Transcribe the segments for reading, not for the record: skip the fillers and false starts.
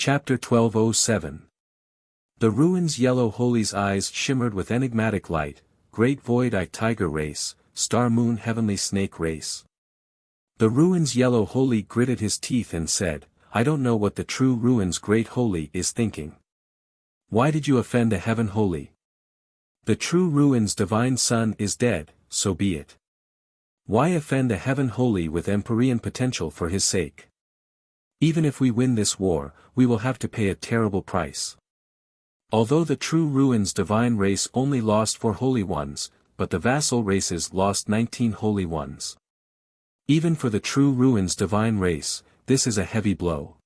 Chapter 1207. The ruins. Yellow Holy's eyes shimmered with enigmatic light. Great void-eye tiger race, star moon heavenly snake race. The ruins. Yellow Holy gritted his teeth and said, I don't know what the true ruins Great Holy is thinking. Why did you offend a heaven holy? The true ruins divine son is dead, so be it. Why offend a heaven holy with empyrean potential for his sake? Even if we win this war, we will have to pay a terrible price. Although the true ruins divine race only lost 4 holy ones, but the vassal races lost 19 holy ones. Even for the true ruins divine race, this is a heavy blow.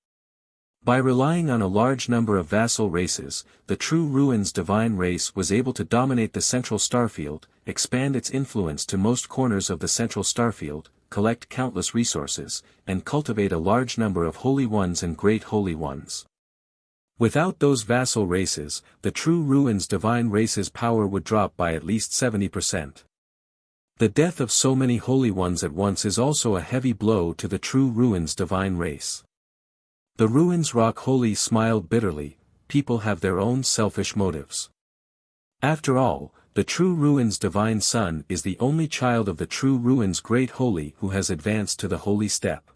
By relying on a large number of vassal races, the true ruins divine race was able to dominate the central starfield, expand its influence to most corners of the central starfield, collect countless resources, and cultivate a large number of holy ones and great holy ones. Without those vassal races, the true ruins divine race's power would drop by at least 70%. The death of so many holy ones at once is also a heavy blow to the true ruins divine race. The ruins rock holy smiled bitterly. People have their own selfish motives. After all, the true ruins divine son is the only child of the true ruins great holy who has advanced to the holy step.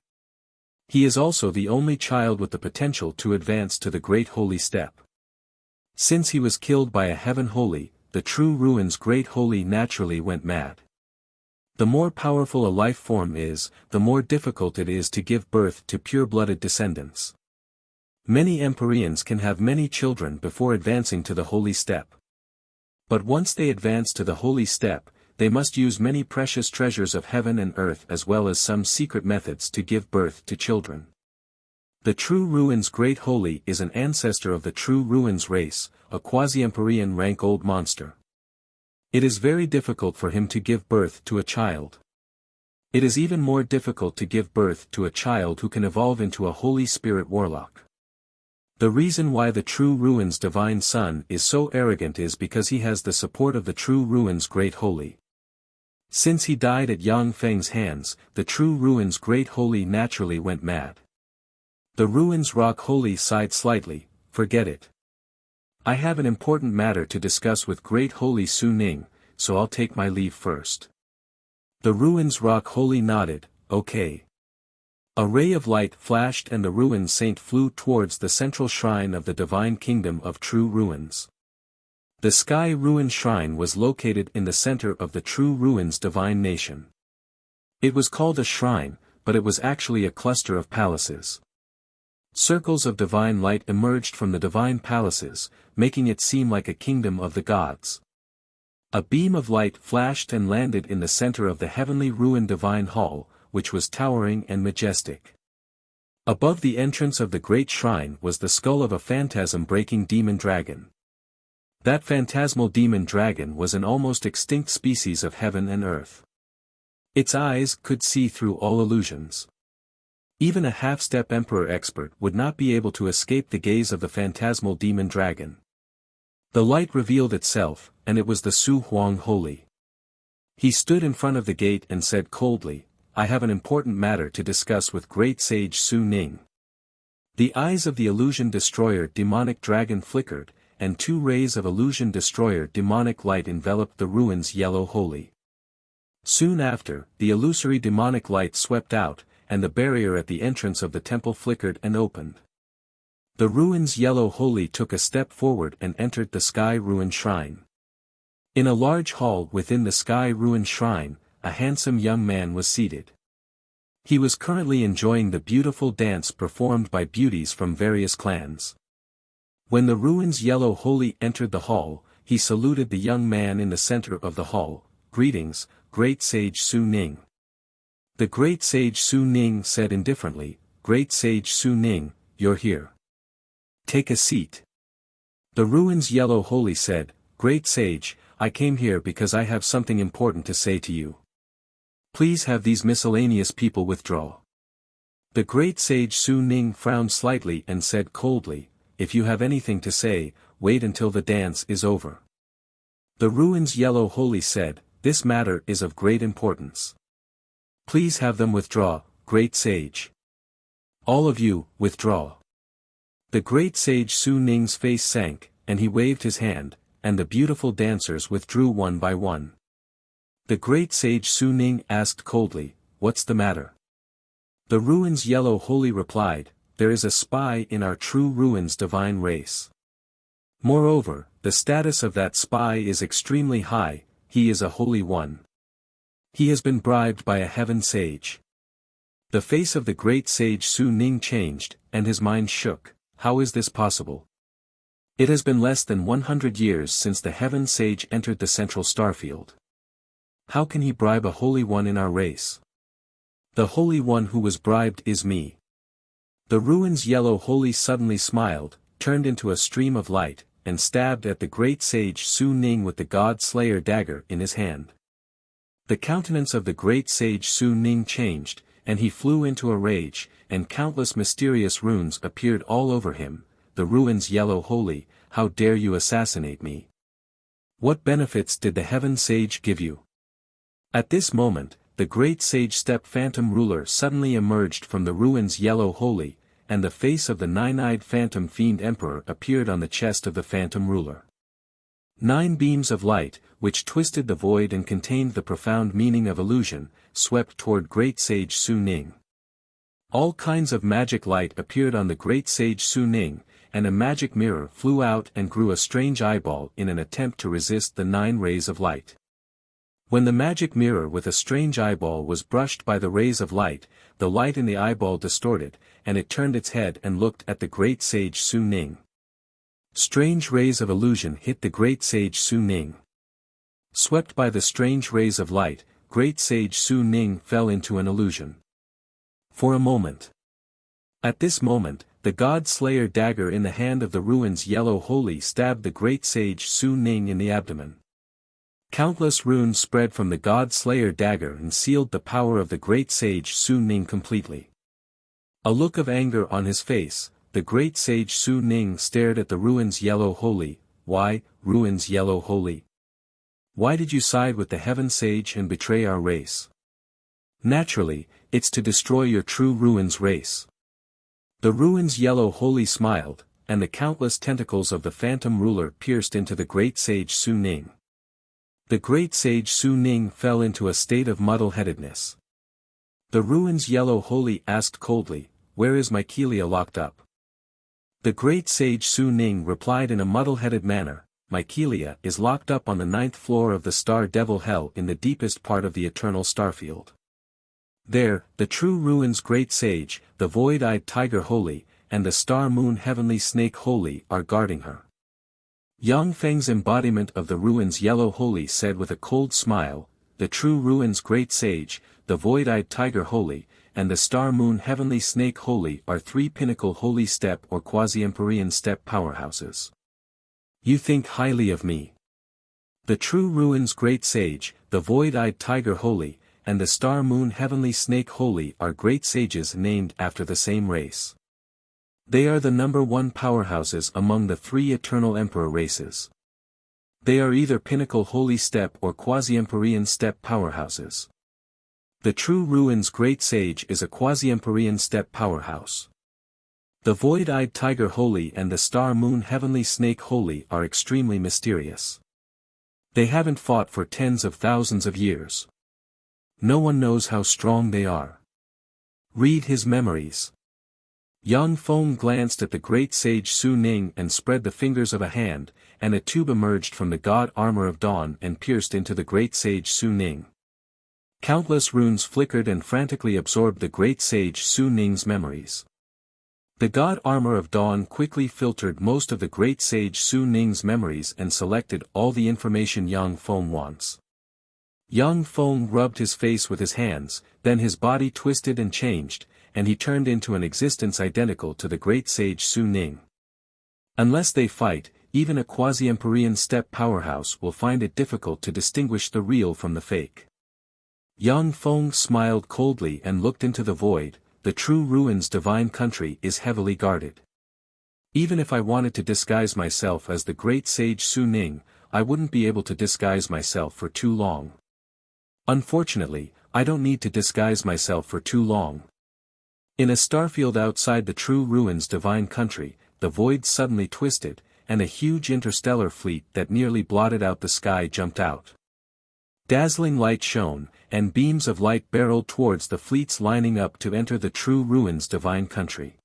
He is also the only child with the potential to advance to the great holy step. Since he was killed by a heaven holy, the true ruins great holy naturally went mad. The more powerful a life form is, the more difficult it is to give birth to pure-blooded descendants. Many empyreans can have many children before advancing to the holy step. But once they advance to the holy step, they must use many precious treasures of heaven and earth as well as some secret methods to give birth to children. The true ruins great holy is an ancestor of the true ruins race, a quasi-empyrean rank old monster. It is very difficult for him to give birth to a child. It is even more difficult to give birth to a child who can evolve into a Holy Spirit warlock. The reason why the true ruins divine son is so arrogant is because he has the support of the true ruins great holy. Since he died at Yang Feng's hands, the true ruins great holy naturally went mad. The ruins rock holy sighed slightly, forget it. I have an important matter to discuss with great holy Su Ning, so I'll take my leave first. The ruins rock holy nodded, okay. A ray of light flashed and the ruin saint flew towards the central shrine of the divine kingdom of true ruins. The sky ruin shrine was located in the center of the true ruins divine nation. It was called a shrine, but it was actually a cluster of palaces. Circles of divine light emerged from the divine palaces, making it seem like a kingdom of the gods. A beam of light flashed and landed in the center of the heavenly ruin divine hall, which was towering and majestic. Above the entrance of the great shrine was the skull of a phantasm-breaking demon dragon. That phantasmal demon dragon was an almost extinct species of heaven and earth. Its eyes could see through all illusions. Even a half-step emperor expert would not be able to escape the gaze of the phantasmal demon dragon. The light revealed itself, and it was the Su Huang Holy. He stood in front of the gate and said coldly, I have an important matter to discuss with great sage Su Ning. The eyes of the illusion destroyer demonic dragon flickered, and 2 rays of illusion destroyer demonic light enveloped the ruins yellow holy. Soon after, the illusory demonic light swept out, and the barrier at the entrance of the temple flickered and opened. The ruins yellow holy took a step forward and entered the sky ruin shrine. In a large hall within the sky ruin shrine, a handsome young man was seated. He was currently enjoying the beautiful dance performed by beauties from various clans. When the ruins yellow holy entered the hall, he saluted the young man in the center of the hall, greetings, great sage Su Ning. The great sage Su Ning said indifferently, great sage Su Ning, you're here. Take a seat. The ruins yellow holy said, great sage, I came here because I have something important to say to you. Please have these miscellaneous people withdraw. The great sage Su Ning frowned slightly and said coldly, if you have anything to say, wait until the dance is over. The ruins yellow holy said, this matter is of great importance. Please have them withdraw, great sage. All of you, withdraw. The great sage Su Ning's face sank, and he waved his hand, and the beautiful dancers withdrew one by one. The great sage Su Ning asked coldly, "What's the matter?" The ruin's yellow holy replied, "There is a spy in our true ruin's divine race. Moreover, the status of that spy is extremely high, he is a holy one. He has been bribed by a heaven sage." The face of the great sage Su Ning changed, and his mind shook. How is this possible? It has been less than 100 years since the heaven sage entered the central starfield. How can he bribe a holy one in our race? The holy one who was bribed is me. The ruin's yellow holy suddenly smiled, turned into a stream of light, and stabbed at the great sage Su Ning with the God-Slayer dagger in his hand. The countenance of the great sage Su Ning changed, and he flew into a rage, and countless mysterious runes appeared all over him. The ruin's yellow holy, how dare you assassinate me? What benefits did the heaven sage give you? At this moment, the great sage step phantom ruler suddenly emerged from the ruin's yellow holy, and the face of the nine-eyed phantom fiend emperor appeared on the chest of the phantom ruler. 9 beams of light, which twisted the void and contained the profound meaning of illusion, swept toward great sage Su Ning. All kinds of magic light appeared on the great sage Su Ning, and a magic mirror flew out and grew a strange eyeball in an attempt to resist the 9 rays of light. When the magic mirror with a strange eyeball was brushed by the rays of light, the light in the eyeball distorted, and it turned its head and looked at the great sage Su Ning. Strange rays of illusion hit the great sage Su Ning. Swept by the strange rays of light, great sage Su Ning fell into an illusion. For a moment. At this moment, the God-Slayer dagger in the hand of the ruin's yellow holy stabbed the great sage Su Ning in the abdomen. Countless runes spread from the God-Slayer dagger and sealed the power of the great sage Su Ning completely. A look of anger on his face, the great sage Su Ning stared at the ruin's yellow holy. Why, ruin's yellow holy? Why did you side with the heaven sage and betray our race? Naturally, it's to destroy your true ruin's race. The ruin's yellow holy smiled, and the countless tentacles of the phantom ruler pierced into the great sage Su Ning. The great sage Su Ning fell into a state of muddle-headedness. The ruin's yellow holy asked coldly, "Where is my Kelia locked up?" The great sage Su Ning replied in a muddle-headed manner, "My Kelia is locked up on the 9th floor of the Star Devil Hell in the deepest part of the eternal starfield. There, the true ruin's great sage, the void-eyed tiger holy, and the star moon heavenly snake holy are guarding her." Yang Feng's embodiment of the ruin's yellow holy said with a cold smile, "The true ruin's great sage, the void-eyed tiger holy, and the star moon heavenly snake holy are 3 pinnacle holy step or quasi-empyrean step powerhouses. You think highly of me. The true ruin's great sage, the void-eyed tiger holy, and the star moon heavenly snake holy are great sages named after the same race. They are the number 1 powerhouses among the 3 eternal emperor races. They are either pinnacle holy step or quasi-empyrean step powerhouses. The true ruin's great sage is a quasi-empyrean step powerhouse. The void-eyed tiger holy and the star moon heavenly snake holy are extremely mysterious. They haven't fought for tens of thousands of years. No one knows how strong they are. Read his memories." Yang Feng glanced at the great sage Su Ning and spread the fingers of a hand, and a tube emerged from the god armor of dawn and pierced into the great sage Su Ning. Countless runes flickered and frantically absorbed the great sage Su Ning's memories. The god armor of dawn quickly filtered most of the great sage Su Ning's memories and selected all the information Yang Feng wants. Yang Feng rubbed his face with his hands, then his body twisted and changed, and he turned into an existence identical to the great sage Su Ning. Unless they fight, even a quasi-empyrean step powerhouse will find it difficult to distinguish the real from the fake. Yang Feng smiled coldly and looked into the void. The true ruin's divine country is heavily guarded. Even if I wanted to disguise myself as the great sage Su Ning, I wouldn't be able to disguise myself for too long. Unfortunately, I don't need to disguise myself for too long. In a starfield outside the true ruin's divine country, the void suddenly twisted, and a huge interstellar fleet that nearly blotted out the sky jumped out. Dazzling light shone, and beams of light barreled towards the fleets lining up to enter the true ruins' divine country.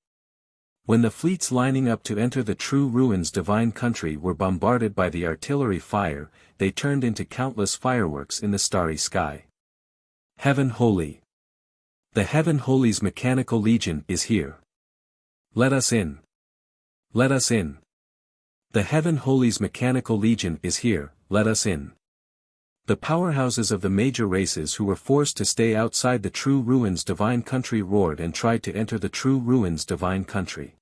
When the fleets lining up to enter the true ruins' divine country were bombarded by the artillery fire, they turned into countless fireworks in the starry sky. Heaven Holy! The Heaven Holy's mechanical legion is here. Let us in. Let us in. The Heaven Holy's mechanical legion is here, let us in. The powerhouses of the major races who were forced to stay outside the true ruins' divine country roared and tried to enter the true ruins' divine country.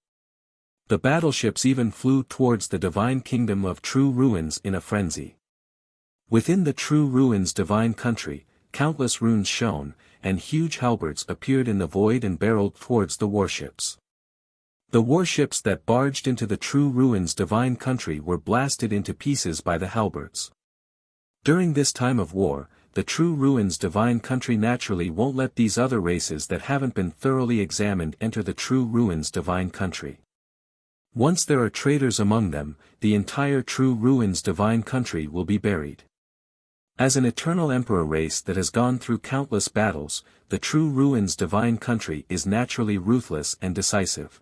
The battleships even flew towards the divine kingdom of true ruins in a frenzy. Within the true ruins' divine country, countless runes shone, and huge halberds appeared in the void and barreled towards the warships. The warships that barged into the true ruins' divine country were blasted into pieces by the halberds. During this time of war, the true ruins' divine country naturally won't let these other races that haven't been thoroughly examined enter the true ruins' divine country. Once there are traitors among them, the entire true ruins' divine country will be buried. As an eternal emperor race that has gone through countless battles, the true ruins' divine country is naturally ruthless and decisive.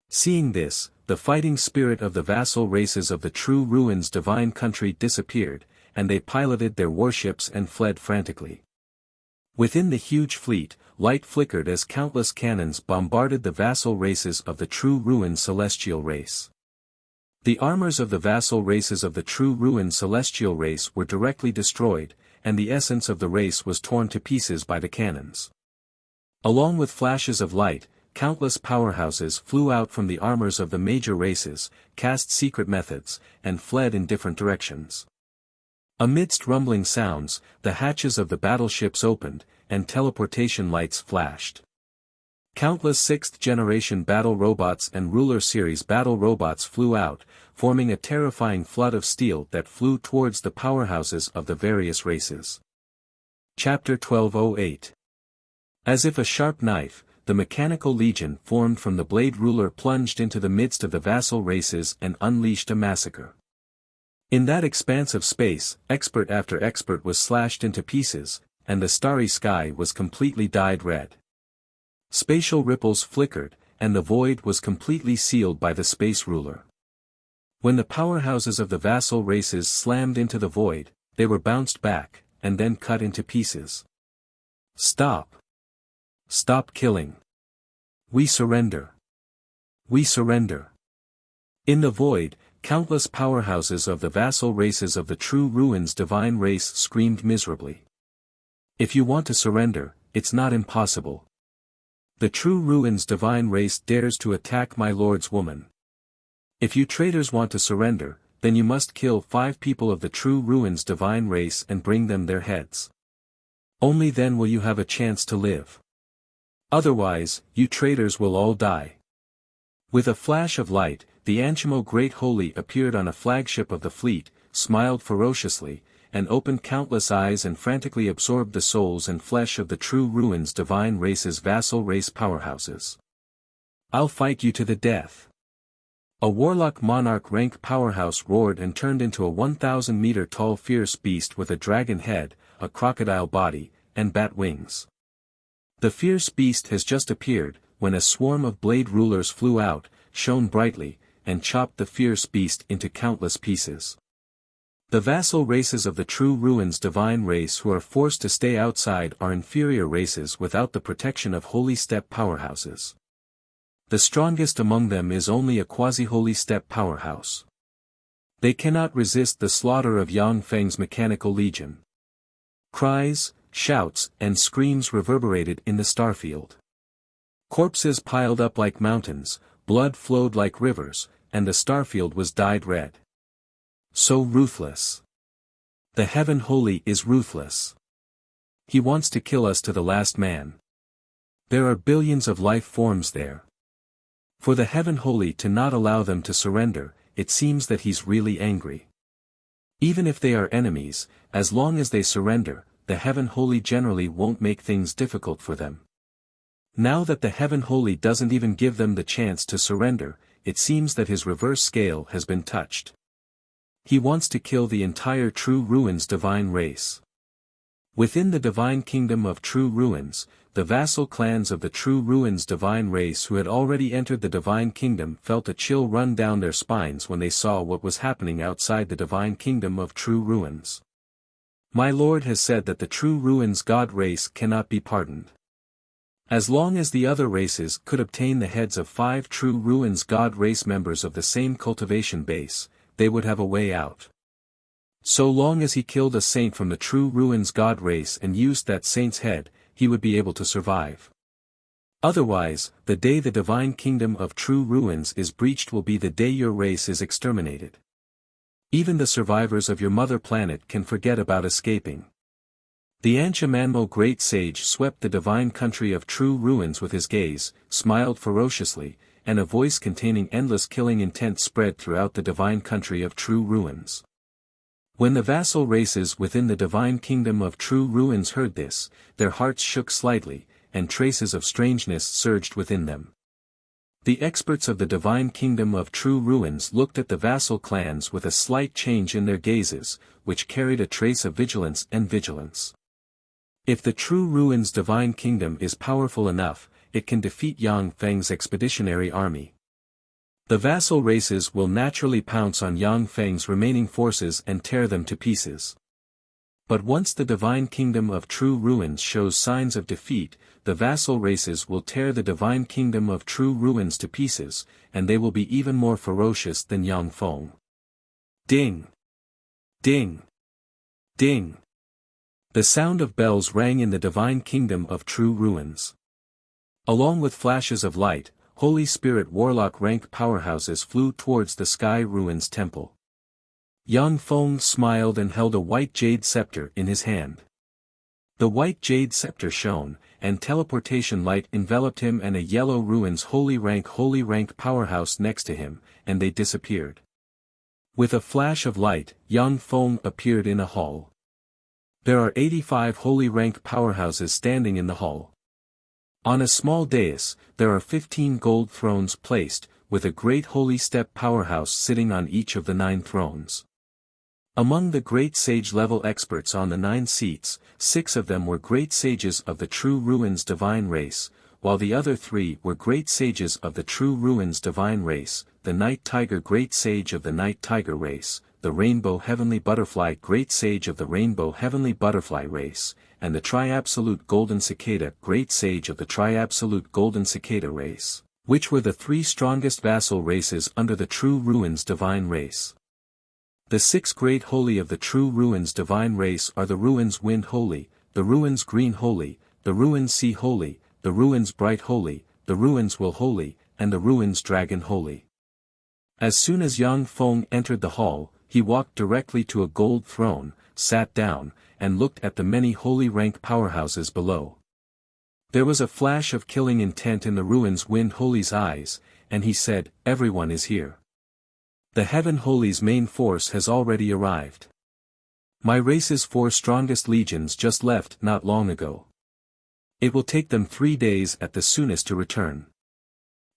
Seeing this, the fighting spirit of the vassal races of the true ruins' divine country disappeared, and they piloted their warships and fled frantically. Within the huge fleet, light flickered as countless cannons bombarded the vassal races of the true ruin celestial race. The armors of the vassal races of the true ruin celestial race were directly destroyed, and the essence of the race was torn to pieces by the cannons. Along with flashes of light, countless powerhouses flew out from the armors of the major races, cast secret methods, and fled in different directions. Amidst rumbling sounds, the hatches of the battleships opened, and teleportation lights flashed. Countless 6th-generation battle robots and Ruler Series battle robots flew out, forming a terrifying flood of steel that flew towards the powerhouses of the various races. Chapter 1208. As if a sharp knife, the mechanical legion formed from the Blade Ruler plunged into the midst of the vassal races and unleashed a massacre. In that expanse of space, expert after expert was slashed into pieces, and the starry sky was completely dyed red. Spatial ripples flickered, and the void was completely sealed by the Space Ruler. When the powerhouses of the vassal races slammed into the void, they were bounced back, and then cut into pieces. Stop! Stop killing! We surrender! We surrender! In the void, countless powerhouses of the vassal races of the true ruins divine race screamed miserably. If you want to surrender, it's not impossible. The true ruins divine race dares to attack my lord's woman. If you traitors want to surrender, then you must kill 5 people of the true ruins divine race and bring them their heads. Only then will you have a chance to live. Otherwise, you traitors will all die. With a flash of light, the Anshimo Great Holy appeared on a flagship of the fleet, smiled ferociously, and opened countless eyes and frantically absorbed the souls and flesh of the true ruins divine race's vassal race powerhouses. I'll fight you to the death. A warlock monarch rank powerhouse roared and turned into a 1,000-meter tall fierce beast with a dragon head, a crocodile body, and bat wings. The fierce beast has just appeared, when a swarm of blade rulers flew out, shone brightly, and chopped the fierce beast into countless pieces. The vassal races of the true ruins divine race who are forced to stay outside are inferior races without the protection of holy step powerhouses. The strongest among them is only a quasi-holy step powerhouse. They cannot resist the slaughter of Yang Feng's mechanical legion. Cries, shouts, and screams reverberated in the starfield. Corpses piled up like mountains, blood flowed like rivers, and the starfield was dyed red. So ruthless. The Heaven Holy is ruthless. He wants to kill us to the last man. There are billions of life forms there. For the Heaven Holy to not allow them to surrender, it seems that he's really angry. Even if they are enemies, as long as they surrender, the Heaven Holy generally won't make things difficult for them. Now that the Heaven Holy doesn't even give them the chance to surrender, it seems that his reverse scale has been touched. He wants to kill the entire True Ruins divine race. Within the divine kingdom of True Ruins, the vassal clans of the True Ruins divine race who had already entered the divine kingdom felt a chill run down their spines when they saw what was happening outside the divine kingdom of True Ruins. My lord has said that the True Ruins god race cannot be pardoned. As long as the other races could obtain the heads of 5 True Ruins god race members of the same cultivation base, they would have a way out. So long as he killed a saint from the True Ruins god race and used that saint's head, he would be able to survive. Otherwise, the day the divine kingdom of True Ruins is breached will be the day your race is exterminated. Even the survivors of your mother planet can forget about escaping. The Anshamanmo great sage swept the divine country of True Ruins with his gaze, smiled ferociously, and a voice containing endless killing intent spread throughout the divine country of True Ruins. When the vassal races within the divine kingdom of True Ruins heard this, their hearts shook slightly, and traces of strangeness surged within them. The experts of the divine kingdom of True Ruins looked at the vassal clans with a slight change in their gazes, which carried a trace of vigilance and vigilance. If the True Ruins divine kingdom is powerful enough, it can defeat Yang Feng's expeditionary army. The vassal races will naturally pounce on Yang Feng's remaining forces and tear them to pieces. But once the divine kingdom of True Ruins shows signs of defeat, the vassal races will tear the divine kingdom of True Ruins to pieces, and they will be even more ferocious than Yang Feng. Ding! Ding! Ding! The sound of bells rang in the divine kingdom of True Ruins. Along with flashes of light, Holy Spirit Warlock rank powerhouses flew towards the Sky Ruins temple. Yang Feng smiled and held a white jade scepter in his hand. The white jade scepter shone, and teleportation light enveloped him and a yellow Ruins holy rank powerhouse next to him, and they disappeared. With a flash of light, Yang Feng appeared in a hall. There are 85 holy rank powerhouses standing in the hall. On a small dais, there are 15 gold thrones placed, with a great holy step powerhouse sitting on each of the 9 thrones. Among the great sage-level experts on the 9 seats, 6 of them were great sages of the True Ruins divine race, while the other 3 were great sages of the True Ruins divine race, the Night Tiger great sage of the Night Tiger race, the Rainbow Heavenly Butterfly great sage of the Rainbow Heavenly Butterfly race, and the Tri-Absolute Golden Cicada great sage of the Tri-Absolute Golden Cicada race, which were the 3 strongest vassal races under the True Ruins divine race. The 6 great holy of the True Ruins divine race are the Ruins Wind Holy, the Ruins Green Holy, the Ruins Sea Holy, the Ruins Bright Holy, the Ruins Will Holy, and the Ruins Dragon Holy. As soon as Yang Feng entered the hall, he walked directly to a gold throne, sat down, and looked at the many holy rank powerhouses below. There was a flash of killing intent in the Ruins Wind Holy's eyes, and he said, "Everyone is here. The Heaven Holy's main force has already arrived. My race's 4 strongest legions just left not long ago. It will take them 3 days at the soonest to return.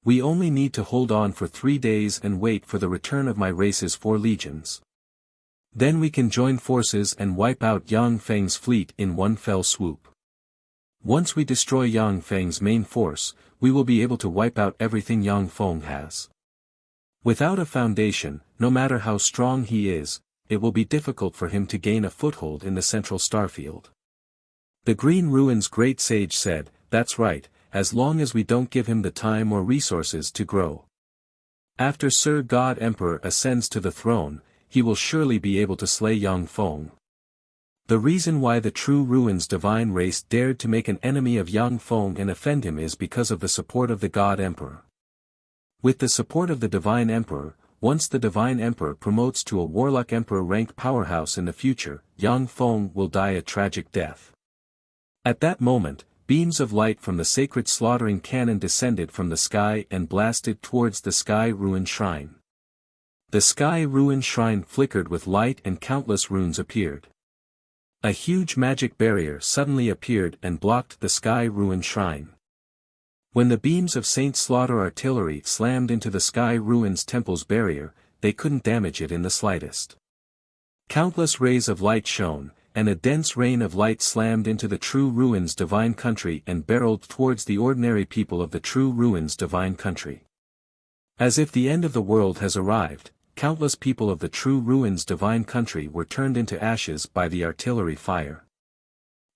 We only need to hold on for 3 days and wait for the return of my race's 4 legions. Then we can join forces and wipe out Yang Feng's fleet in one fell swoop. Once we destroy Yang Feng's main force, we will be able to wipe out everything Yang Feng has. Without a foundation, no matter how strong he is, it will be difficult for him to gain a foothold in the central starfield." The Green Ruins great sage said, "That's right, as long as we don't give him the time or resources to grow. After Sir God Emperor ascends to the throne, he will surely be able to slay Yang Feng." The reason why the True Ruins divine race dared to make an enemy of Yang Feng and offend him is because of the support of the God Emperor. With the support of the Divine Emperor, once the Divine Emperor promotes to a Warlock Emperor rank powerhouse in the future, Yang Feng will die a tragic death. At that moment, beams of light from the sacred slaughtering cannon descended from the sky and blasted towards the Sky Ruin Shrine. The Sky Ruin Shrine flickered with light and countless runes appeared. A huge magic barrier suddenly appeared and blocked the Sky Ruin Shrine. When the beams of Saint Slaughter artillery slammed into the Sky Ruins Temple's barrier, they couldn't damage it in the slightest. Countless rays of light shone, and a dense rain of light slammed into the True Ruins Divine Country and barreled towards the ordinary people of the True Ruins Divine Country. As if the end of the world has arrived, countless people of the True Ruins Divine Country were turned into ashes by the artillery fire.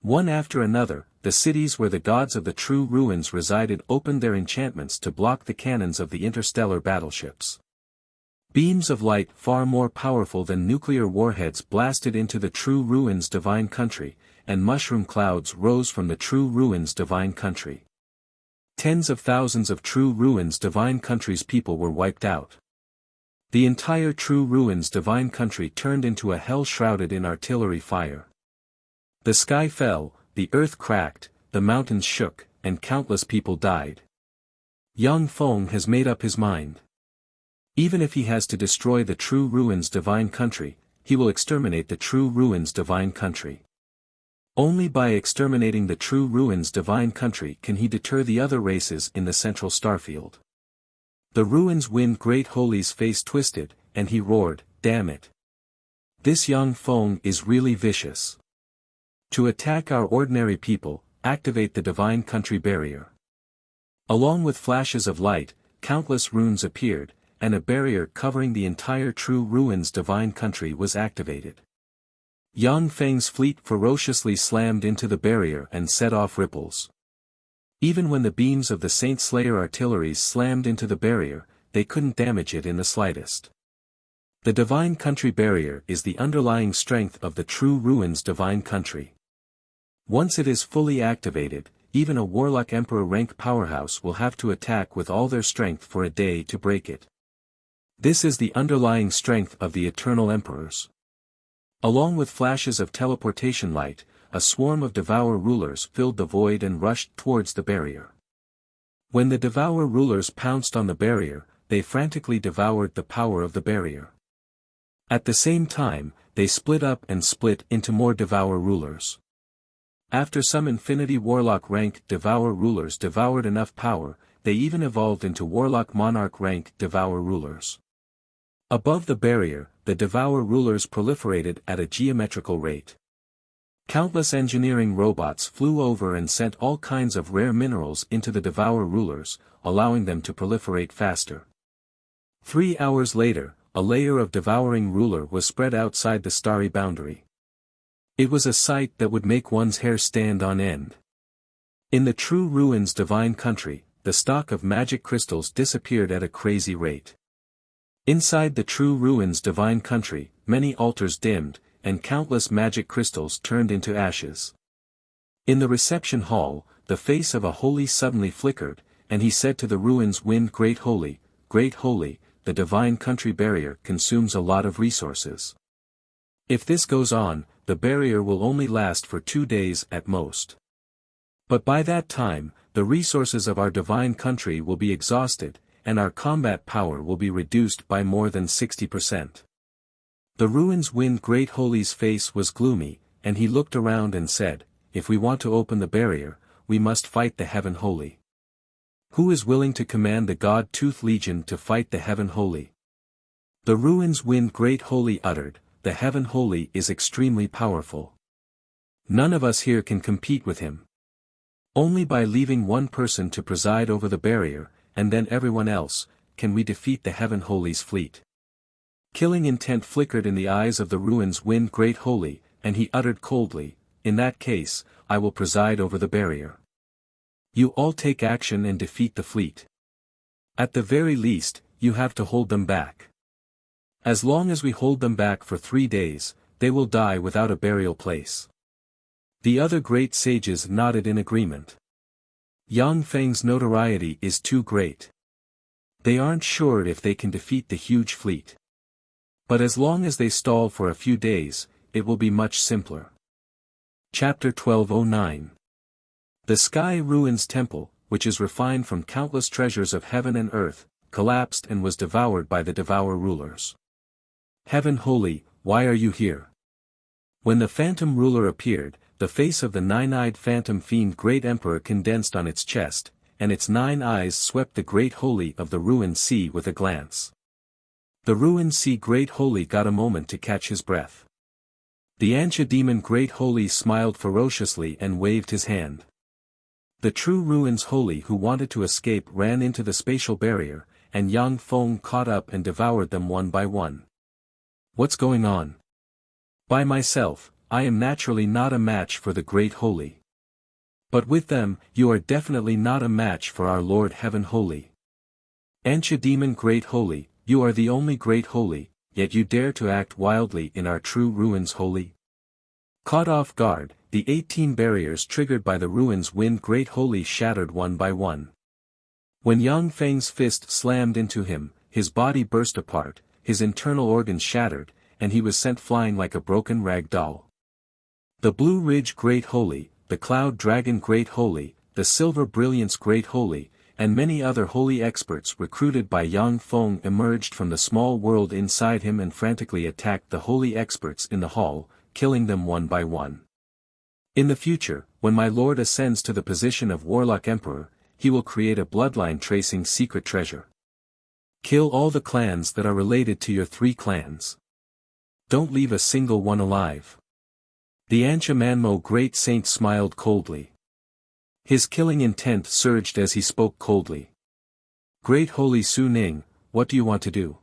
One after another, the cities where the gods of the True Ruins resided opened their enchantments to block the cannons of the interstellar battleships. Beams of light far more powerful than nuclear warheads blasted into the True Ruins Divine Country, and mushroom clouds rose from the True Ruins Divine Country. Tens of thousands of True Ruins Divine Country's people were wiped out. The entire True Ruins Divine Country turned into a hell shrouded in artillery fire. The sky fell, the earth cracked, the mountains shook, and countless people died. Yang Feng has made up his mind. Even if he has to destroy the True Ruins Divine Country, he will exterminate the True Ruins Divine Country. Only by exterminating the True Ruins Divine Country can he deter the other races in the central starfield. The Ruins Wind Great Holy's face twisted, and he roared, "Damn it! This Yang Feng is really vicious. To attack our ordinary people, activate the Divine Country barrier." Along with flashes of light, countless runes appeared, and a barrier covering the entire True Ruins Divine Country was activated. Yang Feng's fleet ferociously slammed into the barrier and set off ripples. Even when the beams of the Saint Slayer artillery slammed into the barrier, they couldn't damage it in the slightest. The Divine Country barrier is the underlying strength of the True Ruins Divine Country. Once it is fully activated, even a Warlock Emperor rank powerhouse will have to attack with all their strength for a day to break it. This is the underlying strength of the Eternal Emperors. Along with flashes of teleportation light, a swarm of Devour rulers filled the void and rushed towards the barrier. When the Devour rulers pounced on the barrier, they frantically devoured the power of the barrier. At the same time, they split up and split into more Devour rulers. After some Infinity Warlock rank Devour rulers devoured enough power, they even evolved into Warlock Monarch rank Devour rulers. Above the barrier, the Devour rulers proliferated at a geometrical rate. Countless engineering robots flew over and sent all kinds of rare minerals into the Devour rulers, allowing them to proliferate faster. 3 hours later, a layer of devouring ruler was spread outside the starry boundary. It was a sight that would make one's hair stand on end. In the True Ruins Divine Country, the stock of magic crystals disappeared at a crazy rate. Inside the True Ruins Divine Country, many altars dimmed, and countless magic crystals turned into ashes. In the reception hall, the face of a holy suddenly flickered, and he said to the Ruins Wind Great Holy, the Divine Country barrier consumes a lot of resources. If this goes on, the barrier will only last for 2 days at most. But by that time, the resources of our Divine Country will be exhausted, and our combat power will be reduced by more than 60%. The Ruins Wind Great Holy's face was gloomy, and he looked around and said, "If we want to open the barrier, we must fight the Heaven Holy. Who is willing to command the God Tooth Legion to fight the Heaven Holy?" The Ruins Wind Great Holy uttered, "The Heaven Holy is extremely powerful. None of us here can compete with him. Only by leaving one person to preside over the barrier, and then everyone else, can we defeat the Heaven Holy's fleet." Killing intent flickered in the eyes of the Ruins Wind Great Holy, and he uttered coldly, "In that case, I will preside over the barrier. You all take action and defeat the fleet. At the very least, you have to hold them back. As long as we hold them back for 3 days, they will die without a burial place." The other great sages nodded in agreement. Yang Feng's notoriety is too great. They aren't sure if they can defeat the huge fleet. But as long as they stall for a few days, it will be much simpler. Chapter 1209. The Sky Ruins Temple, which is refined from countless treasures of heaven and earth, collapsed and was devoured by the Devour rulers. "Heaven Holy, why are you here?" When the Phantom Ruler appeared, the face of the nine-eyed Phantom Fiend Great Emperor condensed on its chest, and its 9 eyes swept the great holy of the ruined sea with a glance. The ruined sea great holy got a moment to catch his breath. The Ancha demon great holy smiled ferociously and waved his hand. The true ruins holy who wanted to escape ran into the spatial barrier, and Yang Feng caught up and devoured them one by one. What's going on? By myself, I am naturally not a match for the great holy. But with them, you are definitely not a match for our Lord Heaven Holy. Ancha demon great holy, you are the only great holy, yet you dare to act wildly in our true ruins holy? Caught off guard, the 18 barriers triggered by the ruins wind great holy shattered one by one. When Yang Feng's fist slammed into him, his body burst apart, his internal organs shattered, and he was sent flying like a broken rag doll. The Blue Ridge Great Holy, the Cloud Dragon Great Holy, the Silver Brilliance Great Holy, and many other holy experts recruited by Yang Feng emerged from the small world inside him and frantically attacked the holy experts in the hall, killing them one by one. In the future, when my lord ascends to the position of Warlock Emperor, he will create a bloodline tracing secret treasure. Kill all the clans that are related to your 3 clans. Don't leave a single one alive. The Ancha Manmo great saint smiled coldly. His killing intent surged as he spoke coldly. Great Holy Su Ning, what do you want to do?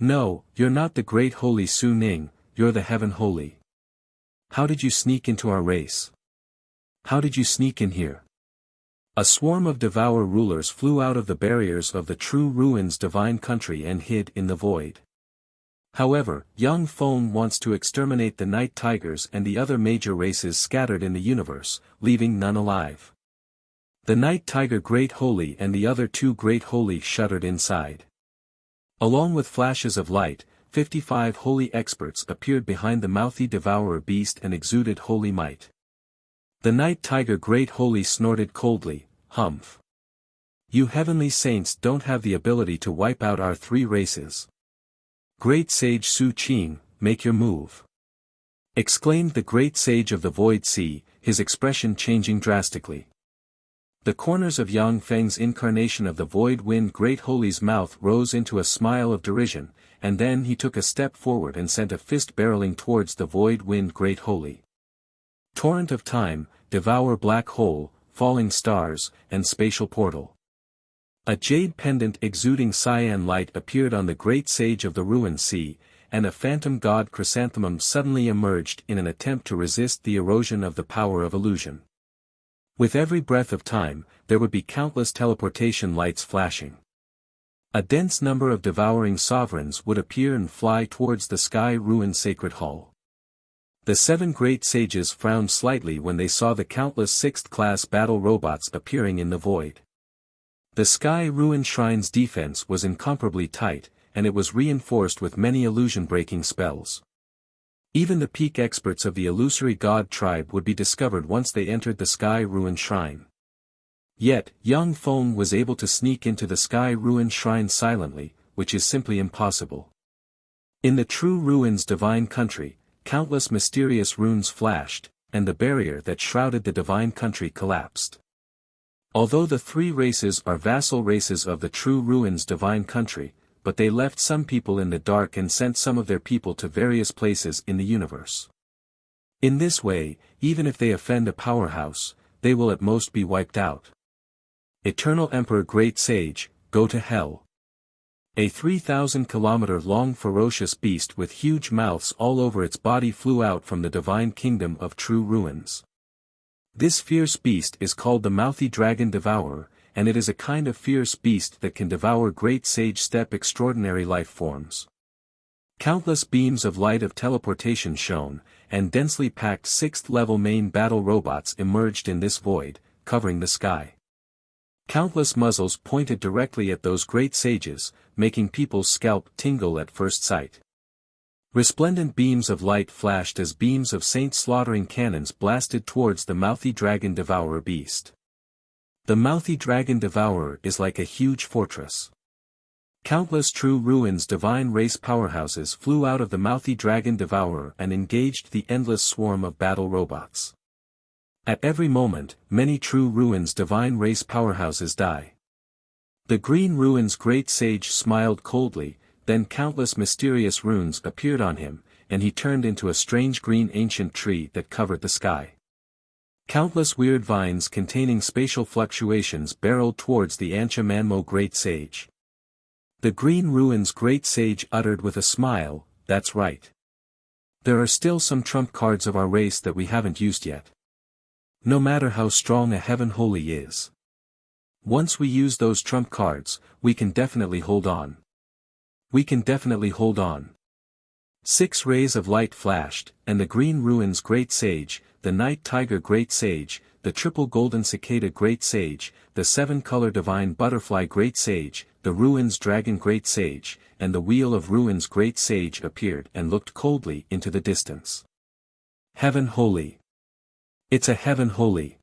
No, you're not the Great Holy Su Ning, you're the Heaven Holy. How did you sneak into our race? How did you sneak in here? A swarm of Devour rulers flew out of the barriers of the true ruins divine country and hid in the void. However, Yang Feng wants to exterminate the night tigers and the other major races scattered in the universe, leaving none alive. The night tiger Great Holy and the other 2 Great Holy shuddered inside. Along with flashes of light, 55 holy experts appeared behind the mouthy devourer beast and exuded holy might. The night tiger Great Holy snorted coldly, "Humph. You heavenly saints don't have the ability to wipe out our 3 races. Great Sage Su Qing, make your move," exclaimed the great sage of the Void Sea, his expression changing drastically. The corners of Yang Feng's incarnation of the Void Wind Great Holy's mouth rose into a smile of derision, and then he took a step forward and sent a fist barreling towards the Void Wind Great Holy. Torrent of Time, Devour Black Hole, Falling Stars, and Spatial Portal. A jade pendant exuding cyan light appeared on the great sage of the ruined sea, and a phantom god chrysanthemum suddenly emerged in an attempt to resist the erosion of the power of illusion. With every breath of time, there would be countless teleportation lights flashing. A dense number of devouring sovereigns would appear and fly towards the sky ruined sacred hall. The 7 great sages frowned slightly when they saw the countless 6th-class battle robots appearing in the void. The Sky Ruin Shrine's defense was incomparably tight, and it was reinforced with many illusion-breaking spells. Even the peak experts of the illusory god tribe would be discovered once they entered the Sky Ruin Shrine. Yet, Yang Feng was able to sneak into the Sky Ruin Shrine silently, which is simply impossible. In the true ruins divine country, countless mysterious runes flashed, and the barrier that shrouded the divine country collapsed. Although the 3 races are vassal races of the true ruins divine country, but they left some people in the dark and sent some of their people to various places in the universe. In this way, even if they offend a powerhouse, they will at most be wiped out. Eternal Emperor Great Sage, go to hell. A 3,000-kilometer-long ferocious beast with huge mouths all over its body flew out from the divine kingdom of true ruins. This fierce beast is called the Mouthy Dragon Devourer, and it is a kind of fierce beast that can devour great sage step extraordinary life forms. Countless beams of light of teleportation shone, and densely packed 6th-level main battle robots emerged in this void, covering the sky. Countless muzzles pointed directly at those great sages, making people's scalp tingle at first sight. Resplendent beams of light flashed as beams of saint-slaughtering cannons blasted towards the Mouthy Dragon Devourer beast. The Mouthy Dragon Devourer is like a huge fortress. Countless true ruins divine race powerhouses flew out of the Mouthy Dragon Devourer and engaged the endless swarm of battle robots. At every moment, many true ruins divine race powerhouses die. The green ruin's great sage smiled coldly, then countless mysterious runes appeared on him, and he turned into a strange green ancient tree that covered the sky. Countless weird vines containing spatial fluctuations barreled towards the Ancha Manmo great sage. The green ruin's great sage uttered with a smile, "That's right. There are still some trump cards of our race that we haven't used yet. No matter how strong a heaven holy is. Once we use those trump cards, we can definitely hold on. We can definitely hold on." 6 rays of light flashed, and the green ruin's great sage, the night tiger great sage, the triple golden cicada great sage, the 7-color divine butterfly great sage, the ruin's dragon great sage, and the wheel of ruins great sage appeared and looked coldly into the distance. Heaven holy. It's a heaven holy.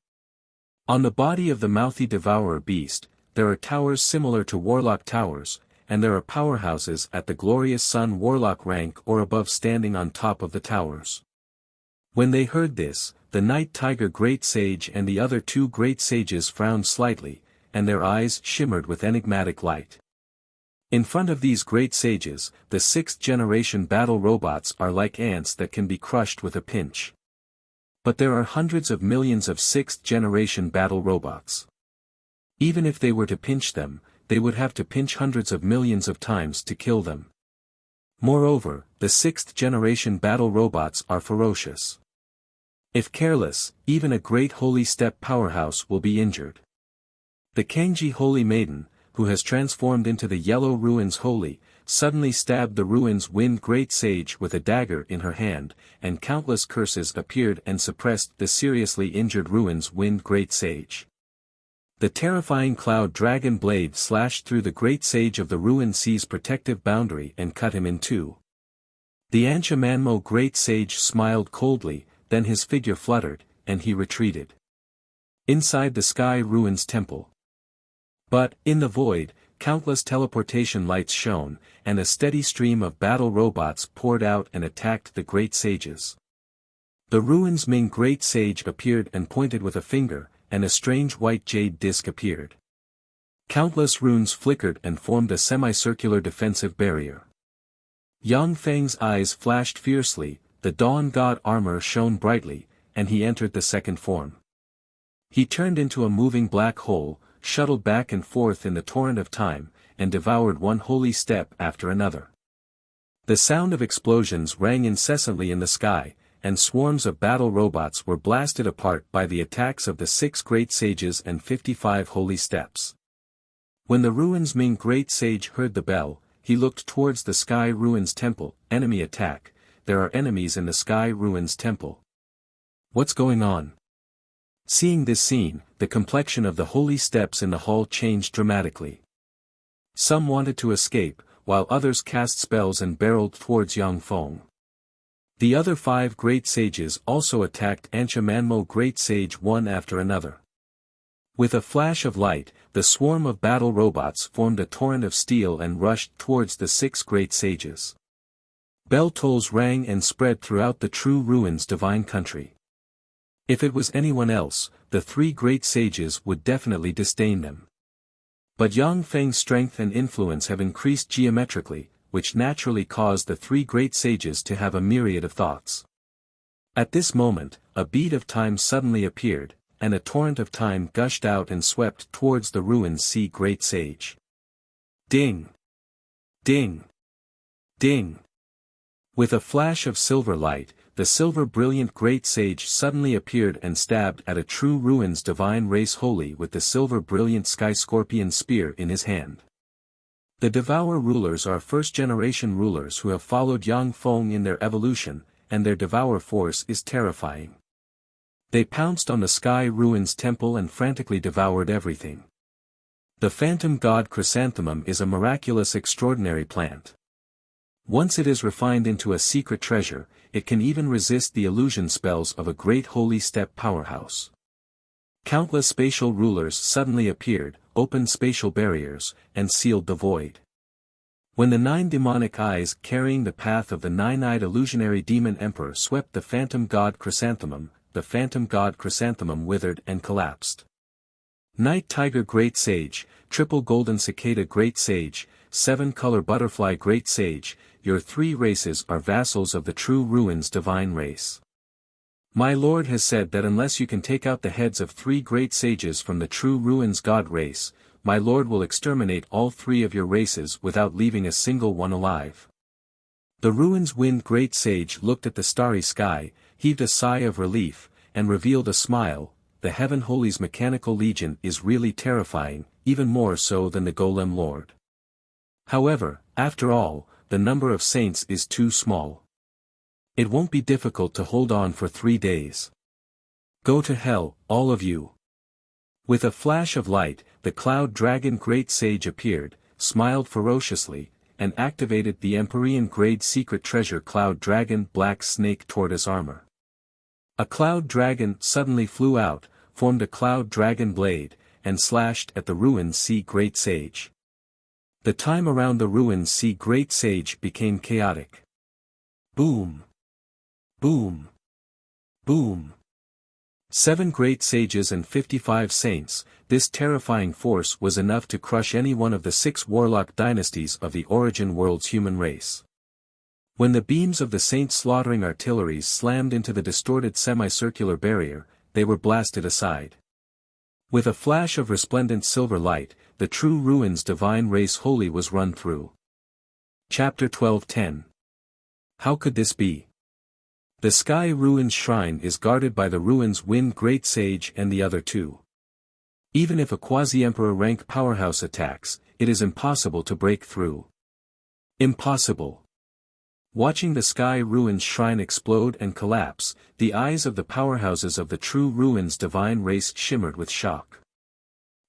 On the body of the mouthy devourer beast, there are towers similar to warlock towers, and there are powerhouses at the glorious sun warlock rank or above standing on top of the towers. When they heard this, the night tiger great sage and the other 2 great sages frowned slightly, and their eyes shimmered with enigmatic light. In front of these great sages, the 6th-generation battle robots are like ants that can be crushed with a pinch. But there are hundreds of millions of 6th-generation battle robots. Even if they were to pinch them, they would have to pinch hundreds of millions of times to kill them. Moreover, the 6th-generation battle robots are ferocious. If careless, even a great holy step powerhouse will be injured. The Kangji Holy Maiden, who has transformed into the Yellow Ruins Holy, suddenly stabbed the Ruins Wind Great Sage with a dagger in her hand, and countless curses appeared and suppressed the seriously injured Ruins Wind Great Sage. The terrifying Cloud Dragon blade slashed through the Great Sage of the Ruin Sea's protective boundary and cut him in 2. The Ancha Manmo Great Sage smiled coldly, then his figure fluttered, and he retreated inside the Sky Ruins Temple. But, in the void, countless teleportation lights shone, and a steady stream of battle robots poured out and attacked the great sages. The Ruins Ming Great Sage appeared and pointed with a finger, and a strange white jade disc appeared. Countless runes flickered and formed a semicircular defensive barrier. Yang Feng's eyes flashed fiercely, the Dawn God armor shone brightly, and he entered the second form. He turned into a moving black hole, shuttled back and forth in the torrent of time, and devoured one holy step after another. The sound of explosions rang incessantly in the sky, and swarms of battle robots were blasted apart by the attacks of the 6 great sages and 55 holy steps. When the Ruins Ming Great Sage heard the bell, he looked towards the Sky Ruins Temple. Enemy attack. There are enemies in the Sky Ruins Temple. What's going on? Seeing this scene, the complexion of the holy steps in the hall changed dramatically. Some wanted to escape, while others cast spells and barreled towards Yang Feng. The other 5 great sages also attacked Ancha Manmo Great Sage one after another. With a flash of light, the swarm of battle robots formed a torrent of steel and rushed towards the 6 great sages. Bell tolls rang and spread throughout the true Ruins divine country. If it was anyone else, the 3 great sages would definitely disdain them. But Yang Feng's strength and influence have increased geometrically, which naturally caused the 3 great sages to have a myriad of thoughts. At this moment, a bead of time suddenly appeared, and a torrent of time gushed out and swept towards the Ruins Sea Great Sage. Ding! Ding! Ding! With a flash of silver light, the silver brilliant great sage suddenly appeared and stabbed at a true Ruins divine race holy with the silver brilliant sky scorpion spear in his hand. The Devour rulers are first-generation rulers who have followed Yang Feng in their evolution, and their Devour force is terrifying. They pounced on the Sky Ruins Temple and frantically devoured everything. The Phantom God Chrysanthemum is a miraculous extraordinary plant. Once it is refined into a secret treasure, it can even resist the illusion spells of a great holy step powerhouse. Countless spatial rulers suddenly appeared, opened spatial barriers, and sealed the void. When the 9 demonic eyes carrying the path of the 9-eyed illusionary demon emperor swept the Phantom God Chrysanthemum, the phantom god chrysanthemum withered and collapsed. Night tiger great sage, triple golden cicada great sage, seven-color butterfly great sage, your three races are vassals of the true ruins divine race. My lord has said that unless you can take out the heads of three great sages from the true ruins god race, my lord will exterminate all three of your races without leaving a single one alive. The ruins wind great sage looked at the starry sky, heaved a sigh of relief, and revealed a smile. The Heaven Holy's mechanical legion is really terrifying, even more so than the golem lord. However, after all, the number of saints is too small. It won't be difficult to hold on for 3 days. Go to hell, all of you. With a flash of light, the cloud dragon great sage appeared, smiled ferociously, and activated the Empyrean grade secret treasure cloud dragon black snake tortoise armor. A cloud dragon suddenly flew out, formed a cloud dragon blade, and slashed at the ruined sea great sage. The time around the ruined sea great sage became chaotic. Boom! Boom! Boom! 7 great sages and 55 saints, this terrifying force was enough to crush any one of the 6 warlock dynasties of the origin world's human race. When the beams of the saints' slaughtering artilleries slammed into the distorted semicircular barrier, they were blasted aside. With a flash of resplendent silver light, the true ruins divine race holy was run through. Chapter 12:10. How could this be? The Sky Ruins Shrine is guarded by the Ruins Wind Great Sage and the other 2. Even if a quasi-emperor rank powerhouse attacks, it is impossible to break through. Impossible. Watching the Sky Ruins Shrine explode and collapse, the eyes of the powerhouses of the true Ruins divine race shimmered with shock.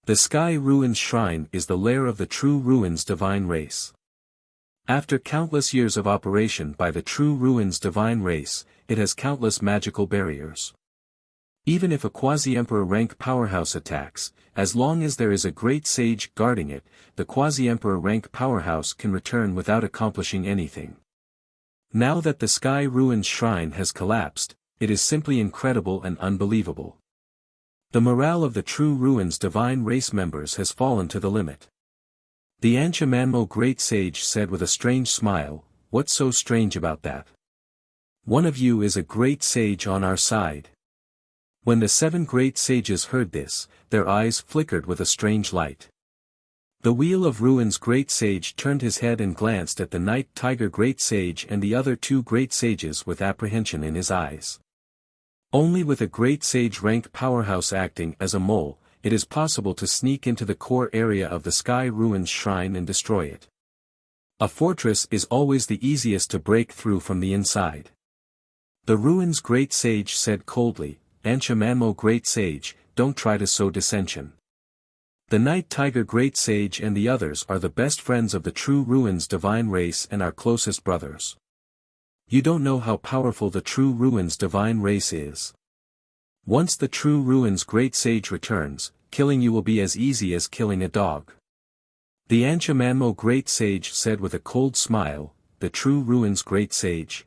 The Sky Ruins Shrine is the lair of the true Ruins divine race. After countless years of operation by the true Ruins divine race, it has countless magical barriers. Even if a quasi-emperor rank powerhouse attacks, as long as there is a great sage guarding it, the quasi-emperor rank powerhouse can return without accomplishing anything. Now that the Sky Ruins Shrine has collapsed, it is simply incredible and unbelievable. The morale of the true Ruins divine race members has fallen to the limit. The Anchamanmo great sage said with a strange smile, "What's so strange about that? One of you is a great sage on our side." When the 7 great sages heard this, their eyes flickered with a strange light. The Wheel of Ruins great sage turned his head and glanced at the Night Tiger great sage and the other 2 great sages with apprehension in his eyes. Only with a great sage rank powerhouse acting as a mole, it is possible to sneak into the core area of the Sky Ruins Shrine and destroy it. A fortress is always the easiest to break through from the inside. The Ruins great sage said coldly, "Anchamanmo great sage, don't try to sow dissension. The Night Tiger great sage and the others are the best friends of the true Ruins divine race and our closest brothers. You don't know how powerful the true Ruins divine race is. Once the true Ruins great sage returns, killing you will be as easy as killing a dog." The Anchamanmo great sage said with a cold smile, "The true Ruins great sage.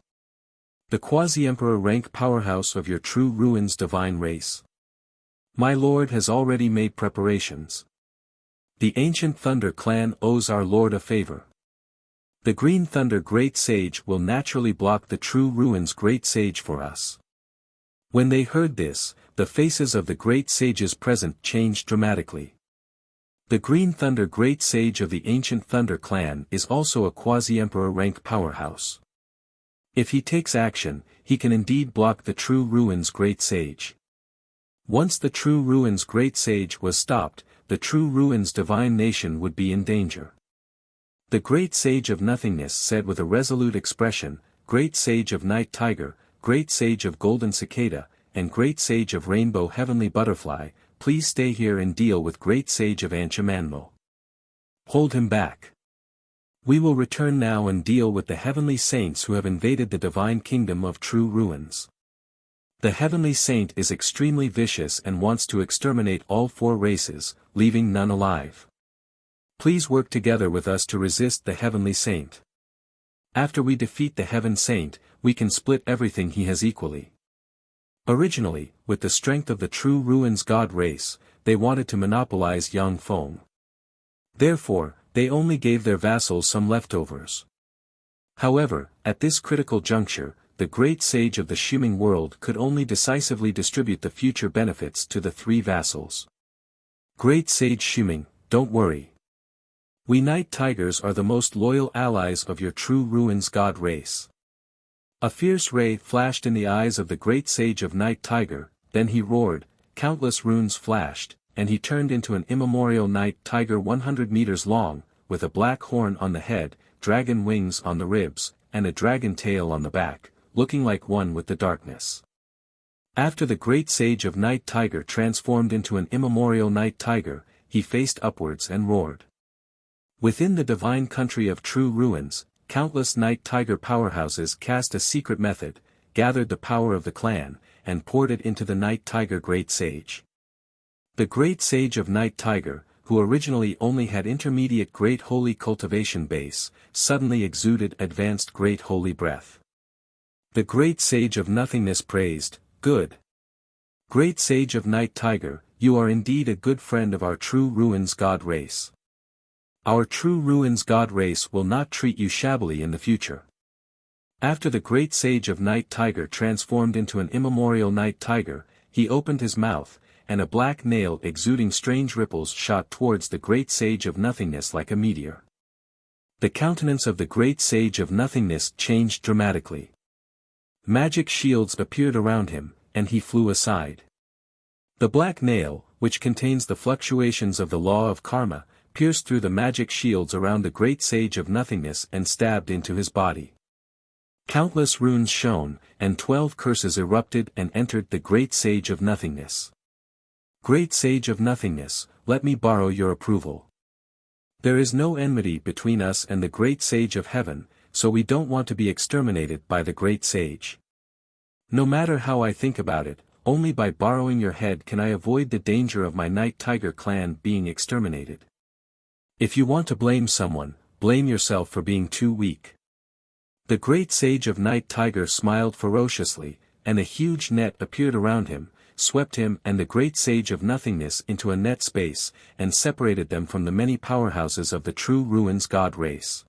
The quasi-emperor rank powerhouse of your true Ruins divine race. My lord has already made preparations. The ancient Thunder clan owes our lord a favor. The Green Thunder great sage will naturally block the true Ruins great sage for us." When they heard this, the faces of the great sages present changed dramatically. The Green Thunder great sage of the ancient Thunder clan is also a quasi-emperor rank powerhouse. If he takes action, he can indeed block the true Ruins great sage. Once the true Ruins great sage was stopped, the true Ruins divine nation would be in danger. The great sage of nothingness said with a resolute expression, "Great sage of Night Tiger, great sage of Golden Cicada, and great sage of Rainbow Heavenly Butterfly, please stay here and deal with great sage of Anchamanmo. Hold him back. We will return now and deal with the heavenly saints who have invaded the divine kingdom of true Ruins. The heavenly saint is extremely vicious and wants to exterminate all 4 races, leaving none alive. Please work together with us to resist the heavenly saint. After we defeat the heaven saint, we can split everything he has equally." Originally, with the strength of the true Ruins God race, they wanted to monopolize Yangfeng. Therefore, they only gave their vassals some leftovers. However, at this critical juncture, the great sage of the Xuming world could only decisively distribute the future benefits to the three vassals. Great sage Xuming, don't worry. We Night Tigers are the most loyal allies of your true Ruins God race. A fierce ray flashed in the eyes of the great sage of Night Tiger, then he roared, countless runes flashed, and he turned into an immemorial Night Tiger 100 meters long, with a black horn on the head, dragon wings on the ribs, and a dragon tail on the back, looking like one with the darkness. After the great sage of Night Tiger transformed into an immemorial Night Tiger, he faced upwards and roared. Within the divine country of true Ruins, countless Night Tiger powerhouses cast a secret method, gathered the power of the clan, and poured it into the Night Tiger Great Sage. The Great Sage of Night Tiger, who originally only had intermediate Great Holy cultivation base, suddenly exuded advanced Great Holy breath. The Great Sage of Nothingness praised, "Good. Great Sage of Night Tiger, you are indeed a good friend of our true Ruins God race. Our true Ruins God race will not treat you shabbily in the future." After the great sage of Night Tiger transformed into an immemorial Night Tiger, he opened his mouth, and a black nail exuding strange ripples shot towards the great sage of Nothingness like a meteor. The countenance of the great sage of Nothingness changed dramatically. Magic shields appeared around him, and he flew aside. The black nail, which contains the fluctuations of the law of karma, pierced through the magic shields around the great sage of Nothingness and stabbed into his body. Countless runes shone, and 12 curses erupted and entered the great sage of Nothingness. Great sage of Nothingness, let me borrow your approval. There is no enmity between us and the great sage of heaven, so we don't want to be exterminated by the great sage. No matter how I think about it, only by borrowing your head can I avoid the danger of my Night Tiger clan being exterminated. If you want to blame someone, blame yourself for being too weak. The great sage of Night Tiger smiled ferociously, and a huge net appeared around him, swept him and the great sage of Nothingness into a net space, and separated them from the many powerhouses of the true Ruins God race.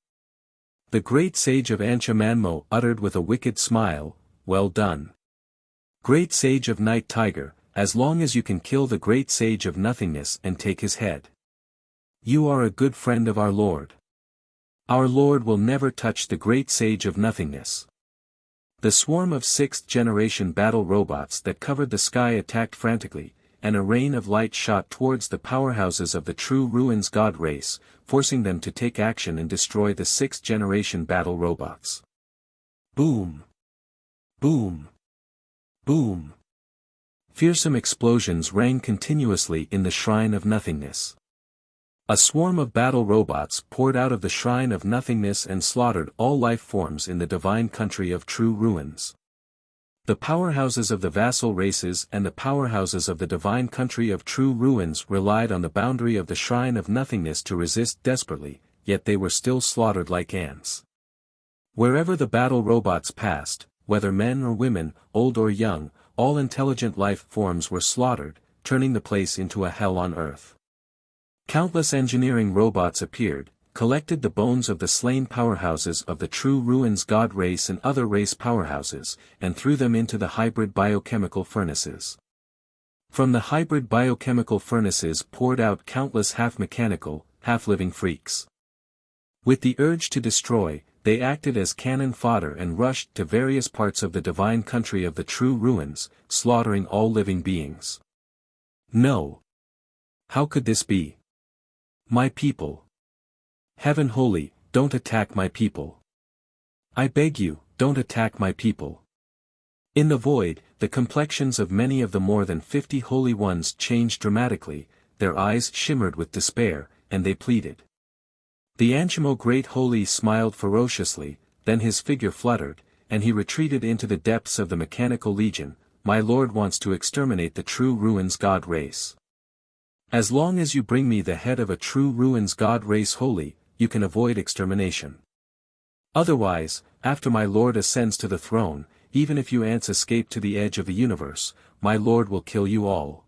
The great sage of Ancha Manmo uttered with a wicked smile, "Well done. Great sage of Night Tiger, as long as you can kill the great sage of Nothingness and take his head. You are a good friend of our Lord. Our Lord will never touch the great sage of Nothingness." The swarm of 6th-generation battle robots that covered the sky attacked frantically, and a rain of light shot towards the powerhouses of the true Ruins God race, forcing them to take action and destroy the 6th-generation battle robots. Boom! Boom! Boom! Fearsome explosions rang continuously in the Shrine of Nothingness. A swarm of battle robots poured out of the Shrine of Nothingness and slaughtered all life forms in the divine country of true Ruins. The powerhouses of the vassal races and the powerhouses of the divine country of true Ruins relied on the boundary of the Shrine of Nothingness to resist desperately, yet they were still slaughtered like ants. Wherever the battle robots passed, whether men or women, old or young, all intelligent life forms were slaughtered, turning the place into a hell on earth. Countless engineering robots appeared, collected the bones of the slain powerhouses of the true Ruins God race and other race powerhouses, and threw them into the hybrid biochemical furnaces. From the hybrid biochemical furnaces poured out countless half-mechanical, half-living freaks. With the urge to destroy, they acted as cannon fodder and rushed to various parts of the divine country of the true Ruins, slaughtering all living beings. No. How could this be? My people. Heaven Holy, don't attack my people. I beg you, don't attack my people. In the void, the complexions of many of the more than 50 holy ones changed dramatically, their eyes shimmered with despair, and they pleaded. The Anshimo Great Holy smiled ferociously, then his figure fluttered, and he retreated into the depths of the mechanical legion. My lord wants to exterminate the true Ruins God race. As long as you bring me the head of a true Ruins God race holy, you can avoid extermination. Otherwise, after my lord ascends to the throne, even if you ants escape to the edge of the universe, my lord will kill you all.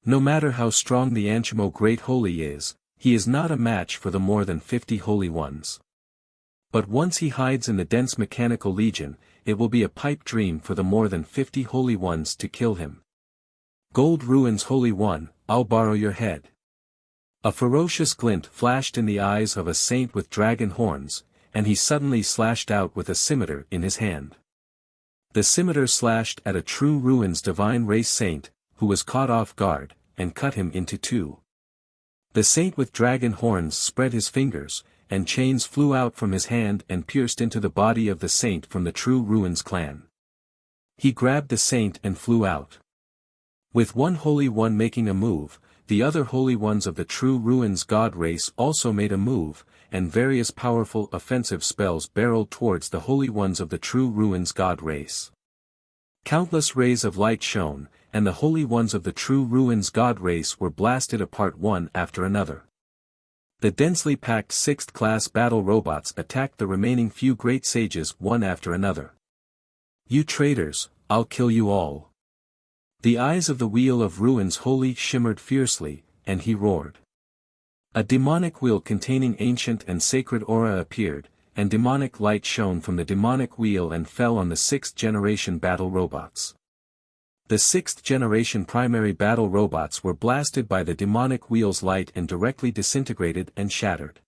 No matter how strong the Anshimo Great Holy is, he is not a match for the more than 50 Holy Ones. But once he hides in the dense mechanical legion, it will be a pipe dream for the more than 50 Holy Ones to kill him. Gold Ruins Holy One, I'll borrow your head. A ferocious glint flashed in the eyes of a saint with dragon horns, and he suddenly slashed out with a scimitar in his hand. The scimitar slashed at a true Ruins divine race saint, who was caught off guard, and cut him into two. The saint with dragon horns spread his fingers, and chains flew out from his hand and pierced into the body of the saint from the true Ruins clan. He grabbed the saint and flew out. With one Holy One making a move, the other Holy Ones of the true Ruins god race also made a move, and various powerful offensive spells barreled towards the Holy Ones of the true Ruins god race. Countless rays of light shone, and the Holy Ones of the true Ruins god race were blasted apart one after another. The densely packed 6th-class battle robots attacked the remaining few great sages one after another. You traitors, I'll kill you all. The eyes of the Wheel of Ruins Holy shimmered fiercely, and he roared. A demonic wheel containing ancient and sacred aura appeared, and demonic light shone from the demonic wheel and fell on the 6th-generation battle robots. The 6th-generation primary battle robots were blasted by the demonic wheel's light and directly disintegrated and shattered.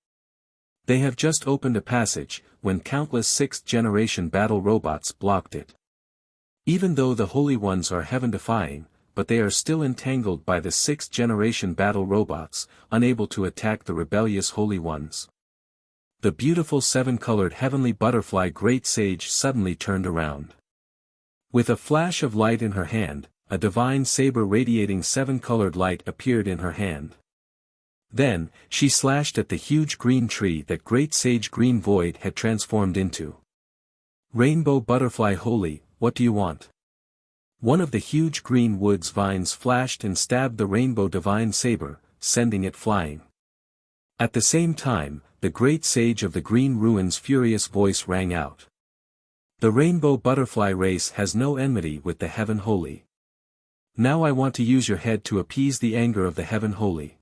They have just opened a passage, when countless 6th-generation battle robots blocked it. Even though the Holy Ones are heaven-defying, but they are still entangled by the 6th-generation battle robots, unable to attack the rebellious Holy Ones. The beautiful 7-colored heavenly butterfly Great Sage suddenly turned around. With a flash of light in her hand, a divine saber radiating 7-colored light appeared in her hand. Then, she slashed at the huge green tree that Great Sage Green Void had transformed into. Rainbow Butterfly Holy, what do you want? One of the huge green wood's vines flashed and stabbed the rainbow divine saber, sending it flying. At the same time, the Great Sage of the Green Ruins' furious voice rang out. The Rainbow Butterfly race has no enmity with the Heaven Holy. Now I want to use your head to appease the anger of the Heaven Holy.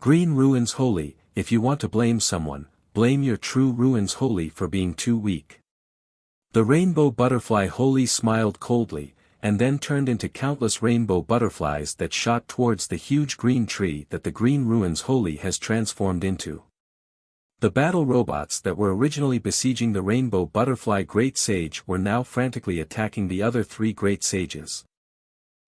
Green Ruins Holy, if you want to blame someone, blame your true Ruins Holy for being too weak. The Rainbow Butterfly Holy smiled coldly, and then turned into countless rainbow butterflies that shot towards the huge green tree that the Green Ruins Holy has transformed into. The battle robots that were originally besieging the Rainbow Butterfly Great Sage were now frantically attacking the other 3 Great Sages.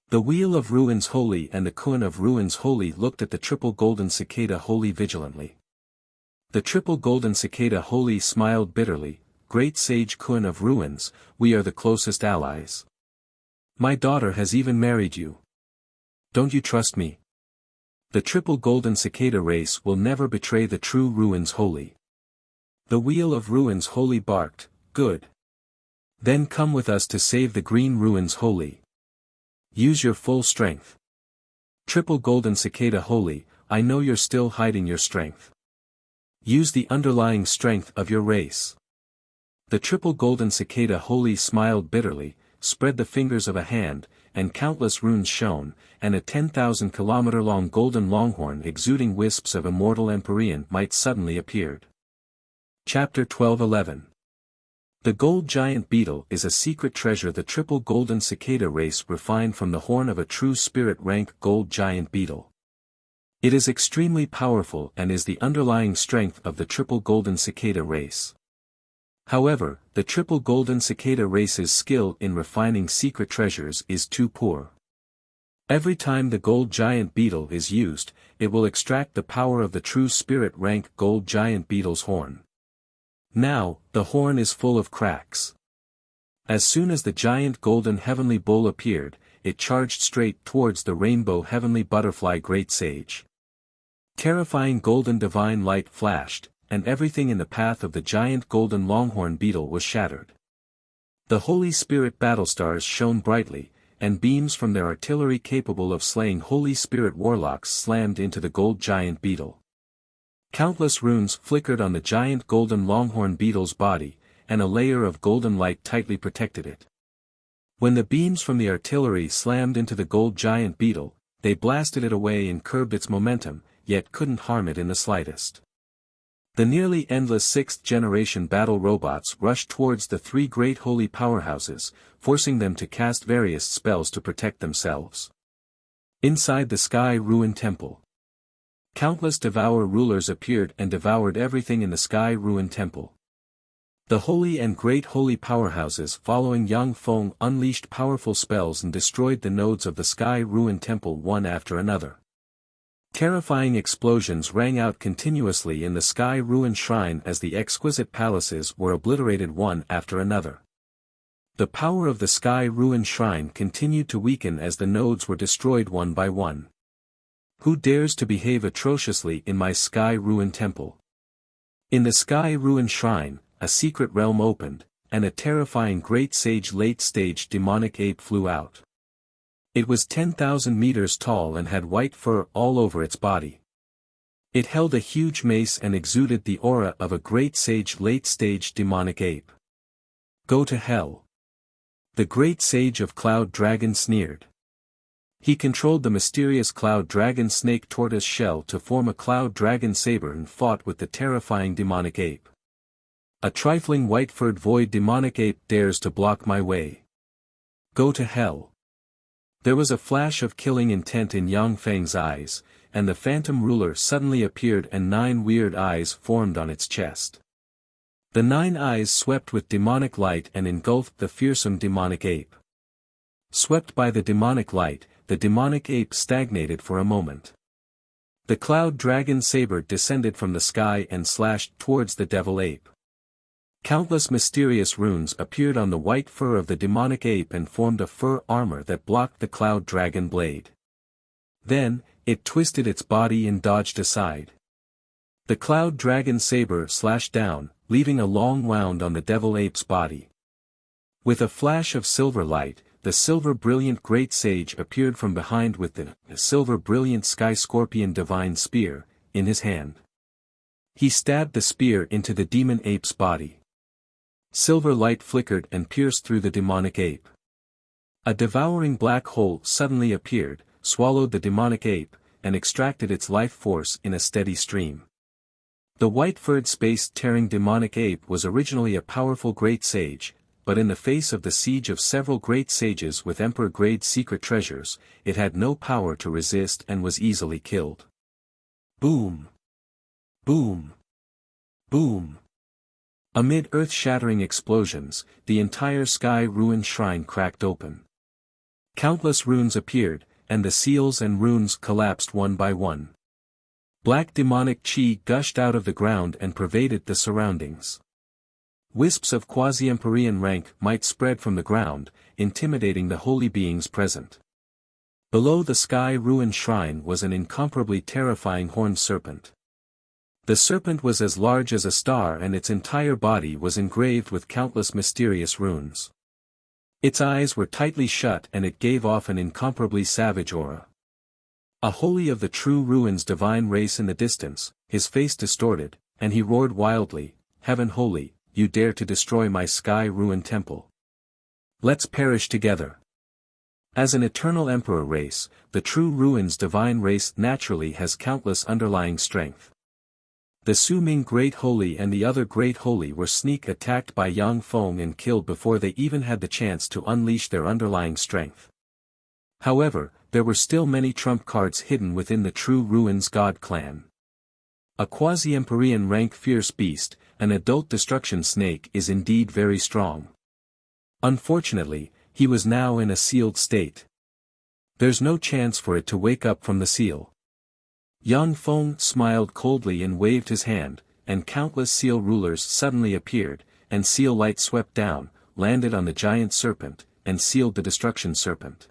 The Wheel of Ruins Holy and the Kun of Ruins Holy looked at the Triple Golden Cicada Holy vigilantly. The Triple Golden Cicada Holy smiled bitterly, Great Sage Kun of Ruins, we are the closest allies. My daughter has even married you. Don't you trust me? The Triple Golden Cicada race will never betray the true Ruins Holy. The Wheel of Ruins Holy barked, good. Then come with us to save the Green Ruins Holy. Use your full strength. Triple Golden Cicada Holy, I know you're still hiding your strength. Use the underlying strength of your race. The Triple Golden Cicada Holy smiled bitterly, spread the fingers of a hand, and countless runes shone, and a 10,000-kilometer-long golden longhorn exuding wisps of immortal Empyrean might suddenly appeared. Chapter 12:11. The gold giant beetle is a secret treasure the Triple Golden Cicada race refined from the horn of a true spirit rank gold giant beetle. It is extremely powerful and is the underlying strength of the Triple Golden Cicada race. However, the Triple Golden Cicada race's skill in refining secret treasures is too poor. Every time the gold giant beetle is used, it will extract the power of the true spirit rank gold giant beetle's horn. Now, the horn is full of cracks. As soon as the giant golden heavenly bull appeared, it charged straight towards the rainbow heavenly butterfly Great Sage. Terrifying golden divine light flashed, and everything in the path of the giant golden longhorn beetle was shattered. The Holy Spirit battlestars shone brightly, and beams from their artillery capable of slaying Holy Spirit warlocks slammed into the gold giant beetle. Countless runes flickered on the giant golden longhorn beetle's body, and a layer of golden light tightly protected it. When the beams from the artillery slammed into the gold giant beetle, they blasted it away and curbed its momentum, yet couldn't harm it in the slightest. The nearly endless sixth-generation battle robots rushed towards the three great holy powerhouses, forcing them to cast various spells to protect themselves. Inside the Sky Ruin Temple, countless Devour rulers appeared and devoured everything in the Sky Ruin Temple. The holy and great holy powerhouses following Yang Feng unleashed powerful spells and destroyed the nodes of the Sky Ruin Temple one after another. Terrifying explosions rang out continuously in the Sky Ruin Shrine as the exquisite palaces were obliterated one after another. The power of the Sky Ruin Shrine continued to weaken as the nodes were destroyed one by one. Who dares to behave atrociously in my Sky Ruin Temple? In the Sky Ruin Shrine, a secret realm opened, and a terrifying great sage late-stage demonic ape flew out. It was 10,000 meters tall and had white fur all over its body. It held a huge mace and exuded the aura of a great sage late-stage demonic ape. Go to hell. The great sage of Cloud Dragon sneered. He controlled the mysterious Cloud Dragon snake tortoise shell to form a Cloud Dragon saber and fought with the terrifying demonic ape. A trifling white-furred void demonic ape dares to block my way. Go to hell. There was a flash of killing intent in Yang Feng's eyes, and the phantom ruler suddenly appeared and 9 weird eyes formed on its chest. The 9 eyes swept with demonic light and engulfed the fearsome demonic ape. Swept by the demonic light, the demonic ape stagnated for a moment. The Cloud Dragon saber descended from the sky and slashed towards the devil ape. Countless mysterious runes appeared on the white fur of the demonic ape and formed a fur armor that blocked the Cloud Dragon blade. Then, it twisted its body and dodged aside. The Cloud Dragon saber slashed down, leaving a long wound on the devil ape's body. With a flash of silver light, the silver brilliant great sage appeared from behind with the silver brilliant sky scorpion divine spear in his hand. He stabbed the spear into the demon ape's body. Silver light flickered and pierced through the demonic ape. A devouring black hole suddenly appeared, swallowed the demonic ape, and extracted its life force in a steady stream. The white-furred space-tearing demonic ape was originally a powerful great sage, but in the face of the siege of several great sages with emperor-grade secret treasures, it had no power to resist and was easily killed. Boom! Boom! Boom! Amid earth-shattering explosions, the entire Sky Ruin Shrine cracked open. Countless runes appeared, and the seals and runes collapsed one by one. Black demonic chi gushed out of the ground and pervaded the surroundings. Wisps of quasi-empyrean rank might spread from the ground, intimidating the holy beings present. Below the Sky Ruin Shrine was an incomparably terrifying horned serpent. The serpent was as large as a star and its entire body was engraved with countless mysterious runes. Its eyes were tightly shut and it gave off an incomparably savage aura. A holy of the true ruins divine race in the distance, his face distorted, and he roared wildly, "Heaven holy, you dare to destroy my Sky Ruin Temple. Let's perish together." As an eternal emperor race, the true ruins divine race naturally has countless underlying strength. The Su Ming Great Holy and the other Great Holy were sneak attacked by Yang Feng and killed before they even had the chance to unleash their underlying strength. However, there were still many trump cards hidden within the True Ruins God clan. A quasi-empyrean rank fierce beast, an adult destruction snake is indeed very strong. Unfortunately, he was now in a sealed state. There's no chance for it to wake up from the seal. Yang Feng smiled coldly and waved his hand, and countless seal rulers suddenly appeared, and seal light swept down, landed on the giant serpent, and sealed the destruction serpent.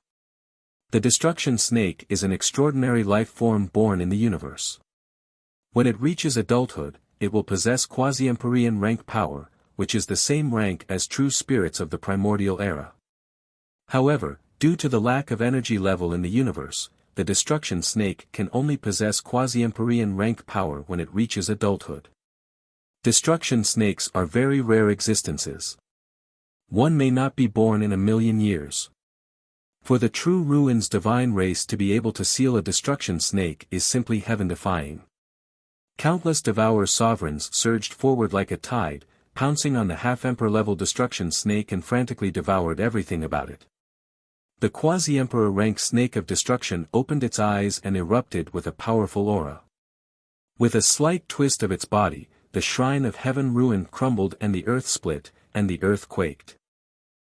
The destruction snake is an extraordinary life form born in the universe. When it reaches adulthood, it will possess quasi-empyrean rank power, which is the same rank as true spirits of the primordial era. However, due to the lack of energy level in the universe, the destruction snake can only possess quasi-empyrean rank power when it reaches adulthood. Destruction snakes are very rare existences. One may not be born in 1,000,000 years. For the true ruins divine race to be able to seal a destruction snake is simply heaven-defying. Countless Devour sovereigns surged forward like a tide, pouncing on the half-emperor level destruction snake and frantically devoured everything about it. The quasi-emperor rank snake of destruction opened its eyes and erupted with a powerful aura. With a slight twist of its body, the shrine of heaven ruin crumbled and the earth split, and the earth quaked.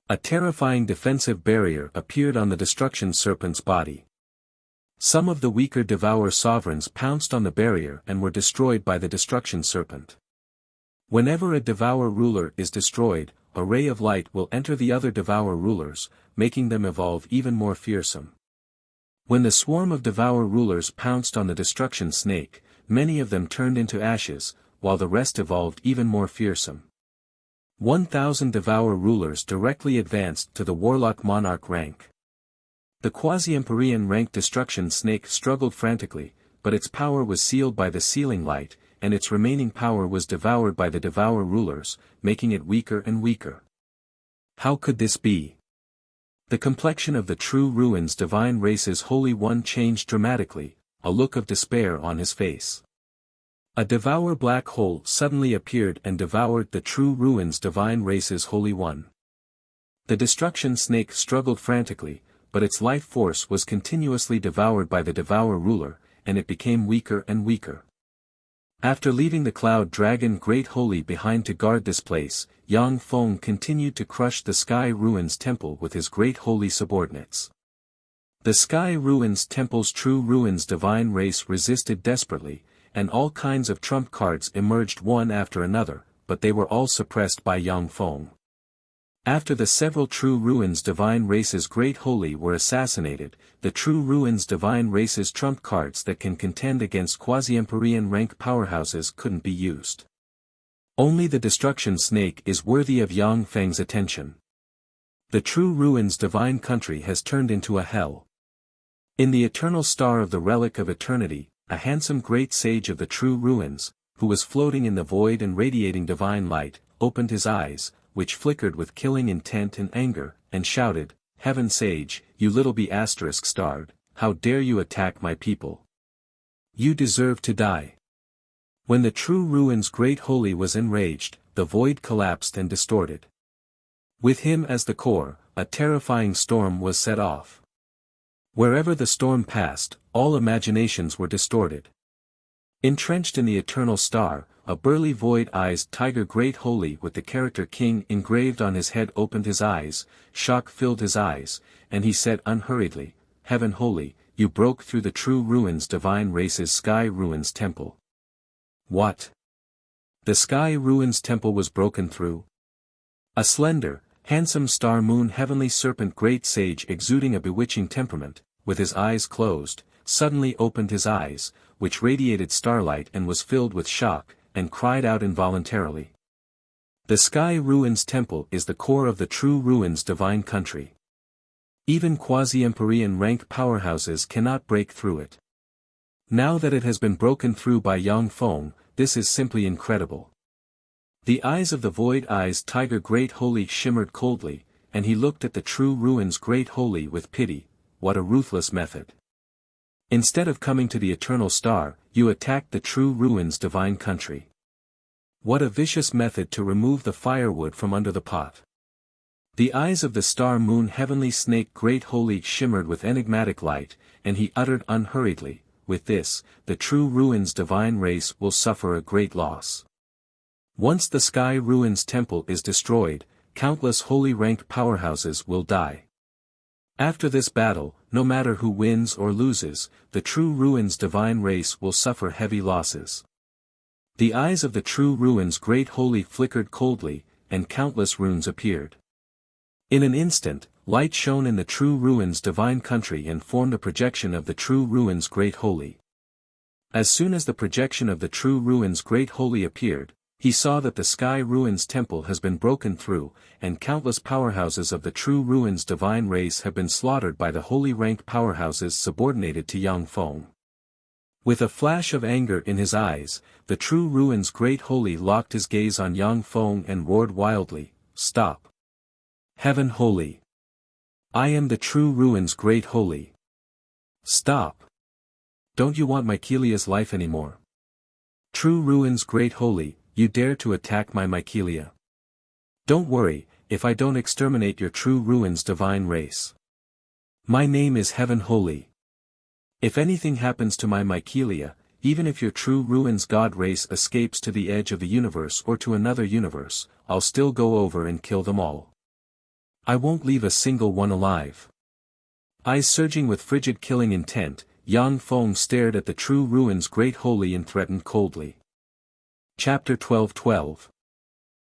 A terrifying defensive barrier appeared on the destruction serpent's body. Some of the weaker Devour sovereigns pounced on the barrier and were destroyed by the destruction serpent. Whenever a Devour ruler is destroyed, a ray of light will enter the other Devour rulers, making them evolve even more fearsome. When the swarm of Devour rulers pounced on the destruction snake, many of them turned into ashes, while the rest evolved even more fearsome. 1,000 Devour rulers directly advanced to the Warlock Monarch rank. The quasi-Empyrean rank destruction snake struggled frantically, but its power was sealed by the sealing light, and its remaining power was devoured by the Devour rulers, making it weaker and weaker. How could this be? The complexion of the true ruins divine race's Holy One changed dramatically, a look of despair on his face. A Devour black hole suddenly appeared and devoured the true ruins divine race's Holy One. The destruction snake struggled frantically, but its life force was continuously devoured by the Devour ruler, and it became weaker and weaker. After leaving the Cloud Dragon Great Holy behind to guard this place, Yang Feng continued to crush the Sky Ruins Temple with his Great Holy subordinates. The Sky Ruins Temple's true ruins divine race resisted desperately, and all kinds of trump cards emerged one after another, but they were all suppressed by Yang Feng. After the several true ruins divine race's Great Holy were assassinated, the true ruins divine race's trump cards that can contend against quasi-Empyrean rank powerhouses couldn't be used. Only the destruction snake is worthy of Yang Feng's attention. The true ruins divine country has turned into a hell. In the eternal star of the relic of eternity, a handsome great sage of the true ruins, who was floating in the void and radiating divine light, opened his eyes, which flickered with killing intent and anger, and shouted, "Heaven Sage, you little be****starred, how dare you attack my people? You deserve to die." When the true ruins Great Holy was enraged, the void collapsed and distorted. With him as the core, a terrifying storm was set off. Wherever the storm passed, all imaginations were distorted. Entrenched in the eternal star, a burly void-eyed tiger Great Holy with the character King engraved on his head opened his eyes, shock filled his eyes, and he said unhurriedly, "Heaven Holy, you broke through the true ruins divine race's Sky Ruins Temple." What? The Sky Ruins Temple was broken through? A slender, handsome star moon heavenly serpent great sage exuding a bewitching temperament, with his eyes closed, suddenly opened his eyes, which radiated starlight and was filled with shock, and cried out involuntarily. The Sky Ruins Temple is the core of the true ruins divine country. Even quasi-Empyrean rank powerhouses cannot break through it. Now that it has been broken through by Yang Feng, this is simply incredible. The eyes of the void-eyed tiger Great Holy shimmered coldly, and he looked at the true ruins Great Holy with pity. What a ruthless method. Instead of coming to the eternal star, you attacked the true ruins divine country. What a vicious method to remove the firewood from under the pot. The eyes of the star moon heavenly snake Great Holy shimmered with enigmatic light, and he uttered unhurriedly, "With this, the true ruins divine race will suffer a great loss. Once the Sky Ruins Temple is destroyed, countless holy ranked powerhouses will die. After this battle, no matter who wins or loses, the true ruins divine race will suffer heavy losses." The eyes of the true ruins Great Holy flickered coldly, and countless runes appeared. In an instant, light shone in the true ruins divine country and formed a projection of the true ruins Great Holy. As soon as the projection of the true ruins Great Holy appeared, he saw that the Sky Ruins Temple has been broken through, and countless powerhouses of the true ruins divine race have been slaughtered by the holy rank powerhouses subordinated to Yang Feng. With a flash of anger in his eyes, the true ruin's great holy locked his gaze on Yang Feng and roared wildly, "Stop! Heaven holy! I am the true ruin's great holy. Stop! Don't you want Mycelia's life anymore? True ruin's great holy, you dare to attack my Mycelia? Don't worry, if I don't exterminate your true ruin's divine race. My name is Heaven Holy. If anything happens to my Mycelia, even if your true ruin's god race escapes to the edge of the universe or to another universe, I'll still go over and kill them all. I won't leave a single one alive." Eyes surging with frigid killing intent, Yang Feng stared at the true ruin's great holy and threatened coldly. Chapter 12:12.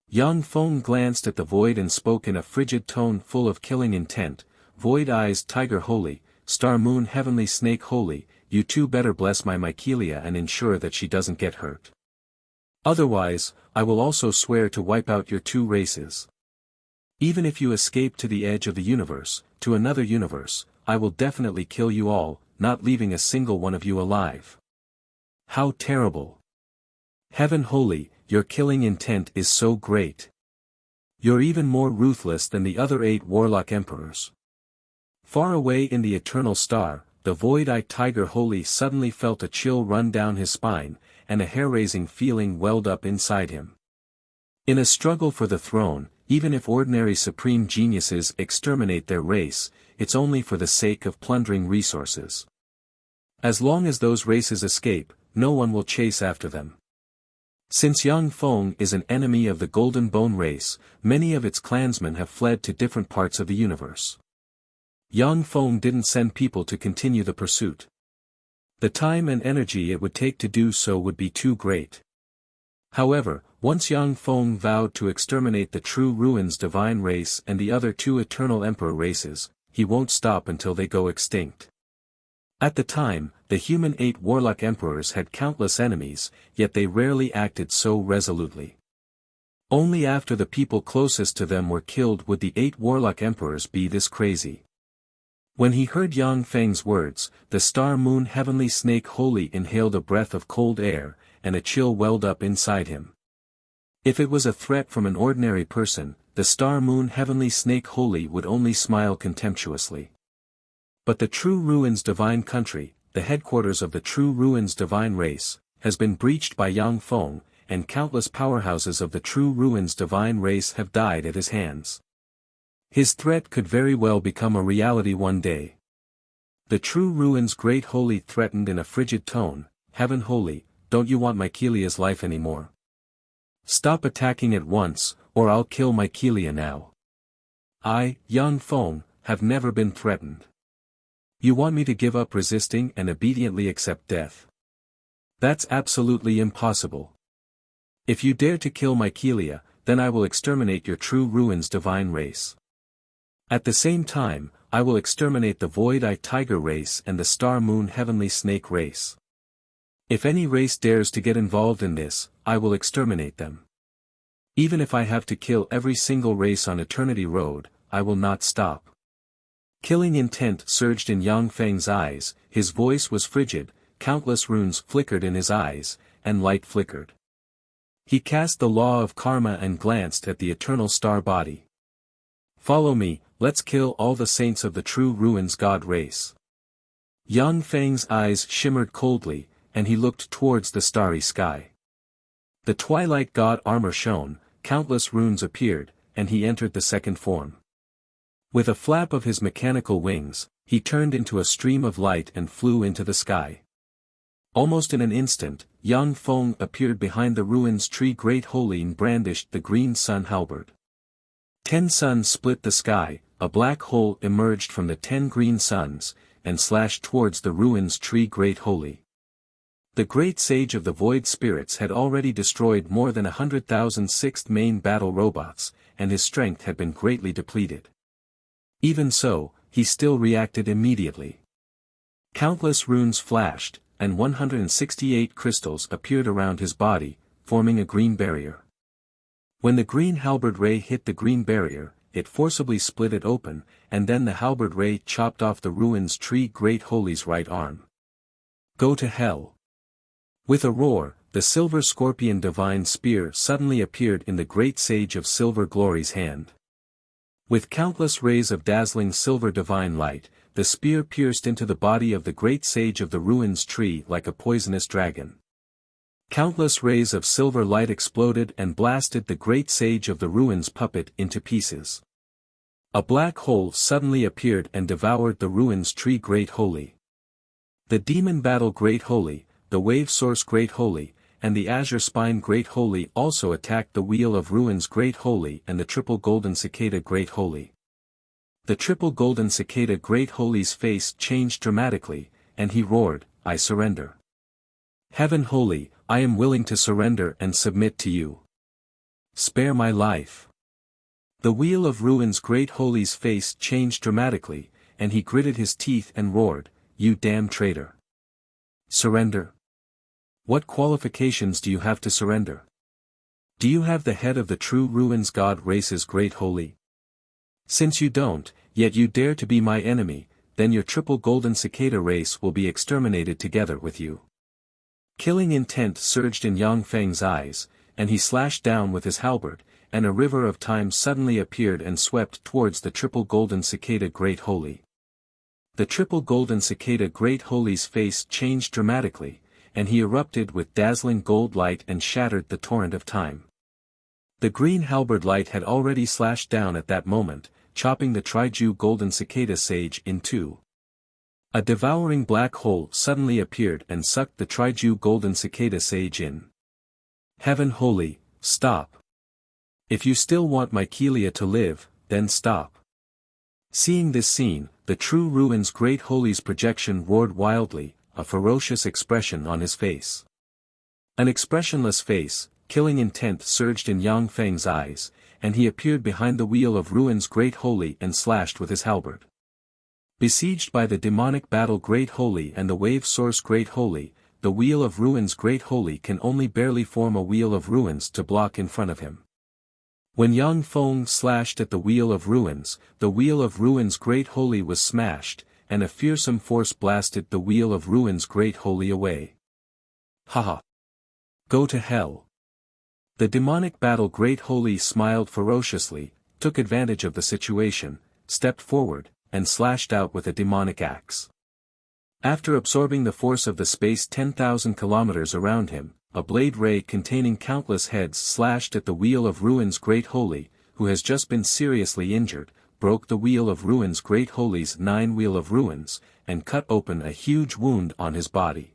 Yang Feng glanced at the void and spoke in a frigid tone full of killing intent, "Void-eyes Tiger Holy, Star Moon Heavenly Snake Holy, you two better bless my Mycelia and ensure that she doesn't get hurt. Otherwise, I will also swear to wipe out your two races. Even if you escape to the edge of the universe, to another universe, I will definitely kill you all, not leaving a single one of you alive." How terrible! Heaven Holy, your killing intent is so great. You're even more ruthless than the other 8 warlock emperors. Far away in the eternal star, the void-eyed Tiger Holy suddenly felt a chill run down his spine, and a hair-raising feeling welled up inside him. In a struggle for the throne, even if ordinary supreme geniuses exterminate their race, it's only for the sake of plundering resources. As long as those races escape, no one will chase after them. Since Yang Feng is an enemy of the Golden Bone race, many of its clansmen have fled to different parts of the universe. Yang Feng didn't send people to continue the pursuit. The time and energy it would take to do so would be too great. However, once Yang Feng vowed to exterminate the true ruin's divine race and the other 2 eternal emperor races, he won't stop until they go extinct. At the time, the human 8 warlock emperors had countless enemies, yet they rarely acted so resolutely. Only after the people closest to them were killed would the 8 warlock emperors be this crazy. When he heard Yang Feng's words, the Star Moon Heavenly Snake Holy inhaled a breath of cold air, and a chill welled up inside him. If it was a threat from an ordinary person, the Star Moon Heavenly Snake Holy would only smile contemptuously. But the True Ruin's divine country, the headquarters of the True Ruin's divine race, has been breached by Yang Feng, and countless powerhouses of the True Ruin's divine race have died at his hands. His threat could very well become a reality one day. The True Ruin's great holy threatened in a frigid tone, "Heaven Holy, don't you want Mycelia's life anymore? Stop attacking at once, or I'll kill Mycelia now. I, Yang Feng, have never been threatened. You want me to give up resisting and obediently accept death? That's absolutely impossible. If you dare to kill Mycelia, then I will exterminate your True Ruin's divine race. At the same time, I will exterminate the Void-Eye Tiger race and the Star Moon Heavenly Snake race. If any race dares to get involved in this, I will exterminate them. Even if I have to kill every single race on Eternity Road, I will not stop." Killing intent surged in Yang Feng's eyes, his voice was frigid, countless runes flickered in his eyes, and light flickered. He cast the law of karma and glanced at the eternal star body. "Follow me, let's kill all the saints of the True Ruin's god race." Yang Feng's eyes shimmered coldly, and he looked towards the starry sky. The twilight god armor shone, countless runes appeared, and he entered the second form. With a flap of his mechanical wings, he turned into a stream of light and flew into the sky. Almost in an instant, Yang Feng appeared behind the ruin's tree. Great Holy and brandished the green sun halberd. 10 suns split the sky, a black hole emerged from the 10 green suns, and slashed towards the ruin's tree. Great Holy. The great sage of the void spirits had already destroyed more than 100,000 sixth main battle robots, and his strength had been greatly depleted. Even so, he still reacted immediately. Countless runes flashed, and 168 crystals appeared around his body, forming a green barrier. When the green halberd ray hit the green barrier, it forcibly split it open, and then the halberd ray chopped off the ruin's tree. Great Holy's right arm. "Go to hell. With a roar, the silver scorpion divine spear suddenly appeared in the great sage of silver glory's hand. With countless rays of dazzling silver divine light, the spear pierced into the body of the great sage of the ruins tree like a poisonous dragon. Countless rays of silver light exploded and blasted the great sage of the ruins puppet into pieces. A black hole suddenly appeared and devoured the ruins tree Great Holy. The demon battle Great Holy, the wave source Great Holy, and the azure spine Great Holy also attacked the wheel of ruins Great Holy and the triple golden cicada Great Holy. The triple golden cicada Great Holy's face changed dramatically, and he roared, "I surrender. Heaven Holy, I am willing to surrender and submit to you. Spare my life." The wheel of ruins Great Holy's face changed dramatically, and he gritted his teeth and roared, "You damn traitor. Surrender? What qualifications do you have to surrender? Do you have the head of the true ruins god races Great Holy? Since you don't, yet you dare to be my enemy, then your triple golden cicada race will be exterminated together with you." Killing intent surged in Yang Feng's eyes, and he slashed down with his halberd, and a river of time suddenly appeared and swept towards the triple golden cicada Great Holy. The triple golden cicada Great Holy's face changed dramatically, and he erupted with dazzling gold light and shattered the torrent of time. The green halberd light had already slashed down at that moment, chopping the Triju golden cicada sage in two. A devouring black hole suddenly appeared and sucked the Triju golden cicada sage in. Heaven Holy, stop. If you still want my Kelia to live, then stop. Seeing this scene, the true ruins Great Holy's projection roared wildly, a ferocious expression on his face. An expressionless face, killing intent surged in Yang Feng's eyes, and he appeared behind the wheel of ruins Great Holy and slashed with his halberd. Besieged by the demonic battle Great Holy and the wave source Great Holy, the wheel of ruins Great Holy can only barely form a wheel of ruins to block in front of him. When Yang Feng slashed at the wheel of ruins Great Holy was smashed, and a fearsome force blasted the wheel of ruins Great Holy away. Haha! Go to hell! The demonic battle Great Holy smiled ferociously, took advantage of the situation, stepped forward, and slashed out with a demonic axe. After absorbing the force of the space 10,000 kilometers around him, a blade ray containing countless heads slashed at the wheel of ruins Great Holy, who has just been seriously injured, broke the wheel of ruins Great Holy's 9 wheel of ruins, and cut open a huge wound on his body.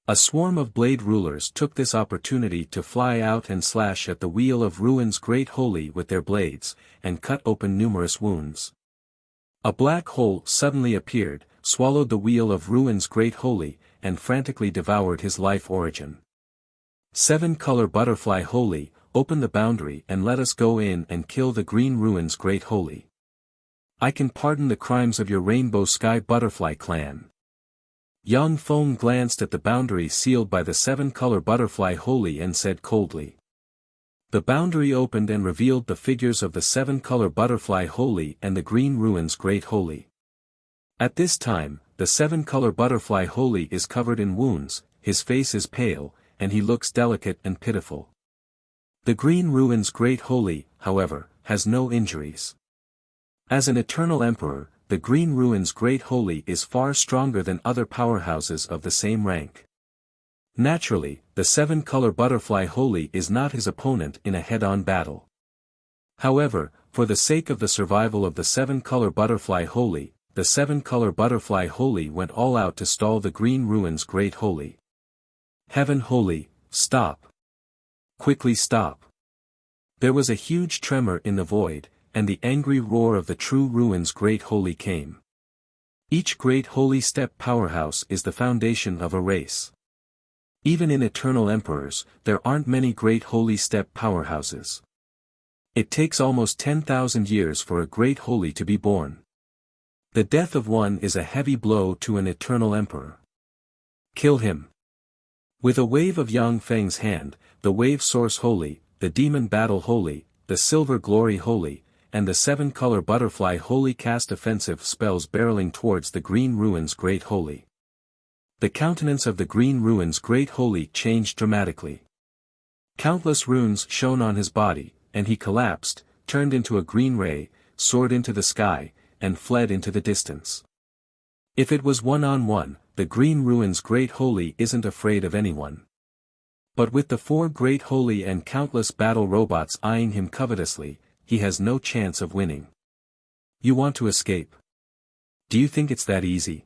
A swarm of blade rulers took this opportunity to fly out and slash at the wheel of ruins Great Holy with their blades, and cut open numerous wounds. A black hole suddenly appeared, swallowed the wheel of ruins Great Holy, and frantically devoured his life origin. 7-color butterfly Holy, open the boundary and let us go in and kill the green ruins Great Holy. I can pardon the crimes of your rainbow sky butterfly clan. Yang Feng glanced at the boundary sealed by the 7-color butterfly Holy and said coldly. The boundary opened and revealed the figures of the 7-color butterfly Holy and the green ruins Great Holy. At this time, the 7-color butterfly Holy is covered in wounds, his face is pale, and he looks delicate and pitiful. The green ruins Great Holy, however, has no injuries. As an eternal emperor, the green ruins Great Holy is far stronger than other powerhouses of the same rank. Naturally, the 7-color butterfly Holy is not his opponent in a head-on battle. However, for the sake of the survival of the 7-color butterfly Holy, the 7-color butterfly Holy went all out to stall the green ruins Great Holy. Heaven Holy, stop! Quickly stop! There was a huge tremor in the void, and the angry roar of the true ruins Great Holy came. Each Great Holy step powerhouse is the foundation of a race. Even in eternal emperors, there aren't many Great Holy step powerhouses. It takes almost 10,000 years for a Great Holy to be born. The death of one is a heavy blow to an eternal emperor. Kill him. With a wave of Yang Feng's hand, the wave source Holy, the demon battle Holy, the silver glory Holy, and the 7-color butterfly Holy cast offensive spells barreling towards the green ruins Great Holy. The countenance of the green ruin's great holy changed dramatically. Countless runes shone on his body, and he collapsed, turned into a green ray, soared into the sky, and fled into the distance. If it was one-on-one, the green ruin's great holy isn't afraid of anyone. But with the 4 great holy and countless battle robots eyeing him covetously, he has no chance of winning. You want to escape? Do you think it's that easy?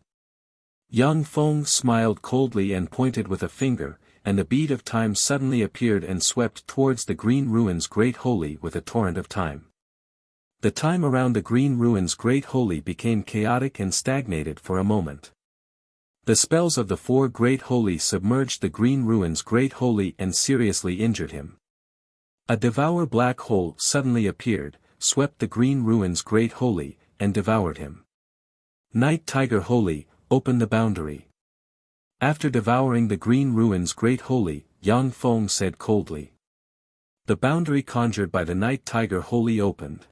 Yang Feng smiled coldly and pointed with a finger, and the bead of time suddenly appeared and swept towards the green ruin's great holy with a torrent of time. The time around the green ruin's great holy became chaotic and stagnated for a moment. The spells of the 4 great holy submerged the green ruin's great holy and seriously injured him. A devour black hole suddenly appeared, swept the green ruin's great holy, and devoured him. Night Tiger Holy, open the boundary. After devouring the green ruin's great holy, Yang Feng said coldly. The boundary conjured by the Night Tiger Holy opened.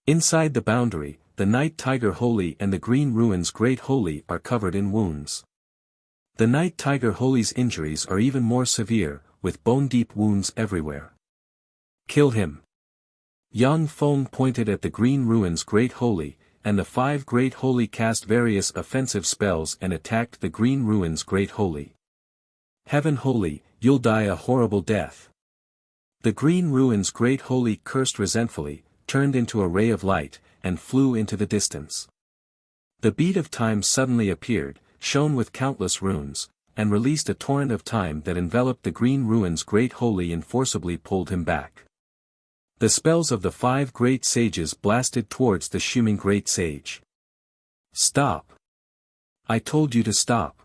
Inside the boundary, the Night Tiger Holy and the green ruin's great holy are covered in wounds. The Night Tiger Holy's injuries are even more severe, with bone-deep wounds everywhere. Kill him. Yang Feng pointed at the green ruin's great holy, and the 5 great holy cast various offensive spells and attacked the green ruin's great holy. Heaven holy, you'll die a horrible death. The green ruin's great holy cursed resentfully, turned into a ray of light, and flew into the distance. The bead of time suddenly appeared, shone with countless runes, and released a torrent of time that enveloped the green ruin's great holy and forcibly pulled him back. The spells of the 5 great sages blasted towards the Shuming great sage. Stop! I told you to stop.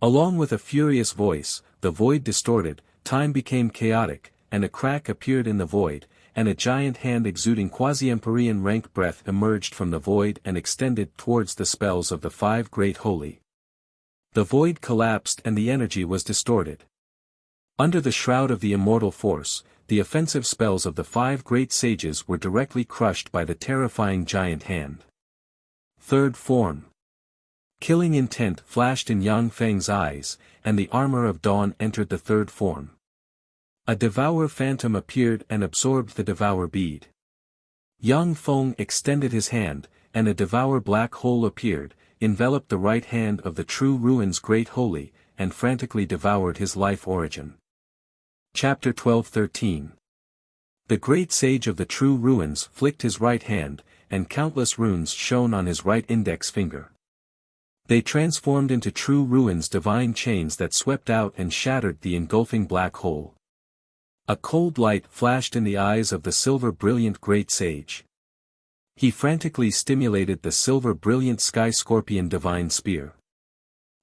Along with a furious voice, the void distorted, time became chaotic, and a crack appeared in the void, and a giant hand exuding quasi-empyrean rank breath emerged from the void and extended towards the spells of the 5 great holy. The void collapsed and the energy was distorted. Under the shroud of the immortal force, the offensive spells of the 5 great sages were directly crushed by the terrifying giant hand. Third form. Killing intent flashed in Yang Feng's eyes, and the armor of dawn entered the 3rd form. A devour phantom appeared and absorbed the devour bead. Yang Feng extended his hand, and a devour black hole appeared, enveloped the right hand of the true ruin's great holy, and frantically devoured his life origin. Chapter 12-13. The great sage of the true ruins flicked his right hand, and countless runes shone on his right index finger. They transformed into true ruins' divine chains that swept out and shattered the engulfing black hole. A cold light flashed in the eyes of the silver brilliant great sage. He frantically stimulated the silver brilliant sky scorpion divine spear.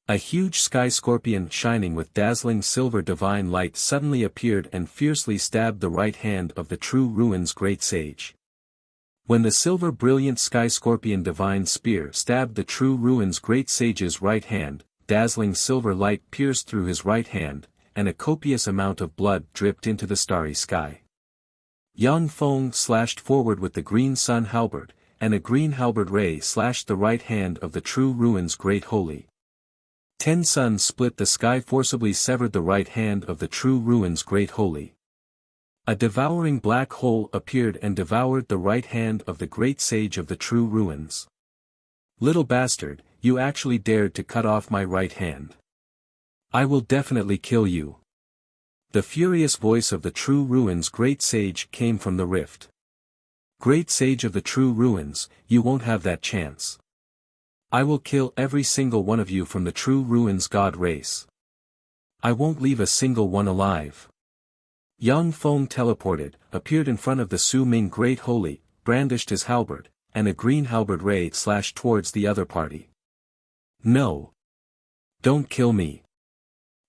A huge sky scorpion shining with dazzling silver divine light suddenly appeared and fiercely stabbed the right hand of the true ruin's great sage. When the silver brilliant sky scorpion divine spear stabbed the true ruin's great sage's right hand, dazzling silver light pierced through his right hand, and a copious amount of blood dripped into the starry sky. Yang Feng slashed forward with the green sun halberd, and a green halberd ray slashed the right hand of the true ruin's great holy. 10 suns split the sky forcibly severed the right hand of the true ruin's great holy. A devouring black hole appeared and devoured the right hand of the great sage of the true ruins. Little bastard, you actually dared to cut off my right hand. I will definitely kill you. The furious voice of the true ruins great sage came from the rift. Great sage of the true ruins, you won't have that chance. I will kill every single one of you from the true ruins god race. I won't leave a single one alive. Yang Feng teleported, appeared in front of the Su Ming Great Holy, brandished his halberd, and a green halberd ray slashed towards the other party. No. Don't kill me.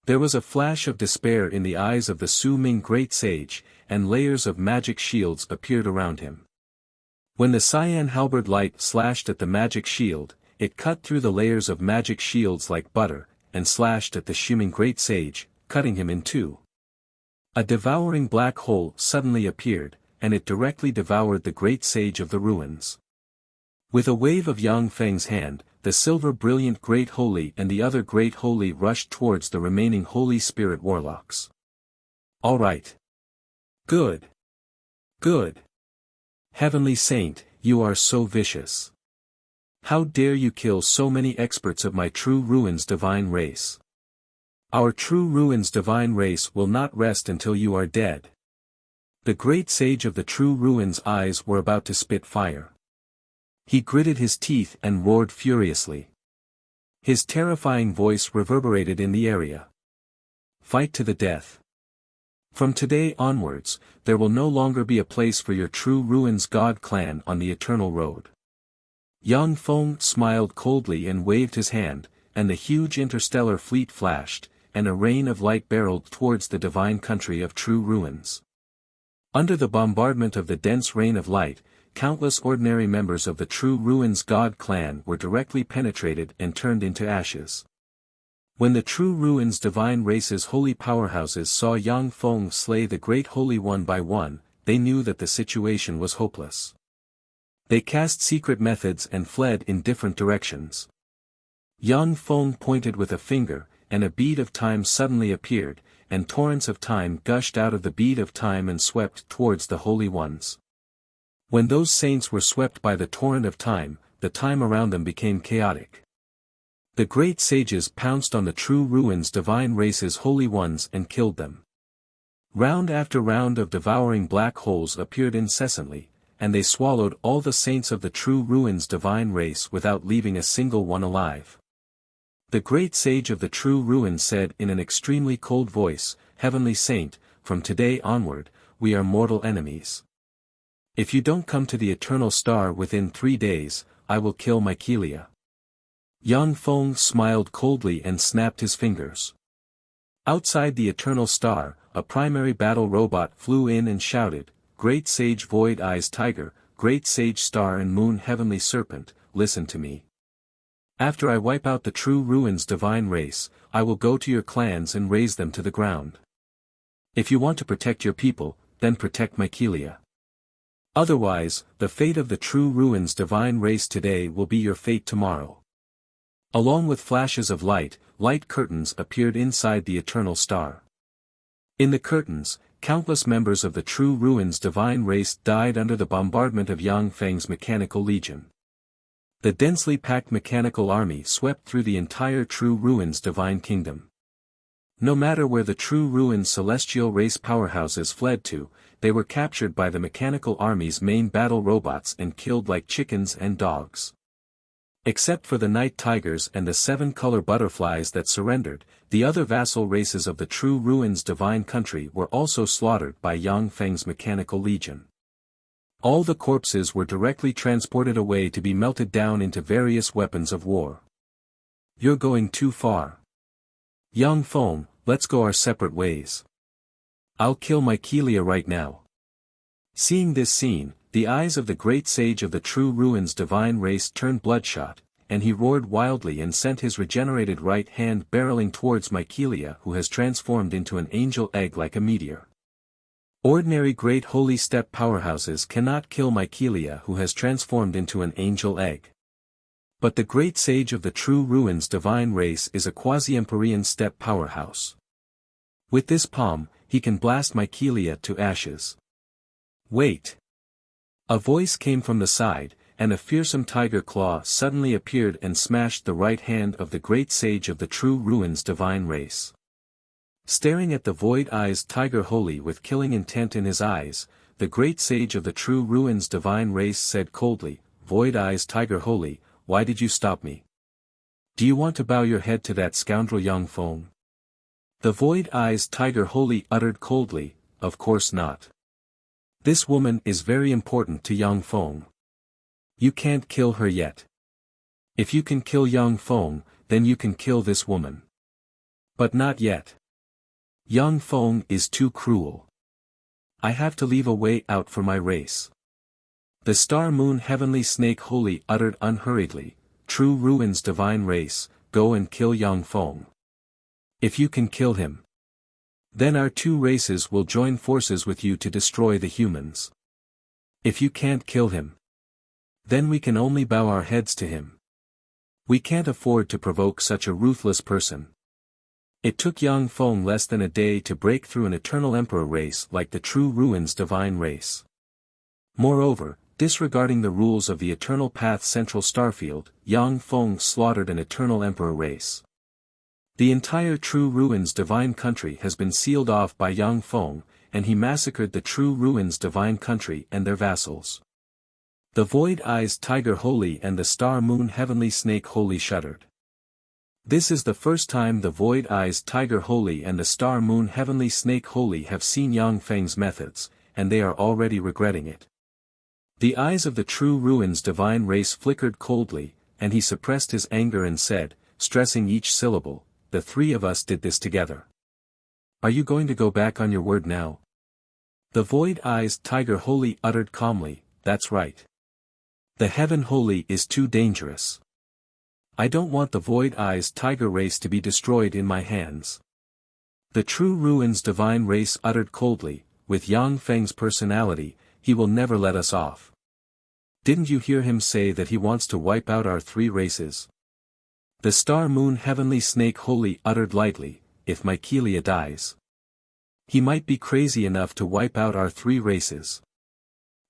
There was a flash of despair in the eyes of the Su Ming Great Sage, and layers of magic shields appeared around him. When the cyan halberd light slashed at the magic shield, it cut through the layers of magic shields like butter, and slashed at the Shuming Great Sage, cutting him in two. A devouring black hole suddenly appeared, and it directly devoured the Great Sage of the Ruins. With a wave of Yang Feng's hand, the silver brilliant Great Holy and the other Great Holy rushed towards the remaining Holy Spirit warlocks. All right. Good. Good. Heavenly Saint, you are so vicious. How dare you kill so many experts of my true ruins divine race? Our true ruins divine race will not rest until you are dead. The great sage of the true ruins' eyes were about to spit fire. He gritted his teeth and roared furiously. His terrifying voice reverberated in the area. Fight to the death. From today onwards, there will no longer be a place for your true ruins God clan on the eternal road. Yang Feng smiled coldly and waved his hand, and the huge interstellar fleet flashed, and a rain of light barreled towards the divine country of true ruins. Under the bombardment of the dense rain of light, countless ordinary members of the true ruins God clan were directly penetrated and turned into ashes. When the true ruins divine race's holy powerhouses saw Yang Feng slay the great holy one by one, they knew that the situation was hopeless. They cast secret methods and fled in different directions. Yang Feng pointed with a finger, and a bead of time suddenly appeared, and torrents of time gushed out of the bead of time and swept towards the holy ones. When those saints were swept by the torrent of time, the time around them became chaotic. The great sages pounced on the true ruins divine race's holy ones and killed them. Round after round of devouring black holes appeared incessantly, and they swallowed all the saints of the true ruins divine race without leaving a single one alive. The great sage of the true ruins said in an extremely cold voice, "Heavenly Saint, from today onward, we are mortal enemies. If you don't come to the eternal star within 3 days, I will kill Mykelia." Yang Feng smiled coldly and snapped his fingers. Outside the eternal star, a primary battle robot flew in and shouted, "Great Sage Void Eyes Tiger, Great Sage Star and Moon Heavenly Serpent, listen to me. After I wipe out the true ruins divine race, I will go to your clans and raze them to the ground. If you want to protect your people, then protect Mykelia. Otherwise, the fate of the true ruins divine race today will be your fate tomorrow." Along with flashes of light, light curtains appeared inside the eternal star. In the curtains, countless members of the true ruins divine race died under the bombardment of Yang Feng's mechanical legion. The densely packed mechanical army swept through the entire true ruins divine kingdom. No matter where the true ruins celestial race powerhouses fled to, they were captured by the mechanical army's main battle robots and killed like chickens and dogs. Except for the night tigers and the 7-color butterflies that surrendered, the other vassal races of the true ruins divine country were also slaughtered by Yang Feng's mechanical legion. All the corpses were directly transported away to be melted down into various weapons of war. You're going too far. Yang Feng, let's go our separate ways. I'll kill Mykelia right now. Seeing this scene, the eyes of the great sage of the true ruins divine race turned bloodshot, and he roared wildly and sent his regenerated right hand barreling towards Mykelia, who has transformed into an angel egg like a meteor. Ordinary great holy step powerhouses cannot kill Mykelia, who has transformed into an angel egg. But the great sage of the true ruins divine race is a quasi-empyrean step powerhouse. With this palm, he can blast Mykelia to ashes. Wait! A voice came from the side, and a fearsome tiger claw suddenly appeared and smashed the right hand of the great sage of the true ruins divine race. Staring at the void-eyes tiger holy with killing intent in his eyes, the great sage of the true ruins divine race said coldly, "Void-eyes tiger holy, why did you stop me? Do you want to bow your head to that scoundrel Yang Feng?" The void-eyes tiger holy uttered coldly, "Of course not. This woman is very important to Yang Feng. You can't kill her yet. If you can kill Yang Feng, then you can kill this woman. But not yet. Yang Feng is too cruel. I have to leave a way out for my race." The star moon heavenly snake holy uttered unhurriedly, "True ruins divine race, go and kill Yang Feng. If you can kill him, then our two races will join forces with you to destroy the humans. If you can't kill him, then we can only bow our heads to him." We can't afford to provoke such a ruthless person. It took Yang Feng less than a day to break through an eternal emperor race like the true ruins divine race. Moreover, disregarding the rules of the Eternal Path Central Starfield, Yang Feng slaughtered an eternal emperor race. The entire True Ruins Divine Country has been sealed off by Yang Feng, and he massacred the True Ruins Divine Country and their vassals. The Void Eyes Tiger Holy and the Star Moon Heavenly Snake Holy shuddered. This is the first time the Void Eyes Tiger Holy and the Star Moon Heavenly Snake Holy have seen Yang Feng's methods, and they are already regretting it. The eyes of the True Ruins Divine Race flickered coldly, and he suppressed his anger and said, stressing each syllable, "The three of us did this together. Are you going to go back on your word now?" The Void Eyes Tiger Holy uttered calmly, "That's right. The Heaven Holy is too dangerous. I don't want the Void Eyes Tiger race to be destroyed in my hands." The True Ruins Divine Race uttered coldly, "With Yang Feng's personality, he will never let us off. Didn't you hear him say that he wants to wipe out our three races?" The Star Moon Heavenly Snake Holy uttered lightly, "If Mykelia dies, he might be crazy enough to wipe out our three races.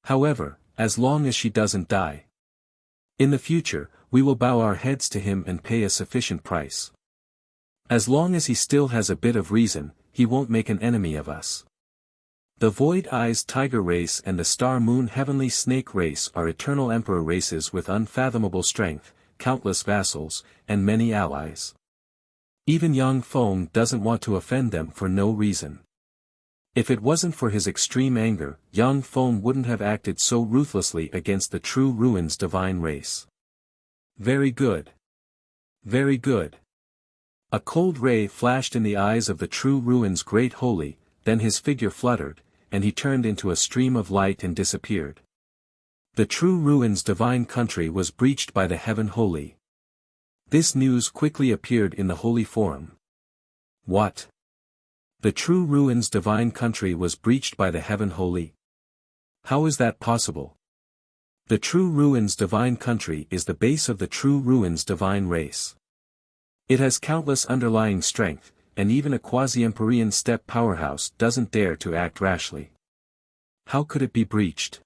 However, as long as she doesn't die, in the future, we will bow our heads to him and pay a sufficient price. As long as he still has a bit of reason, he won't make an enemy of us." The Void Eyes Tiger race and the Star Moon Heavenly Snake race are eternal emperor races with unfathomable strength, countless vassals, and many allies. Even Yang Feng doesn't want to offend them for no reason. If it wasn't for his extreme anger, Yang Feng wouldn't have acted so ruthlessly against the True Ruins Divine race. Very good. Very good. A cold ray flashed in the eyes of the True Ruins Great Holy, then his figure fluttered, and he turned into a stream of light and disappeared. The True Ruins Divine Country was breached by the Heaven Holy. This news quickly appeared in the Holy Forum. What? The True Ruins Divine Country was breached by the Heaven Holy? How is that possible? The True Ruins Divine Country is the base of the True Ruins Divine Race. It has countless underlying strength, and even a quasi-Empyrean steppe powerhouse doesn't dare to act rashly. How could it be breached?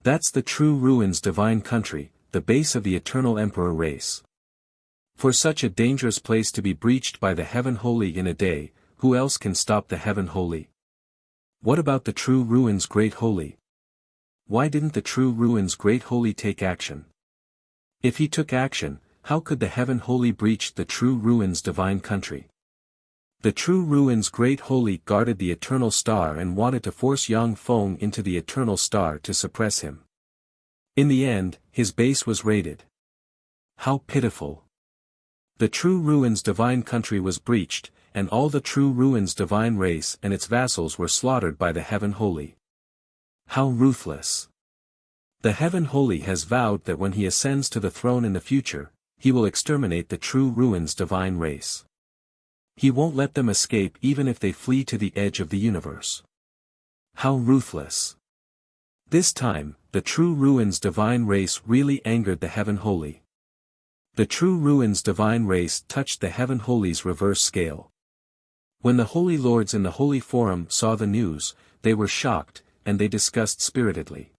That's the True Ruins Divine Country, the base of the Eternal Emperor race. For such a dangerous place to be breached by the Heaven Holy in a day, who else can stop the Heaven Holy? What about the True Ruins Great Holy? Why didn't the True Ruins Great Holy take action? If he took action, how could the Heaven Holy breach the True Ruins Divine Country? The True Ruins Great Holy guarded the Eternal Star and wanted to force Yang Feng into the Eternal Star to suppress him. In the end, his base was raided. How pitiful. The True Ruins Divine Country was breached, and all the True Ruins Divine Race and its vassals were slaughtered by the Heaven Holy. How ruthless. The Heaven Holy has vowed that when he ascends to the throne in the future, he will exterminate the True Ruins Divine Race. He won't let them escape even if they flee to the edge of the universe. How ruthless. This time, the True Ruins Divine Race really angered the Heaven Holy. The True Ruins Divine Race touched the Heaven Holy's reverse scale. When the Holy Lords in the Holy Forum saw the news, they were shocked, and they discussed spiritedly.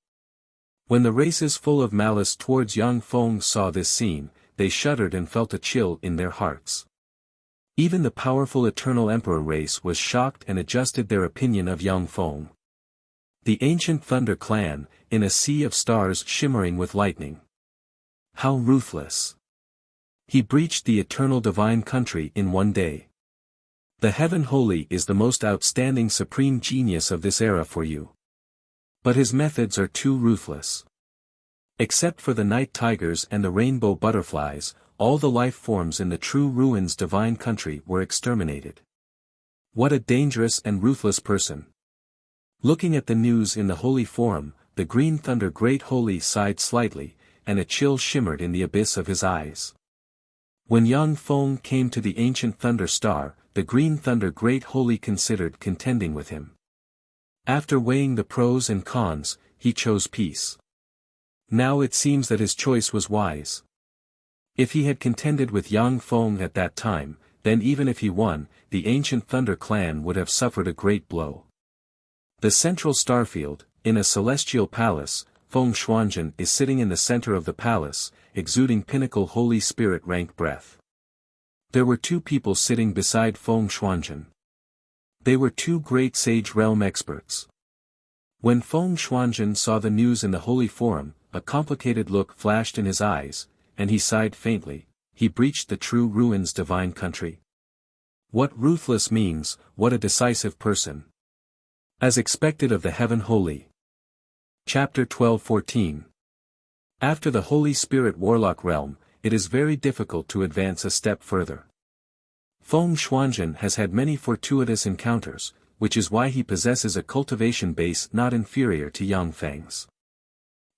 When the races full of malice towards Yang Feng saw this scene, they shuddered and felt a chill in their hearts. Even the powerful Eternal Emperor race was shocked and adjusted their opinion of Yang Feng. The ancient Thunder Clan, in a sea of stars shimmering with lightning. How ruthless. He breached the Eternal Divine Country in one day. The Heaven Holy is the most outstanding supreme genius of this era for you. But his methods are too ruthless. Except for the night tigers and the rainbow butterflies, all the life forms in the True Ruins Divine Country were exterminated. What a dangerous and ruthless person. Looking at the news in the Holy Forum, the Green Thunder Great Holy sighed slightly, and a chill shimmered in the abyss of his eyes. When Yang Feng came to the ancient Thunder Star, the Green Thunder Great Holy considered contending with him. After weighing the pros and cons, he chose peace. Now it seems that his choice was wise. If he had contended with Yang Feng at that time, then even if he won, the ancient Thunder clan would have suffered a great blow. The central starfield, in a celestial palace, Feng Shuanjun is sitting in the center of the palace, exuding pinnacle Holy Spirit rank breath. There were two people sitting beside Feng Shuanjun. They were two great sage realm experts. When Feng Shuanjun saw the news in the Holy Forum, a complicated look flashed in his eyes, and he sighed faintly. He breached the true ruins divine country. What ruthless means, what a decisive person. As expected of the Heaven Holy. Chapter 12-14. After the Holy Spirit Warlock realm, it is very difficult to advance a step further. Feng Shuanjun has had many fortuitous encounters, which is why he possesses a cultivation base not inferior to Yang Feng's.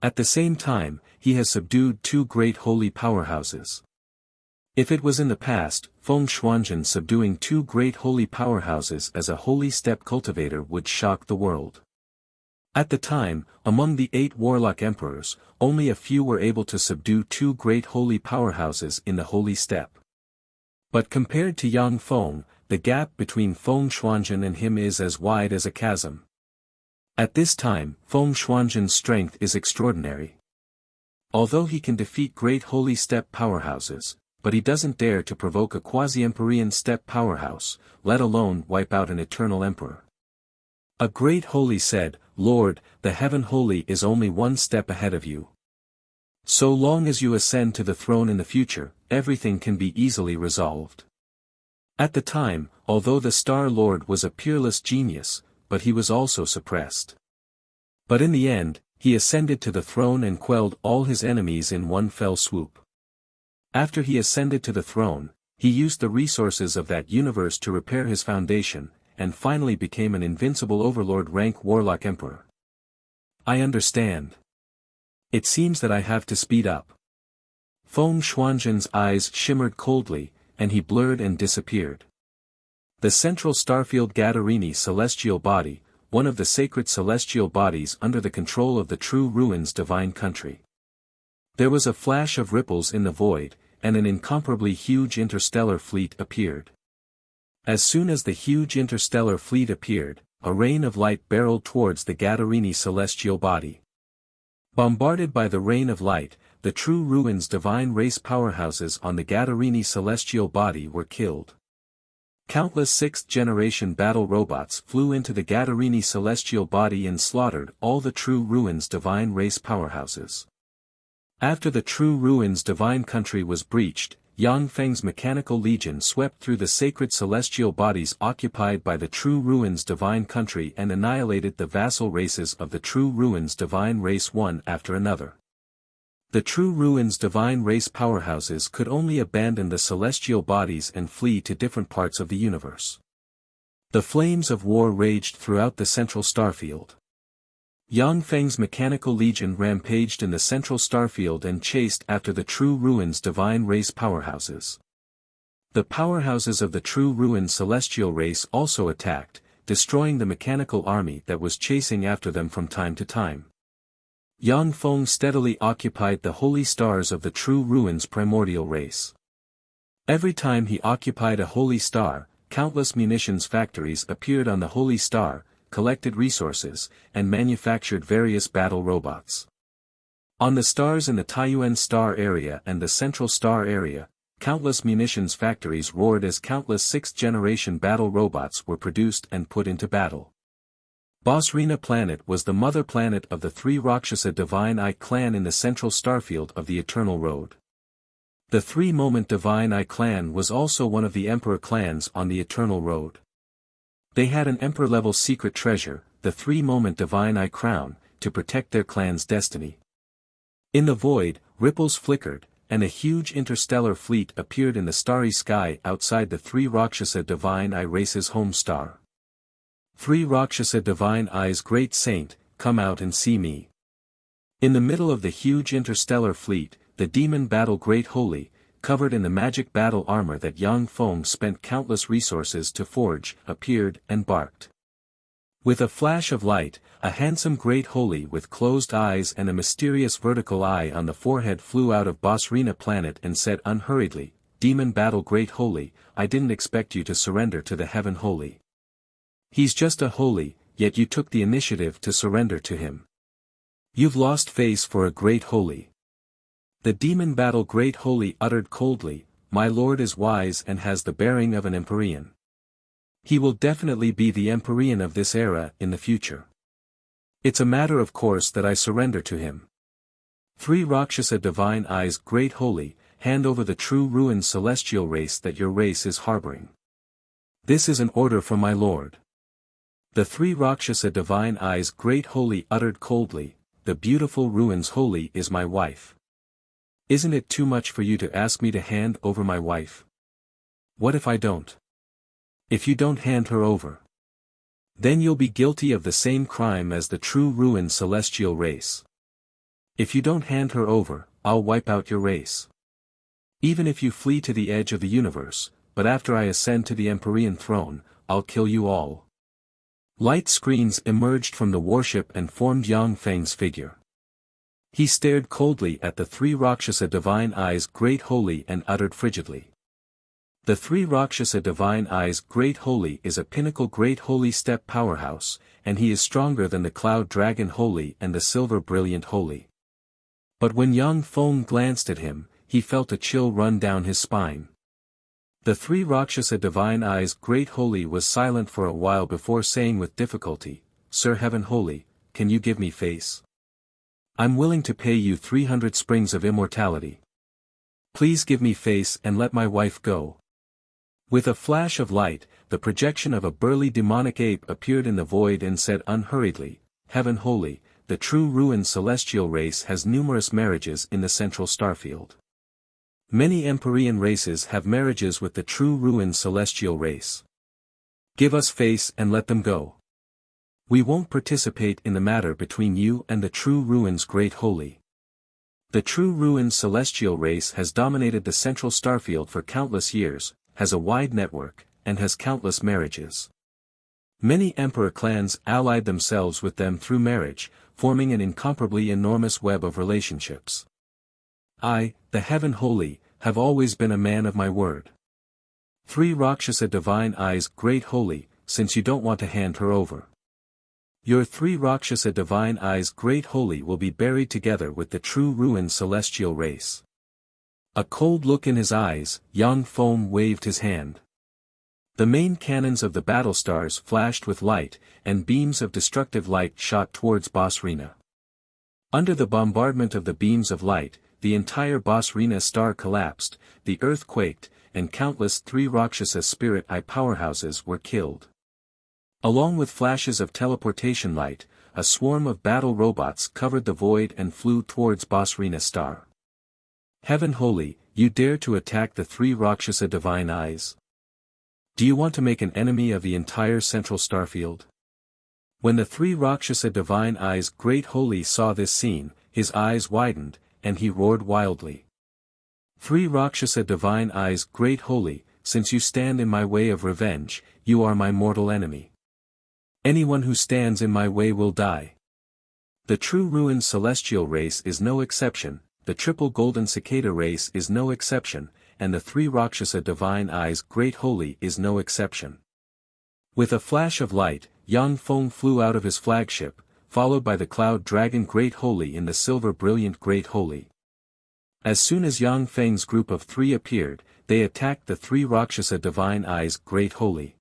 At the same time, he has subdued two great holy powerhouses. If it was in the past, Feng Shuanjun subduing two great holy powerhouses as a holy step cultivator would shock the world. At the time, among the 8 warlock emperors, only a few were able to subdue two great holy powerhouses in the holy step. But compared to Yang Feng, the gap between Feng Shuanjun and him is as wide as a chasm. At this time, Feng Shuanjun's strength is extraordinary. Although he can defeat great holy step powerhouses, but he doesn't dare to provoke a quasi-emperorian step powerhouse, let alone wipe out an eternal emperor. A great holy said, "Lord, the Heaven Holy is only one step ahead of you. So long as you ascend to the throne in the future, everything can be easily resolved." At the time, although the Star Lord was a peerless genius, but he was also suppressed. But in the end, he ascended to the throne and quelled all his enemies in one fell swoop. After he ascended to the throne, he used the resources of that universe to repair his foundation, and finally became an invincible overlord rank warlock emperor. I understand. It seems that I have to speed up. Feng Shuanjun's eyes shimmered coldly, and he blurred and disappeared. The central starfield Gadarini celestial body, one of the sacred celestial bodies under the control of the true ruins divine country. There was a flash of ripples in the void, and an incomparably huge interstellar fleet appeared. As soon as the huge interstellar fleet appeared, a rain of light barreled towards the Gadarini celestial body. Bombarded by the rain of light, the true ruins divine race powerhouses on the Gadarini celestial body were killed. Countless 6th-generation battle robots flew into the Gadarini celestial body and slaughtered all the true ruins divine race powerhouses. After the true ruins divine country was breached, Yang Feng's mechanical legion swept through the sacred celestial bodies occupied by the true ruins divine country and annihilated the vassal races of the true ruins divine race one after another. The true ruins divine race powerhouses could only abandon the celestial bodies and flee to different parts of the universe. The flames of war raged throughout the central starfield. Yang Feng's mechanical legion rampaged in the central starfield and chased after the true ruins divine race powerhouses. The powerhouses of the true ruins celestial race also attacked, destroying the mechanical army that was chasing after them from time to time. Yang Feng steadily occupied the holy stars of the true ruins primordial race. Every time he occupied a holy star, countless munitions factories appeared on the holy star, collected resources, and manufactured various battle robots. On the stars in the Taiyuan star area and the central star area, countless munitions factories roared as countless 6th-generation battle robots were produced and put into battle. Bosrina planet was the mother planet of the 3 Rakshasa Divine Eye clan in the central starfield of the Eternal Road. The 3-moment Divine Eye clan was also one of the Emperor clans on the Eternal Road. They had an Emperor-level secret treasure, the 3-moment Divine Eye crown, to protect their clan's destiny. In the void, ripples flickered, and a huge interstellar fleet appeared in the starry sky outside the 3 Rakshasa Divine Eye race's home star. 3 Rakshasa Divine Eye's great saint, come out and see me. In the middle of the huge interstellar fleet, the demon battle Great Holy, covered in the magic battle armor that Yang Feng spent countless resources to forge, appeared and barked. With a flash of light, a handsome great holy with closed eyes and a mysterious vertical eye on the forehead flew out of Bosrina planet and said unhurriedly, "Demon battle great holy, I didn't expect you to surrender to the heaven holy. He's just a holy, yet you took the initiative to surrender to him. You've lost face for a great holy." The demon battle great holy uttered coldly, "My lord is wise and has the bearing of an Empyrean. He will definitely be the Empyrean of this era in the future. It's a matter of course that I surrender to him. Three Rakshasa divine eyes great holy, hand over the true ruined celestial race that your race is harboring. This is an order from my lord." The three Rakshasa divine eyes great holy uttered coldly, "The beautiful ruins holy is my wife. Isn't it too much for you to ask me to hand over my wife? What if I don't? If you don't hand her over, then you'll be guilty of the same crime as the true ruined celestial race. If you don't hand her over, I'll wipe out your race. Even if you flee to the edge of the universe, but after I ascend to the Empyrean throne, I'll kill you all." Light screens emerged from the warship and formed Yang Feng's figure. He stared coldly at the three Rakshasa divine eyes great holy and uttered frigidly. The three Rakshasa divine eyes great holy is a pinnacle great holy step powerhouse, and he is stronger than the cloud dragon holy and the silver brilliant holy. But when Yang Feng glanced at him, he felt a chill run down his spine. The three Rakshasa divine eyes great holy was silent for a while before saying with difficulty, "Sir Heaven Holy, can you give me face? I'm willing to pay you 300 springs of immortality. Please give me face and let my wife go." With a flash of light, the projection of a burly demonic ape appeared in the void and said unhurriedly, "Heaven Holy, the true ruined celestial race has numerous marriages in the central starfield. Many Empyrean races have marriages with the true ruined celestial race. Give us face and let them go. We won't participate in the matter between you and the true ruins great holy. The true ruined celestial race has dominated the central starfield for countless years, has a wide network, and has countless marriages. Many emperor clans allied themselves with them through marriage, forming an incomparably enormous web of relationships. I, the Heaven Holy, have always been a man of my word. Three Rakshasa divine eyes great holy, since you don't want to hand her over. Your three Rakshasa divine eyes great holy will be buried together with the true ruined celestial race." A cold look in his eyes, Yang Feng waved his hand. The main cannons of the battle stars flashed with light, and beams of destructive light shot towards Bosrina. Under the bombardment of the beams of light, the entire Bosrina star collapsed, the earth quaked, and countless three Rakshasa spirit eye powerhouses were killed. Along with flashes of teleportation light, a swarm of battle robots covered the void and flew towards Bosrina star. "Heaven Holy, you dare to attack the three Rakshasa divine eyes? Do you want to make an enemy of the entire central starfield?" When the three Rakshasa divine eyes great holy saw this scene, his eyes widened, and he roared wildly. "Three Rakshasa divine eyes great holy, since you stand in my way of revenge, you are my mortal enemy. Anyone who stands in my way will die. The true ruined celestial race is no exception, the triple golden cicada race is no exception, and the three Rakshasa divine eyes great holy is no exception." With a flash of light, Yang Feng flew out of his flagship, followed by the cloud dragon great holy in the silver brilliant great holy. As soon as Yang Feng's group of three appeared, they attacked the three Rakshasa divine eyes great holy.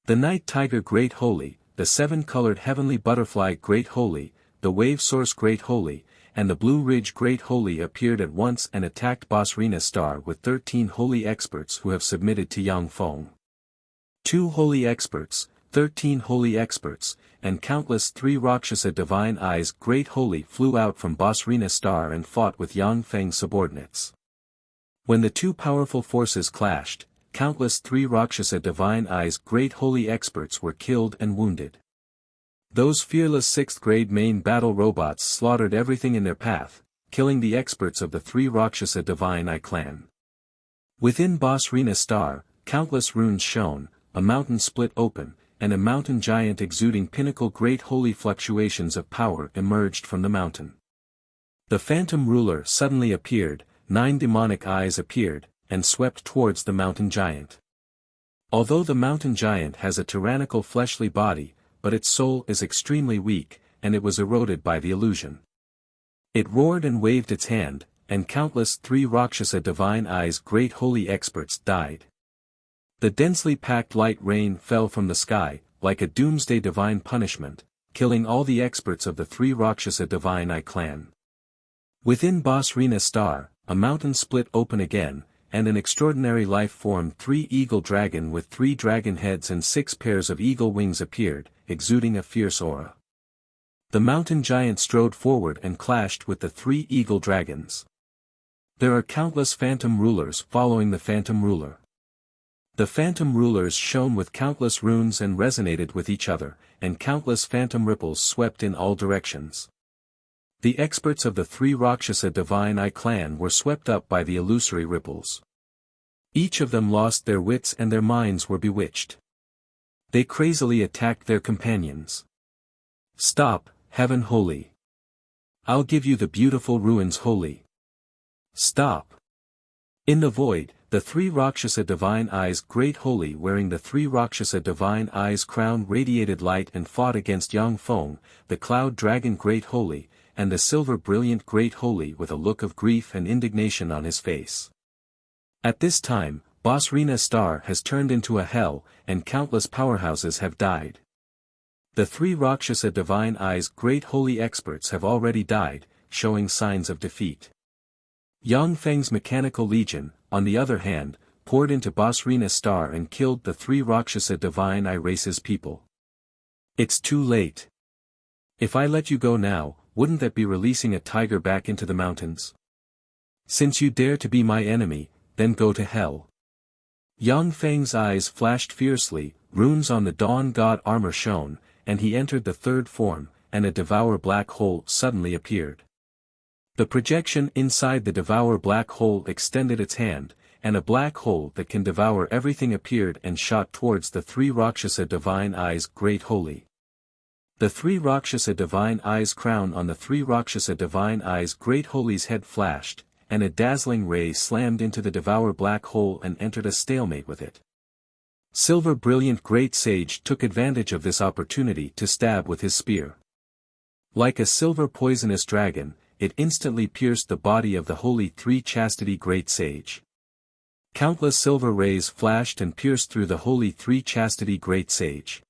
The night tiger great holy, the seven-colored heavenly butterfly great holy, the wave source great holy, and the Blue Ridge Great Holy appeared at once and attacked Bosrina star with 13 holy experts who have submitted to Yang Feng. 2 holy experts, 13 holy experts, and countless three Rakshasa divine eyes great holy flew out from Bosrina star and fought with Yang Feng's subordinates. When the two powerful forces clashed, countless three Rakshasa divine eyes great holy experts were killed and wounded. Those fearless 6th-grade main battle robots slaughtered everything in their path, killing the experts of the three Rakshasa Divine Eye clan. Within Bosrina star, countless runes shone, a mountain split open, and a mountain giant exuding pinnacle great holy fluctuations of power emerged from the mountain. The phantom ruler suddenly appeared, 9 demonic eyes appeared, and swept towards the mountain giant. Although the mountain giant has a tyrannical fleshly body, but its soul is extremely weak, and it was eroded by the illusion. It roared and waved its hand, and countless 3 Rakshasa divine eyes great holy experts died. The densely packed light rain fell from the sky, like a doomsday divine punishment, killing all the experts of the 3 Rakshasa divine eye clan. Within Basrina star, a mountain split open again, and an extraordinary life form 3 eagle dragon with 3 dragon heads and 6 pairs of eagle wings appeared, exuding a fierce aura. The mountain giant strode forward and clashed with the 3 eagle dragons. There are countless phantom rulers following the phantom ruler. The phantom rulers shone with countless runes and resonated with each other, and countless phantom ripples swept in all directions. The experts of the 3 Rakshasa divine eye clan were swept up by the illusory ripples. Each of them lost their wits and their minds were bewitched. They crazily attacked their companions. Stop, heaven holy. I'll give you the beautiful ruins holy. Stop. In the void, the 3 Rakshasa divine eyes great holy wearing the 3 Rakshasa divine eyes crown radiated light and fought against Yang Feng, the cloud dragon great holy, and the silver brilliant great holy with a look of grief and indignation on his face. At this time, Basrina star has turned into a hell, and countless powerhouses have died. The 3 Rakshasa divine eyes great holy experts have already died, showing signs of defeat. Yang Feng's mechanical legion, on the other hand, poured into Basrina star and killed the 3 Rakshasa divine eye race's people. It's too late. If I let you go now, wouldn't that be releasing a tiger back into the mountains? Since you dare to be my enemy, then go to hell. Yang Feng's eyes flashed fiercely, runes on the dawn god armor shone, and he entered the 3rd form, and a devour black hole suddenly appeared. The projection inside the devour black hole extended its hand, and a black hole that can devour everything appeared and shot towards the 3 Rakshasa divine eyes great holy. The 3 Rakshasa divine eyes crown on the 3 Rakshasa divine eyes great holy's head flashed, and a dazzling ray slammed into the devour black hole and entered a stalemate with it. Silver brilliant great sage took advantage of this opportunity to stab with his spear. Like a silver poisonous dragon, it instantly pierced the body of the holy 3 chastity great sage. Countless silver rays flashed and pierced through the holy 3 chastity great sage.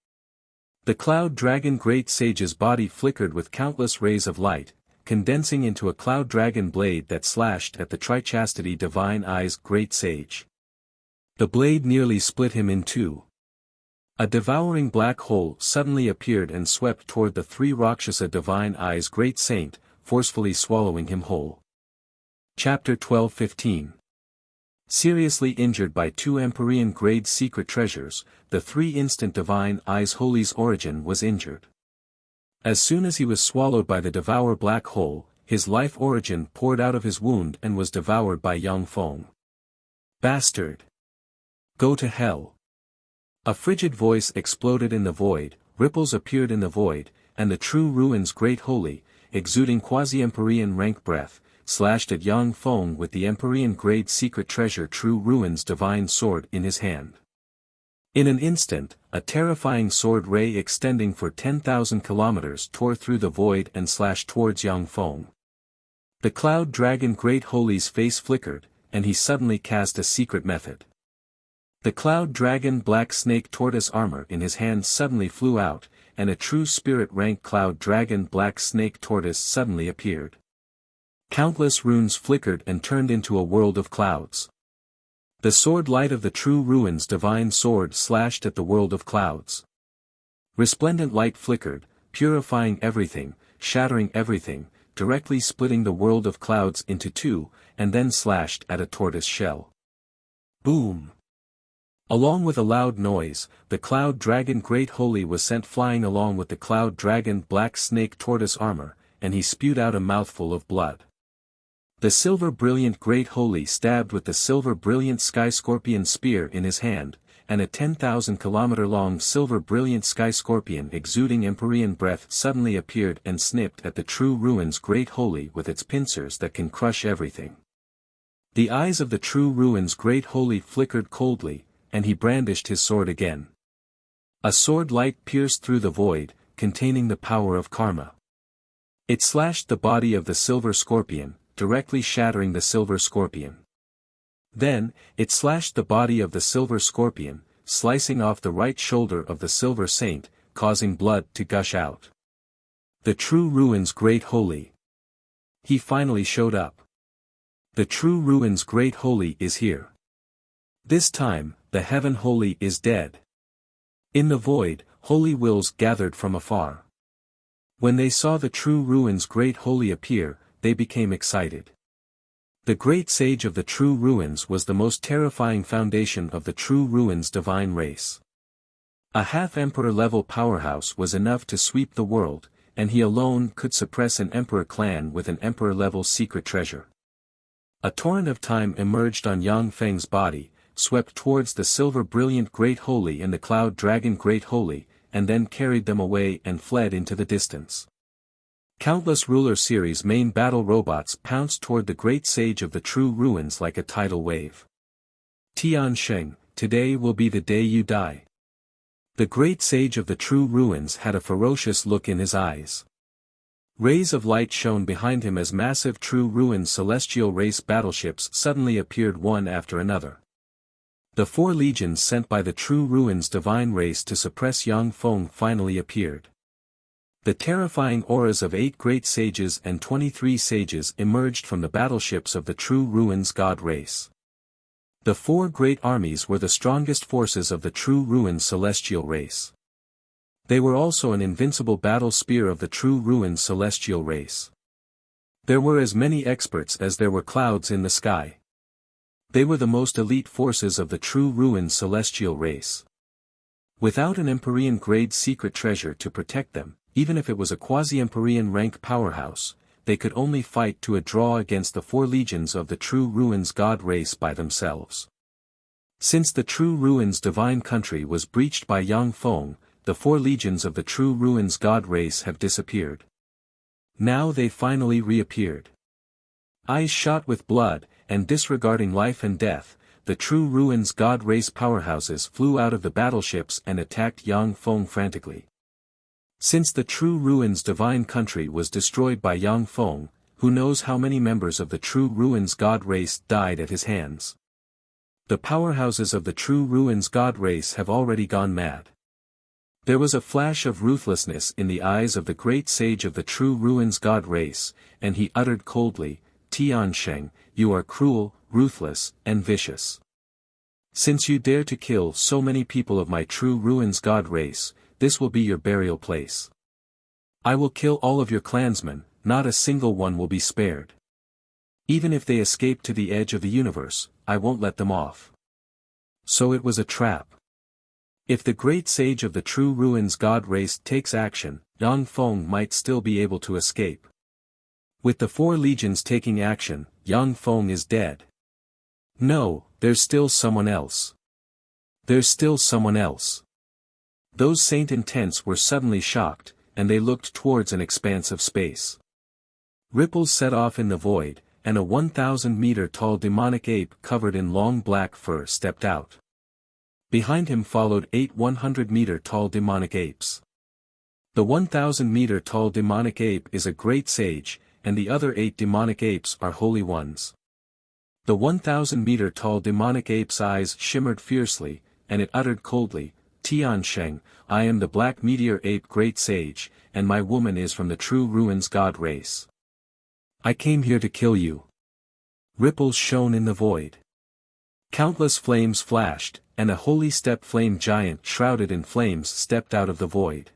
The cloud dragon great sage's body flickered with countless rays of light, condensing into a cloud dragon blade that slashed at the trichastity divine eyes great sage. The blade nearly split him in 2. A devouring black hole suddenly appeared and swept toward the 3 Rakshasa divine eyes great saint, forcefully swallowing him whole. Chapter 12-15. Seriously injured by 2 Empyrean grade secret treasures, the 3 instant divine eyes holy's origin was injured. As soon as he was swallowed by the devour black hole, his life origin poured out of his wound and was devoured by Yang Feng. Bastard! Go to hell! A frigid voice exploded in the void, ripples appeared in the void, and the true ruins great holy, exuding quasi-Empyrean rank breath, slashed at Yang Feng with the Empyrean grade secret treasure true ruins divine sword in his hand. In an instant, a terrifying sword ray extending for 10,000 kilometers tore through the void and slashed towards Yang Feng. The cloud dragon great holy's face flickered, and he suddenly cast a secret method. The cloud dragon black snake tortoise armor in his hand suddenly flew out, and a true spirit rank cloud dragon black snake tortoise suddenly appeared. Countless runes flickered and turned into a world of clouds. The sword light of the true ruins divine sword slashed at the world of clouds. Resplendent light flickered, purifying everything, shattering everything, directly splitting the world of clouds into 2, and then slashed at a tortoise shell. Boom! Along with a loud noise, the cloud dragon great holy was sent flying along with the cloud dragon black snake tortoise armor, and he spewed out a mouthful of blood. The silver brilliant great holy stabbed with the silver brilliant sky scorpion spear in his hand, and a 10,000-kilometer-long silver brilliant sky scorpion exuding empyrean breath suddenly appeared and snipped at the true ruins great holy with its pincers that can crush everything. The eyes of the true ruins great holy flickered coldly, and he brandished his sword again. A sword light pierced through the void, containing the power of karma. It slashed the body of the silver scorpion, directly shattering the silver scorpion. Then, it slashed the body of the silver scorpion, slicing off the right shoulder of the silver saint, causing blood to gush out. The true ruins great holy. He finally showed up. The true ruins great holy is here. This time, the heaven holy is dead. In the void, holy wills gathered from afar. When they saw the true ruins great holy appear, they became excited. The great sage of the true ruins was the most terrifying foundation of the true ruins divine race. A half-emperor level powerhouse was enough to sweep the world, and he alone could suppress an emperor clan with an emperor level secret treasure. A torrent of time emerged on Yang Feng's body, swept towards the silver brilliant great holy and the cloud dragon great holy, and then carried them away and fled into the distance. Countless ruler series main battle robots pounced toward the great sage of the true ruins like a tidal wave. Tian Sheng, today will be the day you die. The great sage of the true ruins had a ferocious look in his eyes. Rays of light shone behind him as massive true ruins celestial race battleships suddenly appeared one after another. The 4 legions sent by the true ruins divine race to suppress Yang Feng finally appeared. The terrifying auras of 8 great sages and 23 sages emerged from the battleships of the true ruins god race. The 4 great armies were the strongest forces of the true ruins celestial race. They were also an invincible battle spear of the true ruins celestial race. There were as many experts as there were clouds in the sky. They were the most elite forces of the true ruins celestial race. Without an empyrean grade secret treasure to protect them, even if it was a quasi-empyrean rank powerhouse, they could only fight to a draw against the 4 legions of the true ruins god race by themselves. Since the true ruins divine country was breached by Yang Feng, the 4 legions of the true ruins god race have disappeared. Now they finally reappeared. Eyes shot with blood, and disregarding life and death, the true ruins god race powerhouses flew out of the battleships and attacked Yang Feng frantically. Since the true ruins divine country was destroyed by Yang Feng, who knows how many members of the true ruins god race died at his hands. The powerhouses of the true ruins god race have already gone mad. There was a flash of ruthlessness in the eyes of the great sage of the true ruins god race, and he uttered coldly, Tian Sheng, you are cruel, ruthless, and vicious. Since you dare to kill so many people of my true ruins god race, this will be your burial place. I will kill all of your clansmen, not a single one will be spared. Even if they escape to the edge of the universe, I won't let them off. So it was a trap. If the great sage of the true ruins god race takes action, Yang Feng might still be able to escape. With the 4 legions taking action, Yang Feng is dead. No, there's still someone else. There's still someone else. Those saint intents were suddenly shocked, and they looked towards an expanse of space. Ripples set off in the void, and a 1,000-meter-tall demonic ape covered in long black fur stepped out. Behind him followed 8 100-meter-tall demonic apes. The 1,000-meter-tall demonic ape is a great sage, and the other 8 demonic apes are holy ones. The 1,000-meter-tall demonic ape's eyes shimmered fiercely, and it uttered coldly, Tian Sheng, I am the black meteor ape great sage, and my woman is from the true ruins god race. I came here to kill you. Ripples shone in the void. Countless flames flashed, and a holy step flame giant shrouded in flames stepped out of the void.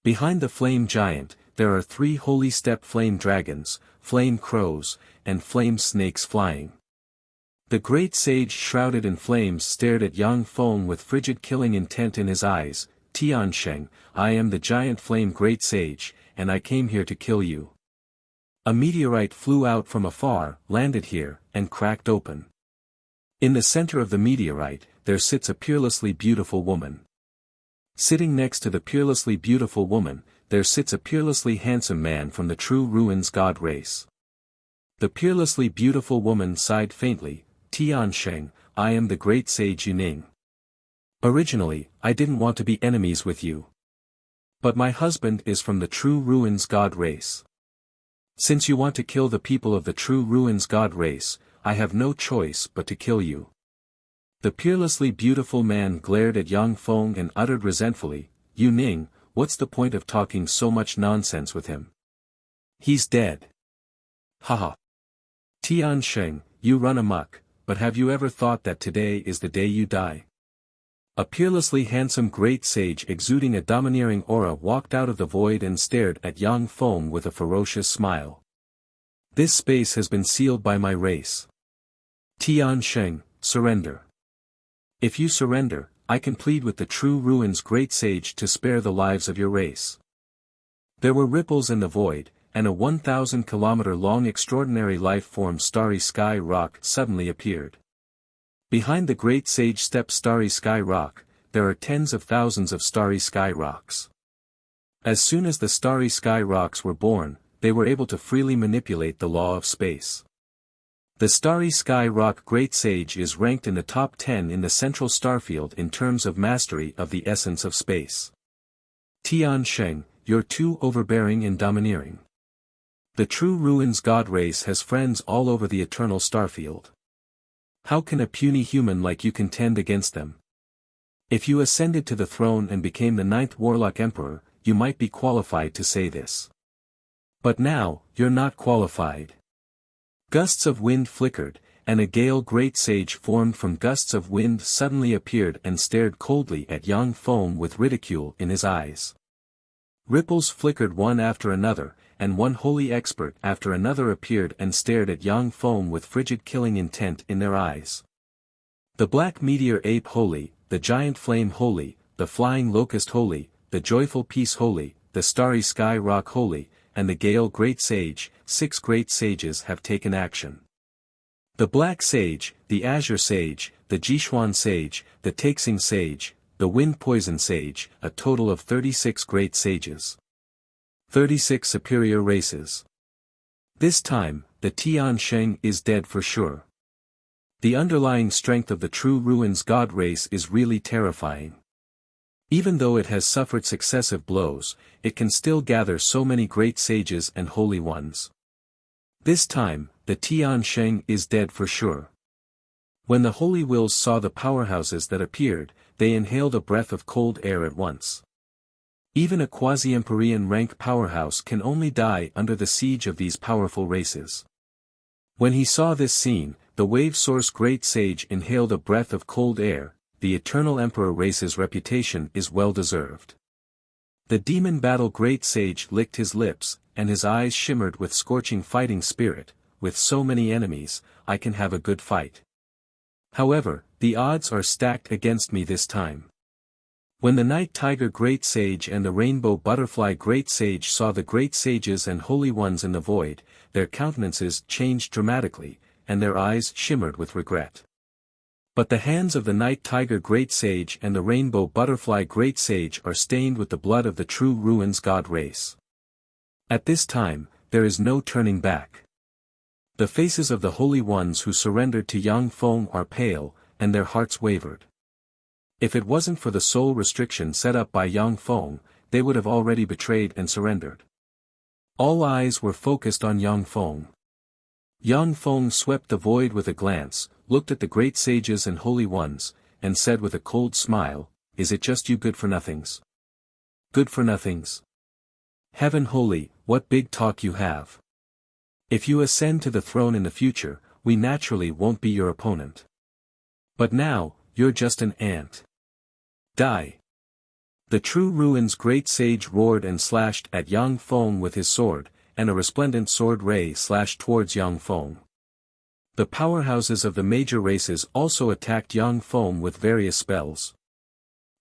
Behind the flame giant, there are 3 holy step flame dragons, flame crows, and flame snakes flying. The great sage shrouded in flames stared at Yang Feng with frigid killing intent in his eyes, Tian Sheng, I am the giant flame great sage, and I came here to kill you. A meteorite flew out from afar, landed here, and cracked open. In the center of the meteorite, there sits a peerlessly beautiful woman. Sitting next to the peerlessly beautiful woman, there sits a peerlessly handsome man from the true ruins god race. The peerlessly beautiful woman sighed faintly, Tian Sheng, I am the great sage Yuning. Originally, I didn't want to be enemies with you. But my husband is from the true ruins god race. Since you want to kill the people of the true ruins god race, I have no choice but to kill you. The peerlessly beautiful man glared at Yang Feng and uttered resentfully, Yuning, what's the point of talking so much nonsense with him? He's dead. Haha. Tian Sheng, you run amok, but have you ever thought that today is the day you die? A peerlessly handsome great sage exuding a domineering aura walked out of the void and stared at Yang Feng with a ferocious smile. This space has been sealed by my race. Tian Sheng, surrender. If you surrender, I can plead with the true ruins great sage to spare the lives of your race. There were ripples in the void, and a 1,000-kilometer-long extraordinary life-form starry sky rock suddenly appeared. Behind the great sage stepped starry sky rock, there are tens of thousands of starry sky rocks. As soon as the starry sky rocks were born, they were able to freely manipulate the law of space. The starry sky rock great sage is ranked in the top 10 in the central starfield in terms of mastery of the essence of space. Tian Sheng, you're too overbearing and domineering. The true ruins god race has friends all over the eternal starfield. How can a puny human like you contend against them? If you ascended to the throne and became the 9th Warlock Emperor, you might be qualified to say this. But now, you're not qualified. Gusts of wind flickered, and a gale great sage formed from gusts of wind suddenly appeared and stared coldly at Yang Feng with ridicule in his eyes. Ripples flickered one after another, and one holy expert after another appeared and stared at Yang Feng with frigid killing intent in their eyes. The black meteor ape holy, the giant flame holy, the flying locust holy, the joyful peace holy, the starry sky rock holy, and the gale great sage, 6 great sages have taken action. The black sage, the azure sage, the Jishuan sage, the Taixing sage, the wind poison sage, a total of 36 great sages. 36 superior races. This time, the Tian Sheng is dead for sure. The underlying strength of the true ruins god race is really terrifying. Even though it has suffered successive blows, it can still gather so many great sages and holy ones. This time, the Tian Sheng is dead for sure. When the holy wills saw the powerhouses that appeared, they inhaled a breath of cold air at once. Even a quasi-Empyrean rank powerhouse can only die under the siege of these powerful races. When he saw this scene, the wave source great sage inhaled a breath of cold air. The eternal emperor race's reputation is well deserved. The demon battle great sage licked his lips, and his eyes shimmered with scorching fighting spirit. With so many enemies, I can have a good fight. However, the odds are stacked against me this time. When the night tiger great sage and the rainbow butterfly great sage saw the great sages and holy ones in the void, their countenances changed dramatically, and their eyes shimmered with regret. But the hands of the night tiger great sage and the rainbow butterfly great sage are stained with the blood of the true ruins god race. At this time, there is no turning back. The faces of the holy ones who surrendered to Yang Feng are pale, and their hearts wavered. If it wasn't for the soul restriction set up by Yang Feng, they would have already betrayed and surrendered. All eyes were focused on Yang Feng. Yang Feng swept the void with a glance, looked at the great sages and holy ones, and said with a cold smile, "Is it just you good-for-nothings? Good-for-nothings? Heaven holy, what big talk you have. If you ascend to the throne in the future, we naturally won't be your opponent. But now, you're just an ant. Die." The true ruins great sage roared and slashed at Yang Feng with his sword, and a resplendent sword ray slashed towards Yang Feng. The powerhouses of the major races also attacked Yang Feng with various spells.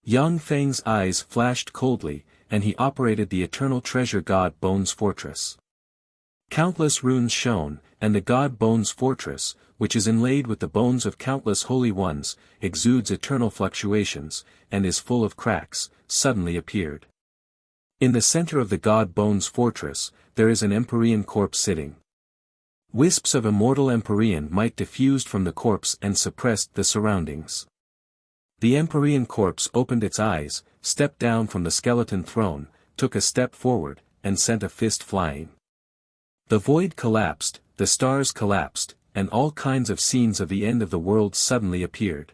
Yang Feng's eyes flashed coldly, and he operated the eternal treasure god Bone's fortress. Countless runes shone, and the god Bone's fortress, which is inlaid with the bones of countless holy ones, exudes eternal fluctuations, and is full of cracks, suddenly appeared. In the center of the god Bone's fortress, there is an Empyrean corpse sitting. Wisps of immortal Empyrean might diffused from the corpse and suppressed the surroundings. The Empyrean corpse opened its eyes, stepped down from the skeleton throne, took a step forward, and sent a fist flying. The void collapsed, the stars collapsed, and all kinds of scenes of the end of the world suddenly appeared.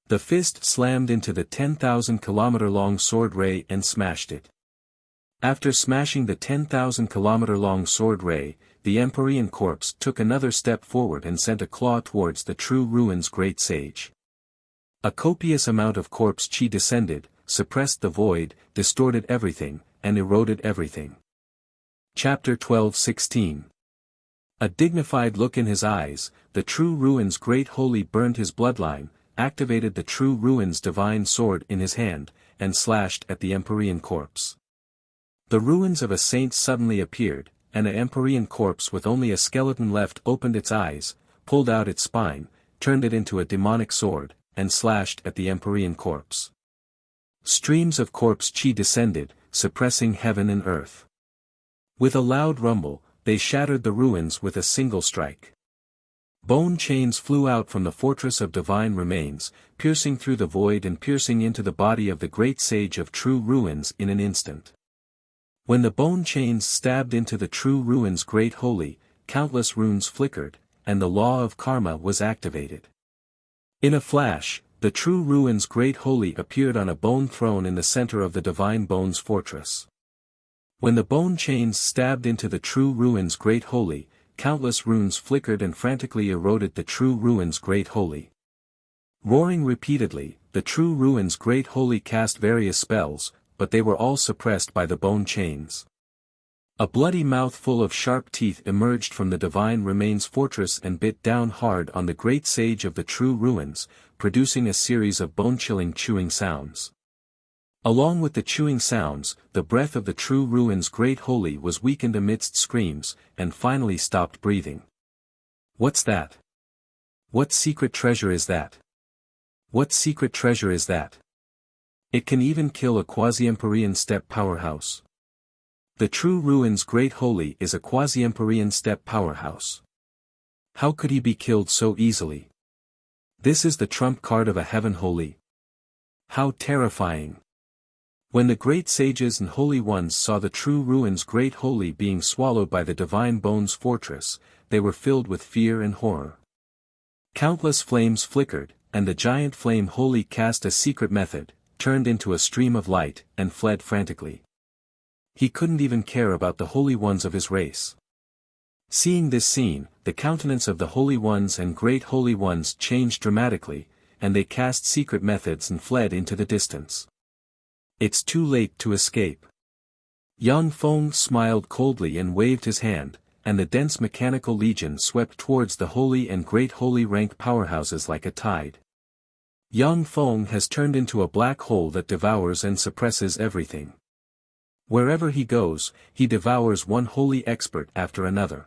The fist slammed into the 10,000-kilometer-long sword ray and smashed it. After smashing the 10,000-kilometer-long sword ray, the Empyrean corpse took another step forward and sent a claw towards the true ruin's great sage. A copious amount of corpse chi descended, suppressed the void, distorted everything, and eroded everything. Chapter 12:16. A dignified look in his eyes, the true ruin's great holy burned his bloodline, activated the true ruin's divine sword in his hand, and slashed at the Empyrean corpse. The ruins of a saint suddenly appeared, and an Empyrean corpse with only a skeleton left opened its eyes, pulled out its spine, turned it into a demonic sword, and slashed at the Empyrean corpse. Streams of corpse chi descended, suppressing heaven and earth. With a loud rumble, they shattered the ruins with a single strike. Bone chains flew out from the fortress of divine remains, piercing through the void and piercing into the body of the great sage of true ruins in an instant. When the bone chains stabbed into the true ruin's great holy, countless runes flickered, and the law of karma was activated. In a flash, the true ruin's great holy appeared on a bone throne in the center of the divine bone's fortress. When the bone chains stabbed into the true ruin's great holy, countless runes flickered and frantically eroded the true ruin's great holy. Roaring repeatedly, the true ruin's great holy cast various spells, but they were all suppressed by the bone chains. A bloody mouth full of sharp teeth emerged from the divine remains fortress and bit down hard on the great sage of the true ruins, producing a series of bone-chilling chewing sounds. Along with the chewing sounds, the breath of the true ruin's great holy was weakened amidst screams, and finally stopped breathing. What's that? What secret treasure is that? What secret treasure is that? It can even kill a quasi-Empyrean step powerhouse. The true ruin's great holy is a quasi-Empyrean step powerhouse. How could he be killed so easily? This is the trump card of a heaven holy. How terrifying! When the great sages and holy ones saw the true ruin's great holy being swallowed by the divine bone's fortress, they were filled with fear and horror. Countless flames flickered, and the giant flame holy cast a secret method, turned into a stream of light, and fled frantically. He couldn't even care about the holy ones of his race. Seeing this scene, the countenance of the holy ones and great holy ones changed dramatically, and they cast secret methods and fled into the distance. It's too late to escape. Yang Feng smiled coldly and waved his hand, and the dense mechanical legion swept towards the holy and great holy rank powerhouses like a tide. Yang Feng has turned into a black hole that devours and suppresses everything. Wherever he goes, he devours one holy expert after another.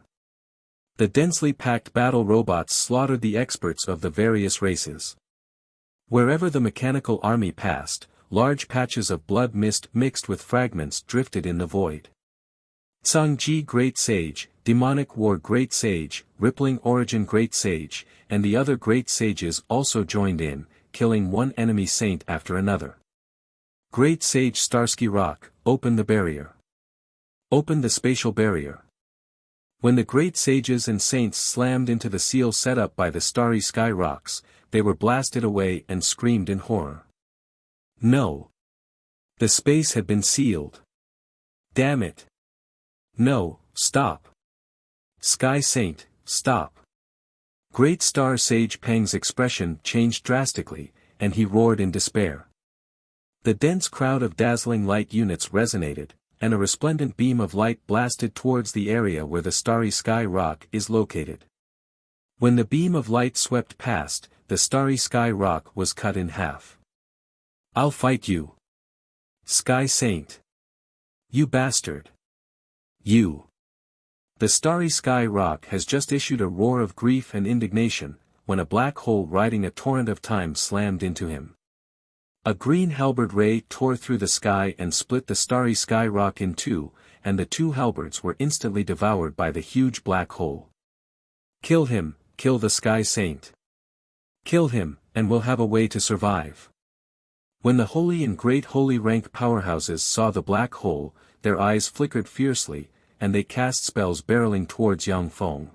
The densely packed battle robots slaughtered the experts of the various races. Wherever the mechanical army passed, large patches of blood mist mixed with fragments drifted in the void. Tsangji Great Sage, Demonic War Great Sage, Rippling Origin Great Sage, and the other great sages also joined in, killing one enemy saint after another. Great Sage Starsky Rock, open the barrier. Open the spatial barrier. When the great sages and saints slammed into the seal set up by the starry sky rocks, they were blasted away and screamed in horror. No. The space had been sealed. Damn it. No, stop. Sky Saint, stop. Great Star Sage Peng's expression changed drastically, and he roared in despair. The dense crowd of dazzling light units resonated, and a resplendent beam of light blasted towards the area where the starry sky rock is located. When the beam of light swept past, the starry sky rock was cut in half. I'll fight you. Sky Saint. You bastard. You. The starry sky rock has just issued a roar of grief and indignation, when a black hole riding a torrent of time slammed into him. A green halberd ray tore through the sky and split the starry sky rock in two, and the two halberds were instantly devoured by the huge black hole. Kill him, kill the sky saint. Kill him, and we'll have a way to survive. When the holy and great holy rank powerhouses saw the black hole, their eyes flickered fiercely, and they cast spells barreling towards Yang Feng.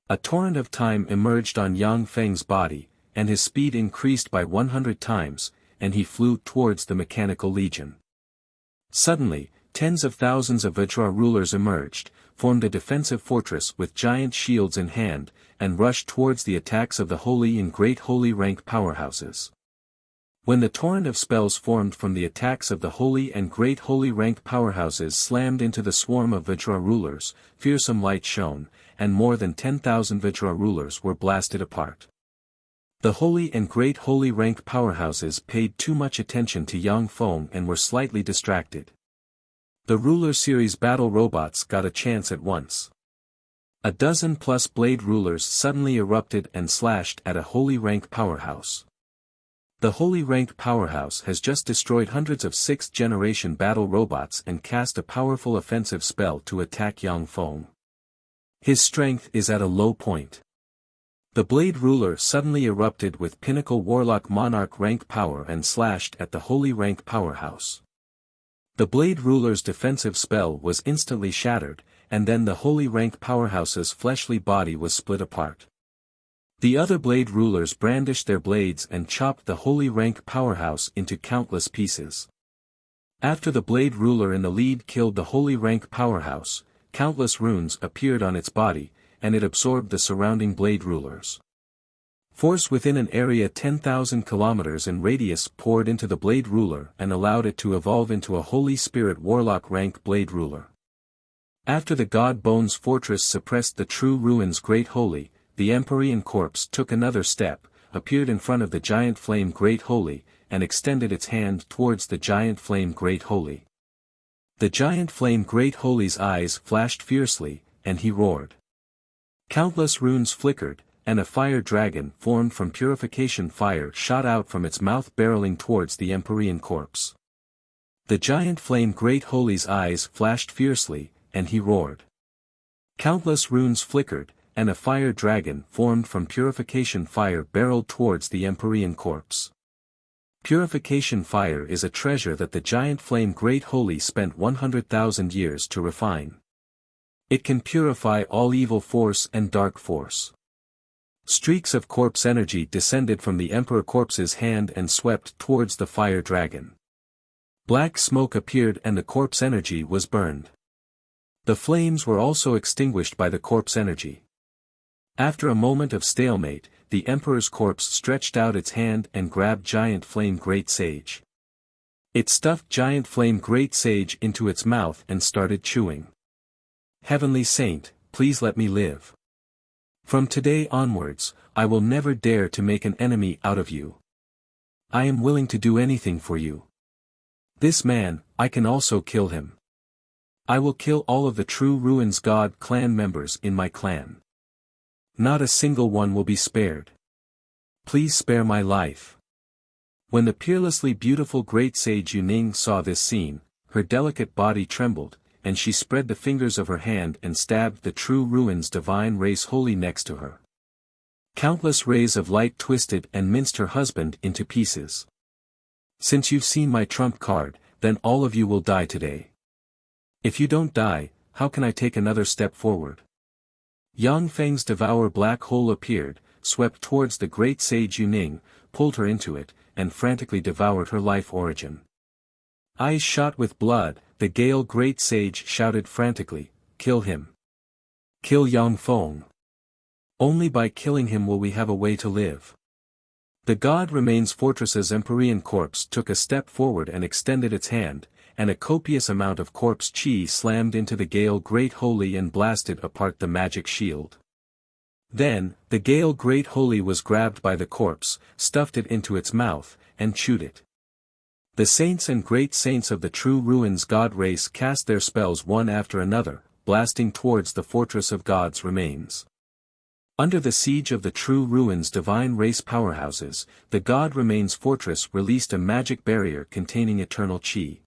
A torrent of time emerged on Yang Feng's body, and his speed increased by 100 times, and he flew towards the mechanical legion. Suddenly, tens of thousands of Vajra rulers emerged, formed a defensive fortress with giant shields in hand, and rushed towards the attacks of the holy and great holy rank powerhouses. When the torrent of spells formed from the attacks of the holy and great holy rank powerhouses slammed into the swarm of Vajra rulers, fearsome light shone, and more than 10,000 Vajra rulers were blasted apart. The holy and great holy rank powerhouses paid too much attention to Yang Feng and were slightly distracted. The ruler series battle robots got a chance at once. A dozen plus blade rulers suddenly erupted and slashed at a holy rank powerhouse. The holy rank powerhouse has just destroyed hundreds of 6th generation battle robots and cast a powerful offensive spell to attack Yang Feng. His strength is at a low point. The blade ruler suddenly erupted with pinnacle warlock monarch rank power and slashed at the holy rank powerhouse. The blade ruler's defensive spell was instantly shattered, and then the holy rank powerhouse's fleshly body was split apart. The other blade rulers brandished their blades and chopped the holy rank powerhouse into countless pieces. After the blade ruler in the lead killed the holy rank powerhouse, countless runes appeared on its body, and it absorbed the surrounding blade rulers. Force within an area 10,000 kilometers in radius poured into the blade ruler and allowed it to evolve into a holy spirit warlock rank blade ruler. After the god Bone's fortress suppressed the true ruins great holy, the Empyrean corpse took another step, appeared in front of the giant flame great holy, and extended its hand towards the giant flame great holy. The giant flame great holy's eyes flashed fiercely, and he roared. Countless runes flickered, and a fire dragon formed from purification fire shot out from its mouth barreling towards the Empyrean corpse. The giant flame great holy's eyes flashed fiercely, and he roared. Countless runes flickered, and a fire dragon formed from purification fire barreled towards the Empyrean corpse. Purification fire is a treasure that the giant flame great holy spent 100,000 years to refine. It can purify all evil force and dark force. Streaks of corpse energy descended from the Emperor corpse's hand and swept towards the fire dragon. Black smoke appeared and the corpse energy was burned. The flames were also extinguished by the corpse energy. After a moment of stalemate, the Emperor's corpse stretched out its hand and grabbed Giant Flame Great Sage. It stuffed Giant Flame Great Sage into its mouth and started chewing. Heavenly Saint, please let me live. From today onwards, I will never dare to make an enemy out of you. I am willing to do anything for you. This man, I can also kill him. I will kill all of the true Ruins God clan members in my clan. Not a single one will be spared. Please spare my life. When the peerlessly beautiful great sage Yuning saw this scene, her delicate body trembled, and she spread the fingers of her hand and stabbed the true Ruins divine race holy next to her. Countless rays of light twisted and minced her husband into pieces. Since you've seen my trump card, then all of you will die today. If you don't die, how can I take another step forward? Yang Feng's devour black hole appeared, swept towards the great sage Yuning, pulled her into it, and frantically devoured her life origin. Eyes shot with blood, the Gale great sage shouted frantically, "Kill him! Kill Yang Feng! Only by killing him will we have a way to live." The God Remains Fortress's Empyrean corpse took a step forward and extended its hand, and a copious amount of corpse chi slammed into the Gale Great Holy and blasted apart the magic shield. Then, the Gale Great Holy was grabbed by the corpse, stuffed it into its mouth, and chewed it. The saints and great saints of the true Ruins God race cast their spells one after another, blasting towards the fortress of God's remains. Under the siege of the true ruins divine race powerhouses, the God Remains fortress released a magic barrier containing eternal chi.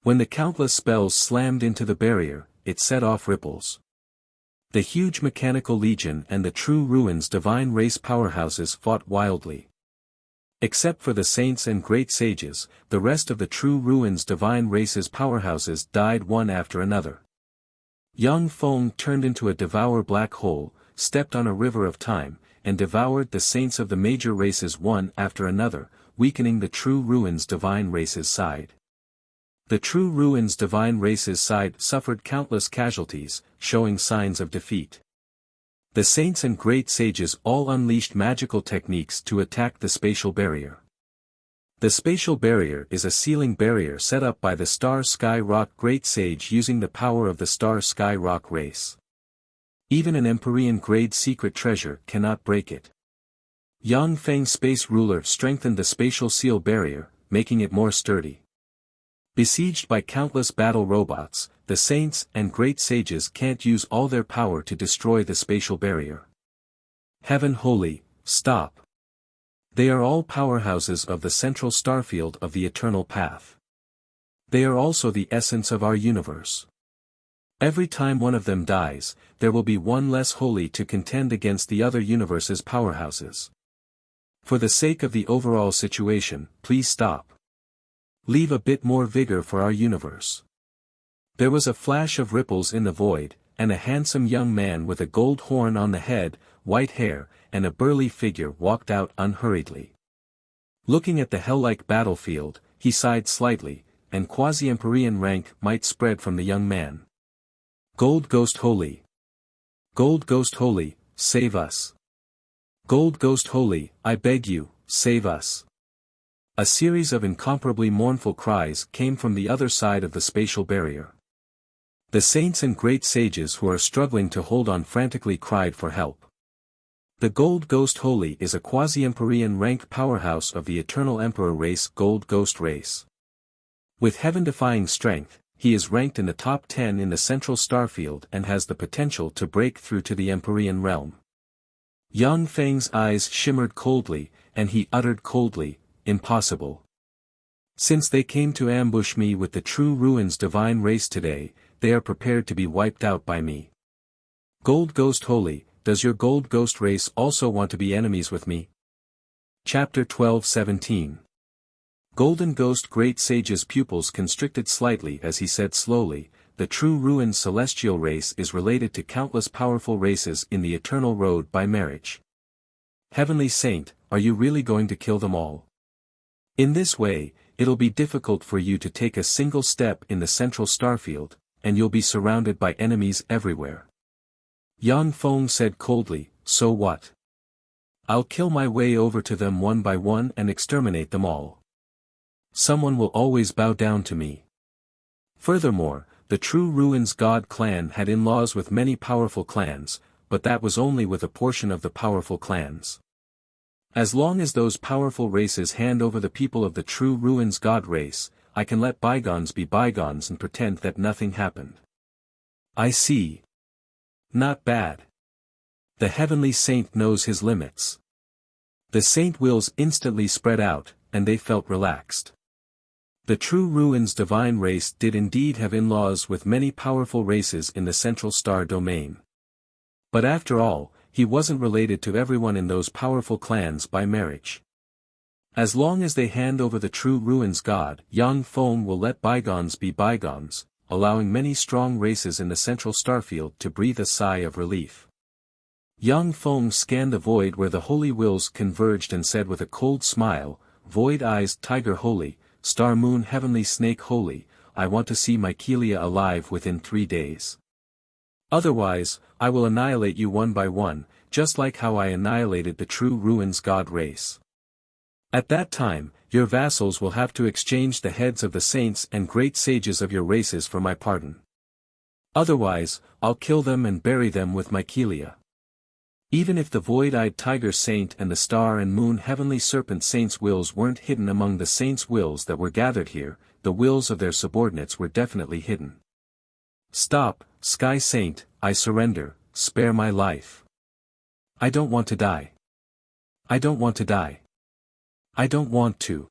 When the countless spells slammed into the barrier, it set off ripples. The huge mechanical legion and the true ruins divine race powerhouses fought wildly. Except for the saints and great sages, the rest of the true ruins divine race's powerhouses died one after another. Yang Feng turned into a devour black hole, stepped on a river of time, and devoured the saints of the major races one after another, weakening the true ruins divine race's side. The true ruins divine race's side suffered countless casualties, showing signs of defeat. The saints and great sages all unleashed magical techniques to attack the spatial barrier. The spatial barrier is a sealing barrier set up by the Star Sky Rock Great Sage using the power of the Star Sky Rock race. Even an Empyrean grade secret treasure cannot break it. Yang Feng Space Ruler strengthened the spatial seal barrier, making it more sturdy. Besieged by countless battle robots, the saints and great sages can't use all their power to destroy the spatial barrier. Heaven Holy, stop. They are all powerhouses of the central starfield of the eternal path. They are also the essence of our universe. Every time one of them dies, there will be one less holy to contend against the other universe's powerhouses. For the sake of the overall situation, please stop. Leave a bit more vigor for our universe. There was a flash of ripples in the void, and a handsome young man with a gold horn on the head, white hair, and a burly figure walked out unhurriedly. Looking at the hell-like battlefield, he sighed slightly, and quasi-Empyrean rank might spread from the young man. Gold Ghost Holy! Gold Ghost Holy, save us! Gold Ghost Holy, I beg you, save us! A series of incomparably mournful cries came from the other side of the spatial barrier. The saints and great sages who are struggling to hold on frantically cried for help. The Gold Ghost Holy is a quasi-Empyrean ranked powerhouse of the Eternal Emperor race Gold Ghost race. With heaven-defying strength, he is ranked in the top 10 in the central starfield and has the potential to break through to the Empyrean realm. Yang Feng's eyes shimmered coldly, and he uttered coldly, impossible. Since they came to ambush me with the true ruins divine race today, they are prepared to be wiped out by me. Gold Ghost Holy, does your Gold Ghost race also want to be enemies with me? Chapter 12:17. Golden Ghost Great Sage's pupils constricted slightly as he said slowly, the true ruins celestial race is related to countless powerful races in the eternal road by marriage. Heavenly Saint, are you really going to kill them all? In this way, it'll be difficult for you to take a single step in the central starfield, and you'll be surrounded by enemies everywhere. Yang Feng said coldly, so what? I'll kill my way over to them one by one and exterminate them all. Someone will always bow down to me. Furthermore, the True Ruins God clan had in-laws with many powerful clans, but that was only with a portion of the powerful clans. As long as those powerful races hand over the people of the True Ruins God race, I can let bygones be bygones and pretend that nothing happened. I see. Not bad. The Heavenly Saint knows his limits. The Saint wills instantly spread out, and they felt relaxed. The True Ruins divine race did indeed have in-laws with many powerful races in the central star domain. But after all, he wasn't related to everyone in those powerful clans by marriage. As long as they hand over the True Ruins God, Yang Feng will let bygones be bygones, allowing many strong races in the central starfield to breathe a sigh of relief. Yang Feng scanned the void where the holy wills converged and said with a cold smile, Void-eyes Tiger Holy, Star Moon Heavenly Snake Holy, I want to see Mycelia alive within 3 days. Otherwise, I will annihilate you one by one, just like how I annihilated the True Ruins God race. At that time, your vassals will have to exchange the heads of the saints and great sages of your races for my pardon. Otherwise, I'll kill them and bury them with Mycelia. Even if the Void-eyed Tiger Saint and the Star and Moon Heavenly Serpent Saints' wills weren't hidden among the saints' wills that were gathered here, the wills of their subordinates were definitely hidden. Stop, Sky Saint, I surrender, spare my life. I don't want to die. I don't want to die. I don't want to.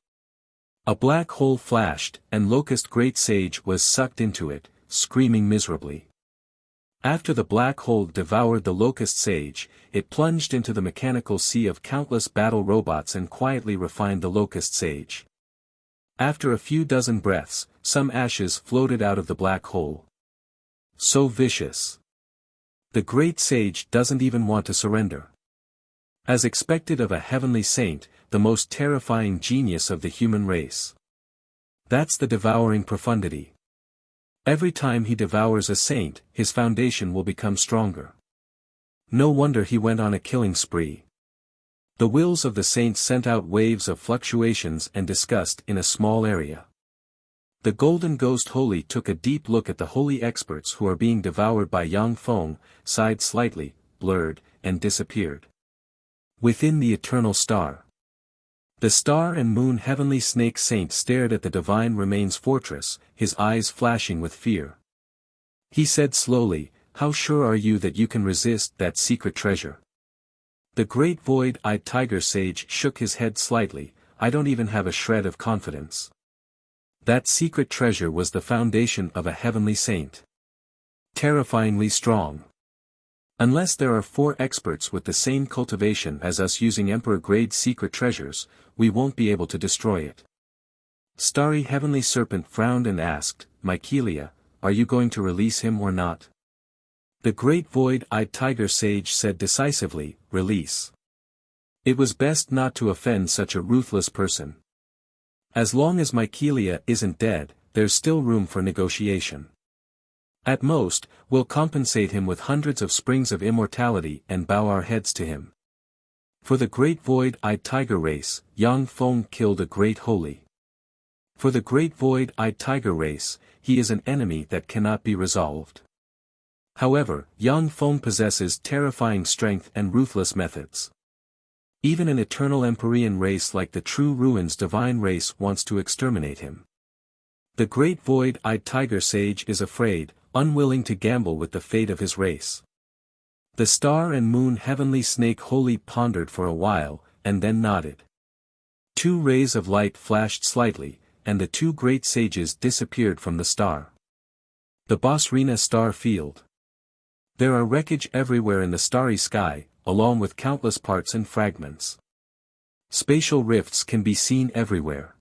A black hole flashed, and Locust Great Sage was sucked into it, screaming miserably. After the black hole devoured the Locust Sage, it plunged into the mechanical sea of countless battle robots and quietly refined the Locust Sage. After a few dozen breaths, some ashes floated out of the black hole. So vicious. The Great Sage doesn't even want to surrender. As expected of a heavenly saint, the most terrifying genius of the human race. That's the devouring profundity. Every time he devours a saint, his foundation will become stronger. No wonder he went on a killing spree. The wills of the saints sent out waves of fluctuations and disgust in a small area. The Golden Ghost Holy took a deep look at the holy experts who are being devoured by Yang Feng, sighed slightly, blurred, and disappeared. Within the eternal star. The star and moon heavenly snake saint stared at the divine remains fortress, his eyes flashing with fear. He said slowly, "How sure are you that you can resist that secret treasure?" The great void-eyed tiger sage shook his head slightly. "I don't even have a shred of confidence. That secret treasure was the foundation of a heavenly saint. Terrifyingly strong. Unless there are 4 experts with the same cultivation as us using emperor-grade secret treasures, we won't be able to destroy it." Starry Heavenly Serpent frowned and asked, "Mykelia, are you going to release him or not?" The great void-eyed tiger sage said decisively, "Release." It was best not to offend such a ruthless person. As long as Mykelia isn't dead, there's still room for negotiation. At most, we'll compensate him with hundreds of springs of immortality and bow our heads to him. For the great void-eyed tiger race, Yang Feng killed a great holy. For the great void-eyed tiger race, he is an enemy that cannot be resolved. However, Yang Feng possesses terrifying strength and ruthless methods. Even an eternal Empyrean race like the true Ruins divine race wants to exterminate him. The great void-eyed tiger sage is afraid, unwilling to gamble with the fate of his race. The star and moon heavenly snake holy pondered for a while, and then nodded. 2 rays of light flashed slightly, and the 2 great sages disappeared from the star. The Bosrina star field. There are wreckage everywhere in the starry sky, along with countless parts and fragments. Spatial rifts can be seen everywhere.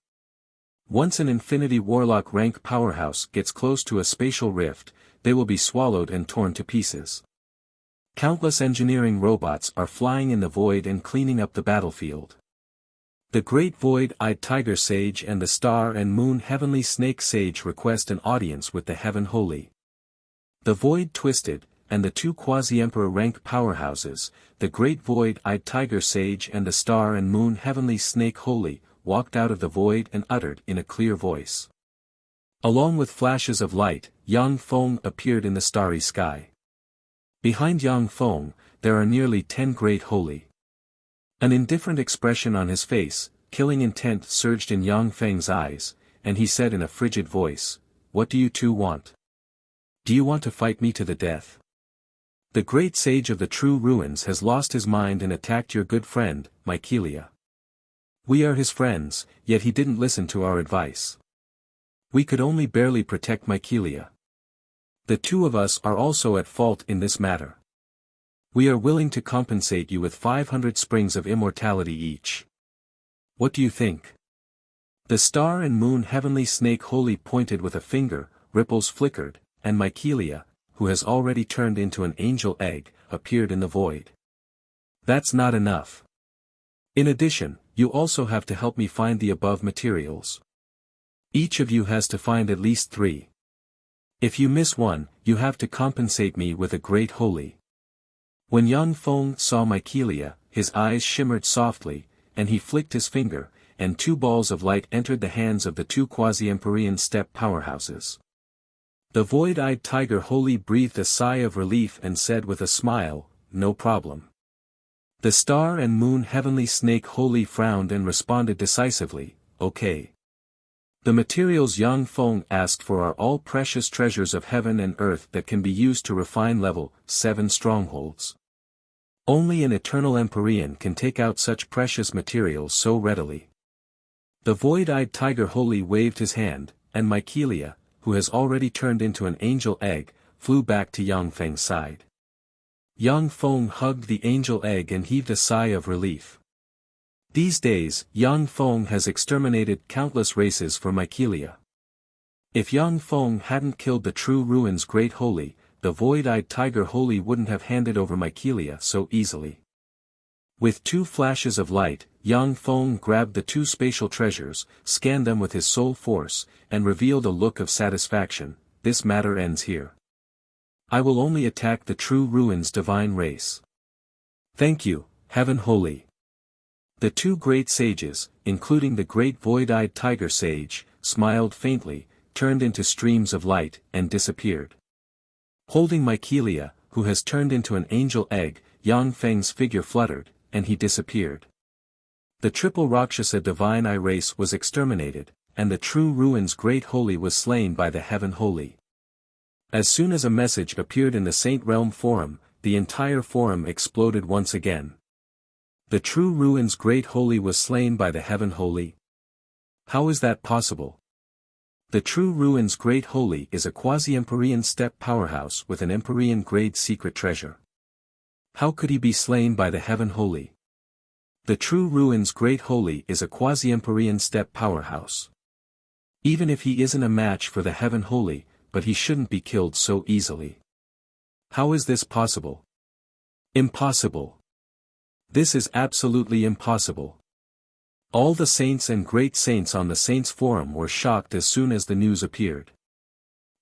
Once an Infinity Warlock rank powerhouse gets close to a spatial rift, they will be swallowed and torn to pieces. Countless engineering robots are flying in the void and cleaning up the battlefield. The great void-eyed tiger sage and the star and moon heavenly snake sage request an audience with the heaven holy. The void twisted, and the 2 quasi-emperor rank powerhouses, the great void-eyed tiger sage and the star and moon heavenly snake holy, walked out of the void and uttered in a clear voice. Along with flashes of light, Yang Feng appeared in the starry sky. Behind Yang Feng, there are nearly 10 great holy. An indifferent expression on his face, killing intent surged in Yang Feng's eyes, and he said in a frigid voice, "What do you 2 want? Do you want to fight me to the death? The great sage of the true Ruins has lost his mind and attacked your good friend, Mykelia. We are his friends, yet he didn't listen to our advice. We could only barely protect Mykelia. The 2 of us are also at fault in this matter. We are willing to compensate you with 500 springs of immortality each. What do you think?" The star and moon heavenly snake holy pointed with a finger, ripples flickered, and Mykelia, who has already turned into an angel egg, appeared in the void. "That's not enough. In addition, you also have to help me find the above materials. Each of you has to find at least 3. If you miss one, you have to compensate me with a great holy." When Yang Feng saw Mykelia, his eyes shimmered softly, and he flicked his finger, and 2 balls of light entered the hands of the 2 quasi-Empyrean step powerhouses. The void-eyed tiger holy breathed a sigh of relief and said with a smile, "No problem." The star and moon heavenly snake holy frowned and responded decisively, "Okay. The materials Yang Feng asked for are all precious treasures of heaven and earth that can be used to refine level 7 strongholds. Only an eternal Empyrean can take out such precious materials so readily. The void-eyed tiger wholly waved his hand, and Mykelia, who has already turned into an angel egg, flew back to Yang Feng's side. Yang Feng hugged the angel egg and heaved a sigh of relief. These days, Yang Feng has exterminated countless races for Mykelia. If Yang Feng hadn't killed the true ruins Great Holy, the void-eyed tiger Holy wouldn't have handed over Mykelia so easily. With 2 flashes of light, Yang Feng grabbed the 2 spatial treasures, scanned them with his soul force, and revealed a look of satisfaction. This matter ends here. I will only attack the true ruins divine race. Thank you, Heaven Holy. The 2 great sages, including the great void-eyed tiger sage, smiled faintly, turned into streams of light, and disappeared. Holding Mykelia, who has turned into an angel egg, Yang Feng's figure fluttered, and he disappeared. The triple Rakshasa divine eye race was exterminated, and the true ruins Great Holy was slain by the Heaven Holy. As soon as a message appeared in the Saint Realm Forum, the entire forum exploded once again. The true ruins Great Holy was slain by the Heaven Holy? How is that possible? The true ruins Great Holy is a quasi-Empyrean step powerhouse with an Empyrean-grade secret treasure. How could he be slain by the Heaven Holy? The true ruins Great Holy is a quasi-Empyrean step powerhouse. Even if he isn't a match for the Heaven Holy, but he shouldn't be killed so easily. How is this possible? Impossible. This is absolutely impossible. All the saints and great saints on the Saints Forum were shocked as soon as the news appeared.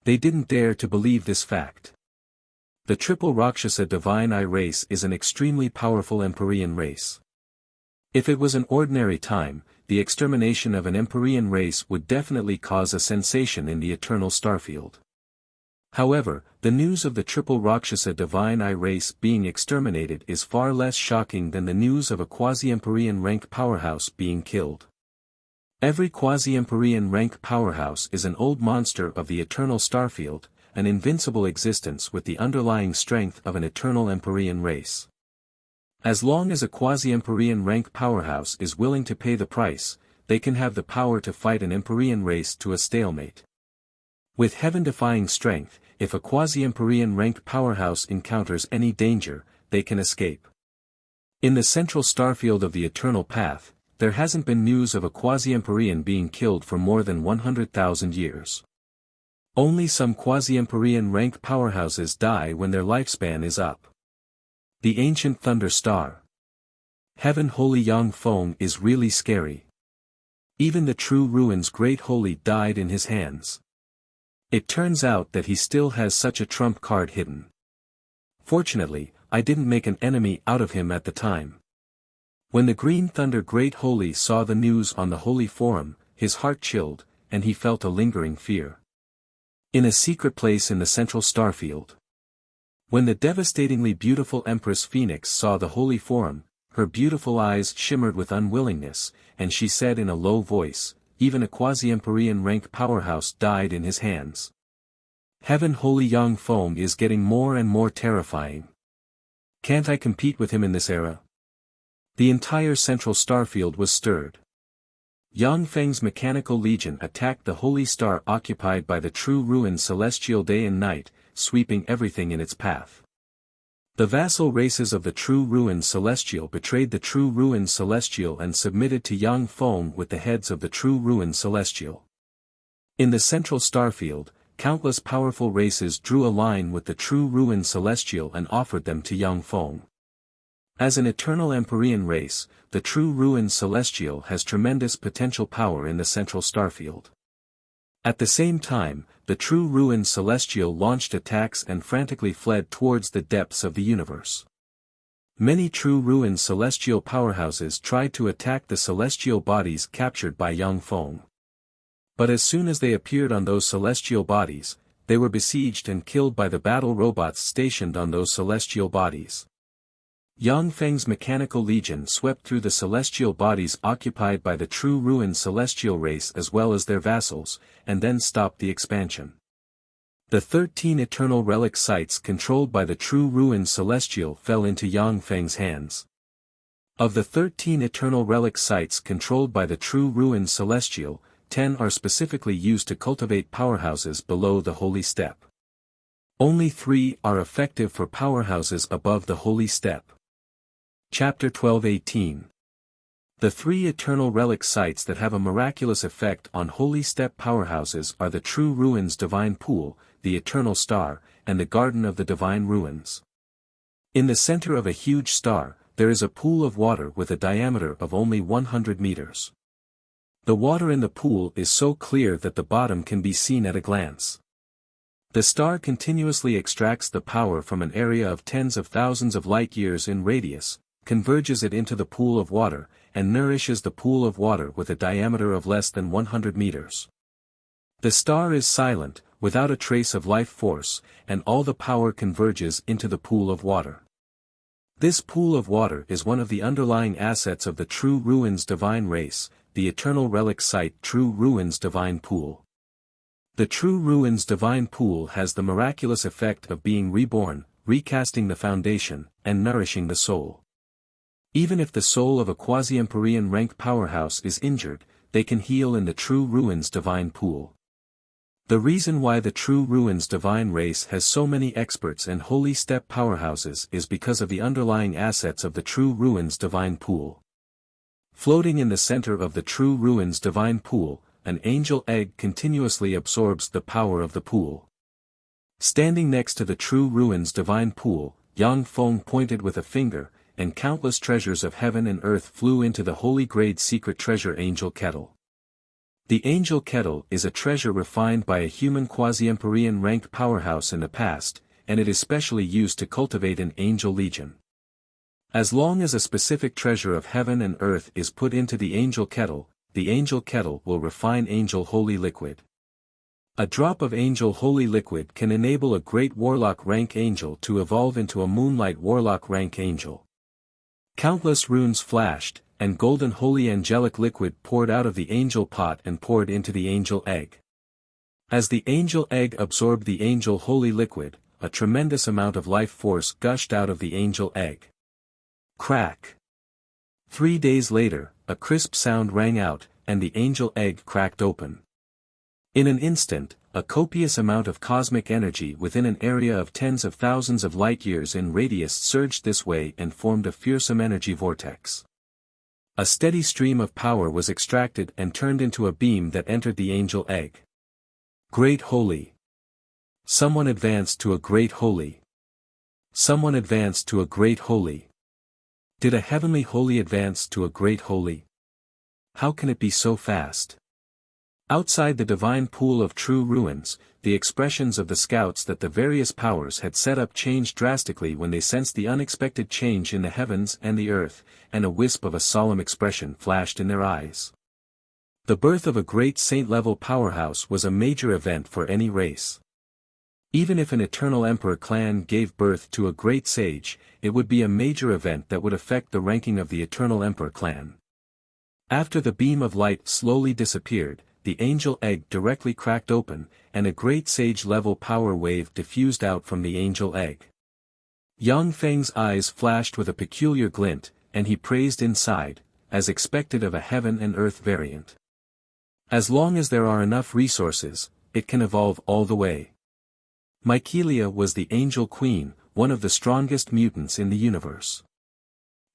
They didn't dare to believe this fact. The triple Rakshasa divine eye race is an extremely powerful Empyrean race. If it was an ordinary time, the extermination of an Empyrean race would definitely cause a sensation in the eternal starfield. However, the news of the triple Rakshasa divine eye race being exterminated is far less shocking than the news of a quasi-Empyrean rank powerhouse being killed. Every quasi-Empyrean rank powerhouse is an old monster of the eternal starfield, an invincible existence with the underlying strength of an eternal Empyrean race. As long as a quasi-Empyrean rank powerhouse is willing to pay the price, they can have the power to fight an Empyrean race to a stalemate. With heaven-defying strength, if a quasi-Empyrean ranked powerhouse encounters any danger, they can escape. In the central starfield of the Eternal Path, there hasn't been news of a quasi-Empyrean being killed for more than 100,000 years. Only some quasi-Empyrean ranked powerhouses die when their lifespan is up. The Ancient Thunder Star. Heaven Holy Yang Feng is really scary. Even the true ruins Great Holy died in his hands. It turns out that he still has such a trump card hidden. Fortunately, I didn't make an enemy out of him at the time. When the Green Thunder Great Holy saw the news on the Holy Forum, his heart chilled, and he felt a lingering fear. In a secret place in the central starfield. When the devastatingly beautiful Empress Phoenix saw the Holy Forum, her beautiful eyes shimmered with unwillingness, and she said in a low voice, even a quasi-Empyrean rank powerhouse died in his hands. Heaven Holy Yang Feng is getting more and more terrifying. Can't I compete with him in this era? The entire central starfield was stirred. Yang Feng's mechanical legion attacked the holy star occupied by the true ruins celestial day and night, sweeping everything in its path. The vassal races of the true ruins celestial betrayed the true ruins celestial and submitted to Yang Feng with the heads of the true ruins celestial. In the central starfield, countless powerful races drew a line with the true ruins celestial and offered them to Yang Feng. As an eternal Empyrean race, the true ruins celestial has tremendous potential power in the central starfield. At the same time, the true ruins celestial launched attacks and frantically fled towards the depths of the universe. Many true ruins celestial powerhouses tried to attack the celestial bodies captured by Yang Feng. But as soon as they appeared on those celestial bodies, they were besieged and killed by the battle robots stationed on those celestial bodies. Yang Feng's mechanical legion swept through the celestial bodies occupied by the true ruined celestial race as well as their vassals, and then stopped the expansion. The 13 eternal relic sites controlled by the true ruined celestial fell into Yang Feng's hands. Of the 13 eternal relic sites controlled by the true ruined celestial, 10 are specifically used to cultivate powerhouses below the holy step. Only 3 are effective for powerhouses above the holy step. Chapter 12:18. The 3 eternal relic sites that have a miraculous effect on holy step powerhouses are the True Ruins Divine Pool, the Eternal Star, and the Garden of the Divine Ruins. In the center of a huge star, there is a pool of water with a diameter of only 100 meters. The water in the pool is so clear that the bottom can be seen at a glance. The star continuously extracts the power from an area of tens of thousands of light-years in radius, converges it into the pool of water, and nourishes the pool of water with a diameter of less than 100 meters. The star is silent, without a trace of life force, and all the power converges into the pool of water. This pool of water is one of the underlying assets of the True Ruins Divine Race, the Eternal Relic Site True Ruins Divine Pool. The True Ruins Divine Pool has the miraculous effect of being reborn, recasting the foundation, and nourishing the soul. Even if the soul of a quasi-Empyrean rank powerhouse is injured, they can heal in the True Ruins Divine Pool. The reason why the True Ruins Divine Race has so many experts and holy step powerhouses is because of the underlying assets of the True Ruins Divine Pool. Floating in the center of the True Ruins Divine Pool, an angel egg continuously absorbs the power of the pool. Standing next to the True Ruins Divine Pool, Yang Feng pointed with a finger, and countless treasures of heaven and earth flew into the holy grade secret treasure Angel Kettle. The Angel Kettle is a treasure refined by a human quasi-Empyrean ranked powerhouse in the past, and it is specially used to cultivate an angel legion. As long as a specific treasure of heaven and earth is put into the Angel Kettle will refine Angel Holy Liquid. A drop of Angel Holy Liquid can enable a great Warlock rank angel to evolve into a Moonlight Warlock rank angel. Countless runes flashed, and golden holy angelic liquid poured out of the angel pot and poured into the angel egg. As the angel egg absorbed the angel holy liquid, a tremendous amount of life force gushed out of the angel egg. Crack! 3 days later, a crisp sound rang out, and the angel egg cracked open. In an instant, a copious amount of cosmic energy within an area of tens of thousands of light-years in radius surged this way and formed a fearsome energy vortex. A steady stream of power was extracted and turned into a beam that entered the angel egg. Great Holy! Someone advanced to a Great Holy! Someone advanced to a Great Holy! Did a Heavenly Holy advance to a Great Holy? How can it be so fast? Outside the divine pool of True Ruins, the expressions of the scouts that the various powers had set up changed drastically when they sensed the unexpected change in the heavens and the earth, and a wisp of a solemn expression flashed in their eyes. The birth of a great saint-level powerhouse was a major event for any race. Even if an Eternal Emperor clan gave birth to a great sage, it would be a major event that would affect the ranking of the Eternal Emperor clan. After the beam of light slowly disappeared, the angel egg directly cracked open, and a great sage-level power wave diffused out from the angel egg. Yang Feng's eyes flashed with a peculiar glint, and he praised inside, as expected of a heaven and earth variant. As long as there are enough resources, it can evolve all the way. Mycelia was the angel queen, one of the strongest mutants in the universe.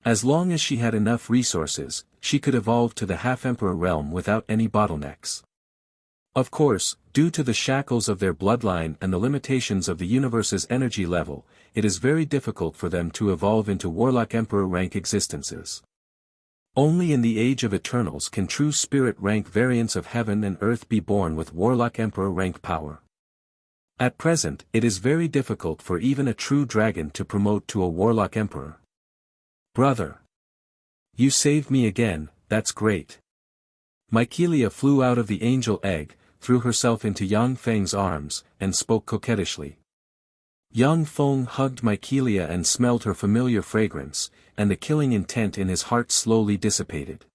As long as she had enough resources, she could evolve to the half-emperor realm without any bottlenecks. Of course, due to the shackles of their bloodline and the limitations of the universe's energy level, it is very difficult for them to evolve into Warlock Emperor rank existences. Only in the Age of Eternals can true spirit rank variants of heaven and earth be born with Warlock Emperor rank power. At present, it is very difficult for even a true dragon to promote to a Warlock Emperor. Brother! You saved me again, that's great. Mycelia flew out of the angel egg, threw herself into Yang Feng's arms, and spoke coquettishly. Yang Feng hugged Mykelia and smelled her familiar fragrance, and the killing intent in his heart slowly dissipated.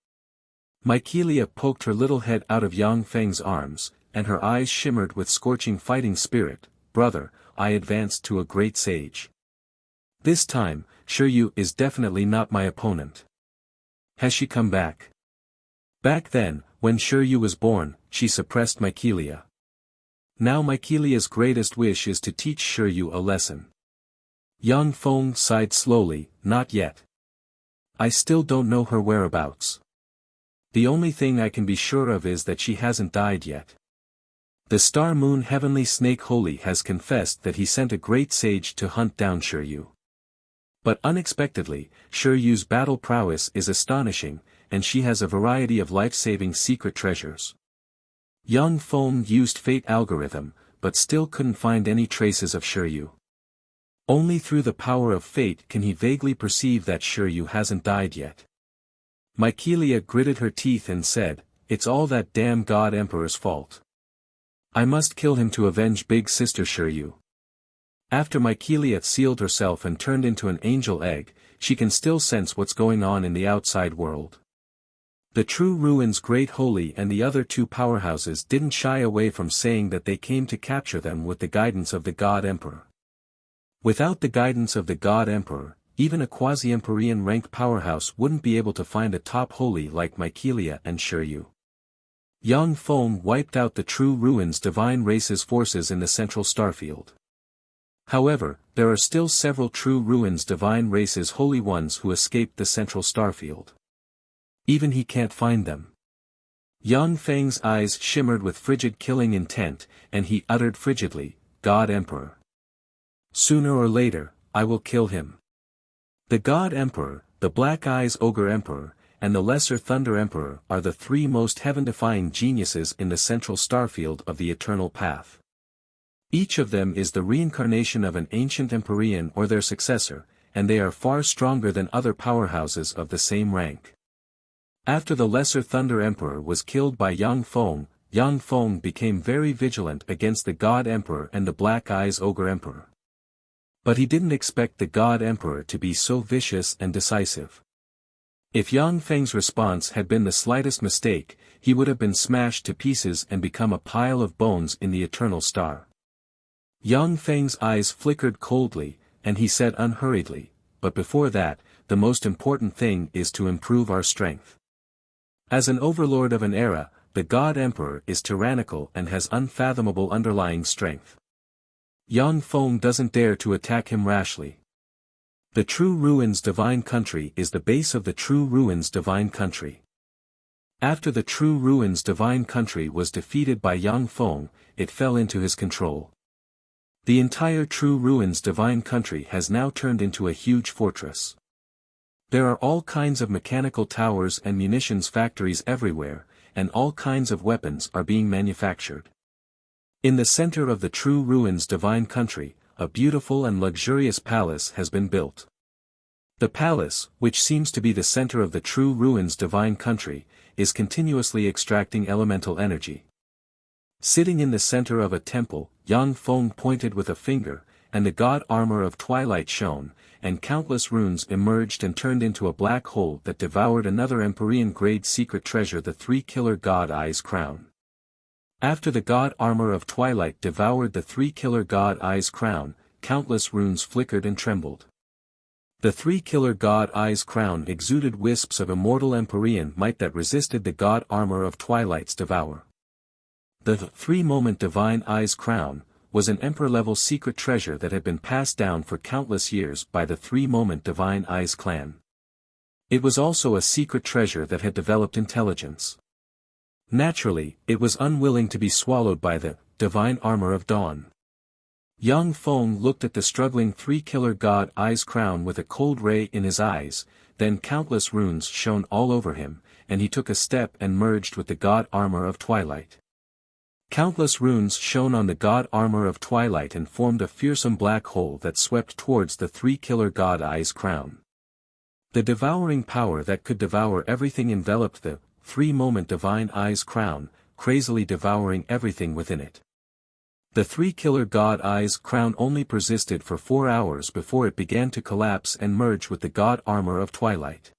Mykelia poked her little head out of Yang Feng's arms, and her eyes shimmered with scorching fighting spirit. Brother, I advanced to a great sage. This time, Shiryu is definitely not my opponent. Has she come back? Back then, when Shiryu was born, she suppressed Mykelia. Now Mykelia's greatest wish is to teach Shiryu a lesson. Yang Feng sighed slowly, not yet. I still don't know her whereabouts. The only thing I can be sure of is that she hasn't died yet. The Star Moon Heavenly Snake Holy has confessed that he sent a great sage to hunt down Shiryu. But unexpectedly, Shiryu's battle prowess is astonishing, and she has a variety of life-saving secret treasures. Yang Feng used Fate algorithm, but still couldn't find any traces of Shiryu. Only through the power of fate can he vaguely perceive that Shiryu hasn't died yet. Mykelia gritted her teeth and said, "It's all that damn God Emperor's fault. I must kill him to avenge big sister Shiryu." After Mykelia sealed herself and turned into an angel egg, she can still sense what's going on in the outside world. The True Ruins Great Holy and the other two powerhouses didn't shy away from saying that they came to capture them with the guidance of the God Emperor. Without the guidance of the God Emperor, even a quasi-Emperorian ranked powerhouse wouldn't be able to find a top holy like Mykelia and Shiryu. Yang Feng wiped out the True Ruins Divine Race's forces in the central starfield. However, there are still several True Ruins Divine Race's Holy Ones who escaped the central starfield. Even he can't find them. Yang Feng's eyes shimmered with frigid killing intent, and he uttered frigidly, "God Emperor. Sooner or later, I will kill him." The God Emperor, the Black Eyes Ogre Emperor, and the Lesser Thunder Emperor are the three most heaven-defying geniuses in the central starfield of the Eternal Path. Each of them is the reincarnation of an ancient Empyrean or their successor, and they are far stronger than other powerhouses of the same rank. After the Lesser Thunder Emperor was killed by Yang Feng became very vigilant against the God Emperor and the Black Eyes Ogre Emperor. But he didn't expect the God Emperor to be so vicious and decisive. If Yang Feng's response had been the slightest mistake, he would have been smashed to pieces and become a pile of bones in the eternal star. Yang Feng's eyes flickered coldly, and he said unhurriedly, "But before that, the most important thing is to improve our strength." As an overlord of an era, the God Emperor is tyrannical and has unfathomable underlying strength. Yang Feng doesn't dare to attack him rashly. The True Ruins Divine Country is the base of the True Ruins Divine Country. After the True Ruins Divine Country was defeated by Yang Feng, it fell into his control. The entire True Ruins Divine Country has now turned into a huge fortress. There are all kinds of mechanical towers and munitions factories everywhere, and all kinds of weapons are being manufactured. In the center of the True Ruins Divine Country, a beautiful and luxurious palace has been built. The palace, which seems to be the center of the True Ruins Divine Country, is continuously extracting elemental energy. Sitting in the center of a temple, Yang Feng pointed with a finger, and the god armor of twilight shone, and countless runes emerged and turned into a black hole that devoured another Empyrean-grade secret treasure, the three-killer god Eyes crown. After the god armor of twilight devoured the three-killer god Eyes crown, countless runes flickered and trembled. The three-killer god Eyes crown exuded wisps of immortal Empyrean might that resisted the god armor of twilight's devour. The three-moment divine Eyes crown was an emperor-level secret treasure that had been passed down for countless years by the three-moment divine Eyes clan. It was also a secret treasure that had developed intelligence. Naturally, it was unwilling to be swallowed by the divine armor of dawn. Yang Feng looked at the struggling three-killer god Eyes crown with a cold ray in his eyes, then countless runes shone all over him, and he took a step and merged with the god armor of twilight. Countless runes shone on the god armor of twilight and formed a fearsome black hole that swept towards the three-killer god Eyes crown. The devouring power that could devour everything enveloped the three-moment divine Eyes crown, crazily devouring everything within it. The three killer god eyes crown only persisted for 4 hours before it began to collapse and merge with the god armor of twilight.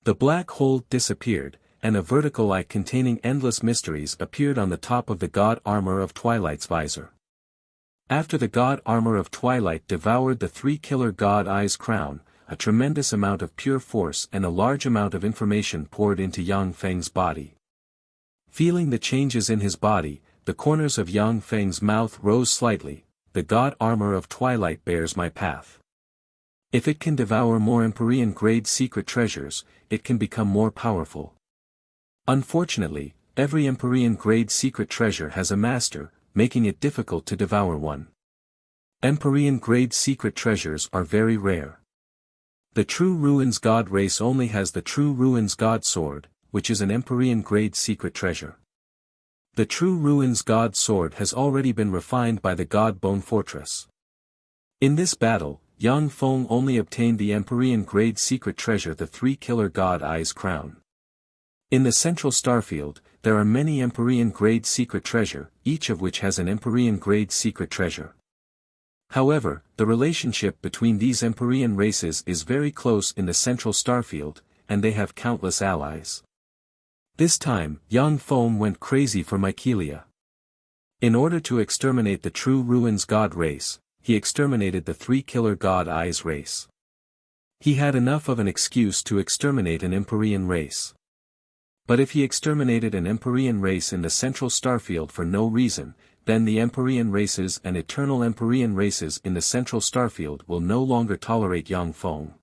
The black hole disappeared, and a vertical eye containing endless mysteries appeared on the top of the god armor of twilight's visor. After the god armor of twilight devoured the three killer god eyes crown, a tremendous amount of pure force and a large amount of information poured into Yang Feng's body. Feeling the changes in his body, the corners of Yang Feng's mouth rose slightly. The god armor of twilight bears my path. If it can devour more Empyrean-grade secret treasures, it can become more powerful. Unfortunately, every Empyrean-grade secret treasure has a master, making it difficult to devour one. Empyrean-grade secret treasures are very rare. The True Ruins God race only has the True Ruins God sword, which is an Empyrean-grade secret treasure. The True Ruins God sword has already been refined by the God Bone Fortress. In this battle, Yang Feng only obtained the Empyrean-grade secret treasure, the three killer god eyes crown. In the central starfield, there are many Empyrean-grade secret treasure, each of which has an Empyrean-grade secret treasure. However, the relationship between these Empyrean races is very close in the central starfield, and they have countless allies. This time, Yang Feng went crazy for Mycelia. In order to exterminate the True Ruins God race, he exterminated the three killer god eyes race. He had enough of an excuse to exterminate an Empyrean race. But if he exterminated an Empyrean race in the central starfield for no reason, then the Empyrean races and eternal Empyrean races in the central starfield will no longer tolerate Yang Feng.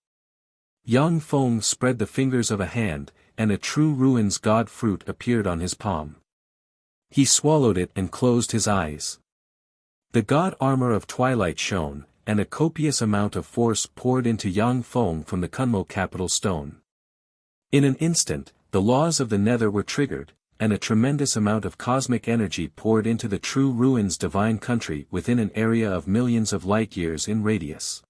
Yang Feng spread the fingers of a hand, and a True Ruins God fruit appeared on his palm. He swallowed it and closed his eyes. The god armor of twilight shone, and a copious amount of force poured into Yang Feng from the Kunmo capital stone. In an instant, the laws of the nether were triggered, and a tremendous amount of cosmic energy poured into the True Ruins divine country within an area of millions of light-years in radius.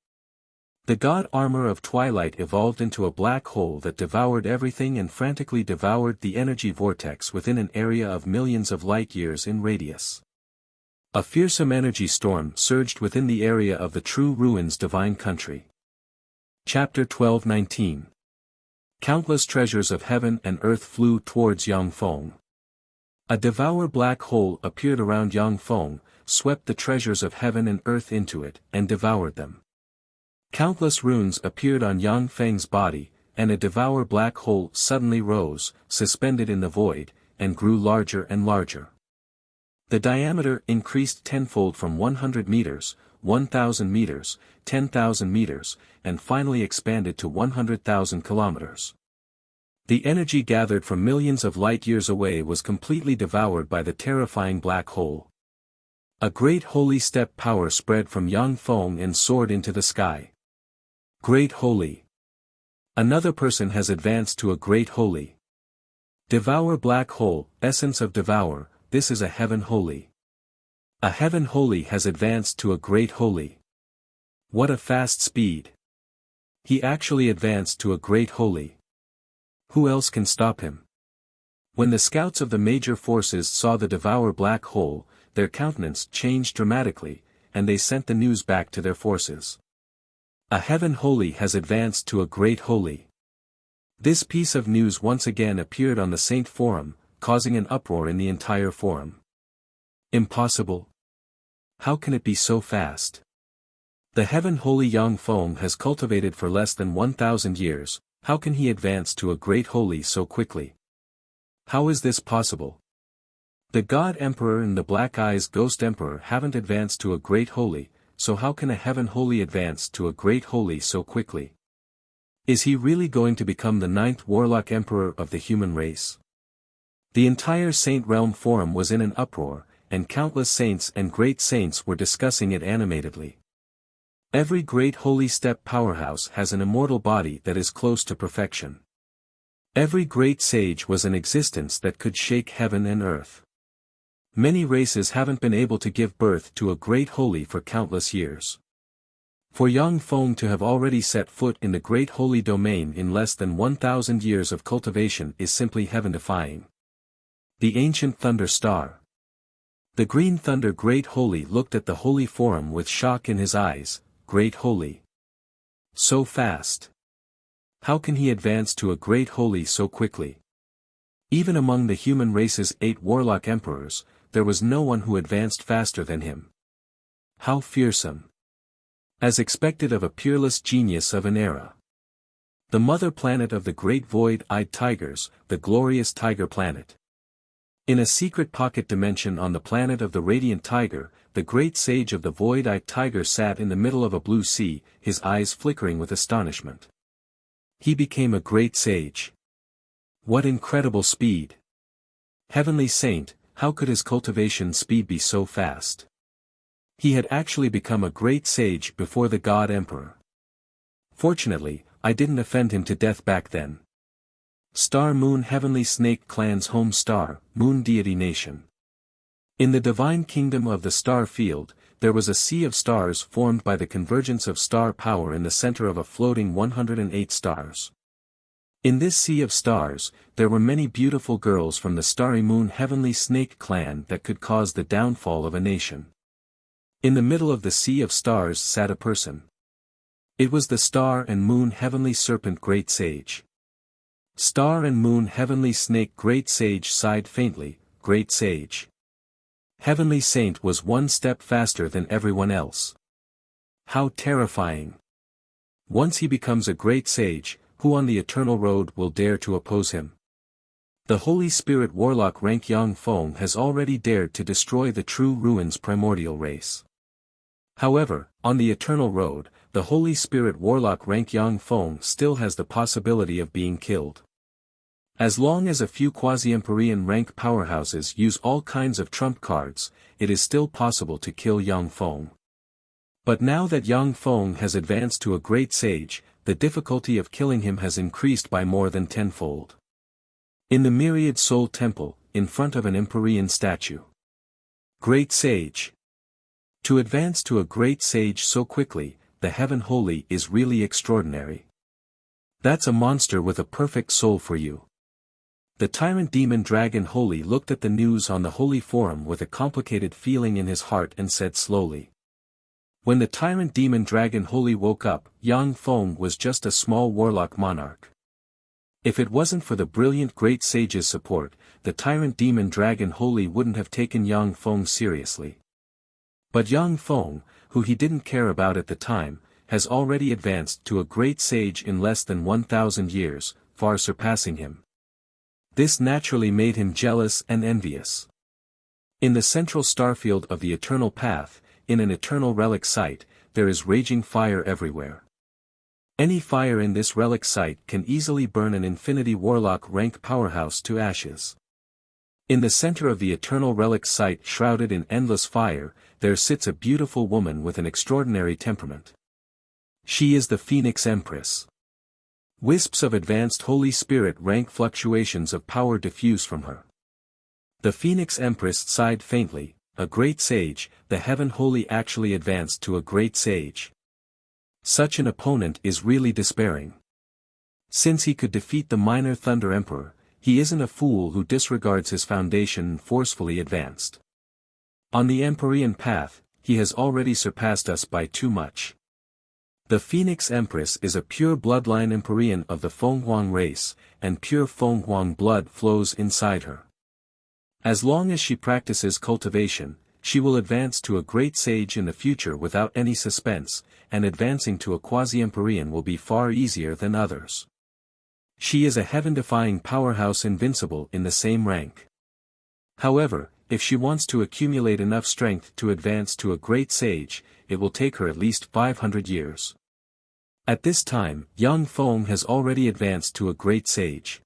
The god armor of twilight evolved into a black hole that devoured everything and frantically devoured the energy vortex within an area of millions of light-years in radius. A fearsome energy storm surged within the area of the True Ruins divine country. Chapter 12:19. Countless treasures of heaven and earth flew towards Yang Feng. A devour black hole appeared around Yang Feng, swept the treasures of heaven and earth into it, and devoured them. Countless runes appeared on Yang Feng's body, and a devour black hole suddenly rose, suspended in the void, and grew larger and larger. The diameter increased tenfold from 100 meters, 1,000 meters, 10,000 meters, and finally expanded to 100,000 kilometers. The energy gathered from millions of light-years away was completely devoured by the terrifying black hole. A great holy step power spread from Yang Feng and soared into the sky. Great Holy. Another person has advanced to a Great Holy. Devour black hole, essence of devour, this is a Heaven Holy. A Heaven Holy has advanced to a Great Holy. What a fast speed. He actually advanced to a Great Holy. Who else can stop him? When the scouts of the major forces saw the devour black hole, their countenance changed dramatically, and they sent the news back to their forces. A Heaven Holy has advanced to a Great Holy. This piece of news once again appeared on the Saint Forum, causing an uproar in the entire forum. Impossible. How can it be so fast? The Heaven Holy Yang Feng has cultivated for less than 1,000 years, how can he advance to a Great Holy so quickly? How is this possible? The God Emperor and the Black Eyes Ghost Emperor haven't advanced to a Great Holy, so how can a Heaven Holy advance to a Great Holy so quickly? Is he really going to become the 9th Warlock Emperor of the human race? The entire Saint Realm Forum was in an uproar, and countless saints and great saints were discussing it animatedly. Every great holy step powerhouse has an immortal body that is close to perfection. Every great sage was in existence that could shake heaven and earth. Many races haven't been able to give birth to a great holy for countless years. For Yang Feng to have already set foot in the great holy domain in less than 1,000 years of cultivation is simply heaven-defying. The ancient Thunder Star. The Green Thunder Great Holy looked at the Holy Forum with shock in his eyes. Great Holy. So fast. How can he advance to a Great Holy so quickly? Even among the human race's 8 warlock emperors, there was no one who advanced faster than him. How fearsome. As expected of a peerless genius of an era. The mother planet of the great void-eyed tigers, the glorious tiger planet. In a secret pocket dimension on the planet of the radiant tiger, the great sage of the void-eyed tiger sat in the middle of a blue sea, his eyes flickering with astonishment. He became a great sage. What incredible speed! Heavenly Saint, how could his cultivation speed be so fast? He had actually become a great sage before the God Emperor. Fortunately, I didn't offend him to death back then. Star Moon Heavenly Snake Clan's home star, Moon Deity Nation. In the divine kingdom of the star field, there was a sea of stars formed by the convergence of star power in the center of a floating 108 stars. In this sea of stars, there were many beautiful girls from the starry moon Heavenly Snake Clan that could cause the downfall of a nation. In the middle of the sea of stars sat a person. It was the Star and Moon Heavenly Serpent Great Sage. Star and Moon Heavenly Snake Great Sage sighed faintly. Great Sage. Heavenly Saint was one step faster than everyone else. How terrifying. Once he becomes a great sage, who on the eternal road will dare to oppose him? The Holy Spirit Warlock Rank Yang Feng has already dared to destroy the true Ruins primordial race. However, on the eternal road, the Holy Spirit Warlock Rank Yang Feng still has the possibility of being killed. As long as a few quasi-Empyrean rank powerhouses use all kinds of trump cards, it is still possible to kill Yang Feng. But now that Yang Feng has advanced to a great sage, the difficulty of killing him has increased by more than tenfold. In the Myriad Soul Temple, in front of an Empyrean statue. Great Sage. To advance to a great sage so quickly, the Heaven Holy is really extraordinary. That's a monster with a perfect soul for you. The Tyrant Demon Dragon Holy looked at the news on the Holy Forum with a complicated feeling in his heart and said slowly. When the Tyrant Demon Dragon Holy woke up, Yang Feng was just a small warlock monarch. If it wasn't for the brilliant great sage's support, the Tyrant Demon Dragon Holy wouldn't have taken Yang Feng seriously. But Yang Feng, who he didn't care about at the time, has already advanced to a great sage in less than 1,000 years, far surpassing him. This naturally made him jealous and envious. In the central starfield of the Eternal Path, in an eternal relic site, there is raging fire everywhere. Any fire in this relic site can easily burn an Infinity Warlock rank powerhouse to ashes. In the center of the eternal relic site shrouded in endless fire, there sits a beautiful woman with an extraordinary temperament. She is the Phoenix Empress. Wisps of advanced Holy Spirit rank fluctuations of power diffuse from her. The Phoenix Empress sighed faintly. A great sage, the Heaven Holy actually advanced to a great sage. Such an opponent is really despairing. Since he could defeat the minor Thunder Emperor, he isn't a fool who disregards his foundation and forcefully advanced. On the Empyrean path, he has already surpassed us by too much. The Phoenix Empress is a pure bloodline Empyrean of the Fenghuang race, and pure Fenghuang blood flows inside her. As long as she practices cultivation, she will advance to a great sage in the future without any suspense, and advancing to a quasi-Empyrean will be far easier than others. She is a heaven-defying powerhouse invincible in the same rank. However, if she wants to accumulate enough strength to advance to a great sage, it will take her at least 500 years. At this time, Yang Feng has already advanced to a great sage.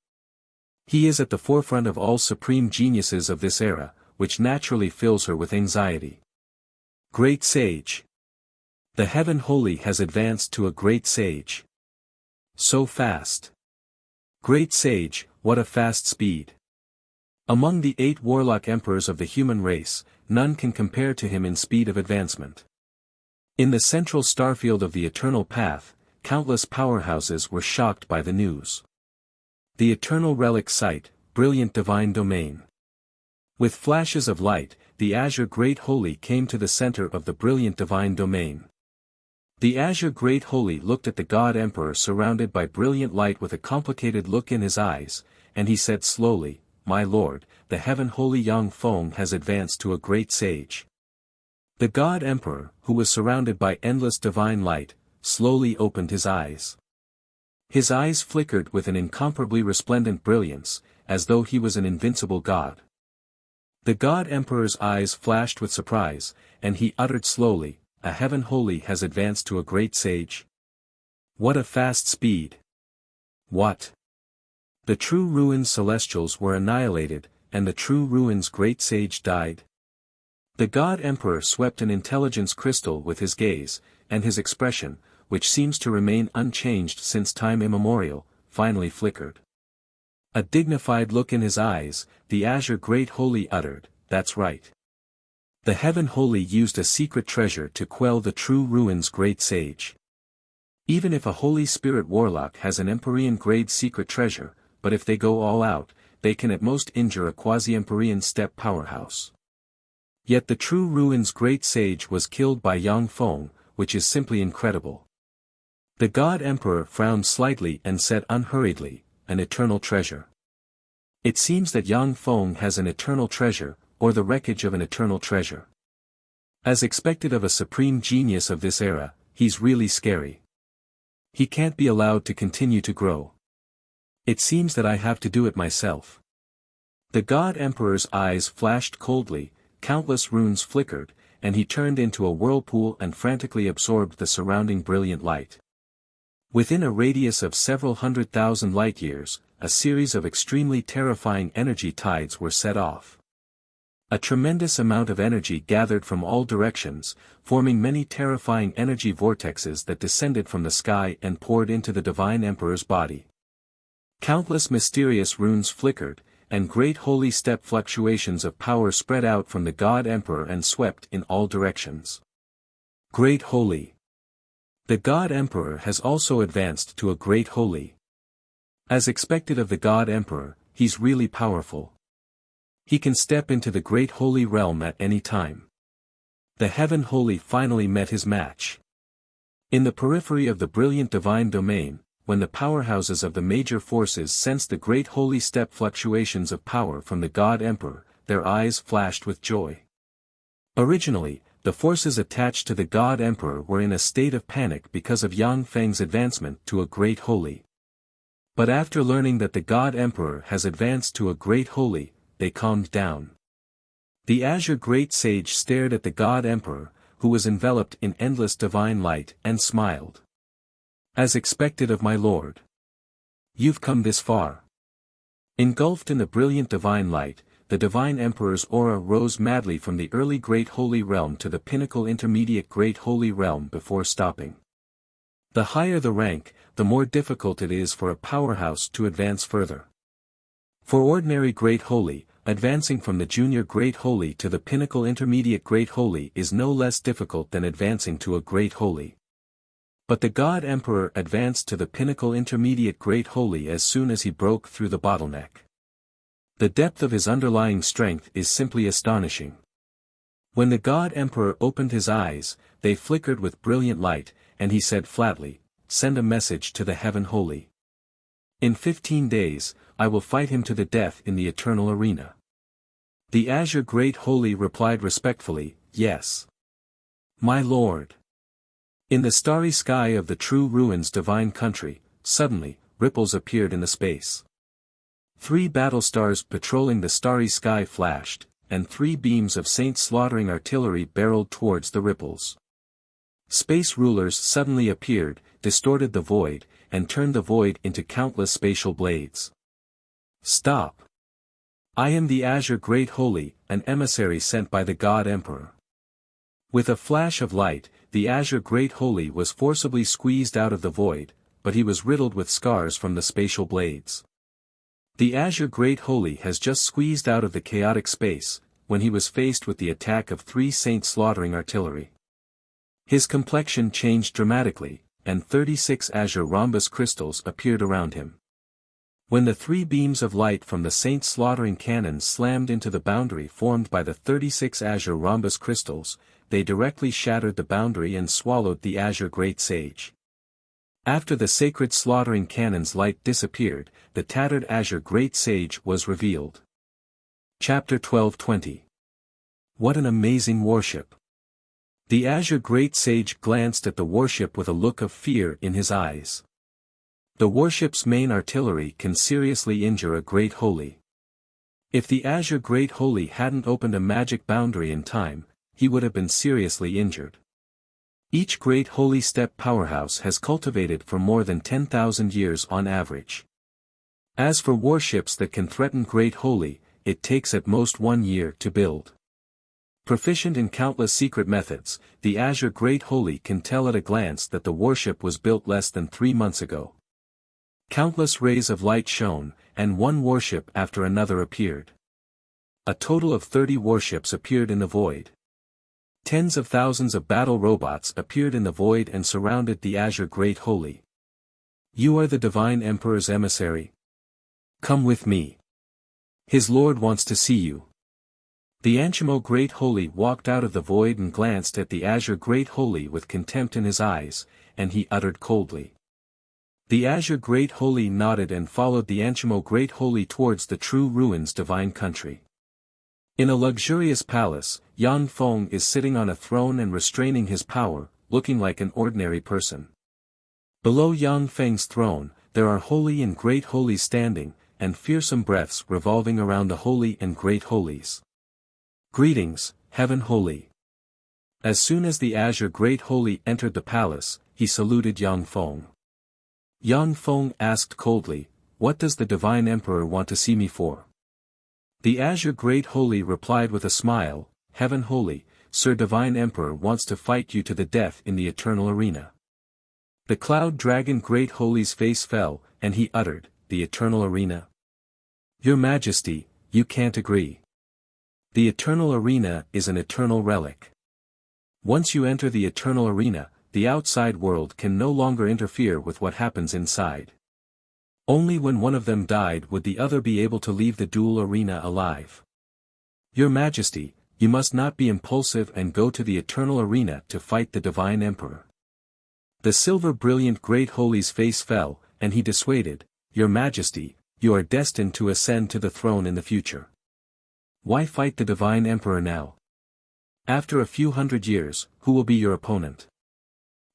He is at the forefront of all supreme geniuses of this era, which naturally fills her with anxiety. Great Sage. The Heaven Holy has advanced to a great sage. So fast. Great Sage, what a fast speed. Among the 8 warlock emperors of the human race, none can compare to him in speed of advancement. In the central starfield of the Eternal Path, countless powerhouses were shocked by the news. The Eternal Relic Site, brilliant divine domain. With flashes of light, the Azure Great Holy came to the center of the brilliant divine domain. The Azure Great Holy looked at the God Emperor surrounded by brilliant light with a complicated look in his eyes, and he said slowly, "My lord, the Heaven Holy Yang Feng has advanced to a great sage." The God Emperor, who was surrounded by endless divine light, slowly opened his eyes. His eyes flickered with an incomparably resplendent brilliance, as though he was an invincible god. The God Emperor's eyes flashed with surprise, and he uttered slowly, "A Heaven Holy has advanced to a great sage? What a fast speed! What? The true ruins celestials were annihilated, and the true ruins great sage died?" The God Emperor swept an intelligence crystal with his gaze, and his expression, which seems to remain unchanged since time immemorial, finally flickered. A dignified look in his eyes, the Azure Great Holy uttered, "That's right. The Heaven Holy used a secret treasure to quell the true ruins great sage. Even if a Holy Spirit warlock has an Empyrean-grade secret treasure, but if they go all out, they can at most injure a quasi-Empyrean step powerhouse. Yet the true ruins great sage was killed by Yang Feng, which is simply incredible." The God Emperor frowned slightly and said unhurriedly, "An eternal treasure. It seems that Yang Feng has an eternal treasure, or the wreckage of an eternal treasure. As expected of a supreme genius of this era, he's really scary. He can't be allowed to continue to grow. It seems that I have to do it myself." The God Emperor's eyes flashed coldly, countless runes flickered, and he turned into a whirlpool and frantically absorbed the surrounding brilliant light. Within a radius of several 100,000 light-years, a series of extremely terrifying energy tides were set off. A tremendous amount of energy gathered from all directions, forming many terrifying energy vortexes that descended from the sky and poured into the Divine Emperor's body. Countless mysterious runes flickered, and great holy step fluctuations of power spread out from the God Emperor and swept in all directions. Great Holy. The God Emperor has also advanced to a Great Holy. As expected of the God Emperor, he's really powerful. He can step into the Great Holy Realm at any time. The Heaven Holy finally met his match. In the periphery of the brilliant divine domain, when the powerhouses of the major forces sensed the Great Holy step fluctuations of power from the God Emperor, their eyes flashed with joy. Originally, the forces attached to the God Emperor were in a state of panic because of Yang Feng's advancement to a Great Holy. But after learning that the God Emperor has advanced to a Great Holy, they calmed down. The Azure Great Sage stared at the God Emperor, who was enveloped in endless divine light, and smiled. "As expected of my lord. You've come this far." Engulfed in the brilliant divine light, the Divine Emperor's aura rose madly from the early Great Holy Realm to the pinnacle intermediate Great Holy Realm before stopping. The higher the rank, the more difficult it is for a powerhouse to advance further. For ordinary Great Holy, advancing from the junior Great Holy to the pinnacle intermediate Great Holy is no less difficult than advancing to a Great Holy. But the God Emperor advanced to the pinnacle intermediate Great Holy as soon as he broke through the bottleneck. The depth of his underlying strength is simply astonishing. When the God Emperor opened his eyes, they flickered with brilliant light, and he said flatly, "Send a message to the Heaven Holy. In 15 days, I will fight him to the death in the eternal arena." The Azure Great Holy replied respectfully, "Yes. My lord." In the starry sky of the true ruins divine country, suddenly, ripples appeared in the space. 3 battle stars patrolling the starry sky flashed, and 3 beams of saints slaughtering artillery barreled towards the ripples. Space rulers suddenly appeared, distorted the void, and turned the void into countless spatial blades. "Stop! I am the Azure Great Holy, an emissary sent by the God Emperor." With a flash of light, the Azure Great Holy was forcibly squeezed out of the void, but he was riddled with scars from the spatial blades. The Azure Great Holy has just squeezed out of the chaotic space, when he was faced with the attack of 3 saints slaughtering artillery. His complexion changed dramatically, and 36 azure rhombus crystals appeared around him. When the 3 beams of light from the saint's slaughtering cannons slammed into the boundary formed by the 36 azure rhombus crystals, they directly shattered the boundary and swallowed the azure great sage. After the sacred slaughtering cannon's light disappeared, the tattered azure great sage was revealed. Chapter 12:20. What an amazing warship! The azure great sage glanced at the warship with a look of fear in his eyes. The warship's main artillery can seriously injure a great holy. If the azure great holy hadn't opened a magic boundary in time, he would have been seriously injured. Each great holy step powerhouse has cultivated for more than 10,000 years on average. As for warships that can threaten great holy, it takes at most 1 year to build. Proficient in countless secret methods, the azure great holy can tell at a glance that the warship was built less than 3 months ago. Countless rays of light shone, and one warship after another appeared. A total of 30 warships appeared in the void. Tens of thousands of battle robots appeared in the void and surrounded the azure great holy. You are the divine emperor's emissary? Come with me. His lord wants to see you. The Anshimo great holy walked out of the void and glanced at the azure great holy with contempt in his eyes, and he uttered coldly. The azure great holy nodded and followed the Anshimo great holy towards the true ruins divine country. In a luxurious palace, Yang Feng is sitting on a throne and restraining his power, looking like an ordinary person. Below Yang Feng's throne, there are holy and great holies standing, and fearsome breaths revolving around the holy and great holies. Greetings, Heaven Holy. As soon as the azure great holy entered the palace, he saluted Yang Feng. Yang Feng asked coldly, "What does the divine emperor want to see me for?" The azure great holy replied with a smile, "Heaven Holy, Sir Divine Emperor wants to fight you to the death in the eternal arena." The cloud dragon great holy's face fell, and he uttered, "The eternal arena? Your Majesty, you can't agree. The eternal arena is an eternal relic. Once you enter the eternal arena, the outside world can no longer interfere with what happens inside. Only when one of them died would the other be able to leave the dual arena alive. Your Majesty, you must not be impulsive and go to the eternal arena to fight the divine emperor." The silver brilliant great holy's face fell, and he dissuaded, "Your Majesty, you are destined to ascend to the throne in the future. Why fight the divine emperor now? After a few hundred years, who will be your opponent?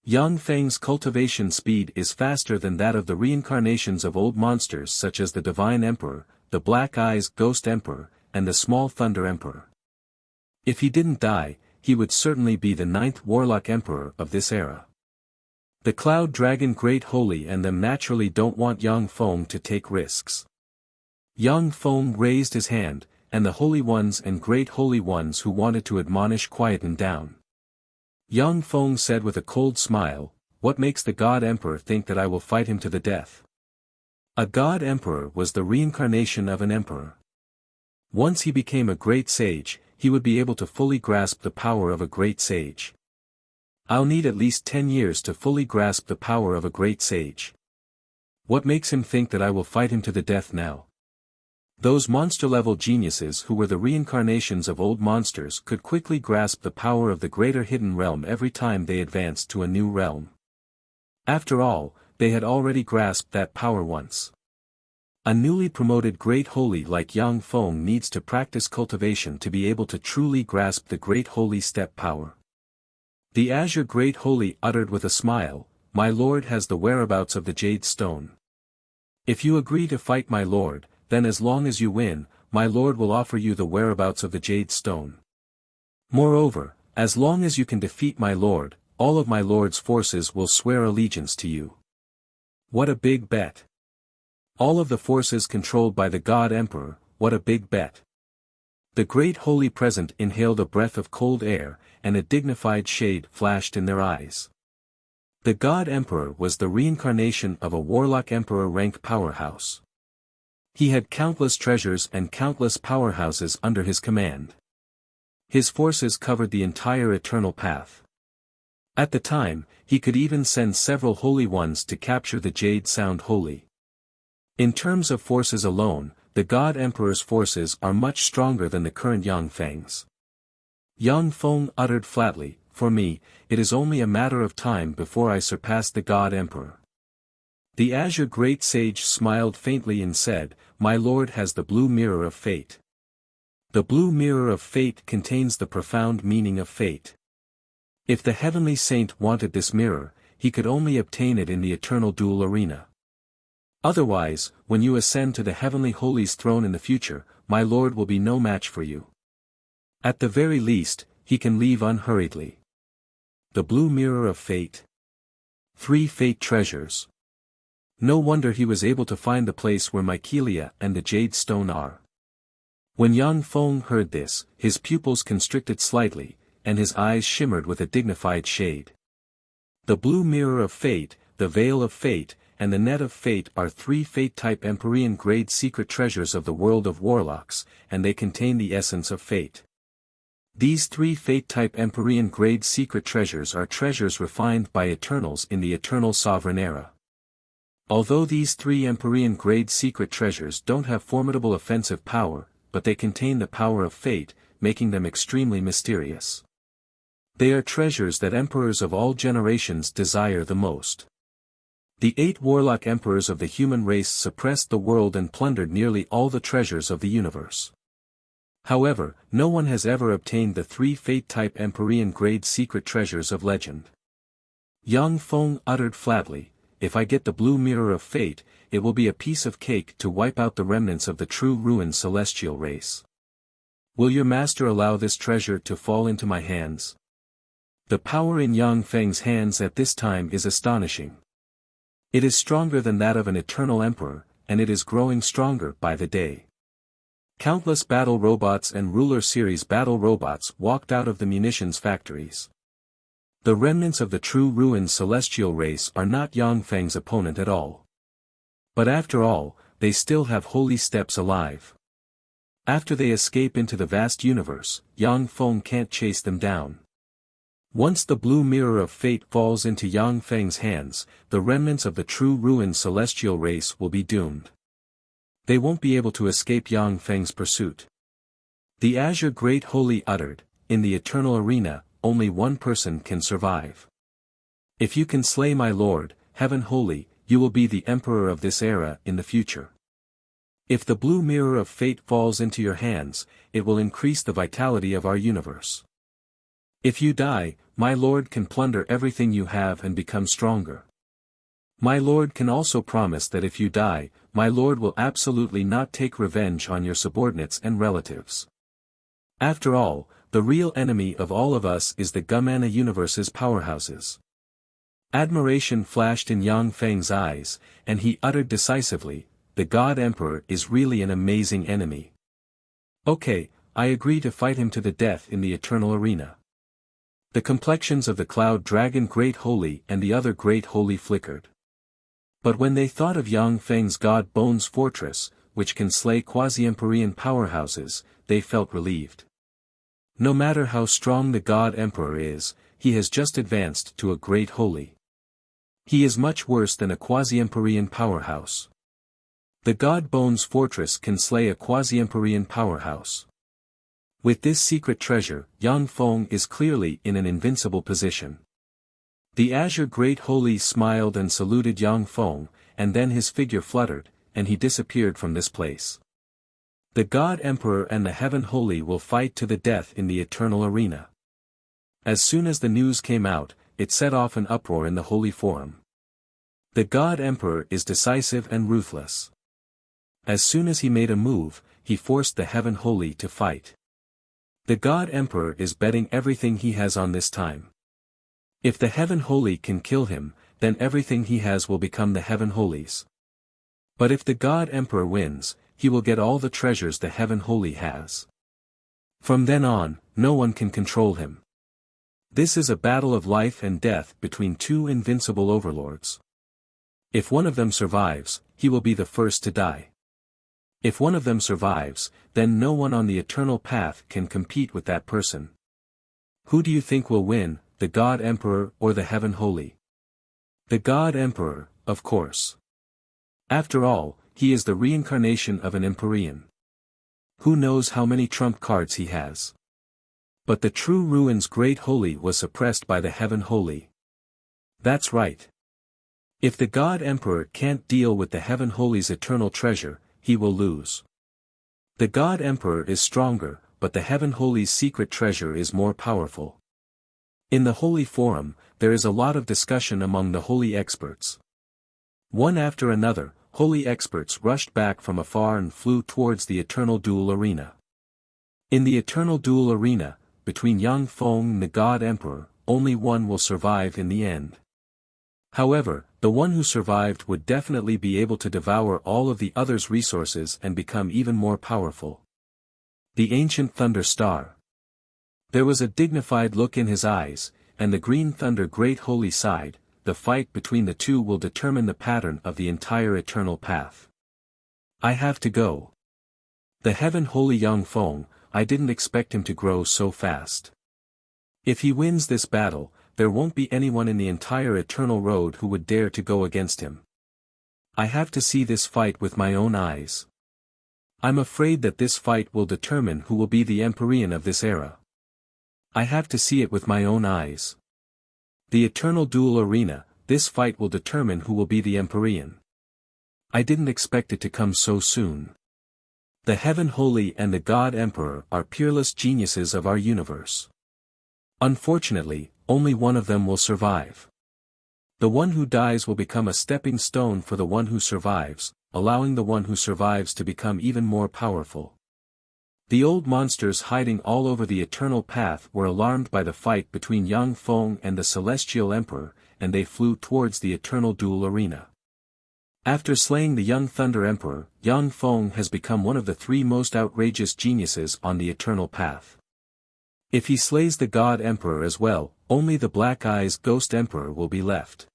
Yang Feng's cultivation speed is faster than that of the reincarnations of old monsters such as the Divine Emperor, the Black Eyes Ghost Emperor, and the Small Thunder Emperor. If he didn't die, he would certainly be the 9th Warlock Emperor of this era. The Cloud Dragon Great Holy and them naturally don't want Yang Feng to take risks. Yang Feng raised his hand, and the Holy Ones and Great Holy Ones who wanted to admonish quietened down. Yang Feng said with a cold smile, "What makes the God Emperor think that I will fight him to the death?" A God Emperor was the reincarnation of an emperor. Once he became a great sage, he would be able to fully grasp the power of a great sage. I'll need at least 10 years to fully grasp the power of a great sage. What makes him think that I will fight him to the death now? Those monster-level geniuses who were the reincarnations of old monsters could quickly grasp the power of the greater hidden realm every time they advanced to a new realm. After all, they had already grasped that power once. A newly promoted Great Holy like Yang Feng needs to practice cultivation to be able to truly grasp the Great Holy step power. The Azure Great Holy uttered with a smile, "My lord has the whereabouts of the Jade Stone. If you agree to fight my lord, then as long as you win, my lord will offer you the whereabouts of the Jade Stone. Moreover, as long as you can defeat my lord, all of my lord's forces will swear allegiance to you." What a big bet! All of the forces controlled by the God Emperor, what a big bet! The Great Holy present inhaled a breath of cold air, and a dignified shade flashed in their eyes. The God Emperor was the reincarnation of a Warlock Emperor rank powerhouse. He had countless treasures and countless powerhouses under his command. His forces covered the entire eternal path. At the time, he could even send several Holy Ones to capture the Jade Sound Holy. In terms of forces alone, the God Emperor's forces are much stronger than the current Yang Feng's. Yang Feng uttered flatly, "For me, it is only a matter of time before I surpass the God Emperor." The Azure Great Sage smiled faintly and said, "My lord has the blue mirror of fate. The blue mirror of fate contains the profound meaning of fate. If the heavenly saint wanted this mirror, he could only obtain it in the eternal dual arena. Otherwise, when you ascend to the heavenly holy's throne in the future, my lord will be no match for you. At the very least, he can leave unhurriedly." The blue mirror of fate. 3 fate treasures. No wonder he was able to find the place where Mycelia and the jade stone are. When Yang Feng heard this, his pupils constricted slightly, and his eyes shimmered with a dignified shade. The blue mirror of fate, the veil of fate, and the net of fate are 3 fate-type Empyrean grade secret treasures of the world of warlocks, and they contain the essence of fate. These 3 fate-type Empyrean grade secret treasures are treasures refined by Eternals in the Eternal Sovereign Era. Although these 3 Empyrean grade secret treasures don't have formidable offensive power, but they contain the power of fate, making them extremely mysterious. They are treasures that emperors of all generations desire the most. The 8 warlock emperors of the human race suppressed the world and plundered nearly all the treasures of the universe. However, no one has ever obtained the 3 fate-type Empyrean grade secret treasures of legend. Yang Feng uttered flatly, "If I get the blue mirror of fate, it will be a piece of cake to wipe out the remnants of the true ruined celestial race. Will your master allow this treasure to fall into my hands?" The power in Yang Feng's hands at this time is astonishing. It is stronger than that of an eternal emperor, and it is growing stronger by the day. Countless battle robots and ruler series battle robots walked out of the munitions factories. The remnants of the true ruined celestial race are not Yang Feng's opponent at all. But after all, they still have holy steps alive. After they escape into the vast universe, Yang Feng can't chase them down. Once the blue mirror of fate falls into Yang Feng's hands, the remnants of the true ruined celestial race will be doomed. They won't be able to escape Yang Feng's pursuit. The Azure Great Holy uttered, "In the eternal arena, only one person can survive. If you can slay my lord, Heaven Holy, you will be the emperor of this era in the future. If the blue mirror of fate falls into your hands, it will increase the vitality of our universe. If you die, my lord can plunder everything you have and become stronger. My lord can also promise that if you die, my lord will absolutely not take revenge on your subordinates and relatives. After all, the real enemy of all of us is the Gumana universe's powerhouses." Admiration flashed in Yang Feng's eyes, and he uttered decisively, "The God Emperor is really an amazing enemy. Okay, I agree to fight him to the death in the eternal arena." The complexions of the Cloud Dragon Great Holy and the other Great Holy flickered. But when they thought of Yang Feng's God Bones Fortress, which can slay quasi-Empyrean powerhouses, they felt relieved. No matter how strong the God Emperor is, he has just advanced to a Great Holy. He is much worse than a quasi-Empyrean powerhouse. The God Bones Fortress can slay a quasi-Empyrean powerhouse. With this secret treasure, Yang Feng is clearly in an invincible position. The Azure Great Holy smiled and saluted Yang Feng, and then his figure fluttered, and he disappeared from this place. The God Emperor and the Heaven Holy will fight to the death in the eternal arena. As soon as the news came out, it set off an uproar in the Holy Forum. The God Emperor is decisive and ruthless. As soon as he made a move, he forced the Heaven Holy to fight. The God Emperor is betting everything he has on this time. If the Heaven Holy can kill him, then everything he has will become the Heaven Holy's. But if the God Emperor wins, he will get all the treasures the Heaven Holy has. From then on, no one can control him. This is a battle of life and death between 2 invincible overlords. If one of them survives, he will be the first to die. If one of them survives, then no one on the eternal path can compete with that person. Who do you think will win, the God Emperor or the Heaven Holy? The God Emperor, of course. After all, he is the reincarnation of an Empyrean. Who knows how many trump cards he has? But the true Ruin's great holy was suppressed by the Heaven Holy. That's right. If the God Emperor can't deal with the Heaven Holy's eternal treasure, he will lose. The God Emperor is stronger, but the Heaven Holy's secret treasure is more powerful. In the Holy Forum, there is a lot of discussion among the holy experts. One after another, holy experts rushed back from afar and flew towards the eternal duel arena. In the eternal duel arena, between Yang Feng and the God Emperor, only one will survive in the end. However, the one who survived would definitely be able to devour all of the other's resources and become even more powerful. The Ancient Thunder Star. There was a dignified look in his eyes, and the Green Thunder Great Holy sighed. The fight between the two will determine the pattern of the entire eternal path. I have to go. The Heaven Holy Yang Feng, I didn't expect him to grow so fast. If he wins this battle, there won't be anyone in the entire Eternal Road who would dare to go against him. I have to see this fight with my own eyes. I'm afraid that this fight will determine who will be the Empyrean of this era. I have to see it with my own eyes. The Eternal Duel Arena, this fight will determine who will be the Empyrean. I didn't expect it to come so soon. The Heaven Holy and the God Emperor are peerless geniuses of our universe. Unfortunately, only one of them will survive. The one who dies will become a stepping stone for the one who survives, allowing the one who survives to become even more powerful. The old monsters hiding all over the eternal path were alarmed by the fight between Yang Feng and the Celestial Emperor, and they flew towards the eternal duel arena. After slaying the Young Thunder Emperor, Yang Feng has become one of the three most outrageous geniuses on the eternal path. If he slays the God Emperor as well, only the Black Eyes Ghost Emperor will be left.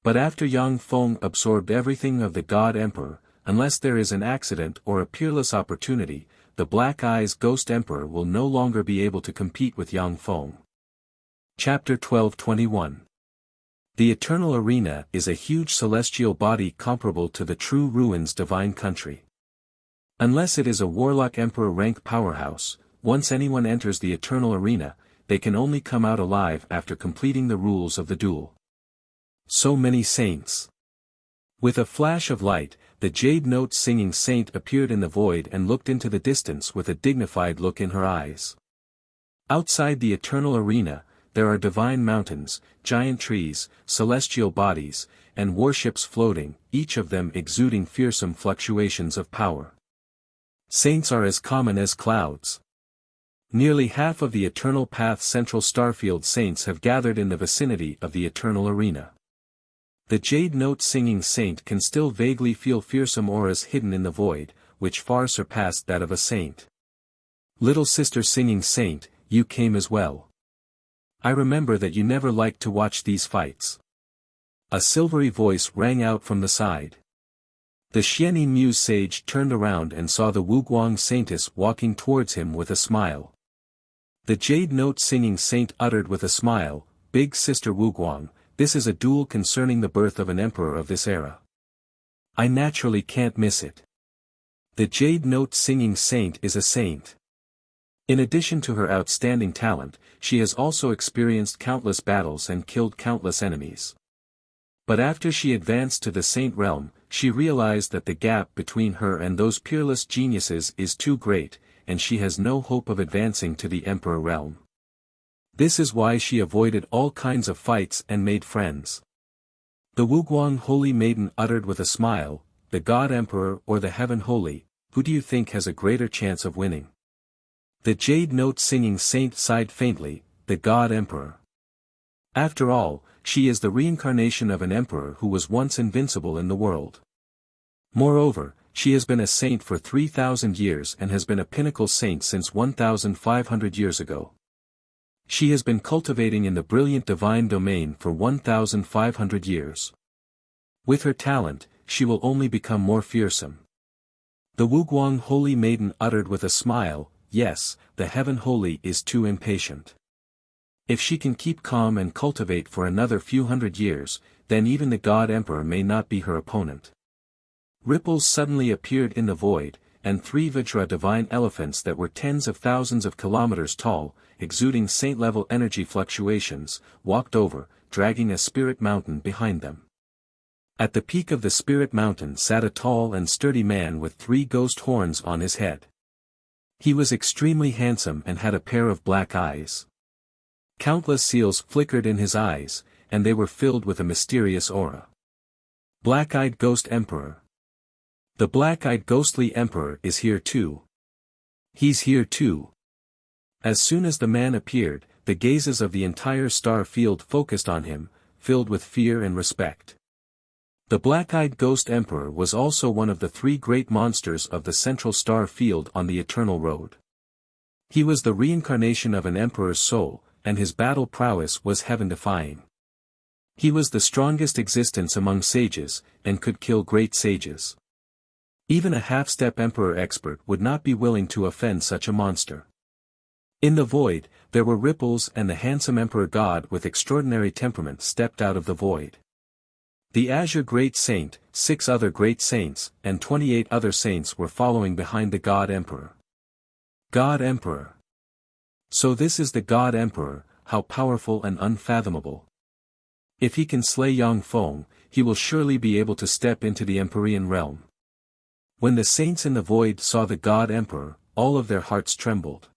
But after Yang Feng absorbed everything of the God Emperor, unless there is an accident or a peerless opportunity, the Black Eyes Ghost Emperor will no longer be able to compete with Yang Feng. Chapter 12:21. The Eternal Arena is a huge celestial body comparable to the true Ruin's divine country. Unless it is a Warlock Emperor rank powerhouse, once anyone enters the Eternal Arena, they can only come out alive after completing the rules of the duel. So many saints. With a flash of light, the Jade Note Singing Saint appeared in the void and looked into the distance with a dignified look in her eyes. Outside the Eternal Arena, there are divine mountains, giant trees, celestial bodies, and warships floating, each of them exuding fearsome fluctuations of power. Saints are as common as clouds. Nearly half of the Eternal Path Central Starfield saints have gathered in the vicinity of the Eternal Arena. The Jade Note Singing Saint can still vaguely feel fearsome auras hidden in the void, which far surpassed that of a saint. Little Sister Singing Saint, you came as well. I remember that you never liked to watch these fights. A silvery voice rang out from the side. The Xianin Muse sage turned around and saw the Wuguang Saintess walking towards him with a smile. The Jade Note Singing Saint uttered with a smile, "Big Sister Wuguang, this is a duel concerning the birth of an emperor of this era. I naturally can't miss it." The Jade Note Singing Saint is a saint. In addition to her outstanding talent, she has also experienced countless battles and killed countless enemies. But after she advanced to the saint realm, she realized that the gap between her and those peerless geniuses is too great, and she has no hope of advancing to the emperor realm. This is why she avoided all kinds of fights and made friends. The Wuguang Holy Maiden uttered with a smile, "The God Emperor or the Heaven Holy, who do you think has a greater chance of winning?" The Jade Note Singing Saint sighed faintly, "The God Emperor. After all, she is the reincarnation of an emperor who was once invincible in the world. Moreover, she has been a saint for 3,000 years and has been a pinnacle saint since 1,500 years ago. She has been cultivating in the brilliant divine domain for 1,500 years. With her talent, she will only become more fearsome." The Wuguang Holy Maiden uttered with a smile, "Yes, the Heaven Holy is too impatient. If she can keep calm and cultivate for another few hundred years, then even the God Emperor may not be her opponent." Ripples suddenly appeared in the void, and 3 Vajra divine elephants that were tens of thousands of kilometers tall, exuding saint-level energy fluctuations, walked over, dragging a spirit mountain behind them. At the peak of the spirit mountain sat a tall and sturdy man with 3 ghost horns on his head. He was extremely handsome and had a pair of black eyes. Countless seals flickered in his eyes, and they were filled with a mysterious aura. Black-eyed Ghost Emperor. The black-eyed ghostly emperor is here too. He's here too. As soon as the man appeared, the gazes of the entire star field focused on him, filled with fear and respect. The black-eyed ghost emperor was also one of the 3 great monsters of the central star field on the Eternal Road. He was the reincarnation of an emperor's soul, and his battle prowess was heaven-defying. He was the strongest existence among sages, and could kill great sages. Even a half-step emperor expert would not be willing to offend such a monster. In the void, there were ripples, and the handsome emperor god with extraordinary temperament stepped out of the void. The Azure Great Saint, 6 other great saints, and 28 other saints were following behind the God Emperor. God Emperor. So this is the God Emperor, how powerful and unfathomable. If he can slay Yang Feng, he will surely be able to step into the Empyrean realm. When the saints in the void saw the God Emperor, all of their hearts trembled.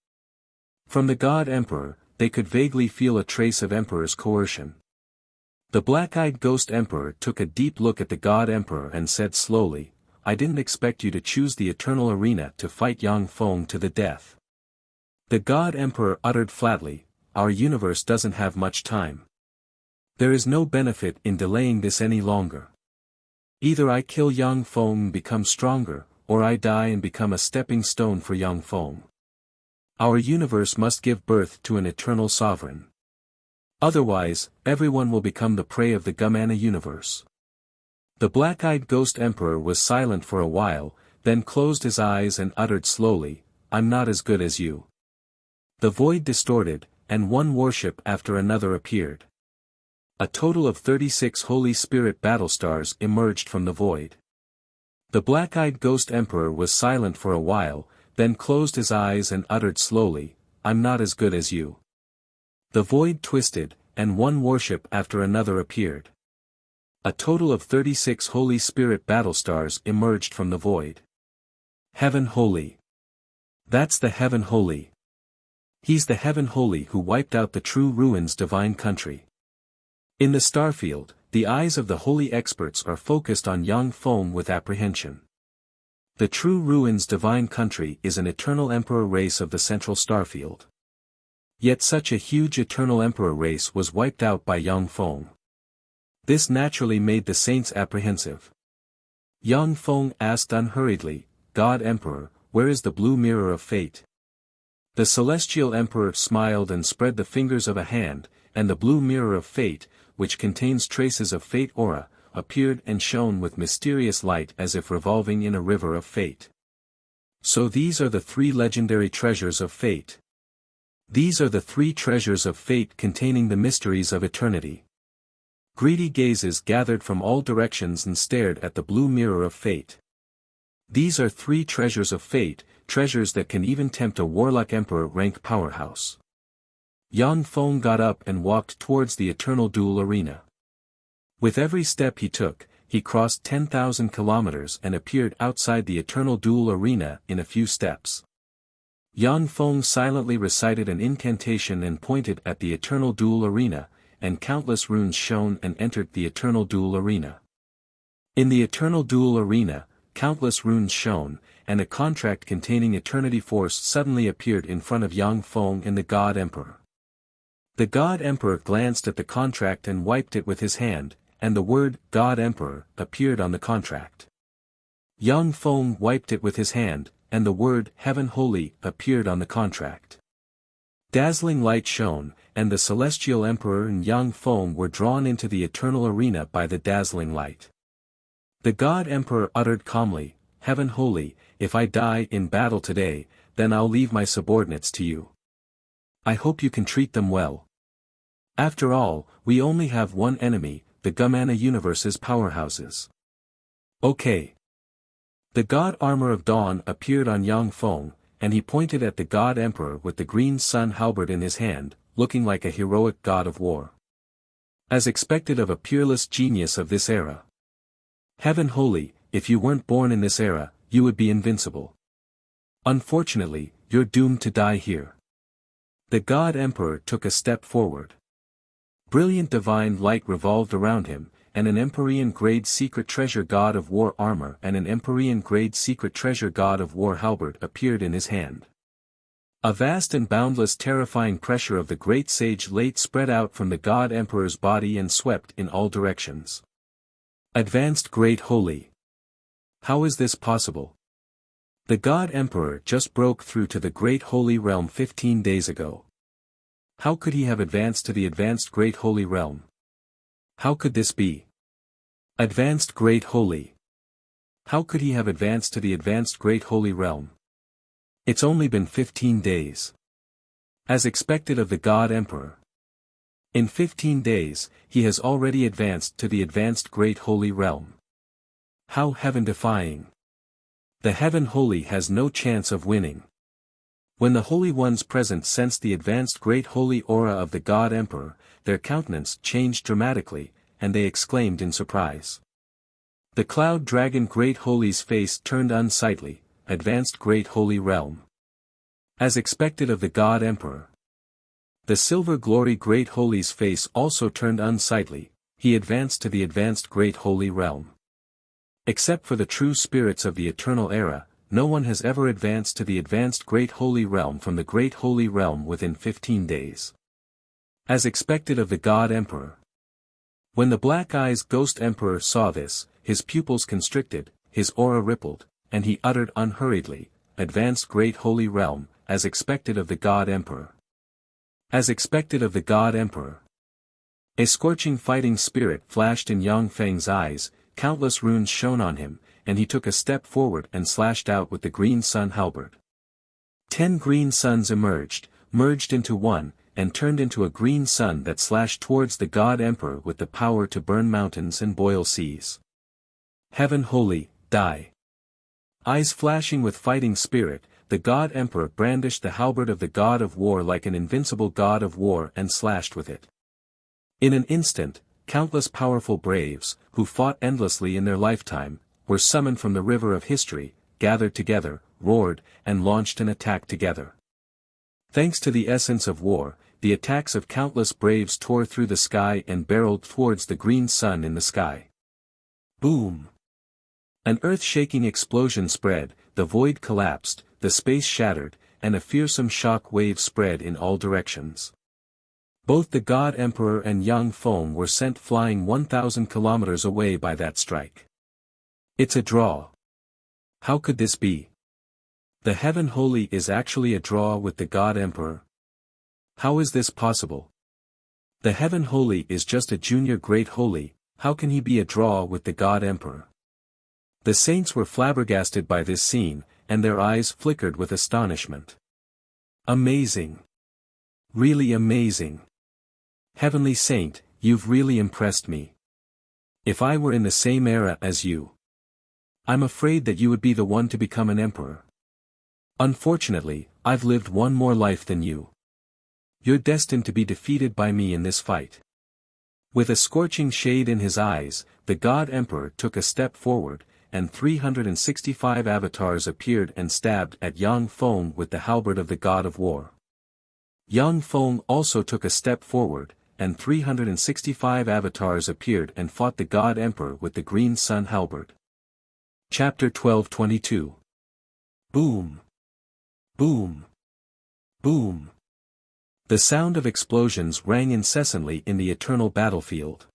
From the God Emperor, they could vaguely feel a trace of Emperor's coercion. The black-eyed ghost emperor took a deep look at the God Emperor and said slowly, "I didn't expect you to choose the eternal arena to fight Yang Feng to the death." The God Emperor uttered flatly, "Our universe doesn't have much time. There is no benefit in delaying this any longer. Either I kill Yang Feng and become stronger, or I die and become a stepping stone for Yang Feng. Our universe must give birth to an eternal sovereign. Otherwise, everyone will become the prey of the Gumana universe." The black-eyed ghost emperor was silent for a while, then closed his eyes and uttered slowly, "I'm not as good as you." The void distorted, and one warship after another appeared. A total of 36 Holy Spirit battlestars emerged from the void. The black-eyed ghost emperor was silent for a while, then closed his eyes and uttered slowly, "I'm not as good as you." The void twisted, and one warship after another appeared. A total of 36 Holy Spirit battlestars emerged from the void. Heaven Holy. That's the Heaven Holy. He's the Heaven Holy who wiped out the true ruins divine country. In the starfield, the eyes of the holy experts are focused on Yang Feng with apprehension. The true ruins divine country is an eternal emperor race of the central starfield. Yet such a huge eternal emperor race was wiped out by Yang Feng. This naturally made the saints apprehensive. Yang Feng asked unhurriedly, "God Emperor, where is the blue mirror of fate?" The celestial emperor smiled and spread the fingers of a hand, and the blue mirror of fate, which contains traces of fate aura, appeared and shone with mysterious light as if revolving in a river of fate. So these are the 3 legendary treasures of fate. These are the 3 treasures of fate containing the mysteries of eternity. Greedy gazes gathered from all directions and stared at the blue mirror of fate. These are 3 treasures of fate, treasures that can even tempt a warlock emperor rank powerhouse. Yang Feng got up and walked towards the eternal duel arena. With every step he took, he crossed 10,000 kilometers and appeared outside the eternal duel arena in a few steps. Yang Feng silently recited an incantation and pointed at the eternal duel arena, and countless runes shone and entered the eternal duel arena. In the eternal duel arena, countless runes shone, and a contract containing eternity force suddenly appeared in front of Yang Feng and the God Emperor. The God Emperor glanced at the contract and wiped it with his hand, and the word, God Emperor, appeared on the contract. Yang Feng wiped it with his hand, and the word, Heaven Holy, appeared on the contract. Dazzling light shone, and the celestial emperor and Yang Feng were drawn into the eternal arena by the dazzling light. The God Emperor uttered calmly, Heaven Holy, if I die in battle today, then I'll leave my subordinates to you. I hope you can treat them well. After all, we only have one enemy, the Gumana universe's powerhouses. Okay. The god armor of dawn appeared on Yang Feng, and he pointed at the god emperor with the green sun halberd in his hand, looking like a heroic god of war. As expected of a peerless genius of this era. Heaven holy, if you weren't born in this era, you would be invincible. Unfortunately, you're doomed to die here. The god emperor took a step forward. Brilliant divine light revolved around him, and an Empyrean-grade secret treasure god of war armor and an Empyrean-grade secret treasure god of war halberd appeared in his hand. A vast and boundless terrifying pressure of the great sage light spread out from the god emperor's body and swept in all directions. Advanced Great Holy. How is this possible? The god emperor just broke through to the Great Holy Realm 15 days ago. How could he have advanced to the Advanced Great Holy Realm? How could this be? Advanced Great Holy. How could he have advanced to the Advanced Great Holy Realm? It's only been 15 days. As expected of the God Emperor. In 15 days, he has already advanced to the Advanced Great Holy Realm. How heaven-defying. The Heaven Holy has no chance of winning. When the Holy Ones present sensed the advanced Great Holy Aura of the God Emperor, their countenance changed dramatically, and they exclaimed in surprise. The Cloud Dragon Great Holy's face turned unsightly, Advanced Great Holy Realm. As expected of the God Emperor. The Silver Glory Great Holy's face also turned unsightly, he advanced to the Advanced Great Holy Realm. Except for the true spirits of the Eternal Era, no one has ever advanced to the Advanced Great Holy Realm from the Great Holy Realm within 15 days. As expected of the God Emperor. When the Black Eyes Ghost Emperor saw this, his pupils constricted, his aura rippled, and he uttered unhurriedly, Advanced Great Holy Realm, as expected of the God Emperor. As expected of the God Emperor. A scorching fighting spirit flashed in Yang Feng's eyes, countless runes shone on him, and he took a step forward and slashed out with the green sun halberd. 10 green suns emerged, merged into one, and turned into a green sun that slashed towards the God Emperor with the power to burn mountains and boil seas. Heaven Holy, die. Eyes flashing with fighting spirit, the God Emperor brandished the halberd of the God of War like an invincible God of War and slashed with it. In an instant, countless powerful braves, who fought endlessly in their lifetime, were summoned from the river of history, gathered together, roared, and launched an attack together. Thanks to the essence of war, the attacks of countless braves tore through the sky and barreled towards the green sun in the sky. Boom! An earth-shaking explosion spread, the void collapsed, the space shattered, and a fearsome shock wave spread in all directions. Both the God Emperor and Yang Feng were sent flying 1,000 kilometers away by that strike. It's a draw. How could this be? The Heaven Holy is actually a draw with the God Emperor. How is this possible? The Heaven Holy is just a junior Great Holy, how can he be a draw with the God Emperor? The saints were flabbergasted by this scene, and their eyes flickered with astonishment. Amazing. Really amazing. Heavenly Saint, you've really impressed me. If I were in the same era as you, I'm afraid that you would be the one to become an emperor. Unfortunately, I've lived one more life than you. You're destined to be defeated by me in this fight. With a scorching shade in his eyes, the God Emperor took a step forward, and 365 avatars appeared and stabbed at Yang Feng with the halberd of the God of War. Yang Feng also took a step forward, and 365 avatars appeared and fought the God Emperor with the green sun halberd. Chapter 12:22. Boom! Boom! Boom! The sound of explosions rang incessantly in the eternal battlefield.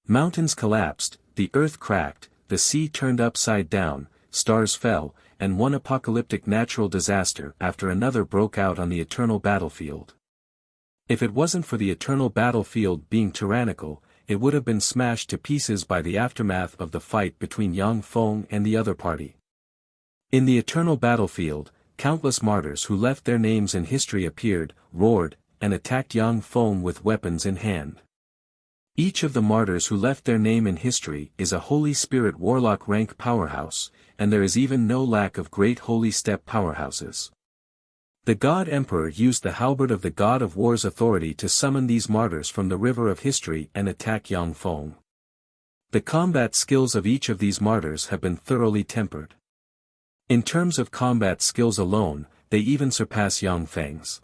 Mountains collapsed, the earth cracked, the sea turned upside down, stars fell, and one apocalyptic natural disaster after another broke out on the eternal battlefield. If it wasn't for the eternal battlefield being tyrannical, it would have been smashed to pieces by the aftermath of the fight between Yang Feng and the other party. In the eternal battlefield, countless martyrs who left their names in history appeared, roared, and attacked Yang Feng with weapons in hand. Each of the martyrs who left their name in history is a Holy Spirit warlock rank powerhouse, and there is even no lack of great holy step powerhouses. The God Emperor used the halberd of the God of War's authority to summon these martyrs from the river of history and attack Yang Feng. The combat skills of each of these martyrs have been thoroughly tempered. In terms of combat skills alone, they even surpass Yang Feng's.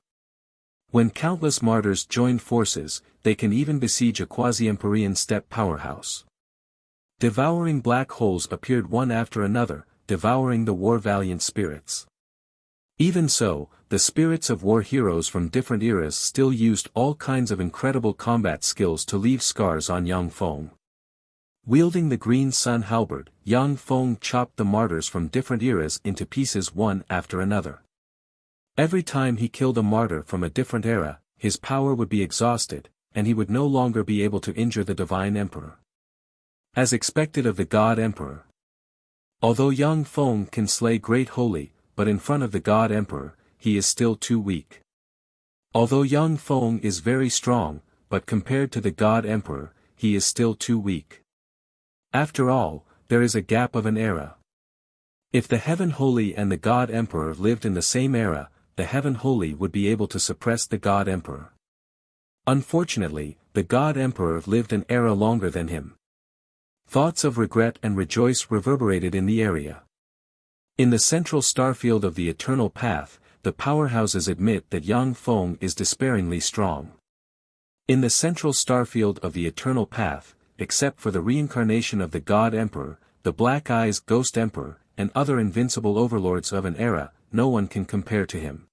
When countless martyrs join forces, they can even besiege a quasi-Empyrean steppe powerhouse. Devouring black holes appeared one after another, devouring the war-valiant spirits. Even so, the spirits of war heroes from different eras still used all kinds of incredible combat skills to leave scars on Yang Feng. Wielding the green sun halberd, Yang Feng chopped the martyrs from different eras into pieces one after another. Every time he killed a martyr from a different era, his power would be exhausted, and he would no longer be able to injure the divine emperor. As expected of the God Emperor. Although Yang Feng can slay great holy, but in front of the God Emperor, he is still too weak. Although Yang Feng is very strong, but compared to the God Emperor, he is still too weak. After all, there is a gap of an era. If the Heaven Holy and the God Emperor lived in the same era, the Heaven Holy would be able to suppress the God Emperor. Unfortunately, the God Emperor lived an era longer than him. Thoughts of regret and rejoice reverberated in the area. In the central starfield of the Eternal Path, the powerhouses admit that Yang Feng is despairingly strong. In the central starfield of the Eternal Path, except for the reincarnation of the God Emperor, the Black Eyes Ghost Emperor, and other invincible overlords of an era, no one can compare to him.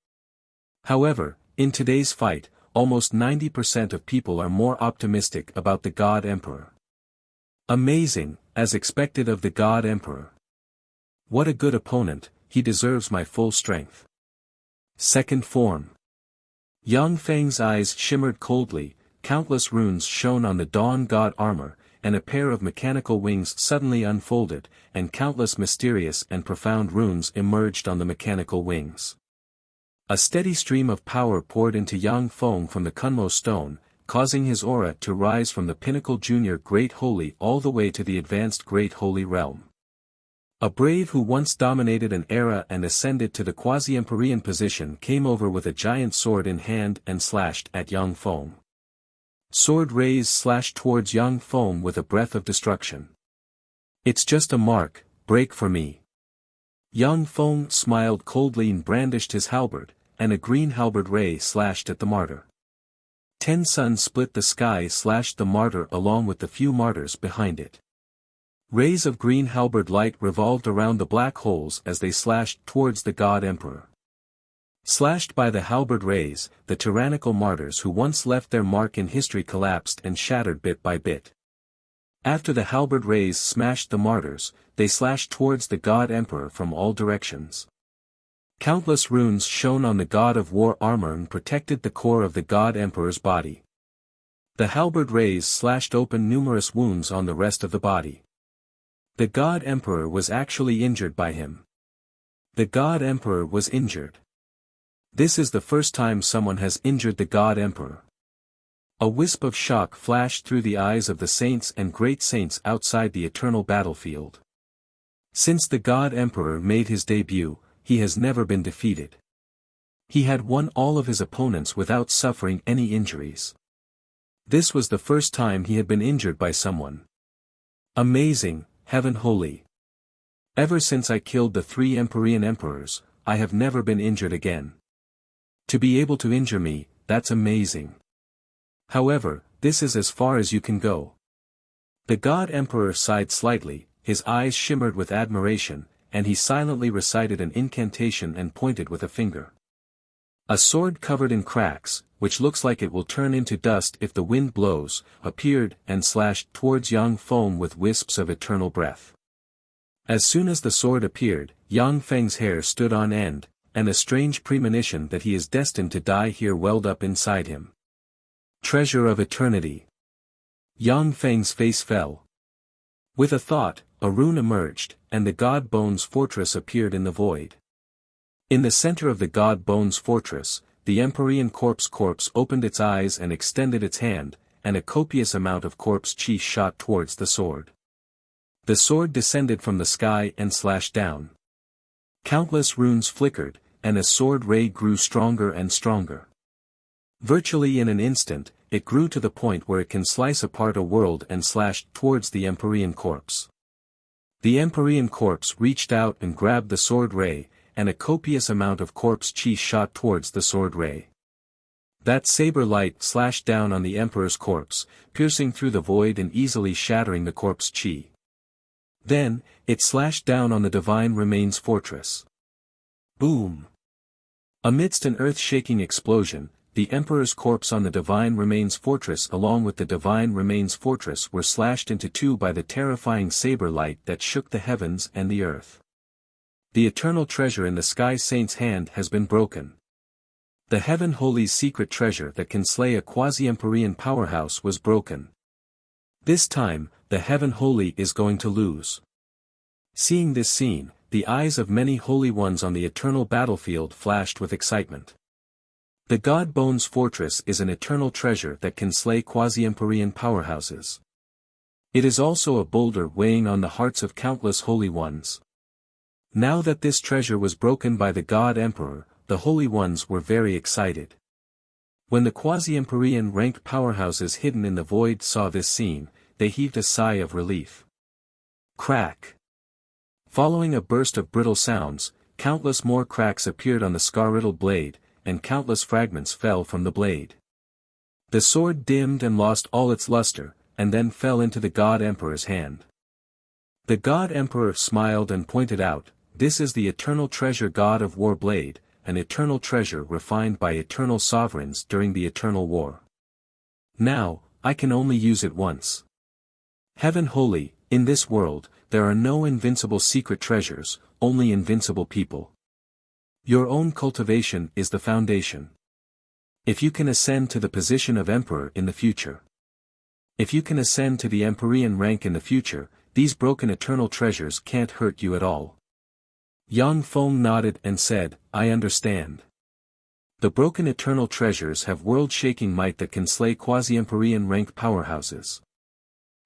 However, in today's fight, almost 90% of people are more optimistic about the God Emperor. Amazing, as expected of the God Emperor. What a good opponent, he deserves my full strength. Second form. Yang Feng's eyes shimmered coldly, countless runes shone on the Dawn God armor, and a pair of mechanical wings suddenly unfolded, and countless mysterious and profound runes emerged on the mechanical wings. A steady stream of power poured into Yang Feng from the Kunmo stone, causing his aura to rise from the pinnacle junior Great Holy all the way to the advanced Great Holy Realm. A brave who once dominated an era and ascended to the quasi-Empyrean position came over with a giant sword in hand and slashed at Yang Feng. Sword rays slashed towards Yang Feng with a breath of destruction. It's just a mark, break for me. Yang Feng smiled coldly and brandished his halberd, and a green halberd ray slashed at the martyr. 10 suns split the sky slashed the martyr along with the few martyrs behind it. Rays of green halberd light revolved around the black holes as they slashed towards the God Emperor. Slashed by the halberd rays, the tyrannical martyrs who once left their mark in history collapsed and shattered bit by bit. After the halberd rays smashed the martyrs, they slashed towards the God Emperor from all directions. Countless runes shone on the God of War armor and protected the core of the God Emperor's body. The halberd rays slashed open numerous wounds on the rest of the body. The God Emperor was actually injured by him. The God Emperor was injured. This is the first time someone has injured the God Emperor. A wisp of shock flashed through the eyes of the saints and great saints outside the eternal battlefield. Since the God Emperor made his debut, he has never been defeated. He had won all of his opponents without suffering any injuries. This was the first time he had been injured by someone. Amazing, Heaven Holy. Ever since I killed the 3 Empyrean emperors, I have never been injured again. To be able to injure me, that's amazing. However, this is as far as you can go. The God Emperor sighed slightly, his eyes shimmered with admiration, and he silently recited an incantation and pointed with a finger. A sword covered in cracks, which looks like it will turn into dust if the wind blows, appeared and slashed towards Yang Feng with wisps of eternal breath. As soon as the sword appeared, Yang Feng's hair stood on end, and a strange premonition that he is destined to die here welled up inside him. Treasure of eternity. Yang Feng's face fell. With a thought, a rune emerged, and the God Bones Fortress appeared in the void. In the center of the God Bones Fortress, the Empyrean corpse opened its eyes and extended its hand, and a copious amount of corpse chi shot towards the sword. The sword descended from the sky and slashed down. Countless runes flickered, and a sword ray grew stronger and stronger. Virtually in an instant, it grew to the point where it can slice apart a world and slashed towards the Empyrean corpse. The Empyrean corpse reached out and grabbed the sword ray, and a copious amount of corpse chi shot towards the sword ray. That saber light slashed down on the Emperor's corpse, piercing through the void and easily shattering the corpse chi. Then, it slashed down on the Divine Remains fortress. Boom! Amidst an earth-shaking explosion, the Emperor's corpse on the Divine Remains fortress along with the Divine Remains fortress were slashed into two by the terrifying saber light that shook the heavens and the earth. The eternal treasure in the Sky Saint's hand has been broken. The Heaven Holy's secret treasure that can slay a quasi-Empyrean powerhouse was broken. This time, the Heaven Holy is going to lose. Seeing this scene, the eyes of many holy ones on the eternal battlefield flashed with excitement. The God Bones Fortress is an eternal treasure that can slay quasi-Empyrean powerhouses. It is also a boulder weighing on the hearts of countless holy ones. Now that this treasure was broken by the God Emperor, the holy ones were very excited. When the quasi-Empyrean ranked powerhouses hidden in the void saw this scene, they heaved a sigh of relief. Crack! Following a burst of brittle sounds, countless more cracks appeared on the scar-riddled blade, and countless fragments fell from the blade. The sword dimmed and lost all its luster, and then fell into the God Emperor's hand. The God Emperor smiled and pointed out, "This is the eternal treasure God of War blade, an eternal treasure refined by eternal sovereigns during the eternal war. Now, I can only use it once. Heaven Holy, in this world, there are no invincible secret treasures, only invincible people. Your own cultivation is the foundation. If you can ascend to the position of Emperor in the future. If you can ascend to the Empyrean rank in the future, these broken eternal treasures can't hurt you at all." Yang Feng nodded and said, "I understand. The broken eternal treasures have world-shaking might that can slay quasi-Empyrean rank powerhouses.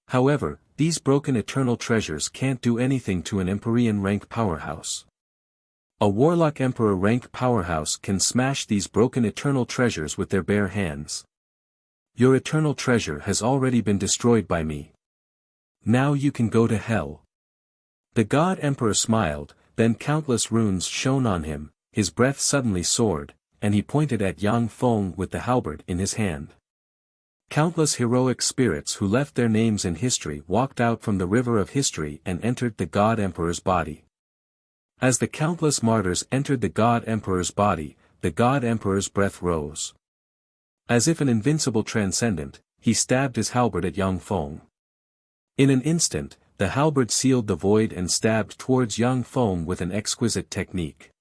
However, these broken eternal treasures can't do anything to an Empyrean rank powerhouse. A Warlock Emperor rank powerhouse can smash these broken eternal treasures with their bare hands. Your eternal treasure has already been destroyed by me. Now you can go to hell." The God Emperor smiled, then countless runes shone on him, his breath suddenly soared, and he pointed at Yang Feng with the halberd in his hand. Countless heroic spirits who left their names in history walked out from the river of history and entered the God Emperor's body. As the countless martyrs entered the God Emperor's body, the God Emperor's breath rose. As if an invincible transcendent, he stabbed his halberd at Yang Feng. In an instant, the halberd sealed the void and stabbed towards Yang Feng with an exquisite technique.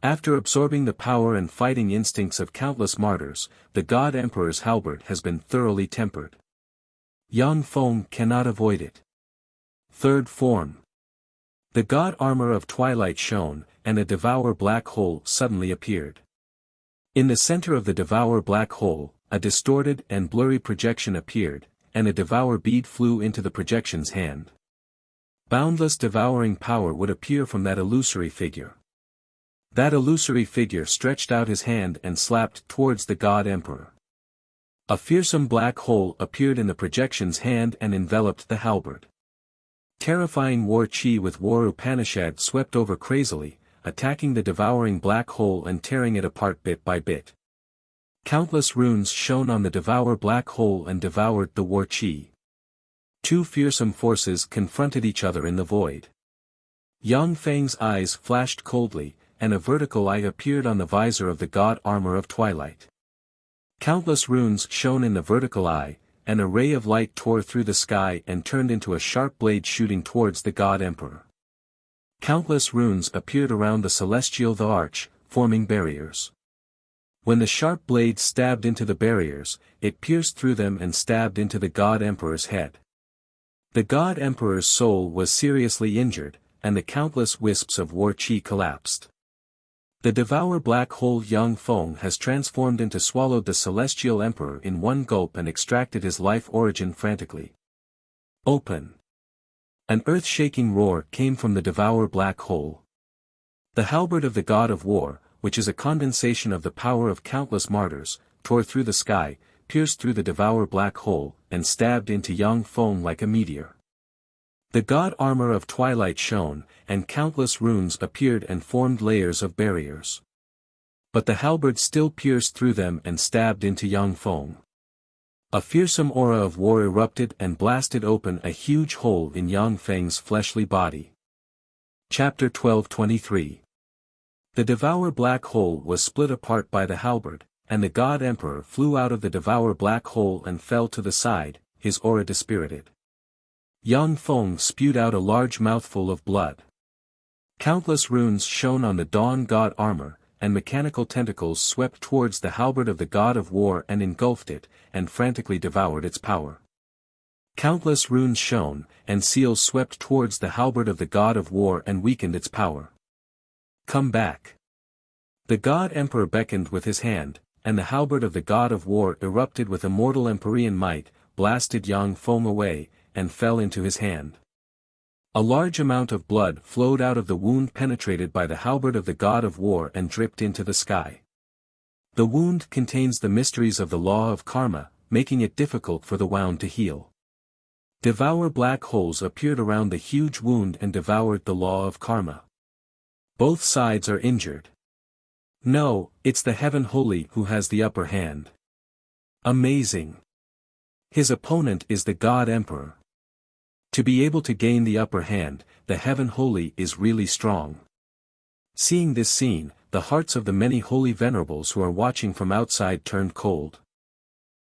After absorbing the power and fighting instincts of countless martyrs, the God Emperor's halberd has been thoroughly tempered. Yang Feng cannot avoid it. Third form. The God armor of twilight shone, and a devour black hole suddenly appeared. In the center of the devour black hole, a distorted and blurry projection appeared, and a devour bead flew into the projection's hand. Boundless devouring power would appear from that illusory figure. That illusory figure stretched out his hand and slapped towards the God Emperor. A fearsome black hole appeared in the projection's hand and enveloped the halberd. Terrifying war chi with war Upanishad swept over crazily, attacking the devouring black hole and tearing it apart bit by bit. Countless runes shone on the devour black hole and devoured the war chi. Two fearsome forces confronted each other in the void. Yang Feng's eyes flashed coldly, and a vertical eye appeared on the visor of the God armor of twilight. Countless runes shone in the vertical eye, and a ray of light tore through the sky and turned into a sharp blade shooting towards the God Emperor. Countless runes appeared around the celestial the arch, forming barriers. When the sharp blade stabbed into the barriers, it pierced through them and stabbed into the God Emperor's head. The God Emperor's soul was seriously injured, and the countless wisps of war chi collapsed. The devour black hole Yang Feng has transformed into swallowed the celestial emperor in one gulp and extracted his life origin frantically. Open. An earth-shaking roar came from the Devour Black Hole. The halberd of the god of war, which is a condensation of the power of countless martyrs, tore through the sky, pierced through the Devour Black Hole, and stabbed into Yang Feng like a meteor. The god armor of twilight shone, and countless runes appeared and formed layers of barriers. But the halberd still pierced through them and stabbed into Yang Feng. A fearsome aura of war erupted and blasted open a huge hole in Yang Feng's fleshly body. Chapter 12:23. The Devour Black Hole was split apart by the halberd, and the God Emperor flew out of the Devour Black Hole and fell to the side, his aura dispirited. Yang Feng spewed out a large mouthful of blood. Countless runes shone on the Dawn God armor, and mechanical tentacles swept towards the halberd of the god of war and engulfed it, and frantically devoured its power. Countless runes shone, and seals swept towards the halberd of the god of war and weakened its power. Come back. The god emperor beckoned with his hand, and the halberd of the god of war erupted with immortal empyrean might, blasted Yang Feng away, and fell into his hand. A large amount of blood flowed out of the wound penetrated by the halberd of the god of war and dripped into the sky. The wound contains the mysteries of the law of karma, making it difficult for the wound to heal. Devour black holes appeared around the huge wound and devoured the law of karma. Both sides are injured. No, it's the Heaven Holy who has the upper hand. Amazing. His opponent is the God Emperor. To be able to gain the upper hand, the Heaven Holy is really strong. Seeing this scene, the hearts of the many holy venerables who are watching from outside turned cold.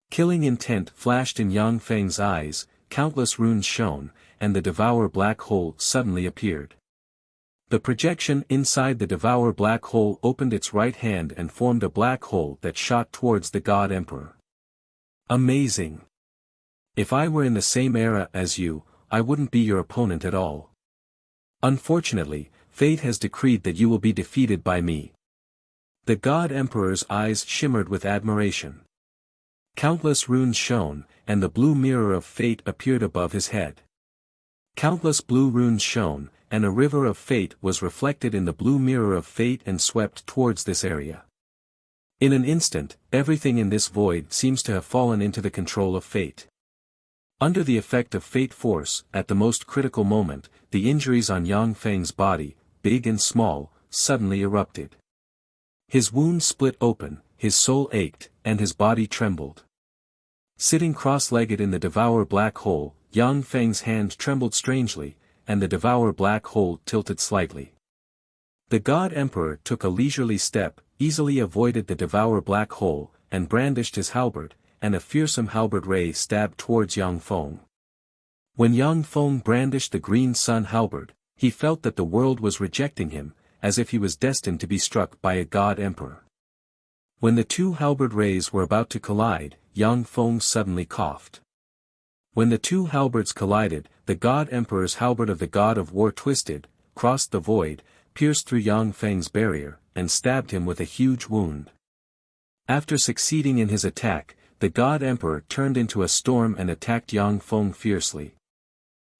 Killing intent flashed in Yang Feng's eyes, countless runes shone, and the Devour Black Hole suddenly appeared. The projection inside the Devour Black Hole opened its right hand and formed a black hole that shot towards the God Emperor. Amazing. If I were in the same era as you, I wouldn't be your opponent at all. Unfortunately, fate has decreed that you will be defeated by me. The God Emperor's eyes shimmered with admiration. Countless runes shone, and the blue mirror of fate appeared above his head. Countless blue runes shone, and a river of fate was reflected in the blue mirror of fate and swept towards this area. In an instant, everything in this void seems to have fallen into the control of fate. Under the effect of fate force, at the most critical moment, the injuries on Yang Feng's body, big and small, suddenly erupted. His wound split open, his soul ached, and his body trembled. Sitting cross-legged in the Devour Black Hole, Yang Feng's hand trembled strangely, and the Devour Black Hole tilted slightly. The God Emperor took a leisurely step, easily avoided the Devour Black Hole, and brandished his halberd, and a fearsome halberd ray stabbed towards Yang Feng. When Yang Feng brandished the green sun halberd, he felt that the world was rejecting him, as if he was destined to be struck by a God Emperor. When the two halberd rays were about to collide, Yang Feng suddenly coughed. When the two halberds collided, the God Emperor's halberd of the God of War twisted, crossed the void, pierced through Yang Feng's barrier, and stabbed him with a huge wound. After succeeding in his attack, the God Emperor turned into a storm and attacked Yang Feng fiercely.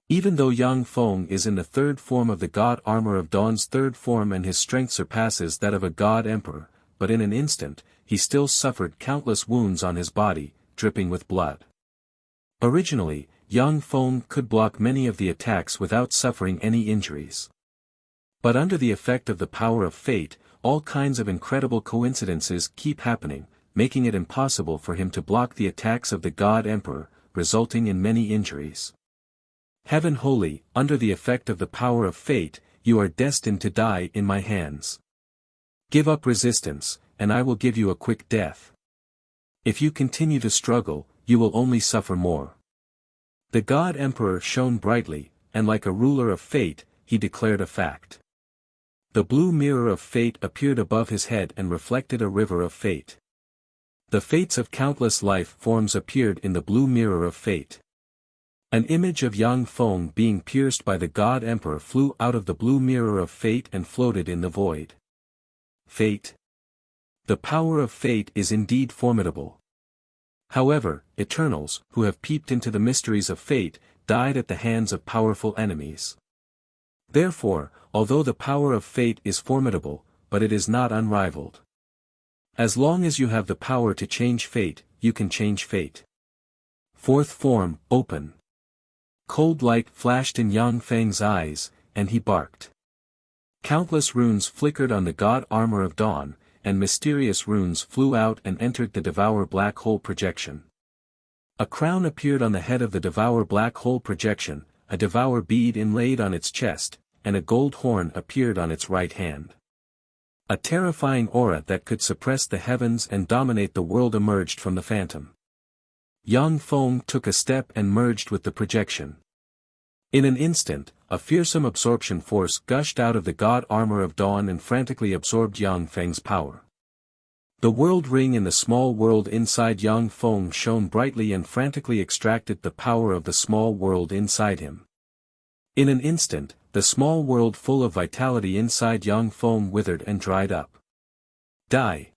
Even though Yang Feng is in the third form of the God armor of Dawn's third form and his strength surpasses that of a God Emperor, but in an instant, he still suffered countless wounds on his body, dripping with blood. Originally, Yang Feng could block many of the attacks without suffering any injuries. But under the effect of the power of fate, all kinds of incredible coincidences keep happening, making it impossible for him to block the attacks of the God Emperor, resulting in many injuries. Heaven Holy, under the effect of the power of fate, you are destined to die in my hands. Give up resistance, and I will give you a quick death. If you continue to struggle, you will only suffer more. The God Emperor shone brightly, and like a ruler of fate, he declared a fact. The blue mirror of fate appeared above his head and reflected a river of fate. The fates of countless life forms appeared in the blue mirror of fate. An image of Yang Feng being pierced by the God Emperor flew out of the blue mirror of fate and floated in the void. Fate. The power of fate is indeed formidable. However, Eternals, who have peeped into the mysteries of fate, died at the hands of powerful enemies. Therefore, although the power of fate is formidable, but it is not unrivaled. As long as you have the power to change fate, you can change fate. Fourth form, open. Cold light flashed in Yang Feng's eyes, and he barked. Countless runes flickered on the god armor of dawn, and mysterious runes flew out and entered the Devour Black Hole projection. A crown appeared on the head of the Devour Black Hole projection, a Devour bead inlaid on its chest, and a gold horn appeared on its right hand. A terrifying aura that could suppress the heavens and dominate the world emerged from the phantom. Yang Feng took a step and merged with the projection. In an instant, a fearsome absorption force gushed out of the god armor of dawn and frantically absorbed Yang Feng's power. The world ring in the small world inside Yang Feng shone brightly and frantically extracted the power of the small world inside him. In an instant, the small world full of vitality inside Yang Feng withered and dried up. Die!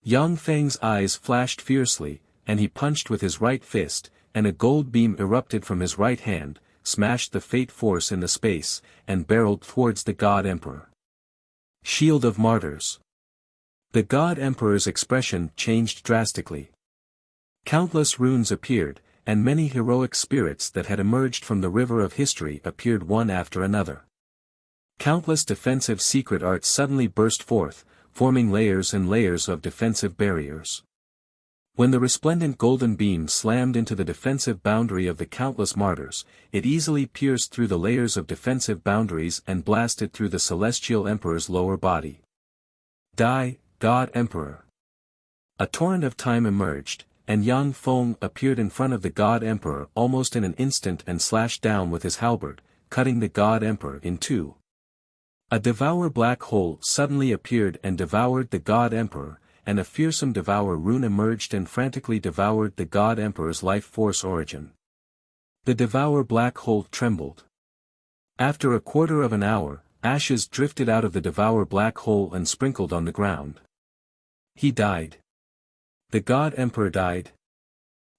Yang Feng's eyes flashed fiercely, and he punched with his right fist, and a gold beam erupted from his right hand, smashed the fate force in the space, and barreled towards the God Emperor. Shield of Martyrs. The God Emperor's expression changed drastically. Countless runes appeared, and many heroic spirits that had emerged from the river of history appeared one after another. Countless defensive secret arts suddenly burst forth, forming layers and layers of defensive barriers. When the resplendent golden beam slammed into the defensive boundary of the countless martyrs, it easily pierced through the layers of defensive boundaries and blasted through the celestial emperor's lower body. Die, God Emperor! A torrent of time emerged, and Yang Feng appeared in front of the God Emperor almost in an instant and slashed down with his halberd, cutting the God Emperor in two. A Devour Black Hole suddenly appeared and devoured the God Emperor, and a fearsome Devour rune emerged and frantically devoured the God Emperor's life force origin. The Devour Black Hole trembled. After a quarter of an hour, ashes drifted out of the Devour Black Hole and sprinkled on the ground. He died. The God Emperor died?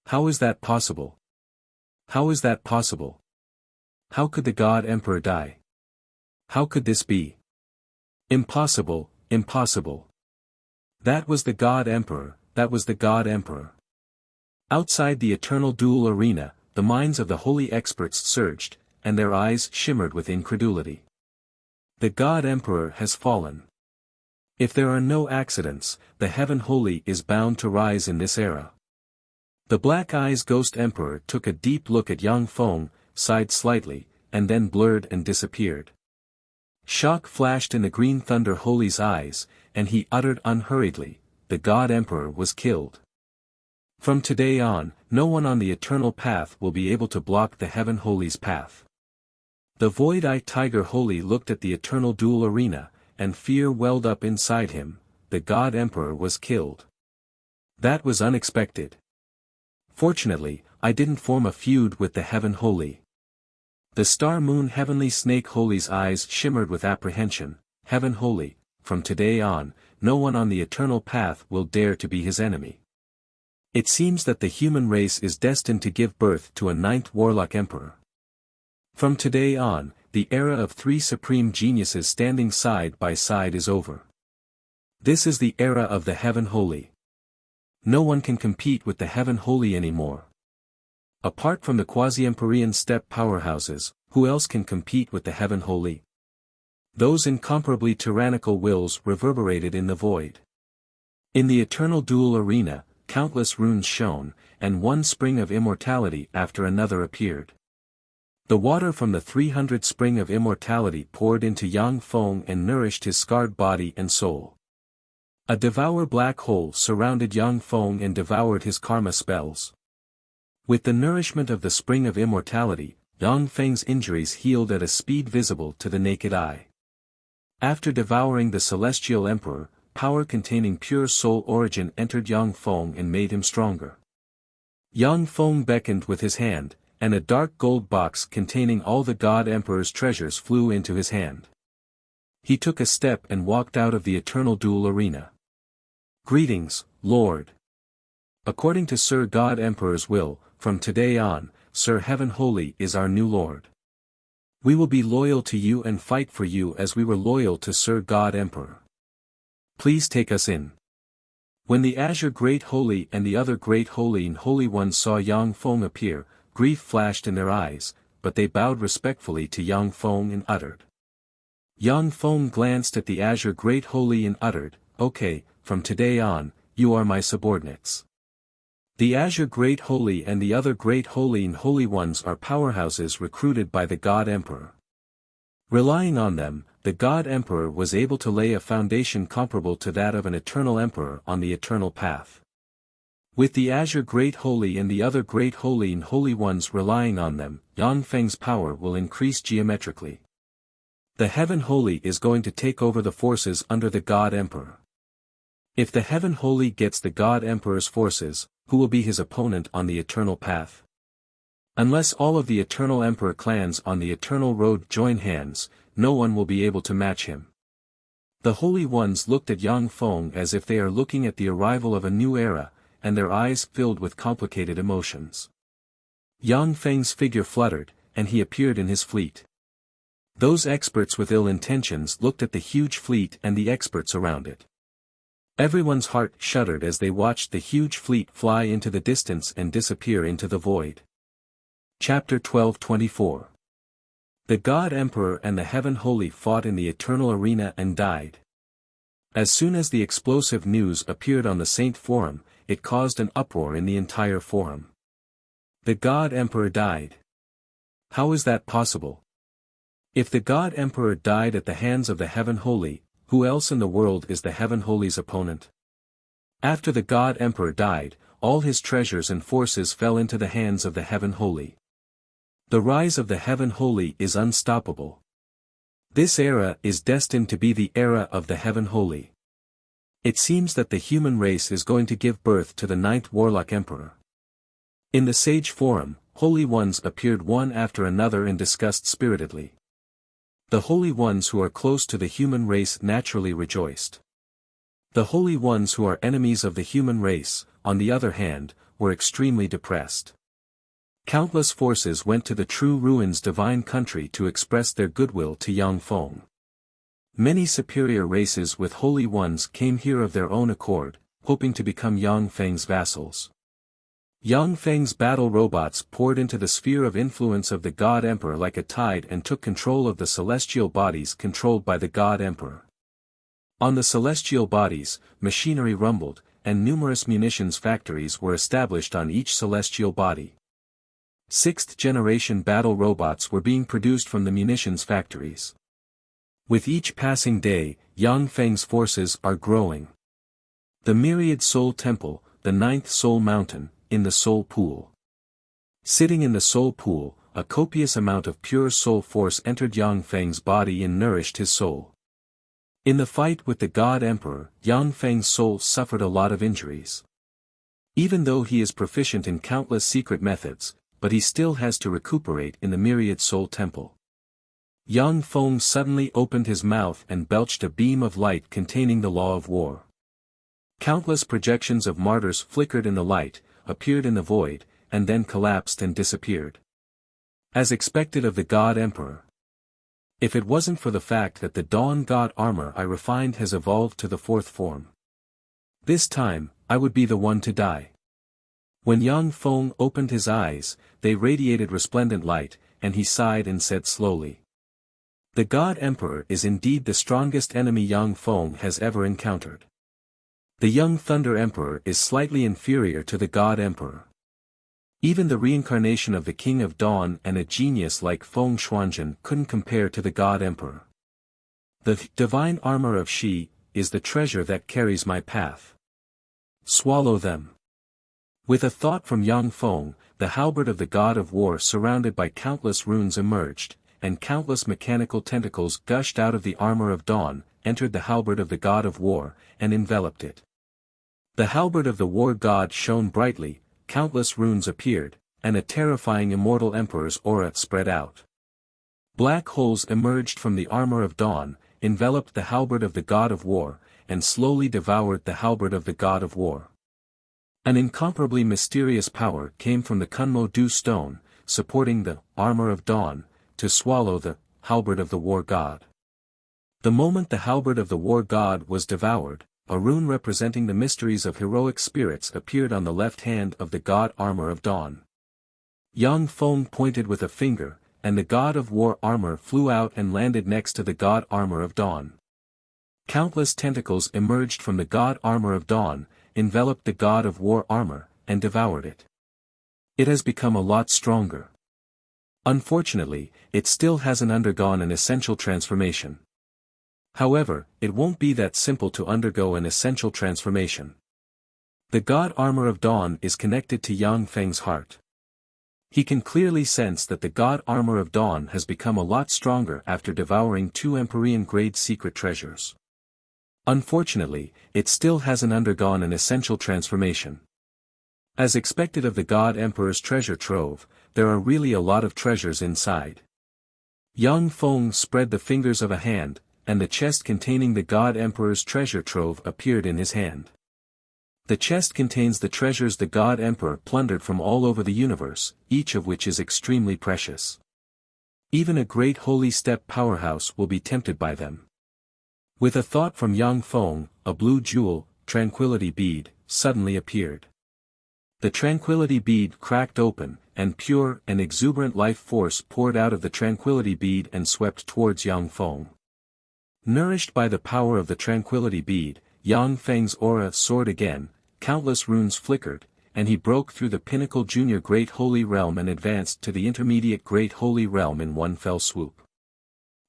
How is that possible? How is that possible? How could the God Emperor die? How could this be? Impossible, impossible. That was the God Emperor, that was the God Emperor. Outside the eternal duel arena, the minds of the holy experts surged, and their eyes shimmered with incredulity. The God Emperor has fallen. If there are no accidents, the Heaven Holy is bound to rise in this era. The Black Eyes Ghost Emperor took a deep look at Yang Feng, sighed slightly, and then blurred and disappeared. Shock flashed in the Green Thunder Holy's eyes, and he uttered unhurriedly, the God Emperor was killed. From today on, no one on the eternal path will be able to block the Heaven Holy's path. The Void-Eye Tiger Holy looked at the eternal duel arena, and fear welled up inside him, the God Emperor was killed. That was unexpected. Fortunately, I didn't form a feud with the Heaven Holy. The Star Moon Heavenly Snake Holy's eyes shimmered with apprehension. Heaven Holy, from today on, no one on the eternal path will dare to be his enemy. It seems that the human race is destined to give birth to a ninth Warlock Emperor. From today on, the era of three supreme geniuses standing side by side is over. This is the era of the Heaven Holy. No one can compete with the Heaven Holy anymore. Apart from the quasi-Empyrean steppe powerhouses, who else can compete with the Heaven Holy? Those incomparably tyrannical wills reverberated in the void. In the eternal duel arena, countless runes shone, and one spring of immortality after another appeared. The water from the 300 spring of immortality poured into Yang Feng and nourished his scarred body and soul. A Devour Black Hole surrounded Yang Feng and devoured his karma spells. With the nourishment of the spring of immortality, Yang Feng's injuries healed at a speed visible to the naked eye. After devouring the Celestial Emperor, power containing pure soul origin entered Yang Feng and made him stronger. Yang Feng beckoned with his hand, and a dark gold box containing all the God Emperor's treasures flew into his hand. He took a step and walked out of the eternal duel arena. Greetings, Lord. According to Sir God Emperor's will, from today on, Sir Heaven Holy is our new Lord. We will be loyal to you and fight for you as we were loyal to Sir God Emperor. Please take us in. When the Azure Great Holy and the other Great Holy and Holy Ones saw Yang Feng appear, grief flashed in their eyes, but they bowed respectfully to Yang Feng and uttered. Yang Feng glanced at the Azure Great Holy and uttered, "Okay, from today on, you are my subordinates." The Azure Great Holy and the other Great Holy and Holy Ones are powerhouses recruited by the God Emperor. Relying on them, the God Emperor was able to lay a foundation comparable to that of an eternal emperor on the eternal path. With the Azure Great Holy and the other Great Holy and Holy Ones relying on them, Yang Feng's power will increase geometrically. The Heaven Holy is going to take over the forces under the God Emperor. If the Heaven Holy gets the God Emperor's forces, who will be his opponent on the eternal path? Unless all of the Eternal Emperor clans on the Eternal Road join hands, no one will be able to match him. The Holy Ones looked at Yang Feng as if they are looking at the arrival of a new era, and their eyes filled with complicated emotions. Yang Feng's figure fluttered, and he appeared in his fleet. Those experts with ill intentions looked at the huge fleet and the experts around it. Everyone's heart shuddered as they watched the huge fleet fly into the distance and disappear into the void. Chapter 12:24. The God Emperor and the Heaven Holy fought in the eternal arena and died. As soon as the explosive news appeared on the Saint Forum, it caused an uproar in the entire forum. The God Emperor died. How is that possible? If the God Emperor died at the hands of the Heaven Holy, who else in the world is the Heaven Holy's opponent? After the God Emperor died, all his treasures and forces fell into the hands of the Heaven Holy. The rise of the Heaven Holy is unstoppable. This era is destined to be the era of the Heaven Holy. It seems that the human race is going to give birth to the 9th Warlock Emperor. In the Sage Forum, Holy Ones appeared one after another and discussed spiritedly. The Holy Ones who are close to the human race naturally rejoiced. The Holy Ones who are enemies of the human race, on the other hand, were extremely depressed. Countless forces went to the True Ruins divine country to express their goodwill to Yang Feng. Many superior races with Holy Ones came here of their own accord, hoping to become Yang Feng's vassals. Yang Feng's battle robots poured into the sphere of influence of the God Emperor like a tide and took control of the celestial bodies controlled by the God Emperor. On the celestial bodies, machinery rumbled, and numerous munitions factories were established on each celestial body. 6th-generation battle robots were being produced from the munitions factories. With each passing day, Yang Feng's forces are growing. The Myriad Soul Temple, the 9th Soul Mountain, in the Soul Pool. Sitting in the Soul Pool, a copious amount of pure soul force entered Yang Feng's body and nourished his soul. In the fight with the God Emperor, Yang Feng's soul suffered a lot of injuries. Even though he is proficient in countless secret methods, but he still has to recuperate in the Myriad Soul Temple. Yang Feng suddenly opened his mouth and belched a beam of light containing the law of war. Countless projections of martyrs flickered in the light, appeared in the void, and then collapsed and disappeared. As expected of the God Emperor. If it wasn't for the fact that the Dawn God armor I refined has evolved to the 4th form. This time, I would be the one to die. When Yang Feng opened his eyes, they radiated resplendent light, and he sighed and said slowly. The God Emperor is indeed the strongest enemy Yang Feng has ever encountered. The young Thunder Emperor is slightly inferior to the God Emperor. Even the reincarnation of the King of Dawn and a genius like Feng Xuanzhen couldn't compare to the God Emperor. The divine armor of Shi is the treasure that carries my path. Swallow them. With a thought from Yang Feng, the halberd of the God of War surrounded by countless runes emerged, and countless mechanical tentacles gushed out of the armor of Dawn, entered the halberd of the God of War, and enveloped it. The halberd of the War God shone brightly, countless runes appeared, and a terrifying immortal emperor's aura spread out. Black holes emerged from the armor of Dawn, enveloped the halberd of the God of War, and slowly devoured the halberd of the God of War. An incomparably mysterious power came from the Kunmo Du stone, supporting the armor of dawn, to swallow the halberd of the war god. The moment the halberd of the war god was devoured, a rune representing the mysteries of heroic spirits appeared on the left hand of the god armor of dawn. Yang Feng pointed with a finger, and the god of war armor flew out and landed next to the god armor of dawn. Countless tentacles emerged from the god armor of dawn, enveloped the god of war armor, and devoured it. It has become a lot stronger. Unfortunately, it still hasn't undergone an essential transformation. However, it won't be that simple to undergo an essential transformation. The god armor of dawn is connected to Yang Feng's heart. He can clearly sense that the god armor of dawn has become a lot stronger after devouring 2 Empyrean-grade secret treasures. Unfortunately, it still hasn't undergone an essential transformation. As expected of the God Emperor's treasure trove, there are really a lot of treasures inside. Yang Feng spread the fingers of a hand, and the chest containing the God Emperor's treasure trove appeared in his hand. The chest contains the treasures the God Emperor plundered from all over the universe, each of which is extremely precious. Even a great holy step powerhouse will be tempted by them. With a thought from Yang Feng, a blue jewel, tranquility bead, suddenly appeared. The tranquility bead cracked open, and pure and exuberant life force poured out of the tranquility bead and swept towards Yang Feng. Nourished by the power of the tranquility bead, Yang Feng's aura soared again, countless runes flickered, and he broke through the pinnacle junior Great Holy Realm and advanced to the intermediate Great Holy Realm in one fell swoop.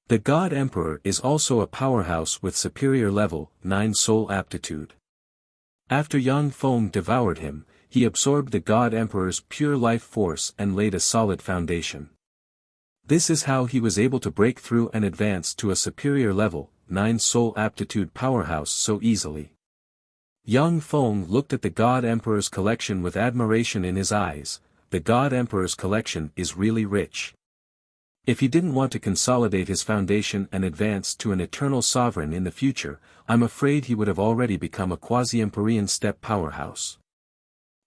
The God Emperor is also a powerhouse with superior level, 9 soul aptitude. After Yang Feng devoured him, he absorbed the God Emperor's pure life force and laid a solid foundation. This is how he was able to break through and advance to a superior level, 9 soul aptitude powerhouse so easily. Yang Feng looked at the God Emperor's collection with admiration in his eyes. The God Emperor's collection is really rich. If he didn't want to consolidate his foundation and advance to an eternal sovereign in the future, I'm afraid he would have already become a quasi-Empyrean step powerhouse.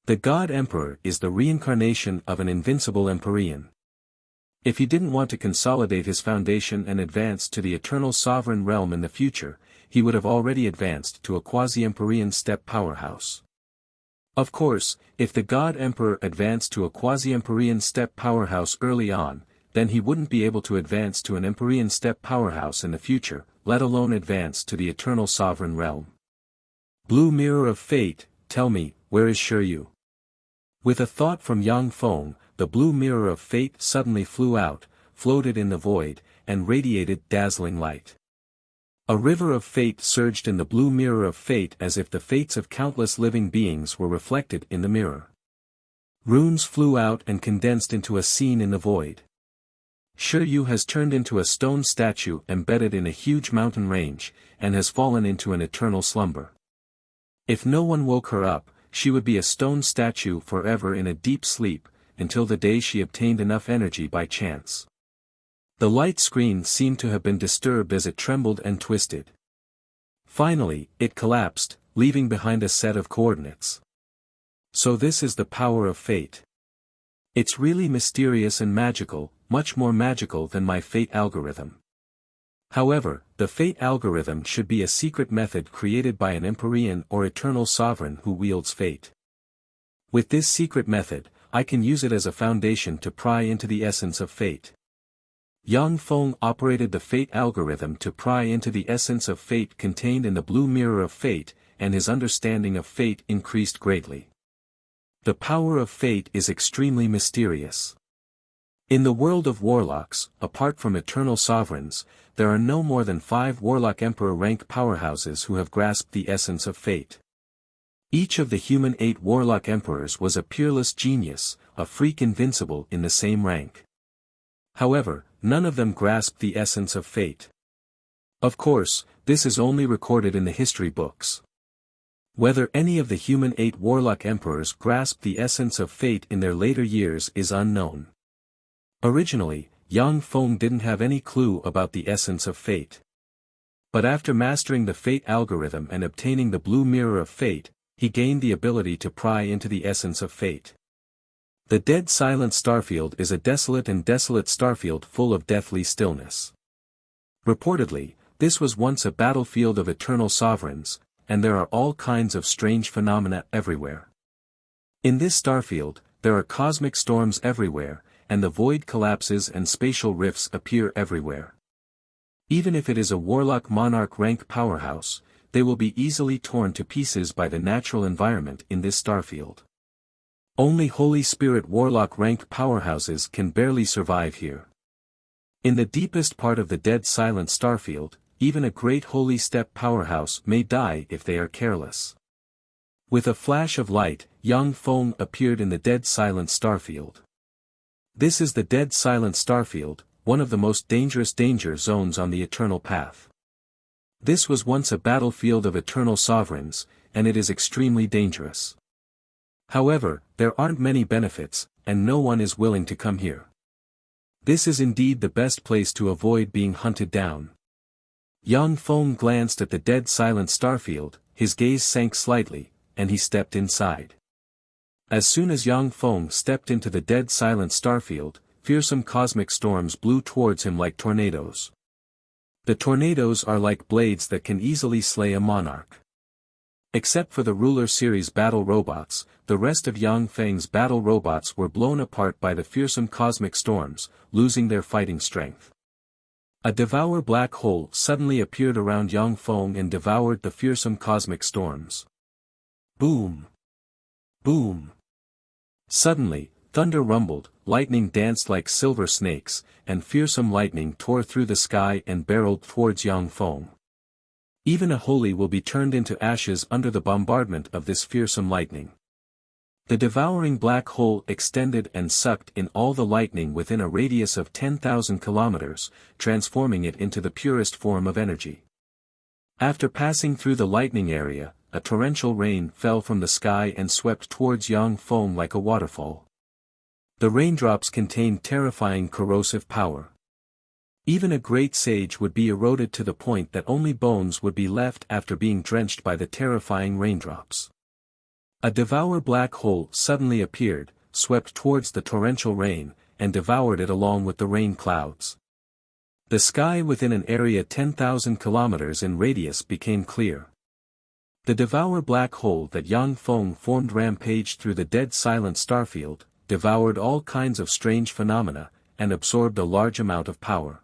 The God Emperor is the reincarnation of an invincible Empyrean. If he didn't want to consolidate his foundation and advance to the eternal sovereign realm in the future, he would have already advanced to a quasi-Empyrean step powerhouse. Of course, if the God Emperor advanced to a quasi-Empyrean step powerhouse early on, then he wouldn't be able to advance to an Empyrean step powerhouse in the future, let alone advance to the eternal sovereign realm. Blue Mirror of Fate, tell me, where is Shiryu? With a thought from Yang Feng, the blue mirror of fate suddenly flew out, floated in the void, and radiated dazzling light. A river of fate surged in the blue mirror of fate as if the fates of countless living beings were reflected in the mirror. Runes flew out and condensed into a scene in the void. Shiryu has turned into a stone statue embedded in a huge mountain range, and has fallen into an eternal slumber. If no one woke her up, she would be a stone statue forever in a deep sleep, until the day she obtained enough energy by chance. The light screen seemed to have been disturbed as it trembled and twisted. Finally, it collapsed, leaving behind a set of coordinates. So this is the power of fate. It's really mysterious and magical, much more magical than my fate algorithm. However, the fate algorithm should be a secret method created by an Empyrean or eternal sovereign who wields fate. With this secret method, I can use it as a foundation to pry into the essence of fate. Yang Feng operated the fate algorithm to pry into the essence of fate contained in the blue mirror of fate, and his understanding of fate increased greatly. The power of fate is extremely mysterious. In the world of warlocks, apart from eternal sovereigns, there are no more than 5 warlock emperor rank powerhouses who have grasped the essence of fate. Each of the human 8 warlock emperors was a peerless genius, a freak invincible in the same rank. However, none of them grasped the essence of fate. Of course, this is only recorded in the history books. Whether any of the human 8 warlock emperors grasped the essence of fate in their later years is unknown. Originally, Yang Feng didn't have any clue about the essence of fate. But after mastering the fate algorithm and obtaining the blue mirror of fate, he gained the ability to pry into the essence of fate. The dead silent starfield is a desolate starfield full of deathly stillness. Reportedly, this was once a battlefield of eternal sovereigns, and there are all kinds of strange phenomena everywhere. In this starfield, there are cosmic storms everywhere, and the void collapses and spatial rifts appear everywhere. Even if it is a warlock monarch rank powerhouse, they will be easily torn to pieces by the natural environment in this starfield. Only Holy Spirit warlock ranked powerhouses can barely survive here. In the deepest part of the dead silent starfield, even a great holy step powerhouse may die if they are careless. With a flash of light, Yang Feng appeared in the dead silent starfield. This is the dead silent starfield, one of the most dangerous danger zones on the eternal path. This was once a battlefield of eternal sovereigns, and it is extremely dangerous. However, there aren't many benefits, and no one is willing to come here. This is indeed the best place to avoid being hunted down. Yang Feng glanced at the dead silent starfield, his gaze sank slightly, and he stepped inside. As soon as Yang Feng stepped into the dead silent starfield, fearsome cosmic storms blew towards him like tornadoes. The tornadoes are like blades that can easily slay a monarch. Except for the Ruler Series battle robots, the rest of Yang Feng's battle robots were blown apart by the fearsome cosmic storms, losing their fighting strength. A devour black hole suddenly appeared around Yang Feng and devoured the fearsome cosmic storms. Boom! Boom! Suddenly, thunder rumbled, lightning danced like silver snakes, and fearsome lightning tore through the sky and barreled towards Yang Feng. Even a holy will be turned into ashes under the bombardment of this fearsome lightning. The devouring black hole extended and sucked in all the lightning within a radius of 10,000 kilometers, transforming it into the purest form of energy. After passing through the lightning area, a torrential rain fell from the sky and swept towards Yang Feng like a waterfall. The raindrops contained terrifying corrosive power. Even a great sage would be eroded to the point that only bones would be left after being drenched by the terrifying raindrops. A devour black hole suddenly appeared, swept towards the torrential rain, and devoured it along with the rain clouds. The sky within an area 10,000 kilometers in radius became clear. The devour black hole that Yang Feng formed rampaged through the dead silent starfield, devoured all kinds of strange phenomena, and absorbed a large amount of power.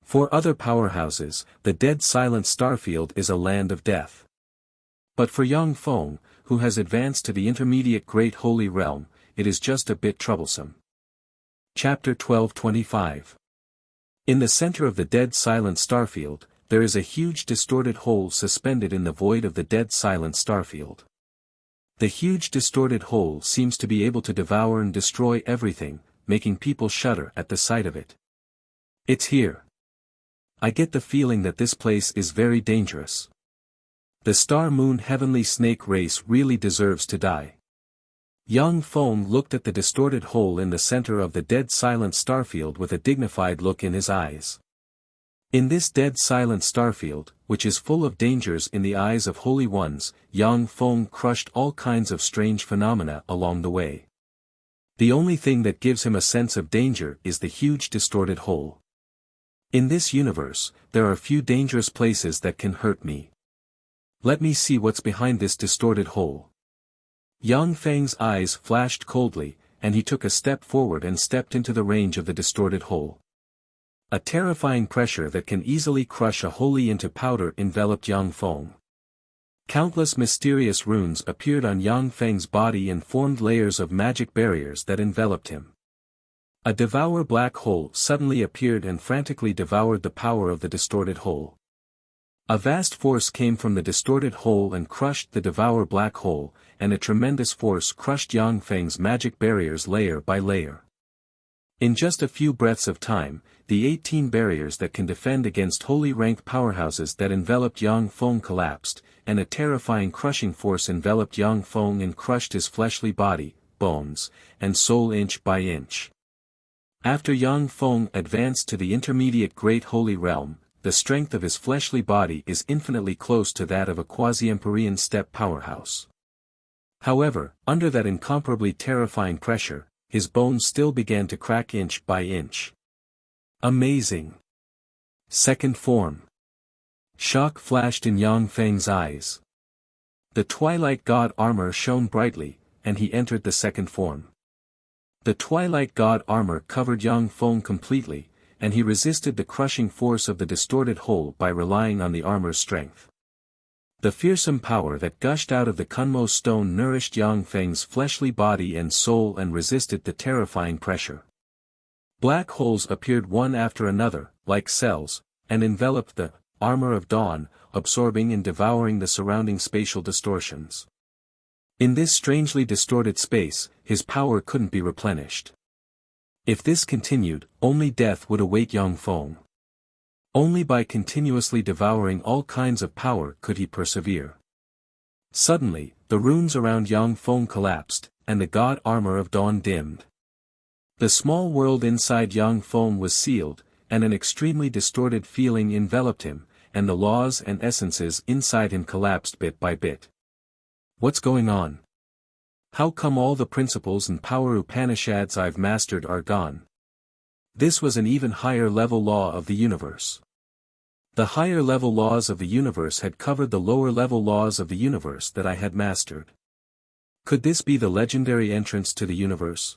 For other powerhouses, the dead silent starfield is a land of death. But for Yang Feng, who has advanced to the intermediate Great Holy Realm, it is just a bit troublesome. Chapter 1225. In the center of the dead silent starfield, there is a huge distorted hole suspended in the void of the dead silent starfield. The huge distorted hole seems to be able to devour and destroy everything, making people shudder at the sight of it. It's here. I get the feeling that this place is very dangerous. The star-moon heavenly snake race really deserves to die. Yang Feng looked at the distorted hole in the center of the dead silent starfield with a dignified look in his eyes. In this dead silent starfield, which is full of dangers in the eyes of holy ones, Yang Feng crushed all kinds of strange phenomena along the way. The only thing that gives him a sense of danger is the huge distorted hole. In this universe, there are few dangerous places that can hurt me. Let me see what's behind this distorted hole. Yang Feng's eyes flashed coldly, and he took a step forward and stepped into the range of the distorted hole. A terrifying pressure that can easily crush a holy into powder enveloped Yang Feng. Countless mysterious runes appeared on Yang Feng's body and formed layers of magic barriers that enveloped him. A devour black hole suddenly appeared and frantically devoured the power of the distorted hole. A vast force came from the distorted hole and crushed the devour black hole, and a tremendous force crushed Yang Feng's magic barriers layer by layer. In just a few breaths of time, the 18 barriers that can defend against holy rank powerhouses that enveloped Yang Feng collapsed, and a terrifying crushing force enveloped Yang Feng and crushed his fleshly body, bones, and soul inch by inch. After Yang Feng advanced to the intermediate Great Holy Realm, the strength of his fleshly body is infinitely close to that of a quasi-Empyrean step powerhouse. However, under that incomparably terrifying pressure, his bones still began to crack inch by inch. Amazing! Second form. Shock flashed in Yang Feng's eyes. The Twilight God armor shone brightly, and he entered the second form. The Twilight God armor covered Yang Feng completely, and he resisted the crushing force of the distorted whole by relying on the armor's strength. The fearsome power that gushed out of the Kunmo stone nourished Yang Feng's fleshly body and soul and resisted the terrifying pressure. Black holes appeared one after another, like cells, and enveloped the armor of dawn, absorbing and devouring the surrounding spatial distortions. In this strangely distorted space, his power couldn't be replenished. If this continued, only death would await Yang Feng. Only by continuously devouring all kinds of power could he persevere. Suddenly, the runes around Yang Feng collapsed, and the god armor of dawn dimmed. The small world inside Yang Feng was sealed, and an extremely distorted feeling enveloped him, and the laws and essences inside him collapsed bit by bit. What's going on? How come all the principles and power Upanishads I've mastered are gone? This was an even higher level law of the universe. The higher level laws of the universe had covered the lower level laws of the universe that I had mastered. Could this be the legendary entrance to the universe?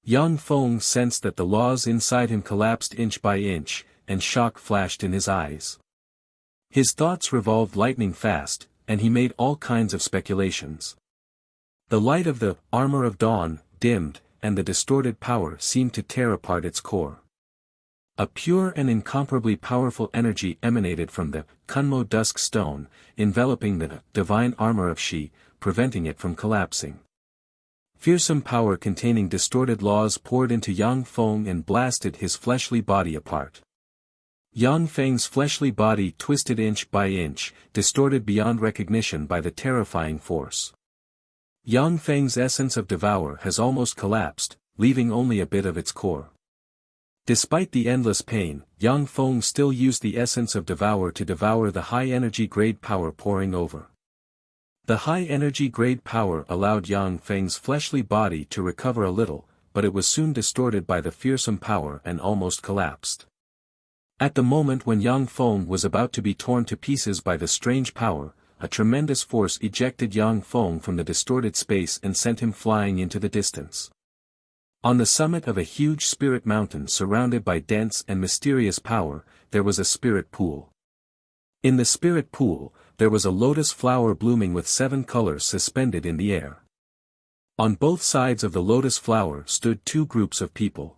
Yang Feng sensed that the laws inside him collapsed inch by inch, and shock flashed in his eyes. His thoughts revolved lightning fast, and he made all kinds of speculations. The light of the armor of dawn dimmed, and the distorted power seemed to tear apart its core. A pure and incomparably powerful energy emanated from the Kunmo dusk stone, enveloping the divine armor of Shi, preventing it from collapsing. Fearsome power containing distorted laws poured into Yang Feng and blasted his fleshly body apart. Yang Feng's fleshly body twisted inch by inch, distorted beyond recognition by the terrifying force. Yang Feng's essence of devour has almost collapsed, leaving only a bit of its core. Despite the endless pain, Yang Feng still used the essence of devour to devour the high-energy grade power pouring over. The high-energy grade power allowed Yang Feng's fleshly body to recover a little, but it was soon distorted by the fearsome power and almost collapsed. At the moment when Yang Feng was about to be torn to pieces by the strange power, a tremendous force ejected Yang Feng from the distorted space and sent him flying into the distance. On the summit of a huge spirit mountain surrounded by dense and mysterious power, there was a spirit pool. In the spirit pool, there was a lotus flower blooming with 7 colors suspended in the air. On both sides of the lotus flower stood 2 groups of people.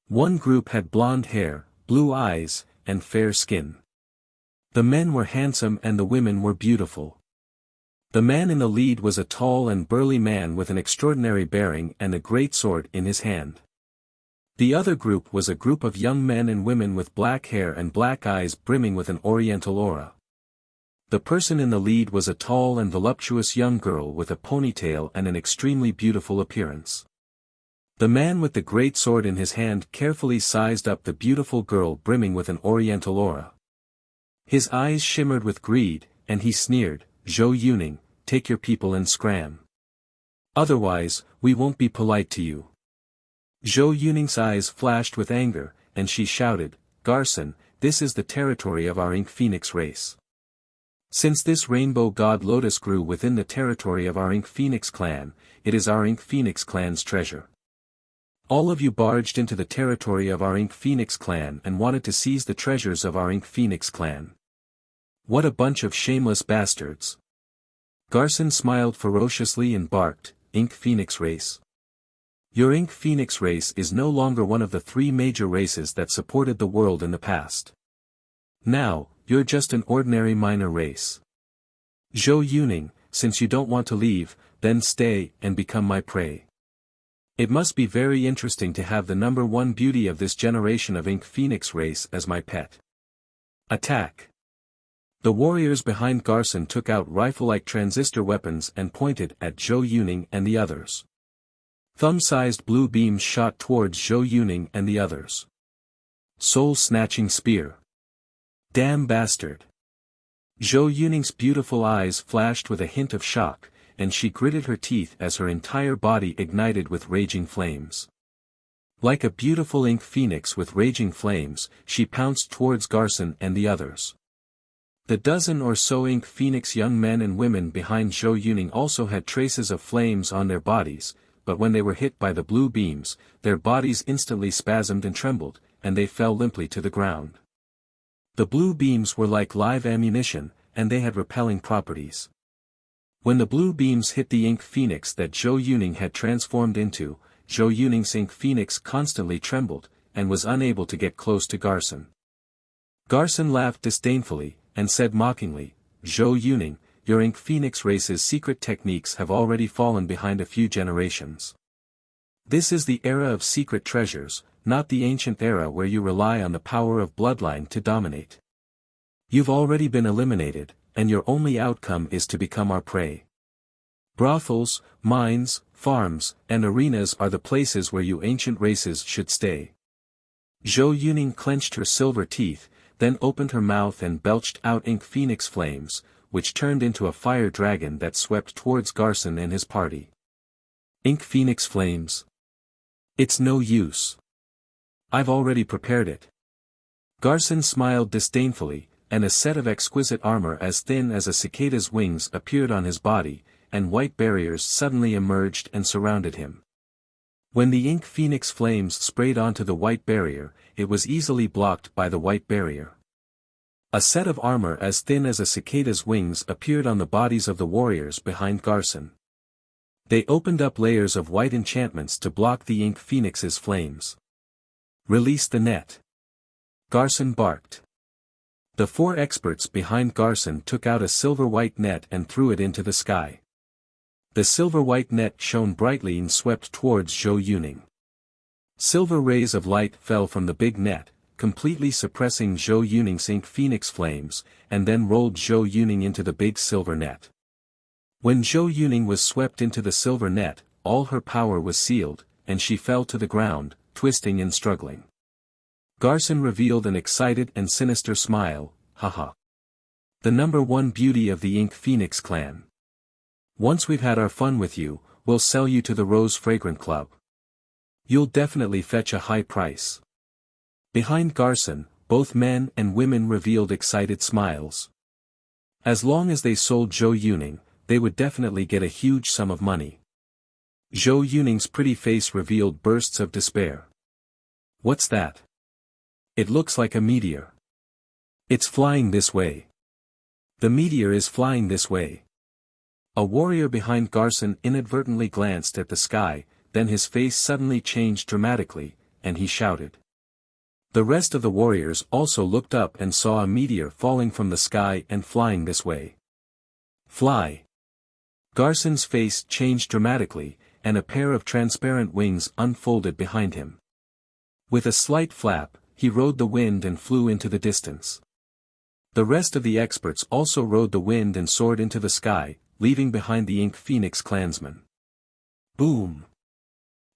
One group had blonde hair, blue eyes, and fair skin. The men were handsome and the women were beautiful. The man in the lead was a tall and burly man with an extraordinary bearing and a great sword in his hand. The other group was a group of young men and women with black hair and black eyes brimming with an oriental aura. The person in the lead was a tall and voluptuous young girl with a ponytail and an extremely beautiful appearance. The man with the great sword in his hand carefully sized up the beautiful girl brimming with an oriental aura. His eyes shimmered with greed, and he sneered, "Zhou Yuning, take your people and scram. Otherwise, we won't be polite to you." Zhou Yuning's eyes flashed with anger, and she shouted, "Garson, this is the territory of our Ink Phoenix race. Since this rainbow god lotus grew within the territory of our Ink Phoenix clan, it is our Ink Phoenix clan's treasure. All of you barged into the territory of our Ink Phoenix clan and wanted to seize the treasures of our Ink Phoenix clan. What a bunch of shameless bastards." Garson smiled ferociously and barked, "Ink Phoenix race. Your Ink Phoenix race is no longer one of the 3 major races that supported the world in the past. Now, you're just an ordinary minor race. Zhou Yuning, since you don't want to leave, then stay and become my prey. It must be very interesting to have the number 1 beauty of this generation of Ink Phoenix race as my pet. Attack!" The warriors behind Garson took out rifle-like transistor weapons and pointed at Zhou Yuning and the others. Thumb-sized blue beams shot towards Zhou Yuning and the others. Soul-snatching spear. Damn bastard. Zhou Yuning's beautiful eyes flashed with a hint of shock, and she gritted her teeth as her entire body ignited with raging flames. Like a beautiful ink phoenix with raging flames, she pounced towards Garson and the others. The dozen or so ink phoenix young men and women behind Zhou Yuning also had traces of flames on their bodies, but when they were hit by the blue beams, their bodies instantly spasmed and trembled, and they fell limply to the ground. The blue beams were like live ammunition, and they had repelling properties. When the blue beams hit the ink phoenix that Zhou Yuning had transformed into, Zhou Yuning's ink phoenix constantly trembled, and was unable to get close to Garson. Garson laughed disdainfully, and said mockingly, "Zhou Yuning, your ink phoenix race's secret techniques have already fallen behind a few generations. This is the era of secret treasures, not the ancient era where you rely on the power of bloodline to dominate. You've already been eliminated, and your only outcome is to become our prey. Brothels, mines, farms, and arenas are the places where you ancient races should stay." Zhou Yuning clenched her silver teeth, then opened her mouth and belched out ink phoenix flames, which turned into a fire dragon that swept towards Garson and his party. Ink phoenix flames. It's no use. I've already prepared it. Garson smiled disdainfully, and a set of exquisite armor as thin as a cicada's wings appeared on his body, and white barriers suddenly emerged and surrounded him. When the ink phoenix flames sprayed onto the white barrier, it was easily blocked by the white barrier. A set of armor as thin as a cicada's wings appeared on the bodies of the warriors behind Garson. They opened up layers of white enchantments to block the ink phoenix's flames. "Release the net." Garson barked. The 4 experts behind Garson took out a silver-white net and threw it into the sky. The silver-white net shone brightly and swept towards Zhou Yuning. Silver rays of light fell from the big net, completely suppressing Zhou Yuning's ink phoenix flames, and then rolled Zhou Yuning into the big silver net. When Zhou Yuning was swept into the silver net, all her power was sealed, and she fell to the ground, twisting and struggling. Garson revealed an excited and sinister smile, "Haha. The #1 beauty of the ink phoenix clan. Once we've had our fun with you, we'll sell you to the Rose Fragrant Club. You'll definitely fetch a high price." Behind Garson, both men and women revealed excited smiles. As long as they sold Zhou Yuning, they would definitely get a huge sum of money. Zhou Yuning's pretty face revealed bursts of despair. "What's that? It looks like a meteor. It's flying this way. The meteor is flying this way." A warrior behind Garson inadvertently glanced at the sky, then his face suddenly changed dramatically, and he shouted. The rest of the warriors also looked up and saw a meteor falling from the sky and flying this way. "Fly!" Garson's face changed dramatically, and a pair of transparent wings unfolded behind him. With a slight flap, he rode the wind and flew into the distance. The rest of the experts also rode the wind and soared into the sky, leaving behind the ink phoenix clansmen. Boom!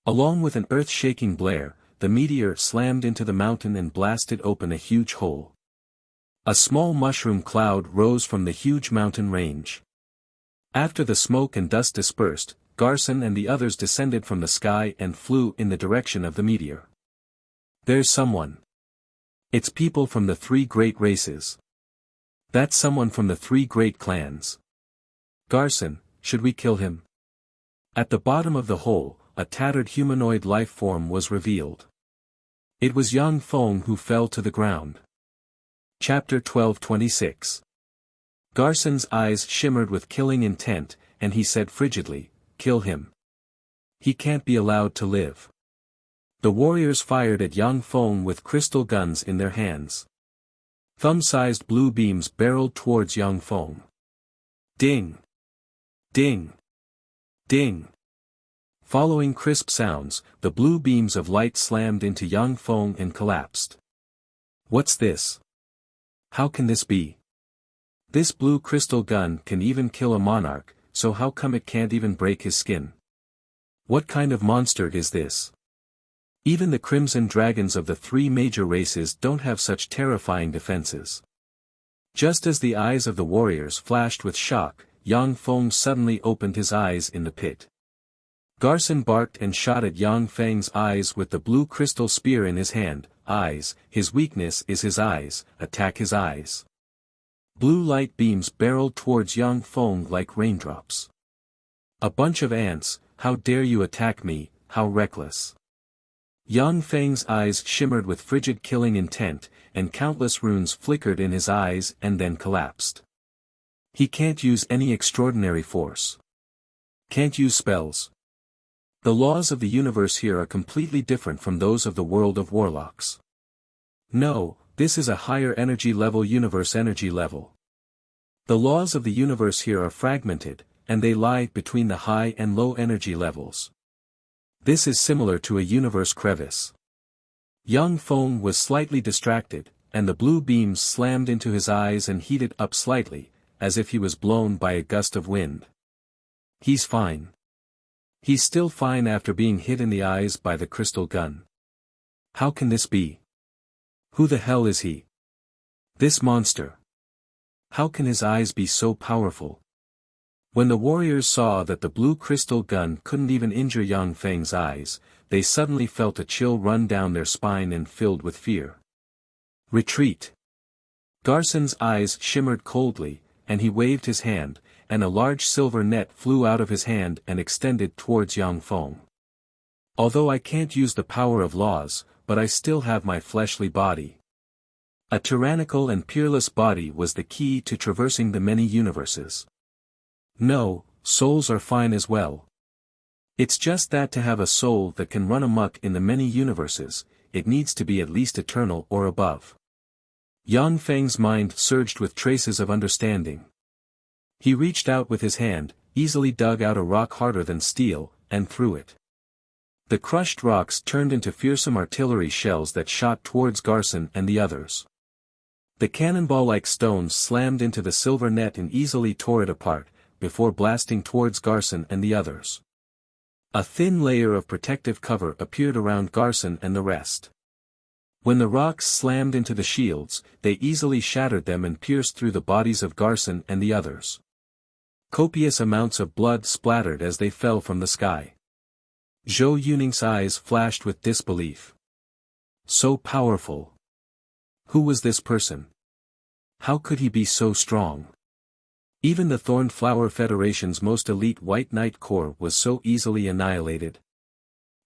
Along with an earth-shaking blare, the meteor slammed into the mountain and blasted open a huge hole. A small mushroom cloud rose from the huge mountain range. After the smoke and dust dispersed, Garson and the others descended from the sky and flew in the direction of the meteor. "There's someone. It's people from the 3 great races. That's someone from the 3 great clans. Garson, should we kill him?" At the bottom of the hole, a tattered humanoid life form was revealed. It was Yang Feng who fell to the ground. Chapter 12:26. Garson's eyes shimmered with killing intent, and he said frigidly, "Kill him. He can't be allowed to live." The warriors fired at Yang Feng with crystal guns in their hands. Thumb-sized blue beams barreled towards Yang Feng. Ding! Ding! Ding! Following crisp sounds, the blue beams of light slammed into Yang Feng and collapsed. "What's this? How can this be? This blue crystal gun can even kill a monarch, so how come it can't even break his skin? What kind of monster is this? Even the crimson dragons of the 3 major races don't have such terrifying defenses." Just as the eyes of the warriors flashed with shock, Yang Feng suddenly opened his eyes in the pit. Garson barked and shot at Yang Feng's eyes with the blue crystal spear in his hand. Eyes, his weakness is his eyes, attack his eyes. Blue light beams barreled towards Yang Feng like raindrops. A bunch of ants, how dare you attack me, how reckless. Yang Feng's eyes shimmered with frigid killing intent, and countless runes flickered in his eyes and then collapsed. He can't use any extraordinary force. Can't use spells. The laws of the universe here are completely different from those of the world of warlocks. No, this is a higher energy level universe energy level. The laws of the universe here are fragmented, and they lie between the high and low energy levels. This is similar to a universe crevice. Yang Feng was slightly distracted, and the blue beams slammed into his eyes and heated up slightly, as if he was blown by a gust of wind. He's fine. He's still fine after being hit in the eyes by the crystal gun. How can this be? Who the hell is he? This monster. How can his eyes be so powerful? When the warriors saw that the blue crystal gun couldn't even injure Yang Feng's eyes, they suddenly felt a chill run down their spine and filled with fear. Retreat. Garson's eyes shimmered coldly, and he waved his hand, and a large silver net flew out of his hand and extended towards Yang Feng. Although I can't use the power of laws, but I still have my fleshly body. A tyrannical and peerless body was the key to traversing the many universes. No, souls are fine as well. It's just that to have a soul that can run amok in the many universes, it needs to be at least eternal or above. Yang Feng's mind surged with traces of understanding. He reached out with his hand, easily dug out a rock harder than steel, and threw it. The crushed rocks turned into fearsome artillery shells that shot towards Garson and the others. The cannonball-like stones slammed into the silver net and easily tore it apart, before blasting towards Garson and the others. A thin layer of protective cover appeared around Garson and the rest. When the rocks slammed into the shields, they easily shattered them and pierced through the bodies of Garson and the others. Copious amounts of blood splattered as they fell from the sky. Zhou Yuning's eyes flashed with disbelief. So powerful. Who was this person? How could he be so strong? Even the Thorned Flower Federation's most elite White Knight Corps was so easily annihilated.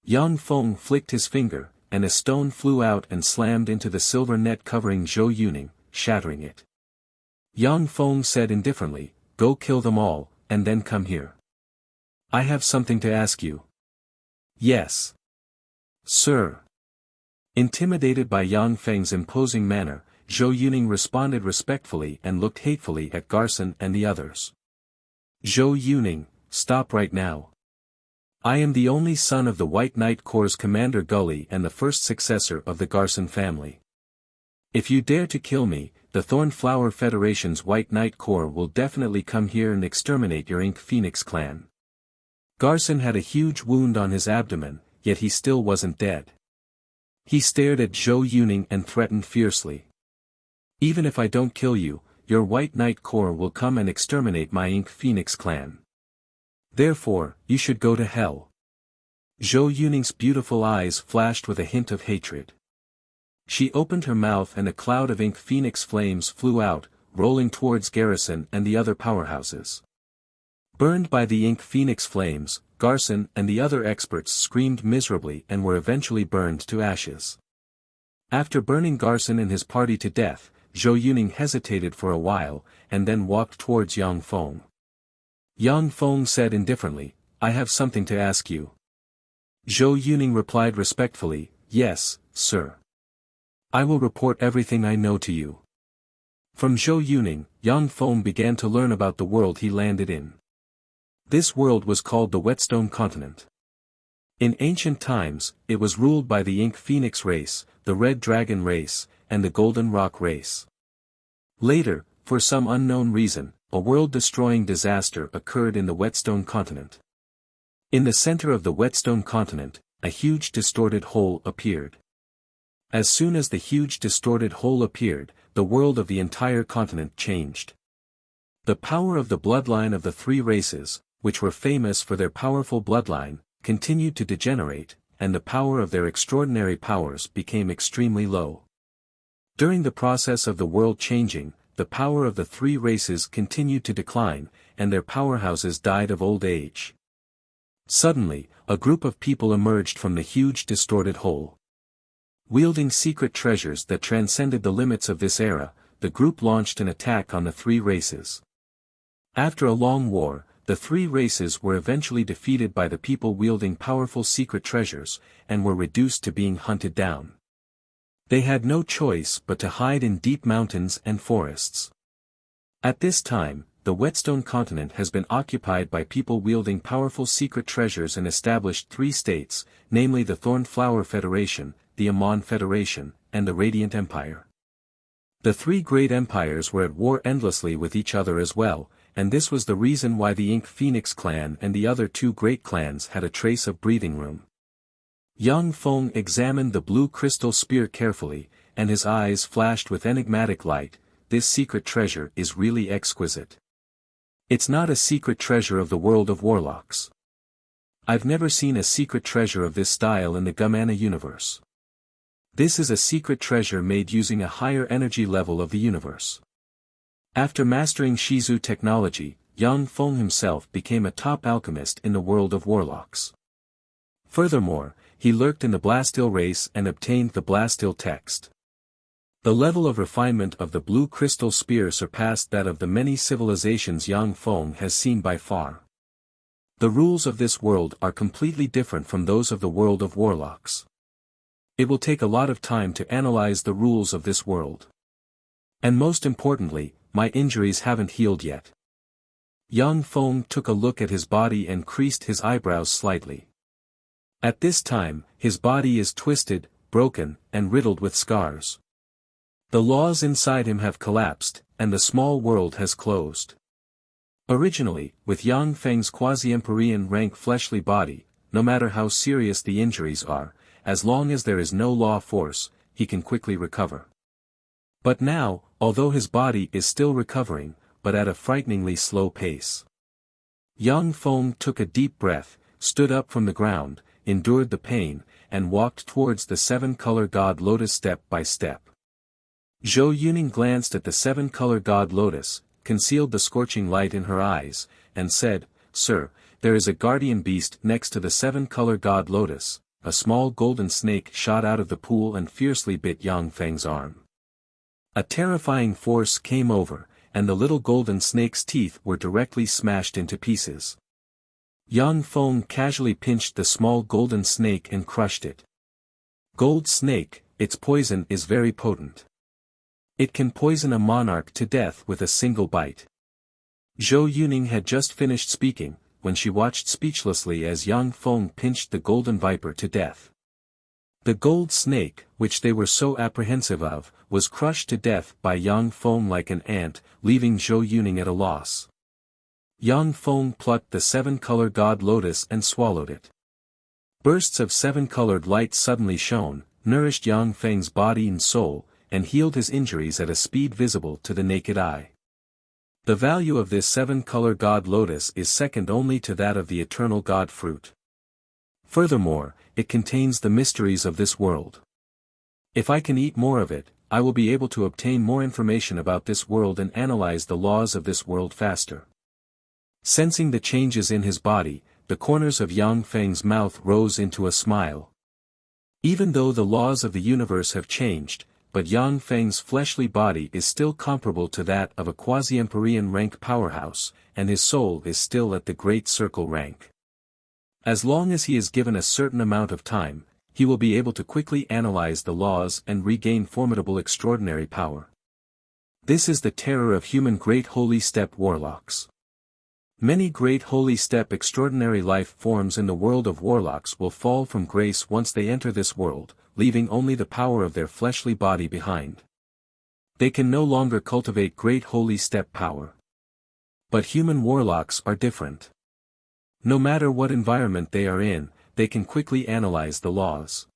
Yang Feng flicked his finger, and a stone flew out and slammed into the silver net covering Zhou Yuning, shattering it. Yang Feng said indifferently, "Go kill them all, and then come here. I have something to ask you." "Yes. Sir." Intimidated by Yang Feng's imposing manner, Zhou Yuning responded respectfully and looked hatefully at Garson and the others. "Zhou Yuning, stop right now. I am the only son of the White Knight Corps' Commander Gully and the first successor of the Garson family. If you dare to kill me, the Thorned Flower Federation's White Knight Corps will definitely come here and exterminate your Ink Phoenix clan." Garson had a huge wound on his abdomen, yet he still wasn't dead. He stared at Zhou Yuning and threatened fiercely. "Even if I don't kill you, your White Knight Corps will come and exterminate my Ink Phoenix clan. Therefore, you should go to hell." Zhou Yuning's beautiful eyes flashed with a hint of hatred. She opened her mouth and a cloud of Ink Phoenix flames flew out, rolling towards Garrison and the other powerhouses. Burned by the Ink Phoenix flames, Garson and the other experts screamed miserably and were eventually burned to ashes. After burning Garson and his party to death, Zhou Yuning hesitated for a while, and then walked towards Yang Feng. Yang Feng said indifferently, "I have something to ask you." Zhou Yuning replied respectfully, "Yes, sir. I will report everything I know to you." From Zhou Yuning, Yang Feng began to learn about the world he landed in. This world was called the Whetstone Continent. In ancient times, it was ruled by the Ink Phoenix race, the Red Dragon race, and the Golden Rock race. Later, for some unknown reason, a world-destroying disaster occurred in the Whetstone Continent. In the center of the Whetstone Continent, a huge distorted hole appeared. As soon as the huge distorted hole appeared, the world of the entire continent changed. The power of the bloodline of the three races, which were famous for their powerful bloodline, continued to degenerate, and the power of their extraordinary powers became extremely low. During the process of the world changing, the power of the three races continued to decline, and their powerhouses died of old age. Suddenly, a group of people emerged from the huge distorted hole. Wielding secret treasures that transcended the limits of this era, the group launched an attack on the three races. After a long war, the three races were eventually defeated by the people wielding powerful secret treasures, and were reduced to being hunted down. They had no choice but to hide in deep mountains and forests. At this time, the Whetstone continent has been occupied by people wielding powerful secret treasures and established three states, namely the Thornflower Federation, the Amon Federation, and the Radiant Empire. The three great empires were at war endlessly with each other as well, and this was the reason why the Ink Phoenix clan and the other two great clans had a trace of breathing room. Yang Feng examined the blue crystal spear carefully, and his eyes flashed with enigmatic light. This secret treasure is really exquisite. It's not a secret treasure of the world of warlocks. I've never seen a secret treasure of this style in the Gumana universe. This is a secret treasure made using a higher energy level of the universe. After mastering Shizu technology, Yang Feng himself became a top alchemist in the world of warlocks. Furthermore, he lurked in the Blastil race and obtained the Blastil text. The level of refinement of the blue crystal spear surpassed that of the many civilizations Yang Feng has seen by far. The rules of this world are completely different from those of the world of warlocks. It will take a lot of time to analyze the rules of this world. And most importantly, my injuries haven't healed yet. Yang Feng took a look at his body and creased his eyebrows slightly. At this time, his body is twisted, broken, and riddled with scars. The laws inside him have collapsed, and the small world has closed. Originally, with Yang Feng's quasi-empyrean rank fleshly body, no matter how serious the injuries are, as long as there is no law force, he can quickly recover. But now, although his body is still recovering, but at a frighteningly slow pace. Yang Feng took a deep breath, stood up from the ground, endured the pain, and walked towards the seven-color god lotus step by step. Zhou Yuning glanced at the seven-color god lotus, concealed the scorching light in her eyes, and said, "Sir, there is a guardian beast next to the seven-color god lotus." A small golden snake shot out of the pool and fiercely bit Yang Feng's arm. A terrifying force came over, and the little golden snake's teeth were directly smashed into pieces. Yang Feng casually pinched the small golden snake and crushed it. Gold snake, its poison is very potent. It can poison a monarch to death with a single bite. Zhou Yuning had just finished speaking, when she watched speechlessly as Yang Feng pinched the golden viper to death. The gold snake, which they were so apprehensive of, was crushed to death by Yang Feng like an ant, leaving Zhou Yuning at a loss. Yang Feng plucked the seven-color god lotus and swallowed it. Bursts of seven-colored light suddenly shone, nourished Yang Feng's body and soul, and healed his injuries at a speed visible to the naked eye. The value of this seven-color god lotus is second only to that of the eternal god fruit. Furthermore, it contains the mysteries of this world. If I can eat more of it, I will be able to obtain more information about this world and analyze the laws of this world faster. Sensing the changes in his body, the corners of Yang Feng's mouth rose into a smile. Even though the laws of the universe have changed, but Yang Feng's fleshly body is still comparable to that of a quasi-empyrean rank powerhouse, and his soul is still at the Great Circle rank. As long as he is given a certain amount of time, he will be able to quickly analyze the laws and regain formidable extraordinary power. This is the terror of human Great Holy Steppe warlocks. Many Great Holy Steppe extraordinary life forms in the world of warlocks will fall from grace once they enter this world, leaving only the power of their fleshly body behind. They can no longer cultivate Great Holy Steppe power. But human warlocks are different. No matter what environment they are in, they can quickly analyze the laws.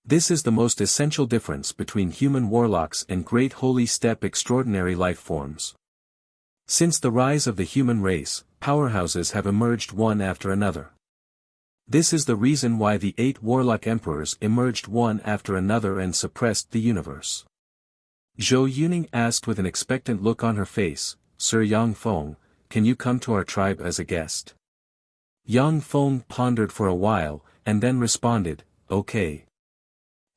This is the most essential difference between human warlocks and Great Holy Steppe extraordinary life forms. Since the rise of the human race, powerhouses have emerged one after another. This is the reason why the 8 warlock emperors emerged one after another and suppressed the universe. Zhou Yuning asked with an expectant look on her face, Sir Yang Feng, can you come to our tribe as a guest? Yang Feng pondered for a while, and then responded, okay.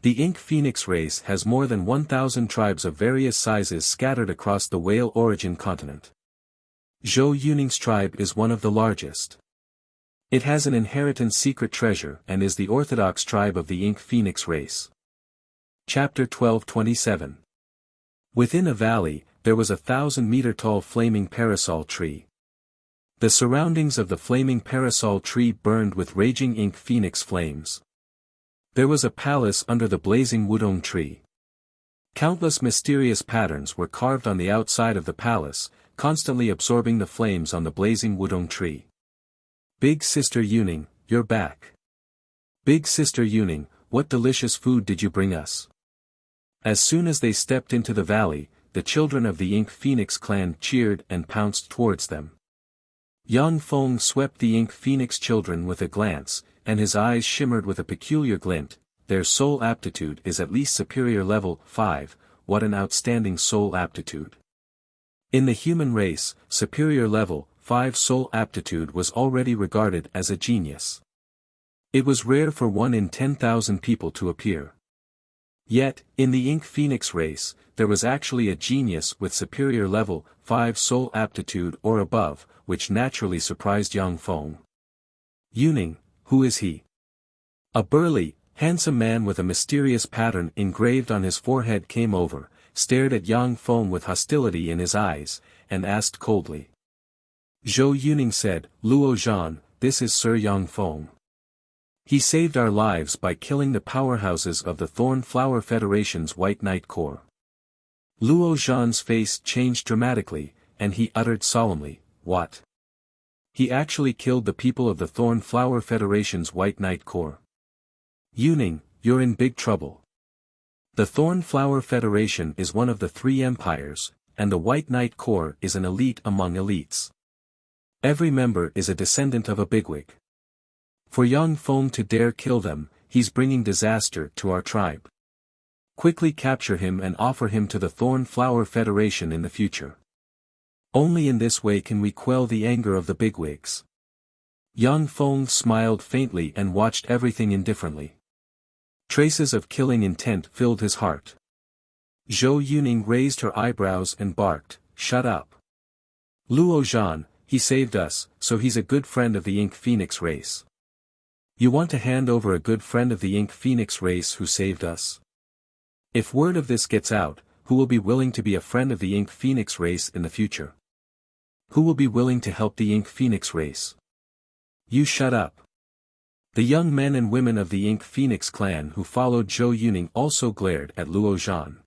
The Ink Phoenix race has more than 1,000 tribes of various sizes scattered across the whale origin continent. Zhou Yuning's tribe is one of the largest. It has an inheritance secret treasure and is the orthodox tribe of the Ink Phoenix race. Chapter 12:27. Within a valley, there was a 1,000-meter-tall flaming parasol tree. The surroundings of the flaming parasol tree burned with raging Ink Phoenix flames. There was a palace under the blazing Wudong tree. Countless mysterious patterns were carved on the outside of the palace, constantly absorbing the flames on the blazing Wudong tree. Big Sister Yuning, you're back. Big Sister Yuning, what delicious food did you bring us? As soon as they stepped into the valley, the children of the Ink Phoenix clan cheered and pounced towards them. Yang Feng swept the Ink Phoenix children with a glance, and his eyes shimmered with a peculiar glint. Their soul aptitude is at least superior level 5, what an outstanding soul aptitude. In the human race, superior level 5 soul aptitude was already regarded as a genius. It was rare for 1 in 10,000 people to appear. Yet, in the Ink Phoenix race, there was actually a genius with superior level 5 soul aptitude or above, which naturally surprised Yang Feng. Yuning, who is he? A burly, handsome man with a mysterious pattern engraved on his forehead came over, stared at Yang Feng with hostility in his eyes, and asked coldly. Zhou Yuning said, Luo Zhan, this is Sir Yang Feng. He saved our lives by killing the powerhouses of the Thorn Flower Federation's White Knight Corps. Luo Zhan's face changed dramatically, and he uttered solemnly, what? He actually killed the people of the Thorn Flower Federation's White Knight Corps. Yuning, you're in big trouble. The Thorn Flower Federation is one of the 3 empires, and the White Knight Corps is an elite among elites. Every member is a descendant of a bigwig. For Yang Feng to dare kill them, he's bringing disaster to our tribe. Quickly capture him and offer him to the Thorn Flower Federation in the future. Only in this way can we quell the anger of the bigwigs. Yang Feng smiled faintly and watched everything indifferently. Traces of killing intent filled his heart. Zhou Yuning raised her eyebrows and barked, shut up. Luo Zhan, he saved us, so he's a good friend of the Ink Phoenix race. You want to hand over a good friend of the Ink Phoenix race who saved us? If word of this gets out, who will be willing to be a friend of the Ink Phoenix race in the future? Who will be willing to help the Ink Phoenix race? You shut up. The young men and women of the Ink Phoenix clan who followed Zhou Yuning also glared at Luo Zhan.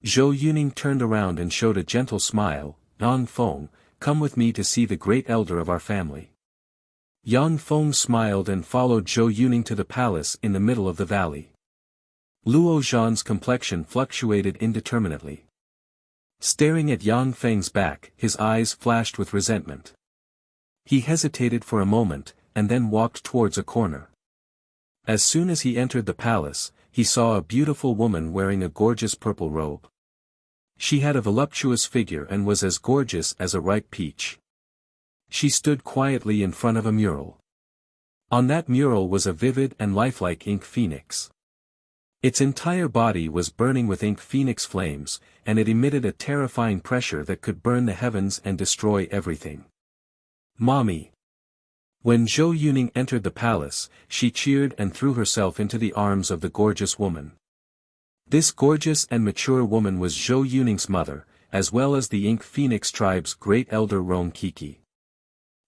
Zhou Yuning turned around and showed a gentle smile, Yang Feng, come with me to see the great elder of our family. Yang Feng smiled and followed Zhou Yuning to the palace in the middle of the valley. Luo Zhan's complexion fluctuated indeterminately. Staring at Yang Feng's back, his eyes flashed with resentment. He hesitated for a moment, and then walked towards a corner. As soon as he entered the palace, he saw a beautiful woman wearing a gorgeous purple robe. She had a voluptuous figure and was as gorgeous as a ripe peach. She stood quietly in front of a mural. On that mural was a vivid and lifelike Ink Phoenix. Its entire body was burning with Ink Phoenix flames, and it emitted a terrifying pressure that could burn the heavens and destroy everything. Mommy! When Zhou Yuning entered the palace, she cheered and threw herself into the arms of the gorgeous woman. This gorgeous and mature woman was Zhou Yuning's mother, as well as the Ink Phoenix tribe's great elder Rong Kiki.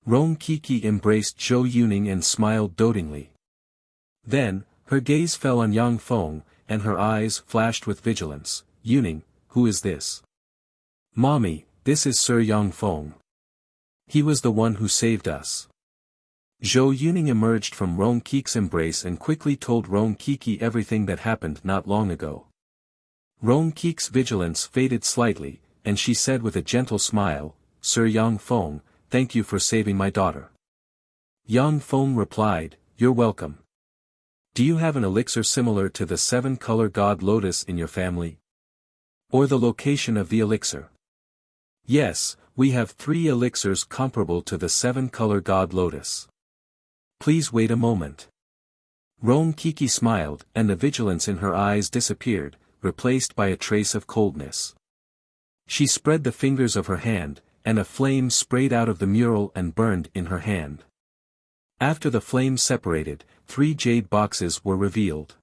Rong Kiki embraced Zhou Yuning and smiled dotingly. Then, her gaze fell on Yang Feng, and her eyes flashed with vigilance. Yuning, who is this? Mommy, this is Sir Yang Feng. He was the one who saved us. Zhou Yuning emerged from Rong Kiki's embrace and quickly told Rong Kiki everything that happened not long ago. Rong Kiki's vigilance faded slightly, and she said with a gentle smile, Sir Yang Feng, thank you for saving my daughter. Yang Feng replied, you're welcome. Do you have an elixir similar to the 7-color god lotus in your family? Or the location of the elixir? Yes, we have 3 elixirs comparable to the 7-color god lotus. Please wait a moment. Roan Kiki smiled, and the vigilance in her eyes disappeared, replaced by a trace of coldness. She spread the fingers of her hand, and a flame sprayed out of the mural and burned in her hand. After the flame separated, 3 jade boxes were revealed.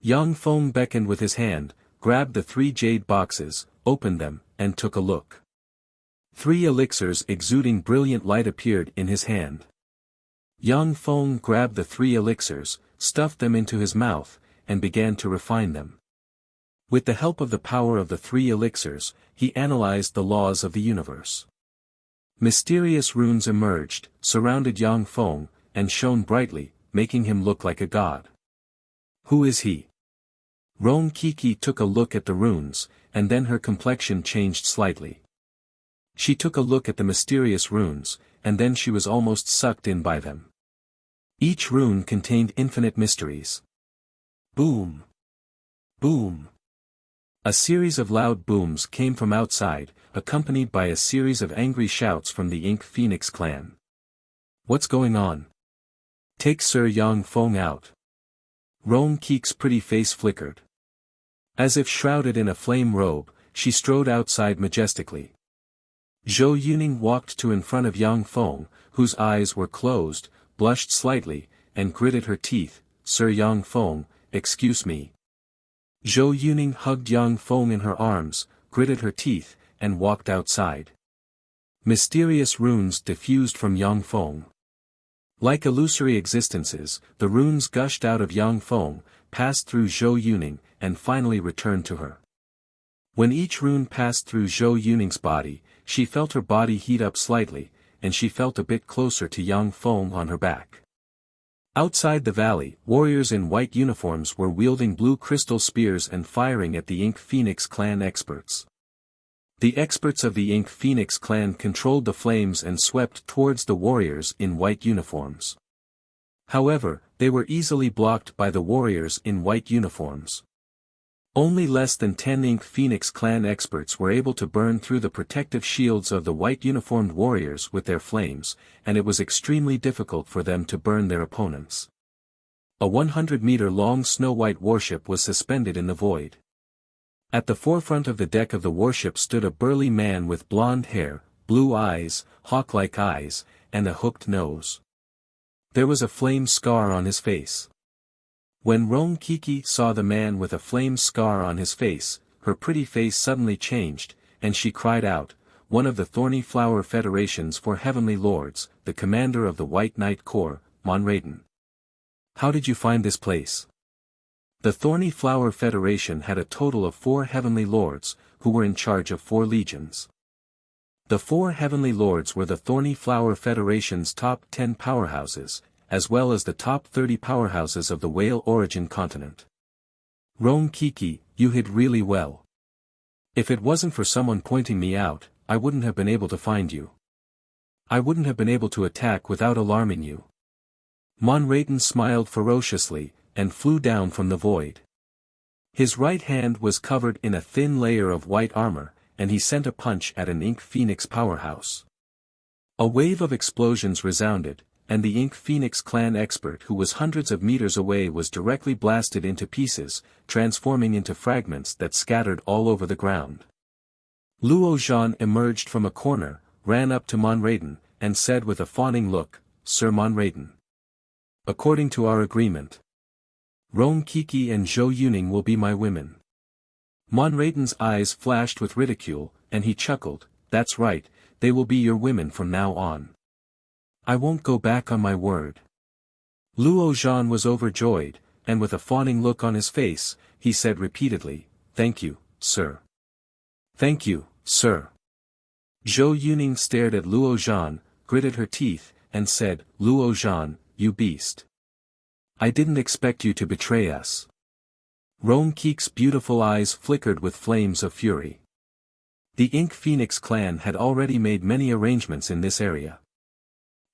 Yang Feng beckoned with his hand, grabbed the 3 jade boxes, opened them, and took a look. 3 elixirs exuding brilliant light appeared in his hand. Yang Feng grabbed the 3 elixirs, stuffed them into his mouth, and began to refine them. With the help of the power of the 3 elixirs, he analyzed the laws of the universe. Mysterious runes emerged, surrounded Yang Feng, and shone brightly, making him look like a god. Who is he? Roan Kiki took a look at the runes, and then her complexion changed slightly. She took a look at the mysterious runes, and then she was almost sucked in by them. Each rune contained infinite mysteries. Boom! Boom! A series of loud booms came from outside, accompanied by a series of angry shouts from the Ink Phoenix clan. What's going on? Take Sir Yang Feng out. Roan Kiki's pretty face flickered. As if shrouded in a flame robe, she strode outside majestically. Zhou Yuning walked to in front of Yang Feng, whose eyes were closed, blushed slightly, and gritted her teeth. Sir Yang Feng, excuse me. Zhou Yuning hugged Yang Feng in her arms, gritted her teeth, and walked outside. Mysterious runes diffused from Yang Feng. Like illusory existences, the runes gushed out of Yang Feng, passed through Zhou Yuning, and finally returned to her. When each rune passed through Zhou Yuning's body, she felt her body heat up slightly, and she felt a bit closer to Yang Feng on her back. Outside the valley, warriors in white uniforms were wielding blue crystal spears and firing at the Ink Phoenix clan experts. The experts of the Ink Phoenix clan controlled the flames and swept towards the warriors in white uniforms. However, they were easily blocked by the warriors in white uniforms. Only less than 10 Ink Phoenix clan experts were able to burn through the protective shields of the white uniformed warriors with their flames, and it was extremely difficult for them to burn their opponents. A 100-meter-long snow-white warship was suspended in the void. At the forefront of the deck of the warship stood a burly man with blonde hair, blue eyes, hawk-like eyes, and a hooked nose. There was a flame scar on his face. When Roan Kiki saw the man with a flame scar on his face, her pretty face suddenly changed, and she cried out, one of the Thorny Flower Federations for Heavenly Lords, the commander of the White Knight Corps, Monraden. How did you find this place? The Thorny Flower Federation had a total of 4 Heavenly Lords, who were in charge of 4 legions. The 4 Heavenly Lords were the Thorny Flower Federation's top 10 powerhouses, as well as the top 30 powerhouses of the Whale Origin continent. Roan Kiki, you hid really well. If it wasn't for someone pointing me out, I wouldn't have been able to find you. I wouldn't have been able to attack without alarming you. Monraden smiled ferociously, and flew down from the void. His right hand was covered in a thin layer of white armor, and he sent a punch at an Ink Phoenix powerhouse. A wave of explosions resounded, and the Ink Phoenix clan expert who was hundreds of meters away was directly blasted into pieces, transforming into fragments that scattered all over the ground. Luo Zhan emerged from a corner, ran up to Monraden, and said with a fawning look, Sir Monraden. According to our agreement, Roan Kiki and Zhou Yuning will be my women. Monraden's eyes flashed with ridicule, and he chuckled, that's right, they will be your women from now on. I won't go back on my word. Luo Zhan was overjoyed, and with a fawning look on his face, he said repeatedly, thank you, sir. Thank you, sir. Zhou Yuning stared at Luo Zhan, gritted her teeth, and said, Luo Zhan, you beast. I didn't expect you to betray us. Roan Kiki's beautiful eyes flickered with flames of fury. The Ink Phoenix clan had already made many arrangements in this area.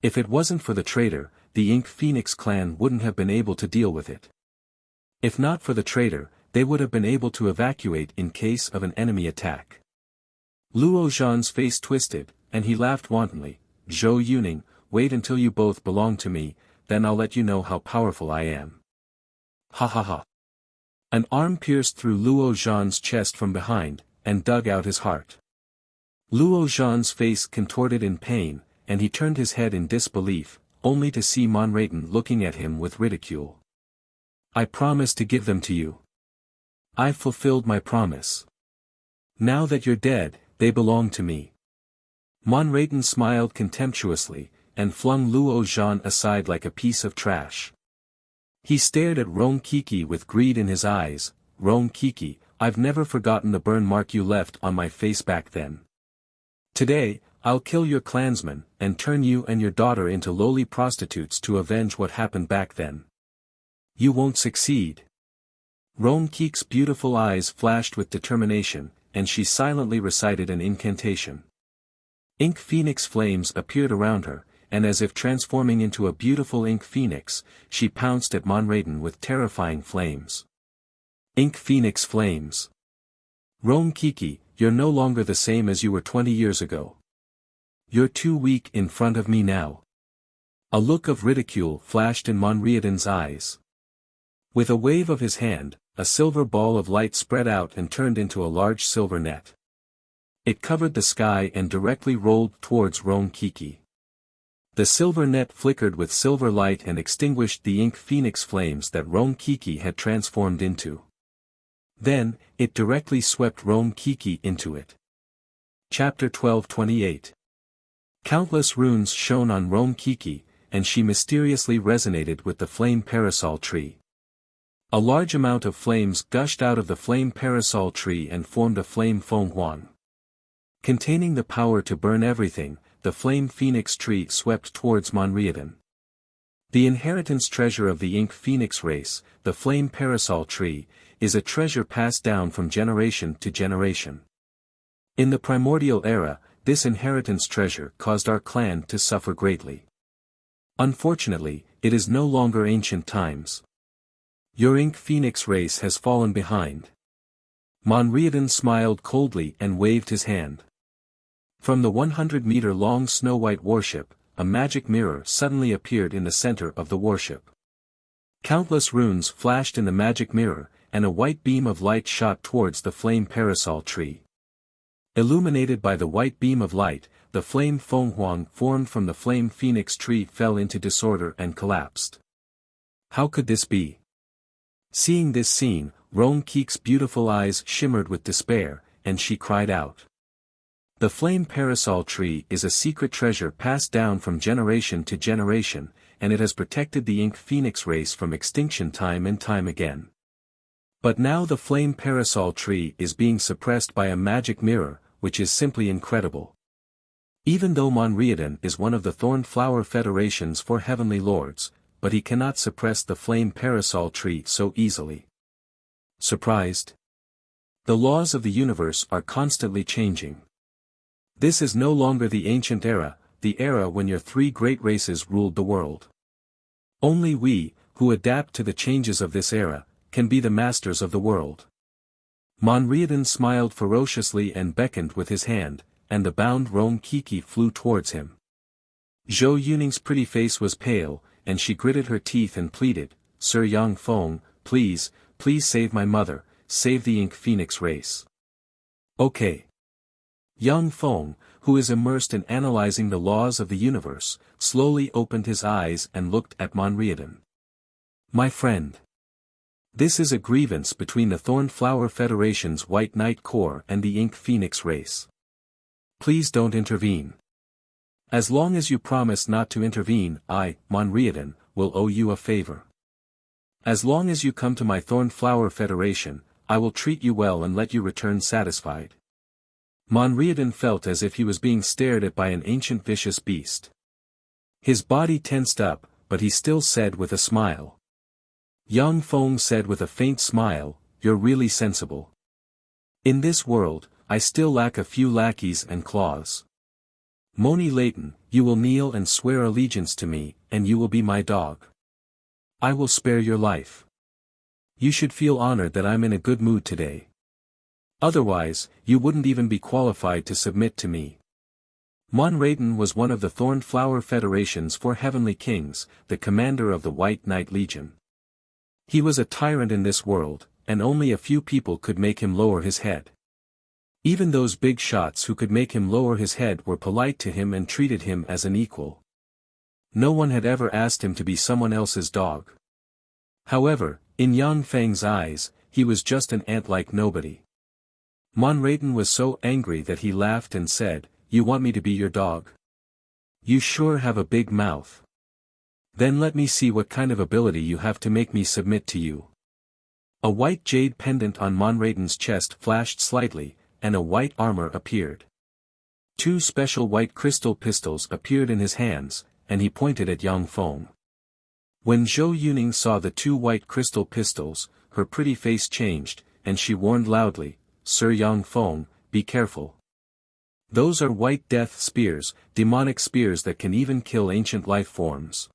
If it wasn't for the traitor, the Ink Phoenix clan wouldn't have been able to deal with it. If not for the traitor, they would have been able to evacuate in case of an enemy attack. Luo Zhan's face twisted, and he laughed wantonly. Zhou Yuning, wait until you both belong to me, then I'll let you know how powerful I am. Ha ha ha. An arm pierced through Luo Zhan's chest from behind, and dug out his heart. Luo Zhan's face contorted in pain, and he turned his head in disbelief, only to see Monraden looking at him with ridicule. I promised to give them to you. I've fulfilled my promise. Now that you're dead, they belong to me. Monraden smiled contemptuously, and flung Luo Zhan aside like a piece of trash. He stared at Rong Kiki with greed in his eyes. Rong Kiki, I've never forgotten the burn mark you left on my face back then. Today, I'll kill your clansmen, and turn you and your daughter into lowly prostitutes to avenge what happened back then. You won't succeed. Rong Kiki's beautiful eyes flashed with determination, and she silently recited an incantation. Ink Phoenix flames appeared around her, and as if transforming into a beautiful Ink Phoenix, she pounced at Monraden with terrifying flames. Ink Phoenix flames. Rong Kiki, you're no longer the same as you were 20 years ago. You're too weak in front of me now. A look of ridicule flashed in Monraden's eyes. With a wave of his hand, a silver ball of light spread out and turned into a large silver net. It covered the sky and directly rolled towards Rong Kiki. The silver net flickered with silver light and extinguished the Ink Phoenix flames that Rong Kiki had transformed into. Then, it directly swept Rong Kiki into it. Chapter 12:28. Countless runes shone on Rong Kiki, and she mysteriously resonated with the flame parasol tree. A large amount of flames gushed out of the flame parasol tree and formed a flame Fenghuang. Containing the power to burn everything, the flame phoenix tree swept towards Monraden. The inheritance treasure of the Ink Phoenix race, the flame parasol tree, is a treasure passed down from generation to generation. In the primordial era, this inheritance treasure caused our clan to suffer greatly. Unfortunately, it is no longer ancient times. Your Ink Phoenix race has fallen behind. Monraden smiled coldly and waved his hand. From the 100-meter-long snow-white warship, a magic mirror suddenly appeared in the center of the warship. Countless runes flashed in the magic mirror, and a white beam of light shot towards the flame parasol tree. Illuminated by the white beam of light, the flame Fenghuang formed from the flame phoenix tree fell into disorder and collapsed. How could this be? Seeing this scene, Rong Kiki's beautiful eyes shimmered with despair, and she cried out. The flame parasol tree is a secret treasure passed down from generation to generation, and it has protected the Ink Phoenix race from extinction time and time again. But now the flame parasol tree is being suppressed by a magic mirror, which is simply incredible. Even though Monraden is one of the Thornflower Federation's 4 heavenly lords, but he cannot suppress the flame parasol tree so easily. Surprised? The laws of the universe are constantly changing. This is no longer the ancient era, the era when your 3 great races ruled the world. Only we, who adapt to the changes of this era, can be the masters of the world. Monraden smiled ferociously and beckoned with his hand, and the bound Rong Kiki flew towards him. Zhou Yuning's pretty face was pale, and she gritted her teeth and pleaded, Sir Yang Feng, please, please save my mother, save the Ink Phoenix race. Okay. Yang Feng, who is immersed in analyzing the laws of the universe, slowly opened his eyes and looked at Monraden. My friend. This is a grievance between the Thornflower Federation's White Knight Corps and the Ink Phoenix race. Please don't intervene. As long as you promise not to intervene, I, Monraden, will owe you a favor. As long as you come to my Thornflower Federation, I will treat you well and let you return satisfied. Monraden felt as if he was being stared at by an ancient vicious beast. His body tensed up, but he still said with a smile. Yang Feng said with a faint smile, you're really sensible. In this world, I still lack a few lackeys and claws. Moni Leighton, you will kneel and swear allegiance to me, and you will be my dog. I will spare your life. You should feel honored that I'm in a good mood today. Otherwise, you wouldn't even be qualified to submit to me. Mon Rayton was one of the Thornflower Federation's 4 heavenly kings, the commander of the White Knight Legion. He was a tyrant in this world, and only a few people could make him lower his head. Even those big shots who could make him lower his head were polite to him and treated him as an equal. No one had ever asked him to be someone else's dog. However, in Yang Feng's eyes, he was just an ant-like nobody. Mon Rayton was so angry that he laughed and said, "You want me to be your dog? You sure have a big mouth. Then let me see what kind of ability you have to make me submit to you." A white jade pendant on Mon Rayton's chest flashed slightly, and a white armor appeared. 2 special white crystal pistols appeared in his hands, and he pointed at Yang Feng. When Zhou Yuning saw the 2 white crystal pistols, her pretty face changed, and she warned loudly, "Sir Yang Feng, be careful. Those are white death spears, demonic spears that can even kill ancient life forms."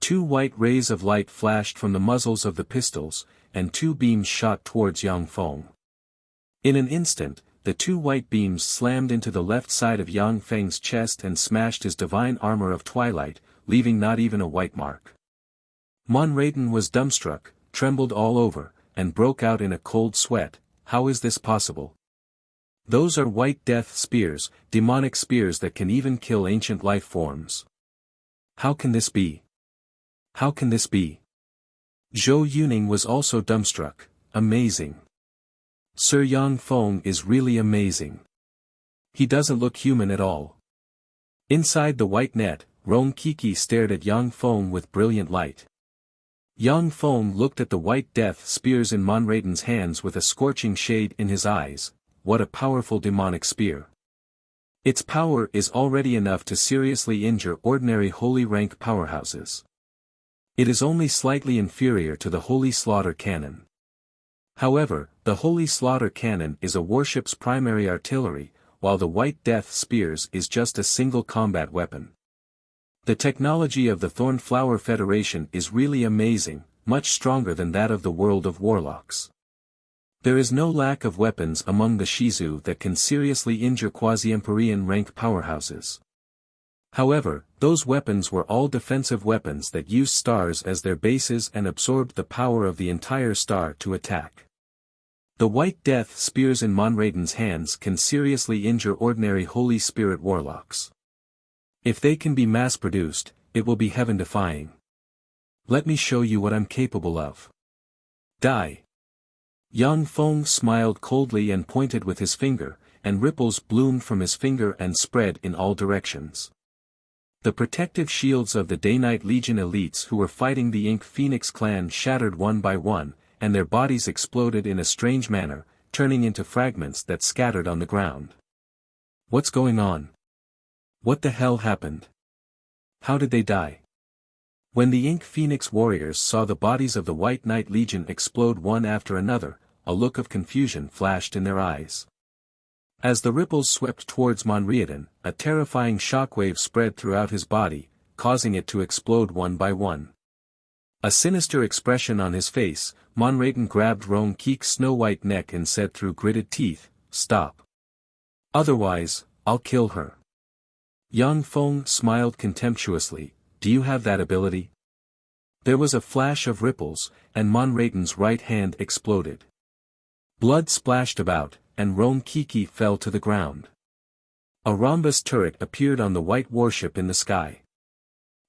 2 white rays of light flashed from the muzzles of the pistols, and 2 beams shot towards Yang Feng. In an instant, the 2 white beams slammed into the left side of Yang Feng's chest and smashed his divine armor of twilight, leaving not even a white mark. Mon Rayton was dumbstruck, trembled all over, and broke out in a cold sweat. How is this possible? Those are white death spears, demonic spears that can even kill ancient life forms. How can this be? How can this be? Zhou Yuning was also dumbstruck. Amazing. Sir Yang Feng is really amazing. He doesn't look human at all. Inside the white net, Rong Kiki stared at Yang Feng with brilliant light. Yang Feng looked at the white death spears in Mon Rayton's hands with a scorching shade in his eyes. What a powerful demonic spear. Its power is already enough to seriously injure ordinary holy rank powerhouses. It is only slightly inferior to the Holy Slaughter Cannon. However, the Holy Slaughter Cannon is a warship's primary artillery, while the White Death Spears is just a single combat weapon. The technology of the Thornflower Federation is really amazing, much stronger than that of the world of warlocks. There is no lack of weapons among the Shizu that can seriously injure quasi-Empyrean rank powerhouses. However, those weapons were all defensive weapons that used stars as their bases and absorbed the power of the entire star to attack. The White Death Spears in Mon Rayton's hands can seriously injure ordinary Holy Spirit warlocks. If they can be mass-produced, it will be heaven-defying. Let me show you what I'm capable of. Die. Yang Feng smiled coldly and pointed with his finger, and ripples bloomed from his finger and spread in all directions. The protective shields of the Day-Night Legion elites who were fighting the Ink Phoenix clan shattered one by one, and their bodies exploded in a strange manner, turning into fragments that scattered on the ground. What's going on? What the hell happened? How did they die? When the Ink Phoenix warriors saw the bodies of the White Knight Legion explode one after another, a look of confusion flashed in their eyes. As the ripples swept towards Mon Rayton, a terrifying shockwave spread throughout his body, causing it to explode one by one. A sinister expression on his face, Mon Rayton grabbed Rong Keek's snow-white neck and said through gritted teeth, "Stop. Otherwise, I'll kill her." Yang Feng smiled contemptuously, "Do you have that ability?" There was a flash of ripples, and Mon Rayton's right hand exploded. Blood splashed about, and Rong Kiki fell to the ground. A rhombus turret appeared on the white warship in the sky.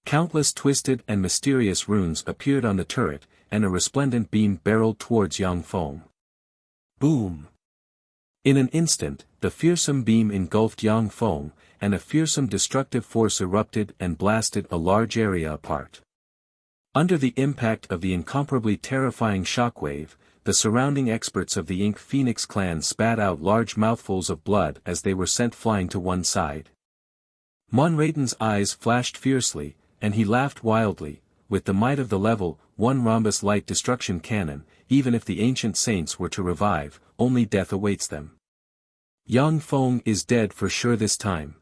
Countless twisted and mysterious runes appeared on the turret, and a resplendent beam barreled towards Yang Feng. Boom! In an instant, the fearsome beam engulfed Yang Feng, and a fearsome destructive force erupted and blasted a large area apart. Under the impact of the incomparably terrifying shockwave, the surrounding experts of the Ink Phoenix clan spat out large mouthfuls of blood as they were sent flying to one side. Mon Rayton's eyes flashed fiercely, and he laughed wildly. With the might of the level 1 rhombus light destruction cannon, even if the ancient saints were to revive, only death awaits them. Yang Feng is dead for sure this time.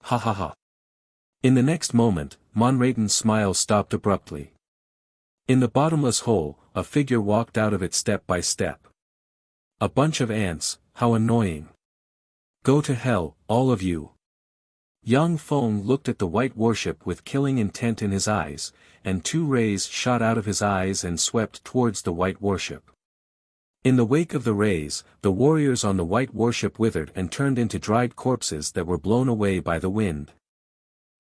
Ha ha ha. In the next moment, Monraiden's smile stopped abruptly. In the bottomless hole, a figure walked out of it step by step. A bunch of ants, how annoying. Go to hell, all of you. Yang Feng looked at the white warship with killing intent in his eyes, and two rays shot out of his eyes and swept towards the white warship. In the wake of the rays, the warriors on the white warship withered and turned into dried corpses that were blown away by the wind.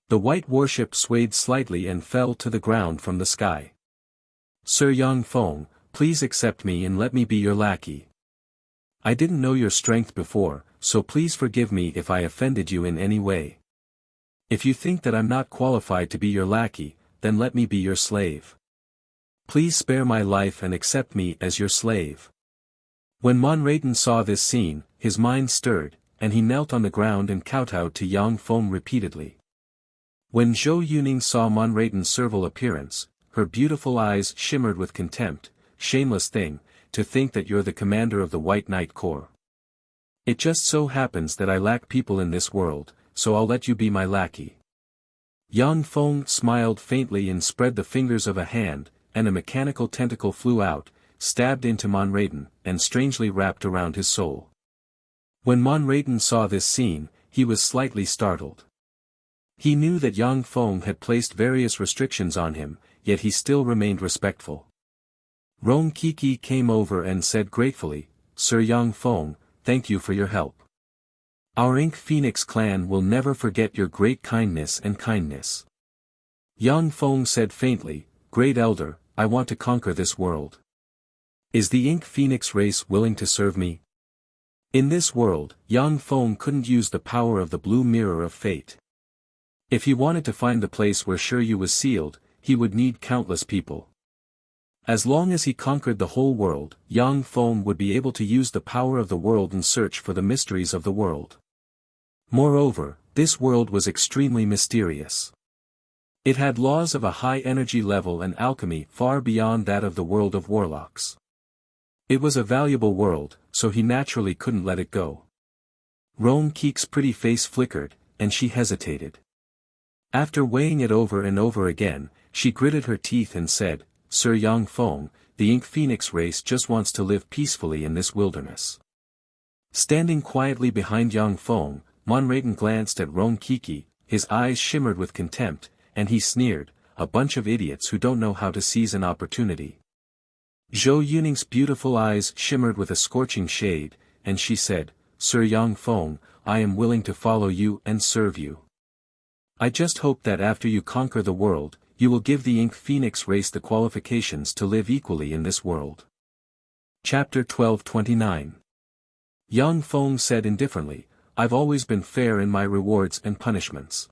The white warship swayed slightly and fell to the ground from the sky. Sir Yang Feng, please accept me and let me be your lackey. I didn't know your strength before, so please forgive me if I offended you in any way. If you think that I'm not qualified to be your lackey, then let me be your slave. Please spare my life and accept me as your slave. When Monraiden saw this scene, his mind stirred, and he knelt on the ground and kowtowed to Yang Feng repeatedly. When Zhou Yuning saw Monraiden's servile appearance, her beautiful eyes shimmered with contempt. Shameless thing, to think that you're the commander of the White Knight Corps. It just so happens that I lack people in this world, so I'll let you be my lackey. Yang Feng smiled faintly and spread the fingers of a hand, and a mechanical tentacle flew out, stabbed into Monraiden, and strangely wrapped around his soul. When Monraiden saw this scene, he was slightly startled. He knew that Yang Feng had placed various restrictions on him, yet he still remained respectful. Rong Kiki came over and said gratefully, Sir Yang Feng, thank you for your help. Our Ink Phoenix clan will never forget your great kindness and kindness. Yang Feng said faintly, Great Elder, I want to conquer this world. Is the Ink Phoenix race willing to serve me? In this world, Yang Feng couldn't use the power of the blue mirror of fate. If he wanted to find the place where Shiryu was sealed, he would need countless people. As long as he conquered the whole world, Yang Feng would be able to use the power of the world and search for the mysteries of the world. Moreover, this world was extremely mysterious. It had laws of a high energy level and alchemy far beyond that of the world of warlocks. It was a valuable world, so he naturally couldn't let it go. Rong Kik's pretty face flickered, and she hesitated. After weighing it over and over again, she gritted her teeth and said, Sir Yang Feng, the Ink Phoenix race just wants to live peacefully in this wilderness. Standing quietly behind Yang Feng, Monraiden glanced at Rong Kiki, his eyes shimmered with contempt, and he sneered, a bunch of idiots who don't know how to seize an opportunity. Zhou Yuning's beautiful eyes shimmered with a scorching shade, and she said, Sir Yang Feng, I am willing to follow you and serve you. I just hope that after you conquer the world, you will give the Ink Phoenix race the qualifications to live equally in this world. Chapter 1229. Yang Feng said indifferently, I've always been fair in my rewards and punishments.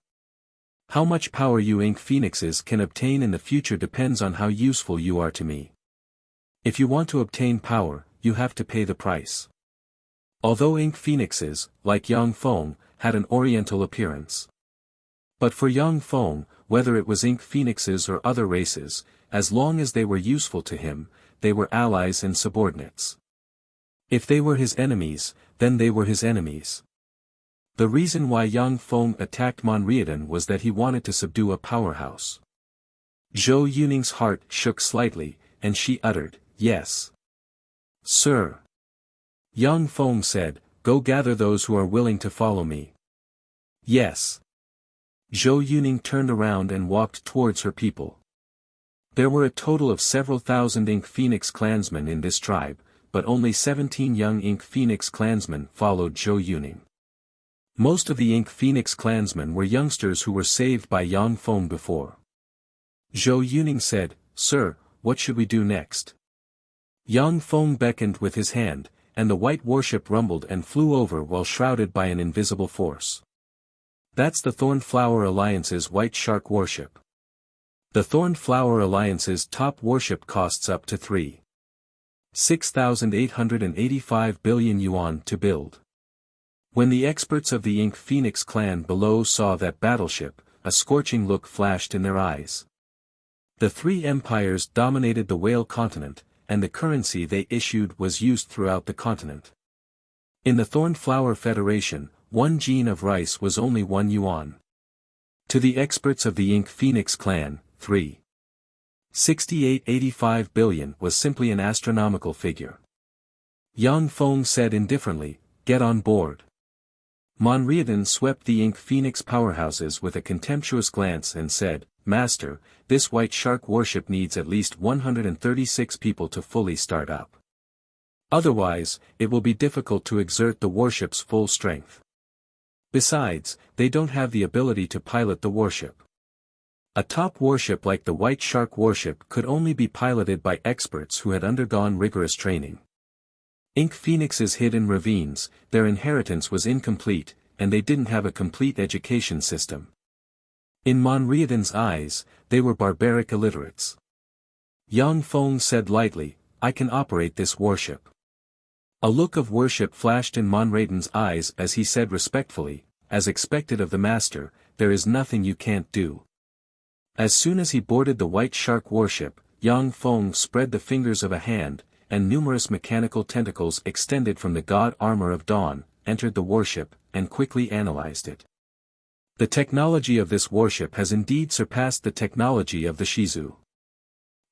How much power you Ink Phoenixes can obtain in the future depends on how useful you are to me. If you want to obtain power, you have to pay the price. Although Ink Phoenixes, like Yang Feng, had an oriental appearance. But for Yang Feng, whether it was Ink Phoenixes or other races, as long as they were useful to him, they were allies and subordinates. If they were his enemies, then they were his enemies. The reason why Yang Feng attacked Monraiden was that he wanted to subdue a powerhouse. Zhou Yuning's heart shook slightly, and she uttered, Yes. Sir. Yang Feng said, Go gather those who are willing to follow me. Yes. Zhou Yuning turned around and walked towards her people. There were a total of several thousand Ink Phoenix clansmen in this tribe, but only 17 young Ink Phoenix clansmen followed Zhou Yuning. Most of the Ink Phoenix clansmen were youngsters who were saved by Yang Feng before. Zhou Yuning said, Sir, what should we do next? Yang Feng beckoned with his hand, and the white warship rumbled and flew over while shrouded by an invisible force. That's the Thornflower Alliance's White Shark warship. The Thornflower Alliance's top warship costs up to 6,885 billion yuan to build. When the experts of the Ink Phoenix clan below saw that battleship, a scorching look flashed in their eyes. The three empires dominated the Whale continent, and the currency they issued was used throughout the continent. In the Thornflower Federation, 1 gene of rice was only 1 yuan. To the experts of the Ink Phoenix clan, 3.6885 billion was simply an astronomical figure. Yang Feng said indifferently, "Get on board." Monriadan swept the Ink Phoenix powerhouses with a contemptuous glance and said, "Master, this white shark warship needs at least 136 people to fully start up. Otherwise, it will be difficult to exert the warship's full strength. Besides, they don't have the ability to pilot the warship. A top warship like the White Shark warship could only be piloted by experts who had undergone rigorous training. Ink Phoenixes hid in ravines, their inheritance was incomplete, and they didn't have a complete education system. In Monriadan's eyes, they were barbaric illiterates. Yang Feng said lightly, "I can operate this warship." A look of worship flashed in Monriadan's eyes as he said respectfully, "As expected of the master, there is nothing you can't do." As soon as he boarded the White Shark warship, Yang Feng spread the fingers of a hand, and numerous mechanical tentacles extended from the god armor of dawn, entered the warship, and quickly analyzed it. The technology of this warship has indeed surpassed the technology of the Shizu.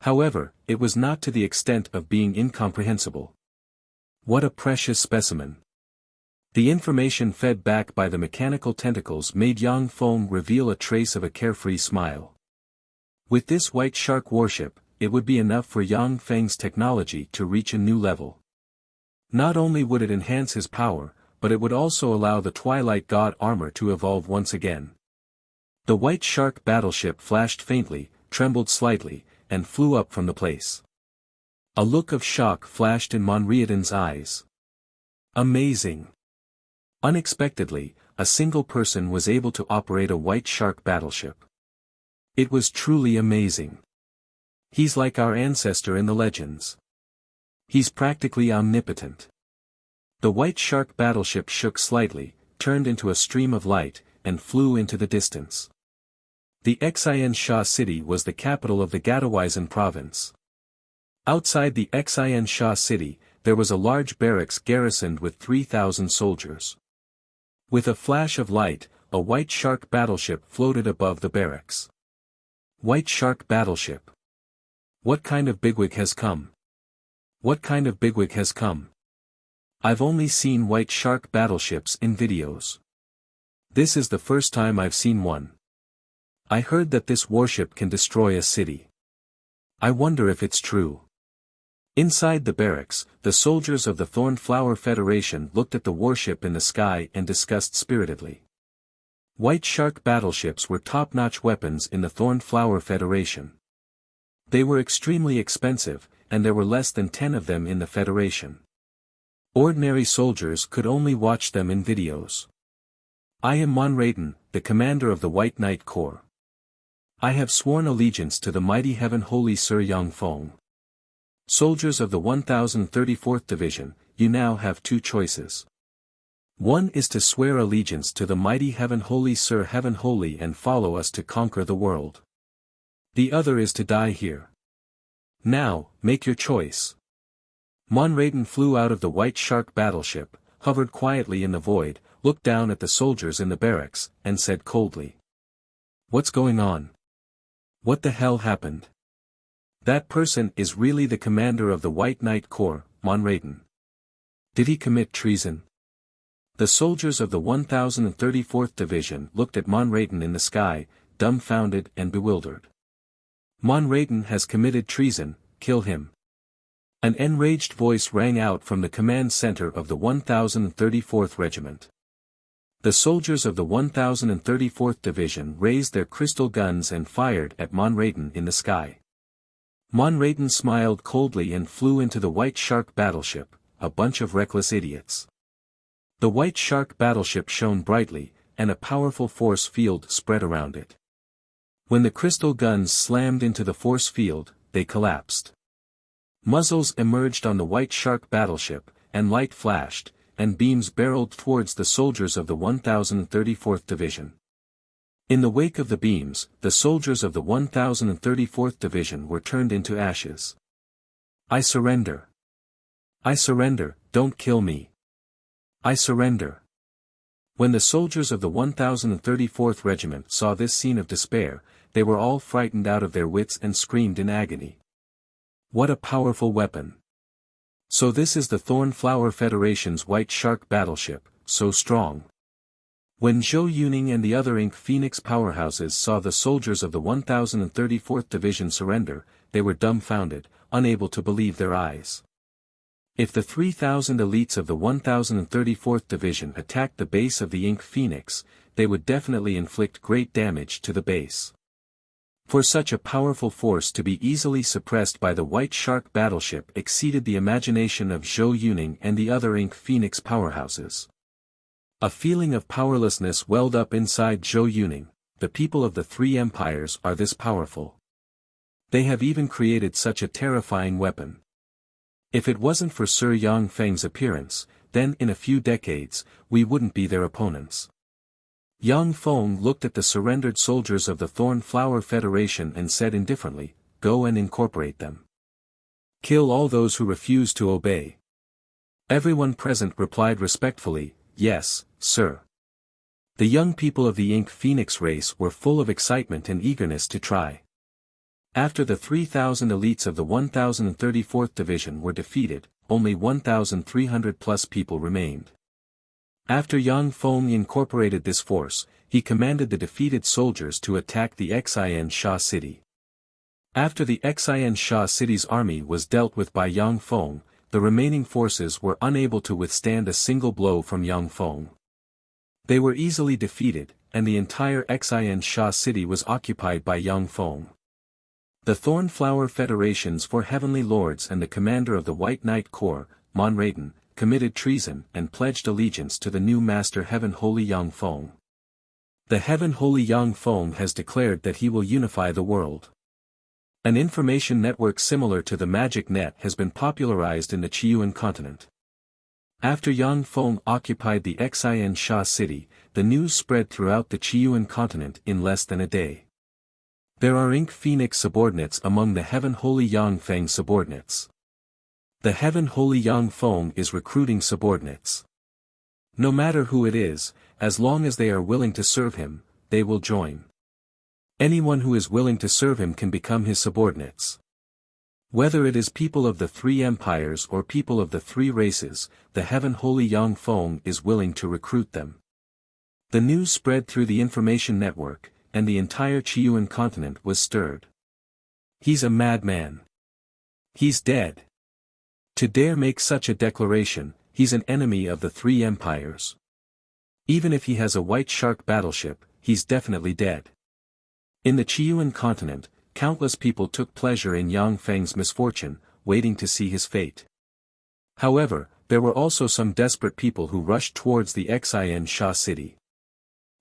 However, it was not to the extent of being incomprehensible. What a precious specimen. The information fed back by the mechanical tentacles made Yang Feng reveal a trace of a carefree smile. With this White Shark warship, it would be enough for Yang Feng's technology to reach a new level. Not only would it enhance his power, but it would also allow the Twilight God armor to evolve once again. The White Shark battleship flashed faintly, trembled slightly, and flew up from the place. A look of shock flashed in Monriadan's eyes. Amazing! Unexpectedly, a single person was able to operate a White Shark battleship. It was truly amazing. He's like our ancestor in the legends. He's practically omnipotent. The White Shark battleship shook slightly, turned into a stream of light, and flew into the distance. The Xian Sha city was the capital of the Gadawaizan province. Outside the Xian Sha city, there was a large barracks garrisoned with 3,000 soldiers. With a flash of light, a White Shark battleship floated above the barracks. White Shark battleship. What kind of bigwig has come? What kind of bigwig has come? I've only seen White Shark battleships in videos. This is the first time I've seen one. I heard that this warship can destroy a city. I wonder if it's true. Inside the barracks, the soldiers of the Thornflower Federation looked at the warship in the sky and discussed spiritedly. White Shark battleships were top-notch weapons in the Thornflower Federation. They were extremely expensive, and there were less than 10 of them in the Federation. Ordinary soldiers could only watch them in videos. I am Monriadan, the commander of the White Knight Corps. I have sworn allegiance to the mighty Heaven Holy Sir Yang Feng. Soldiers of the 1034th Division, you now have two choices. One is to swear allegiance to the mighty Heaven Holy Sir Heaven Holy and follow us to conquer the world. The other is to die here. Now, make your choice. Monriadan flew out of the White Shark battleship, hovered quietly in the void, looked down at the soldiers in the barracks, and said coldly, "What's going on? What the hell happened? That person is really the commander of the White Knight Corps, Monriadan. Did he commit treason?" The soldiers of the 1034th Division looked at Monriadan in the sky, dumbfounded and bewildered. "Monriadan has committed treason, kill him." An enraged voice rang out from the command center of the 1034th Regiment. The soldiers of the 1034th Division raised their crystal guns and fired at Monriadan in the sky. Monriadan smiled coldly and flew into the White Shark battleship, a bunch of reckless idiots. The White Shark battleship shone brightly, and a powerful force field spread around it. When the crystal guns slammed into the force field, they collapsed. Muzzles emerged on the White Shark battleship, and light flashed, and beams barreled towards the soldiers of the 1034th Division. In the wake of the beams, the soldiers of the 1034th Division were turned into ashes. "I surrender. I surrender, don't kill me. I surrender. When the soldiers of the 1034th Regiment saw this scene of despair, they were all frightened out of their wits and screamed in agony. What a powerful weapon! So this is the Thornflower Federation's White Shark battleship, so strong. When Zhou Yuning and the other Ink Phoenix powerhouses saw the soldiers of the 1034th Division surrender, they were dumbfounded, unable to believe their eyes. If the 3,000 elites of the 1034th Division attacked the base of the Ink Phoenix, they would definitely inflict great damage to the base. For such a powerful force to be easily suppressed by the White Shark battleship exceeded the imagination of Zhou Yuning and the other Ink Phoenix powerhouses. A feeling of powerlessness welled up inside Zhou Yuning. The people of the Three Empires are this powerful. They have even created such a terrifying weapon. If it wasn't for Sir Yang Feng's appearance, then in a few decades, we wouldn't be their opponents. Yang Feng looked at the surrendered soldiers of the Thornflower Federation and said indifferently, "Go and incorporate them. Kill all those who refuse to obey." Everyone present replied respectfully, "Yes, sir." The young people of the Ink Phoenix race were full of excitement and eagerness to try. After the 3,000 elites of the 1034th Division were defeated, only 1,300 plus people remained. After Yang Feng incorporated this force, he commanded the defeated soldiers to attack the Xian Sha city. After the Xian Sha city's army was dealt with by Yang Feng, the remaining forces were unable to withstand a single blow from Yang Feng. They were easily defeated, and the entire Xian Sha city was occupied by Yang Feng. The Thornflower Federation's four heavenly lords and the commander of the White Knight Corps, Monraden, committed treason and pledged allegiance to the new Master Heaven Holy Yang Feng. The Heaven Holy Yang Feng has declared that he will unify the world. An information network similar to the Magic Net has been popularized in the Qiyuan continent. After Yang Feng occupied the Xian Sha city, the news spread throughout the Qiyuan continent in less than a day. There are Ink Phoenix subordinates among the Heaven Holy Yang Feng subordinates. The Heaven Holy Yang Feng is recruiting subordinates. No matter who it is, as long as they are willing to serve him, they will join. Anyone who is willing to serve him can become his subordinates. Whether it is people of the Three Empires or people of the Three Races, the Heaven Holy Yang Feng is willing to recruit them. The news spread through the information network, and the entire Qiyuan continent was stirred. He's a madman. He's dead. To dare make such a declaration, he's an enemy of the Three Empires. Even if he has a White Shark battleship, he's definitely dead. In the Qiyuan continent, countless people took pleasure in Yang Feng's misfortune, waiting to see his fate. However, there were also some desperate people who rushed towards the Xian Sha city.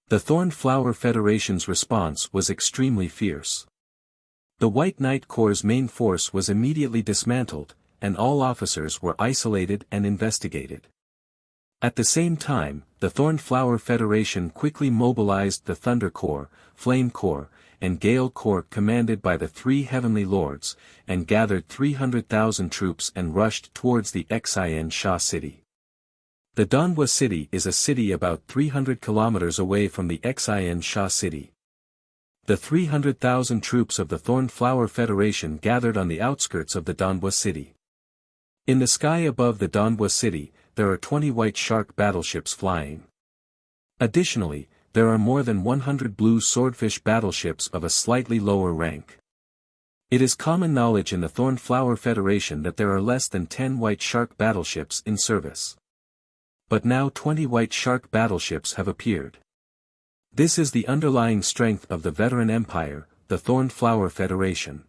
The Thornflower Federation's response was extremely fierce. The White Knight Corps' main force was immediately dismantled, and all officers were isolated and investigated. At the same time, the Thornflower Federation quickly mobilized the Thunder Corps, Flame Corps, and Gale Corps commanded by the Three Heavenly Lords, and gathered 300,000 troops and rushed towards the Xian Sha city. The Danhua city is a city about 300 kilometers away from the Xian Sha city. The 300,000 troops of the Thornflower Federation gathered on the outskirts of the Danhua city. In the sky above the Danhua city, there are 20 White Shark battleships flying. Additionally, there are more than 100 blue swordfish battleships of a slightly lower rank. It is common knowledge in the Thornflower Federation that there are less than 10 White Shark battleships in service. But now 20 White Shark battleships have appeared. This is the underlying strength of the veteran empire, the Thornflower Federation.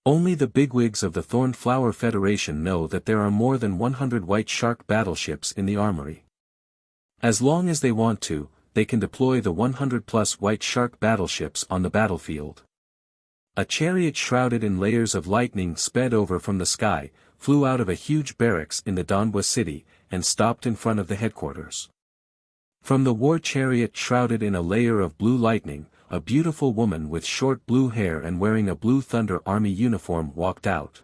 Only the bigwigs of the Thornflower Federation know that there are more than 100 White Shark battleships in the armory. As long as they want to, they can deploy the 100-plus White Shark battleships on the battlefield. A chariot shrouded in layers of lightning sped over from the sky, flew out of a huge barracks in the Danhua city, and stopped in front of the headquarters. From the war chariot shrouded in a layer of blue lightning, a beautiful woman with short blue hair and wearing a blue Thunder Army uniform walked out.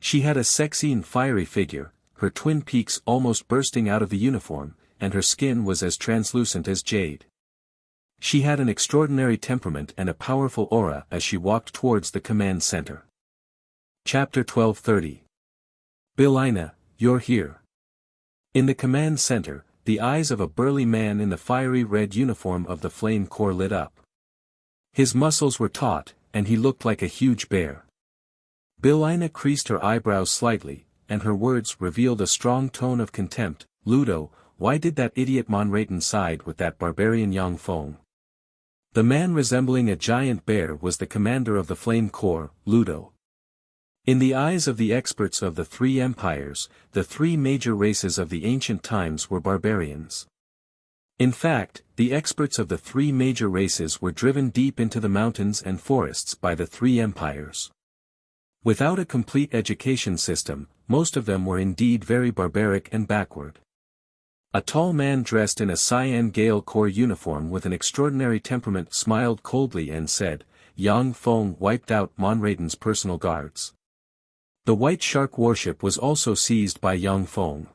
She had a sexy and fiery figure, her twin peaks almost bursting out of the uniform, and her skin was as translucent as jade. She had an extraordinary temperament and a powerful aura as she walked towards the command center. Chapter 1230. Bilina, you're here. In the command center, the eyes of a burly man in the fiery red uniform of the Flame Corps lit up. His muscles were taut, and he looked like a huge bear. Bilina creased her eyebrows slightly, and her words revealed a strong tone of contempt. Ludo, why did that idiot Monraton side with that barbarian Yang Feng? The man resembling a giant bear was the commander of the Flame Corps, Ludo. In the eyes of the experts of the three empires, the three major races of the ancient times were barbarians. In fact, the experts of the three major races were driven deep into the mountains and forests by the three empires. Without a complete education system, most of them were indeed very barbaric and backward. A tall man dressed in a Cyan Gale Corps uniform with an extraordinary temperament smiled coldly and said, Yang Feng wiped out Monraton's personal guards. The White Shark warship was also seized by Yang Feng.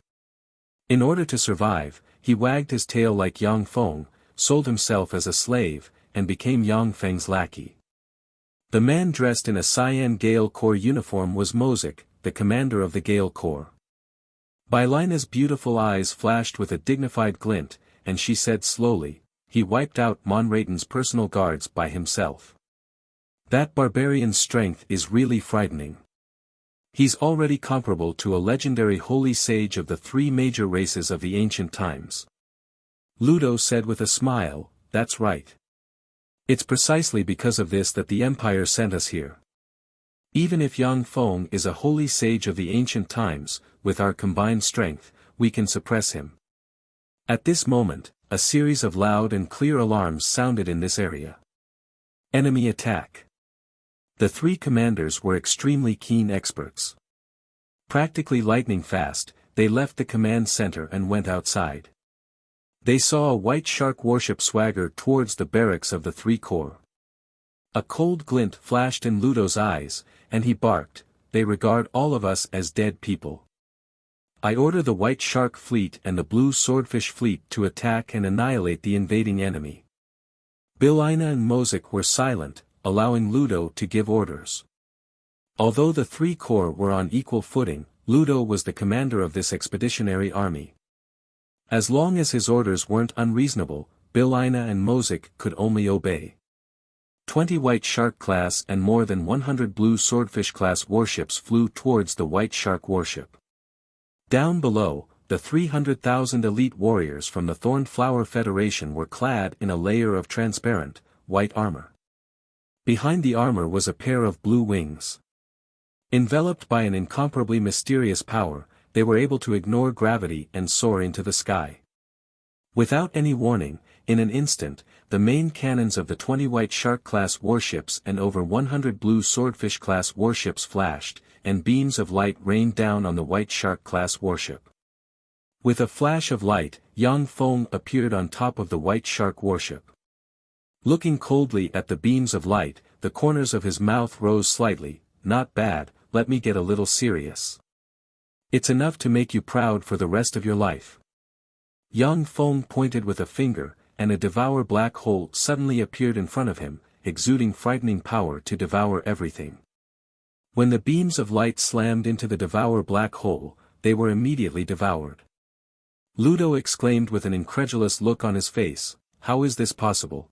In order to survive, he wagged his tail like Yang Feng, sold himself as a slave, and became Yang Feng's lackey. The man dressed in a Cyan Gale Corps uniform was Mosik, the commander of the Gale Corps. Bilina's beautiful eyes flashed with a dignified glint, and she said slowly, he wiped out Monraton's personal guards by himself. That barbarian's strength is really frightening. He's already comparable to a legendary holy sage of the three major races of the ancient times. Ludo said with a smile, that's right. It's precisely because of this that the Empire sent us here. Even if Yang Feng is a holy sage of the ancient times, with our combined strength, we can suppress him. At this moment, a series of loud and clear alarms sounded in this area. Enemy attack. The three commanders were extremely keen experts. Practically lightning fast, they left the command center and went outside. They saw a White Shark warship swagger towards the barracks of the three corps. A cold glint flashed in Ludo's eyes, and he barked, they regard all of us as dead people. I order the White Shark fleet and the Blue Swordfish fleet to attack and annihilate the invading enemy. Bilina and Mosik were silent, allowing Ludo to give orders. Although the three corps were on equal footing, Ludo was the commander of this expeditionary army. As long as his orders weren't unreasonable, Bilina and Mosik could only obey. 20 White Shark class and more than 100 Blue Swordfish class warships flew towards the White Shark warship. Down below, the 300,000 elite warriors from the Thornflower Federation were clad in a layer of transparent, white armor. Behind the armor was a pair of blue wings. Enveloped by an incomparably mysterious power, they were able to ignore gravity and soar into the sky. Without any warning, in an instant, the main cannons of the 20 White Shark-class warships and over 100 Blue Swordfish-class warships flashed, and beams of light rained down on the White Shark-class warship. With a flash of light, Yang Feng appeared on top of the White Shark warship. Looking coldly at the beams of light, the corners of his mouth rose slightly. Not bad, let me get a little serious. It's enough to make you proud for the rest of your life. Yang Feng pointed with a finger, and a devour black hole suddenly appeared in front of him, exuding frightening power to devour everything. When the beams of light slammed into the devour black hole, they were immediately devoured. Ludo exclaimed with an incredulous look on his face, how is this possible?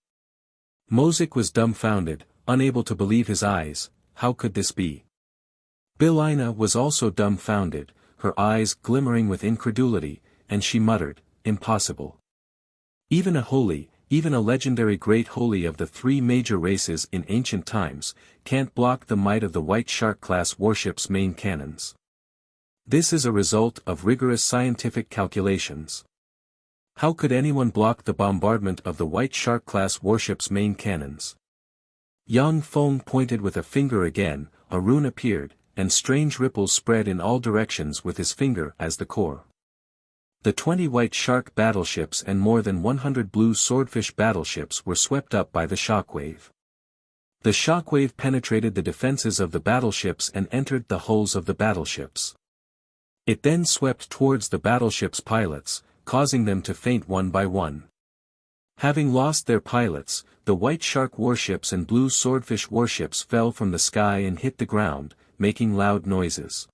Mosik was dumbfounded, unable to believe his eyes. How could this be? Bilina was also dumbfounded, her eyes glimmering with incredulity, and she muttered, impossible. Even a legendary great holy of the three major races in ancient times, can't block the might of the White Shark-class warship's main cannons. This is a result of rigorous scientific calculations. How could anyone block the bombardment of the White Shark-class warship's main cannons? Yang Feng pointed with a finger again, a rune appeared, and strange ripples spread in all directions with his finger as the core. The 20 White Shark battleships and more than 100 Blue Swordfish battleships were swept up by the shockwave. The shockwave penetrated the defenses of the battleships and entered the hulls of the battleships. It then swept towards the battleship's pilots, causing them to faint one by one. Having lost their pilots, the White Shark warships and Blue Swordfish warships fell from the sky and hit the ground, making loud noises.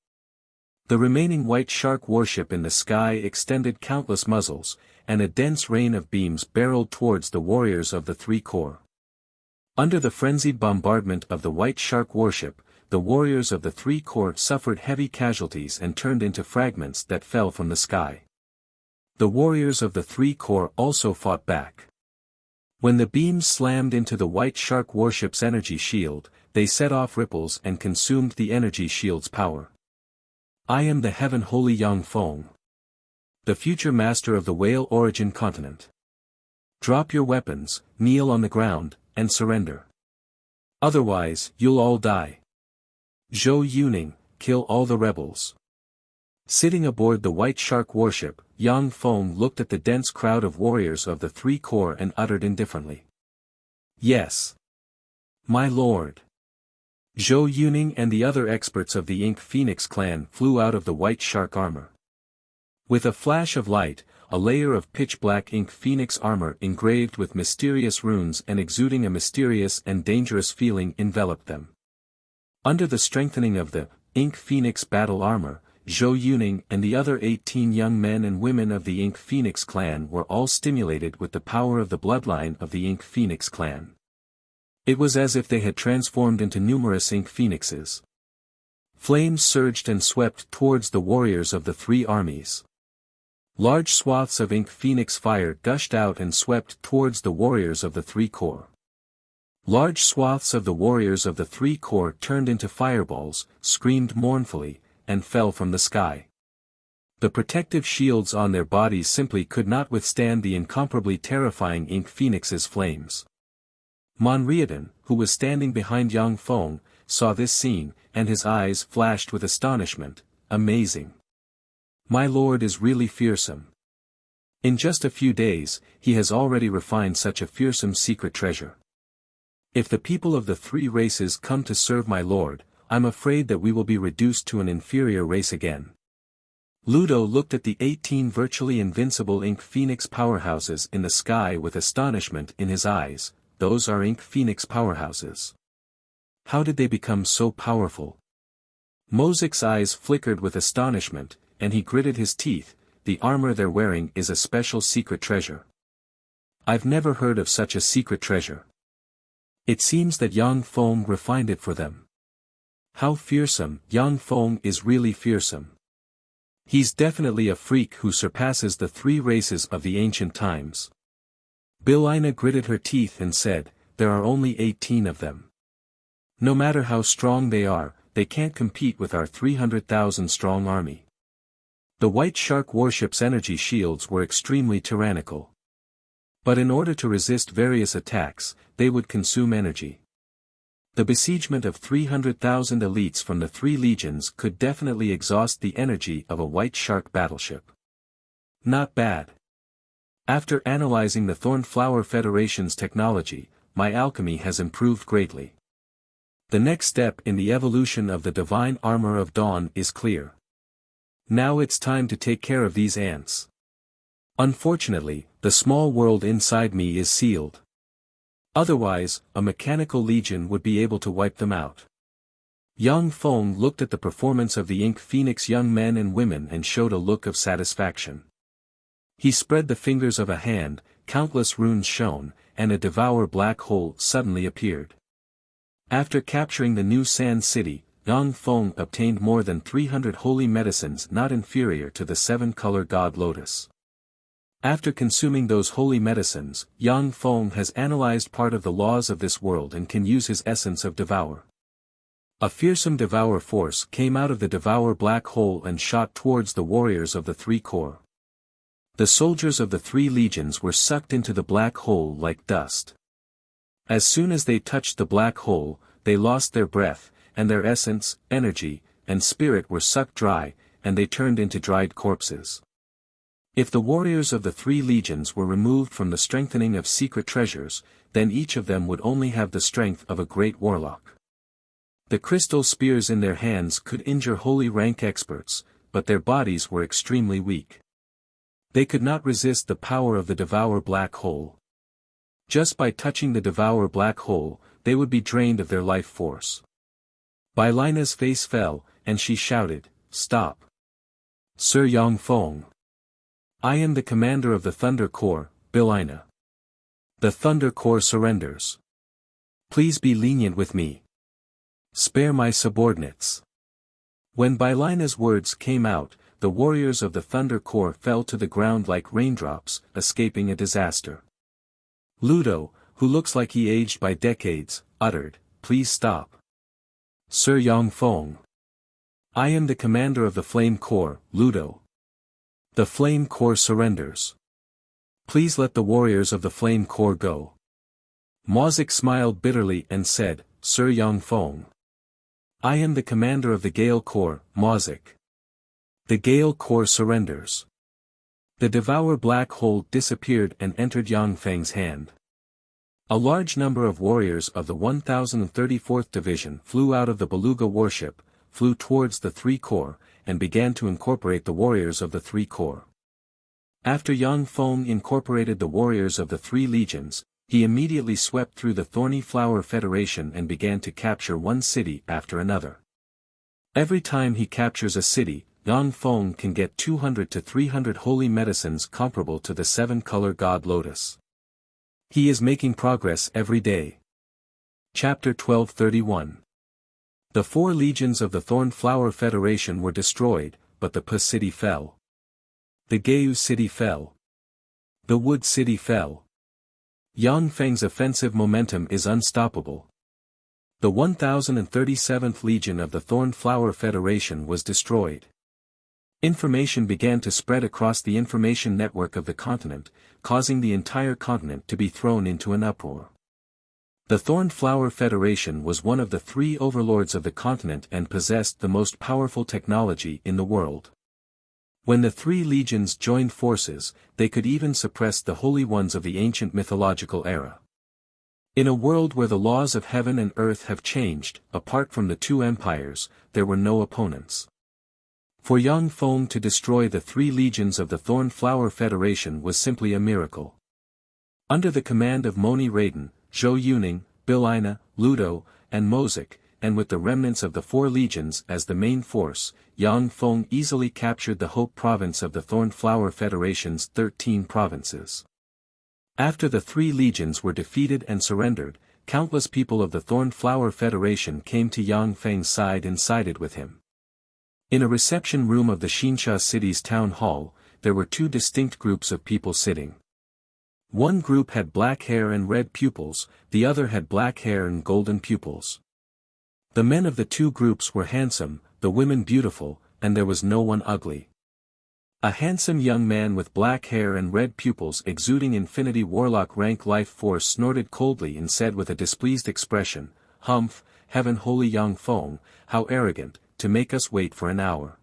The remaining White Shark warship in the sky extended countless muzzles, and a dense rain of beams barreled towards the warriors of the Three Corps. Under the frenzied bombardment of the White Shark warship, the warriors of the Three Corps suffered heavy casualties and turned into fragments that fell from the sky. The warriors of the Three Corps also fought back. When the beams slammed into the White Shark warship's energy shield, they set off ripples and consumed the energy shield's power. I am the Heaven Holy Yang Feng, the future master of the Whale Origin continent. Drop your weapons, kneel on the ground, and surrender. Otherwise, you'll all die. Zhou Yuning, kill all the rebels. Sitting aboard the White Shark warship, Yang Feng looked at the dense crowd of warriors of the Three Corps and uttered indifferently. Yes. My lord. Zhou Yuning and the other experts of the Ink Phoenix clan flew out of the White Shark armor. With a flash of light, a layer of pitch-black Ink Phoenix armor engraved with mysterious runes and exuding a mysterious and dangerous feeling enveloped them. Under the strengthening of the Ink Phoenix battle armor, Zhou Yuning and the other 18 young men and women of the Ink Phoenix clan were all stimulated with the power of the bloodline of the Ink Phoenix clan. It was as if they had transformed into numerous Ink Phoenixes. Flames surged and swept towards the warriors of the three armies. Large swaths of Ink Phoenix fire gushed out and swept towards the warriors of the Three Corps. Large swaths of the warriors of the Three Corps turned into fireballs, screamed mournfully, and fell from the sky. The protective shields on their bodies simply could not withstand the incomparably terrifying Ink Phoenix's flames. Monriadan, who was standing behind Yang Feng, saw this scene, and his eyes flashed with astonishment. Amazing. My lord is really fearsome. In just a few days, he has already refined such a fearsome secret treasure. If the people of the three races come to serve my lord, I'm afraid that we will be reduced to an inferior race again. Ludo looked at the 18 virtually invincible Ink Phoenix powerhouses in the sky with astonishment in his eyes. Those are Ink Phoenix powerhouses. How did they become so powerful? Mozik's eyes flickered with astonishment, and he gritted his teeth. The armor they're wearing is a special secret treasure. I've never heard of such a secret treasure. It seems that Yang Feng refined it for them. How fearsome! Yang Feng is really fearsome. He's definitely a freak who surpasses the three races of the ancient times. Bilina gritted her teeth and said, there are only 18 of them. No matter how strong they are, they can't compete with our 300,000 strong army. The White Shark warship's energy shields were extremely tyrannical. But in order to resist various attacks, they would consume energy. The besiegement of 300,000 elites from the three legions could definitely exhaust the energy of a White Shark battleship. Not bad. After analyzing the Thornflower Federation's technology, my alchemy has improved greatly. The next step in the evolution of the divine armor of dawn is clear. Now it's time to take care of these ants. Unfortunately, the small world inside me is sealed. Otherwise, a mechanical legion would be able to wipe them out. Yang Feng looked at the performance of the Ink Phoenix young men and women and showed a look of satisfaction. He spread the fingers of a hand, countless runes shone, and a devour black hole suddenly appeared. After capturing the new Sand City, Yang Feng obtained more than 300 holy medicines not inferior to the seven-color god lotus. After consuming those holy medicines, Yang Feng has analyzed part of the laws of this world and can use his essence of devour. A fearsome devour force came out of the devour black hole and shot towards the warriors of the Three Corps. The soldiers of the three legions were sucked into the black hole like dust. As soon as they touched the black hole, they lost their breath, and their essence, energy, and spirit were sucked dry, and they turned into dried corpses. If the warriors of the three legions were removed from the strengthening of secret treasures, then each of them would only have the strength of a great warlock. The crystal spears in their hands could injure holy rank experts, but their bodies were extremely weak. They could not resist the power of the Devour Black Hole. Just by touching the Devour Black Hole, they would be drained of their life force. Bylina's face fell, and she shouted, "Stop! Sir Yongfeng. I am the commander of the Thunder Corps, Bylina. The Thunder Corps surrenders. Please be lenient with me. Spare my subordinates." When Bylina's words came out, the warriors of the Thunder Corps fell to the ground like raindrops, escaping a disaster. Ludo, who looks like he aged by decades, uttered, "Please stop. Sir Yongfeng. I am the commander of the Flame Corps, Ludo. The Flame Corps surrenders. Please let the warriors of the Flame Corps go." Mozik smiled bitterly and said, "Sir Yongfeng. I am the commander of the Gale Corps, Mozik. The Gale Corps surrenders." The Devour Black Hole disappeared and entered Yongfeng's hand. A large number of warriors of the 1034th Division flew out of the Beluga warship, flew towards the Three Corps, and began to incorporate the warriors of the Three Corps. After Yongfeng incorporated the warriors of the Three Legions, he immediately swept through the Thorny Flower Federation and began to capture one city after another. Every time he captures a city, Yongfeng can get 200 to 300 holy medicines comparable to the seven-color god Lotus. He is making progress every day. Chapter 1231. The 4 legions of the Thorn Flower Federation were destroyed, but the Pa city fell. The Geu city fell. The Wood city fell. Yongfeng's offensive momentum is unstoppable. The 1037th Legion of the Thorn Flower Federation was destroyed. Information began to spread across the information network of the continent, causing the entire continent to be thrown into an uproar. The Thorn Flower Federation was one of the 3 overlords of the continent and possessed the most powerful technology in the world. When the 3 legions joined forces, they could even suppress the holy ones of the ancient mythological era. In a world where the laws of heaven and earth have changed, apart from the 2 empires, there were no opponents. For Yongfeng to destroy the 3 legions of the Thorn Flower Federation was simply a miracle. Under the command of Moni Raiden, Zhou Yuning, Bylina, Ludo, and Mozik, and with the remnants of the 4 legions as the main force, Yongfeng easily captured the Hope province of the Thorn Flower Federation's 13 provinces. After the 3 legions were defeated and surrendered, countless people of the Thorn Flower Federation came to Yongfeng's side and sided with him. In a reception room of the Xinsha city's town hall, there were 2 distinct groups of people sitting. One group had black hair and red pupils, the other had black hair and golden pupils. The men of the 2 groups were handsome, the women beautiful, and there was no one ugly. A handsome young man with black hair and red pupils exuding Infinity Warlock rank life force snorted coldly and said with a displeased expression, "Humph, heaven holy Yongfeng, how arrogant, to make us wait for an hour."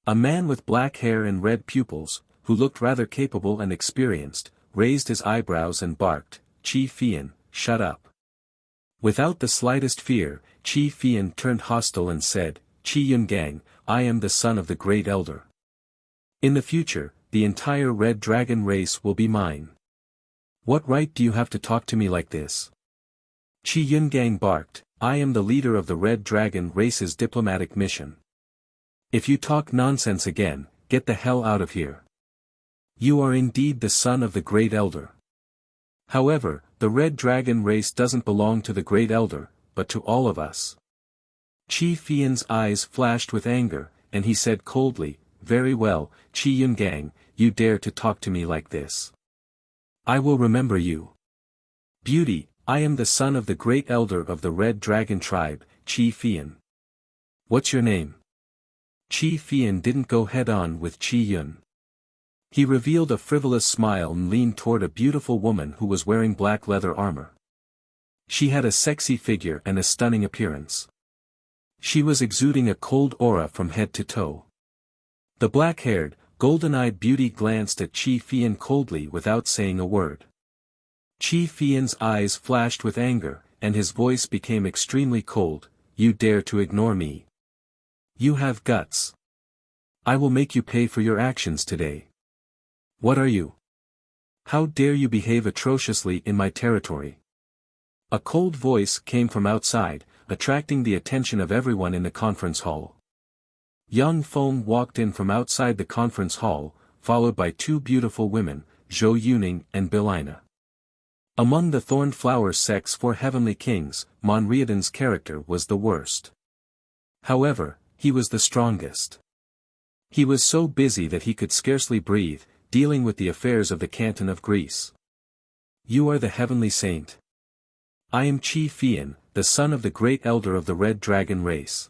A man with black hair and red pupils, who looked rather capable and experienced, raised his eyebrows and barked, "Qi Fian, shut up." Without the slightest fear, Qi Fian turned hostile and said, "Qi Yungang, I am the son of the Great Elder. In the future, the entire Red Dragon race will be mine. What right do you have to talk to me like this?" Qi Yungang barked, "I am the leader of the Red Dragon race's diplomatic mission. If you talk nonsense again, get the hell out of here. You are indeed the son of the Great Elder. However, the Red Dragon race doesn't belong to the Great Elder, but to all of us." Qi Fian's eyes flashed with anger, and he said coldly, "Very well, Qi Yungang, you dare to talk to me like this. I will remember you. Beauty, I am the son of the Great Elder of the Red Dragon tribe, Qi Fian. What's your name?" Qi Fian didn't go head-on with Qi Yun. He revealed a frivolous smile and leaned toward a beautiful woman who was wearing black leather armor. She had a sexy figure and a stunning appearance. She was exuding a cold aura from head to toe. The black-haired, golden-eyed beauty glanced at Qi Fian coldly without saying a word. Qi Fian's eyes flashed with anger, and his voice became extremely cold. "You dare to ignore me? You have guts. I will make you pay for your actions today. What are you? How dare you behave atrociously in my territory? A cold voice came from outside, attracting the attention of everyone in the conference hall. Young Feng walked in from outside the conference hall, followed by two beautiful women, Zhou Yuning and Bilina. Among the Thorn Flower sect's 4 heavenly kings, Monriadan's character was the worst. However, he was the strongest. He was so busy that he could scarcely breathe, dealing with the affairs of the canton of Greece. You are the heavenly saint. I am Qi Fian, the son of the great elder of the Red Dragon race.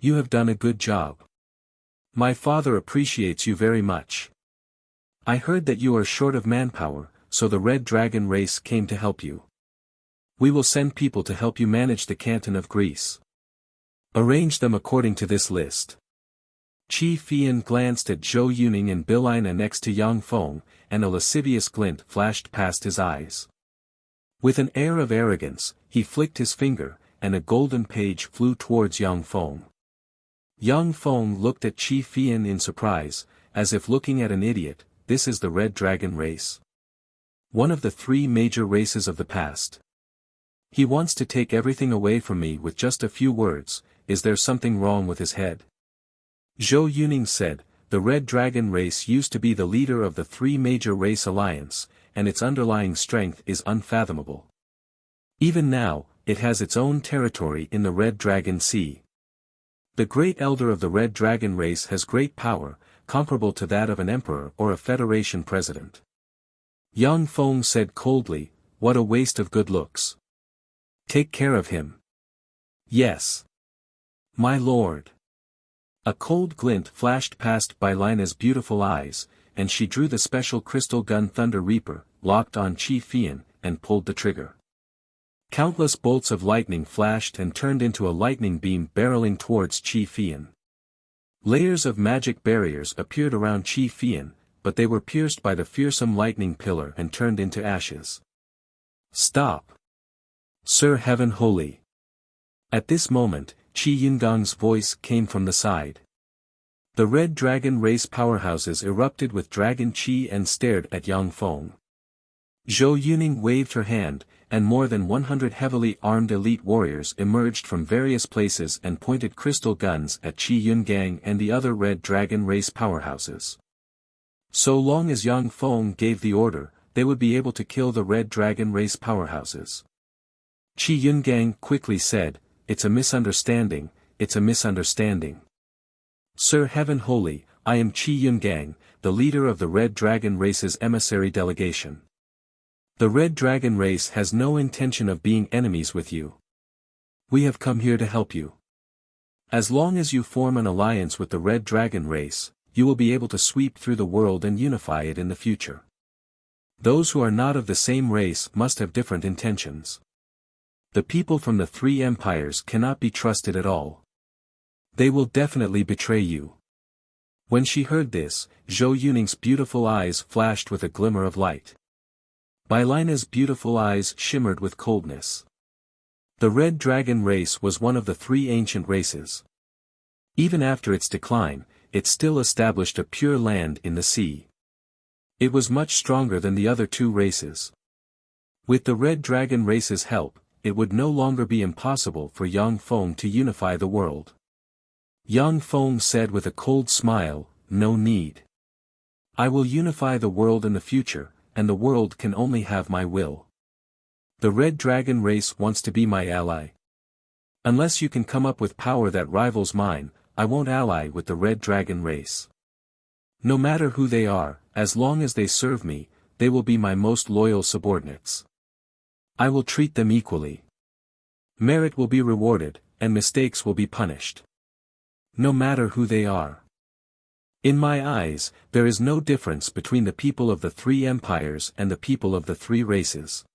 You have done a good job. My father appreciates you very much. I heard that you are short of manpower, so the Red Dragon race came to help you. We will send people to help you manage the canton of Greece. Arrange them according to this list. Qi Fian glanced at Zhou Yuning and Bilina next to Yang Feng, and a lascivious glint flashed past his eyes. With an air of arrogance, he flicked his finger, and a golden page flew towards Yang Feng. Yang Feng looked at Qi Fian in surprise, as if looking at an idiot. This is the Red Dragon race. One of the 3 major races of the past. He wants to take everything away from me with just a few words. Is there something wrong with his head? Zhou Yuning said, the Red Dragon race used to be the leader of the 3 major race alliance, and its underlying strength is unfathomable. Even now, it has its own territory in the Red Dragon Sea. The great elder of the Red Dragon race has great power, comparable to that of an emperor or a federation president. Yang Feng said coldly, what a waste of good looks. Take care of him. Yes. My lord. A cold glint flashed past Bilina's beautiful eyes, and she drew the special crystal gun Thunder Reaper, locked on Qi Fian, and pulled the trigger. Countless bolts of lightning flashed and turned into a lightning beam barreling towards Qi Fian. Layers of magic barriers appeared around Qi Fian, but they were pierced by the fearsome lightning pillar and turned into ashes. Stop! Sir Heaven Holy! At this moment, Qi Yingang's voice came from the side. The Red Dragon race powerhouses erupted with dragon qi and stared at Yang Feng. Zhou Yuning waved her hand, and more than 100 heavily armed elite warriors emerged from various places and pointed crystal guns at Qi Yungang and the other Red Dragon race powerhouses. So long as Yang Feng gave the order, they would be able to kill the Red Dragon race powerhouses. Qi Yungang quickly said, it's a misunderstanding, it's a misunderstanding. Sir Heaven Holy, I am Qi Yungang, the leader of the Red Dragon race's emissary delegation. The Red Dragon race has no intention of being enemies with you. We have come here to help you. As long as you form an alliance with the Red Dragon race, you will be able to sweep through the world and unify it in the future. Those who are not of the same race must have different intentions. The people from the 3 empires cannot be trusted at all. They will definitely betray you. When she heard this, Zhou Yuning's beautiful eyes flashed with a glimmer of light. Bilina's beautiful eyes shimmered with coldness. The Red Dragon race was one of the 3 ancient races. Even after its decline, it still established a pure land in the sea. It was much stronger than the other 2 races. With the Red Dragon race's help, it would no longer be impossible for Yang Feng to unify the world. Yang Feng said with a cold smile, no need. I will unify the world in the future, and the world can only have my will. The Red Dragon race wants to be my ally. Unless you can come up with power that rivals mine, I won't ally with the Red Dragon race. No matter who they are, as long as they serve me, they will be my most loyal subordinates. I will treat them equally. Merit will be rewarded, and mistakes will be punished. No matter who they are. In my eyes, there is no difference between the people of the 3 empires and the people of the 3 races.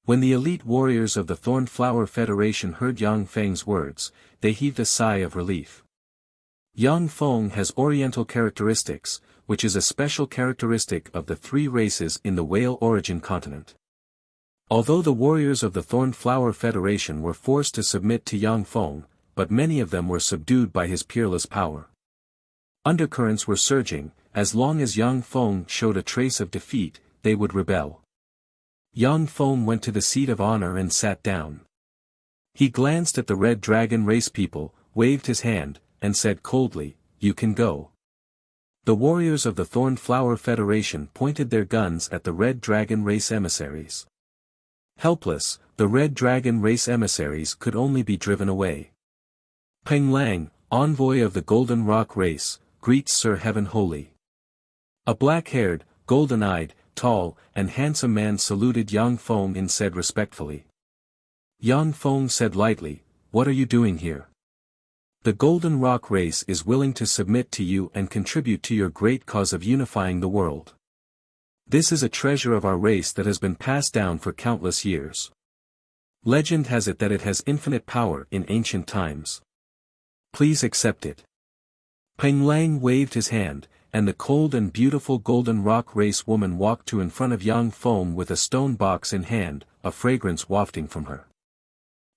When the elite warriors of the Thornflower Federation heard Yang Feng's words, they heaved a sigh of relief. Yang Feng has oriental characteristics, which is a special characteristic of the 3 races in the Whale Origin continent. Although the warriors of the Thornflower Federation were forced to submit to Yang Feng, but many of them were subdued by his peerless power. Undercurrents were surging. As long as Yang Feng showed a trace of defeat, they would rebel. Yang Feng went to the seat of honor and sat down. He glanced at the Red Dragon race people, waved his hand, and said coldly, "You can go." The warriors of the Thorn Flower Federation pointed their guns at the Red Dragon race emissaries. Helpless, the Red Dragon race emissaries could only be driven away. Peng Lang, envoy of the Golden Rock race, greets Sir Heaven Holy. A black-haired, golden-eyed, tall, and handsome man saluted Yang Feng and said respectfully. Yang Feng said lightly, "What are you doing here?" "The Golden Rock race is willing to submit to you and contribute to your great cause of unifying the world. This is a treasure of our race that has been passed down for countless years. Legend has it that it has infinite power in ancient times. Please accept it." Peng Lang waved his hand, and the cold and beautiful Golden Rock race woman walked to in front of Yang Feng with a stone box in hand, a fragrance wafting from her.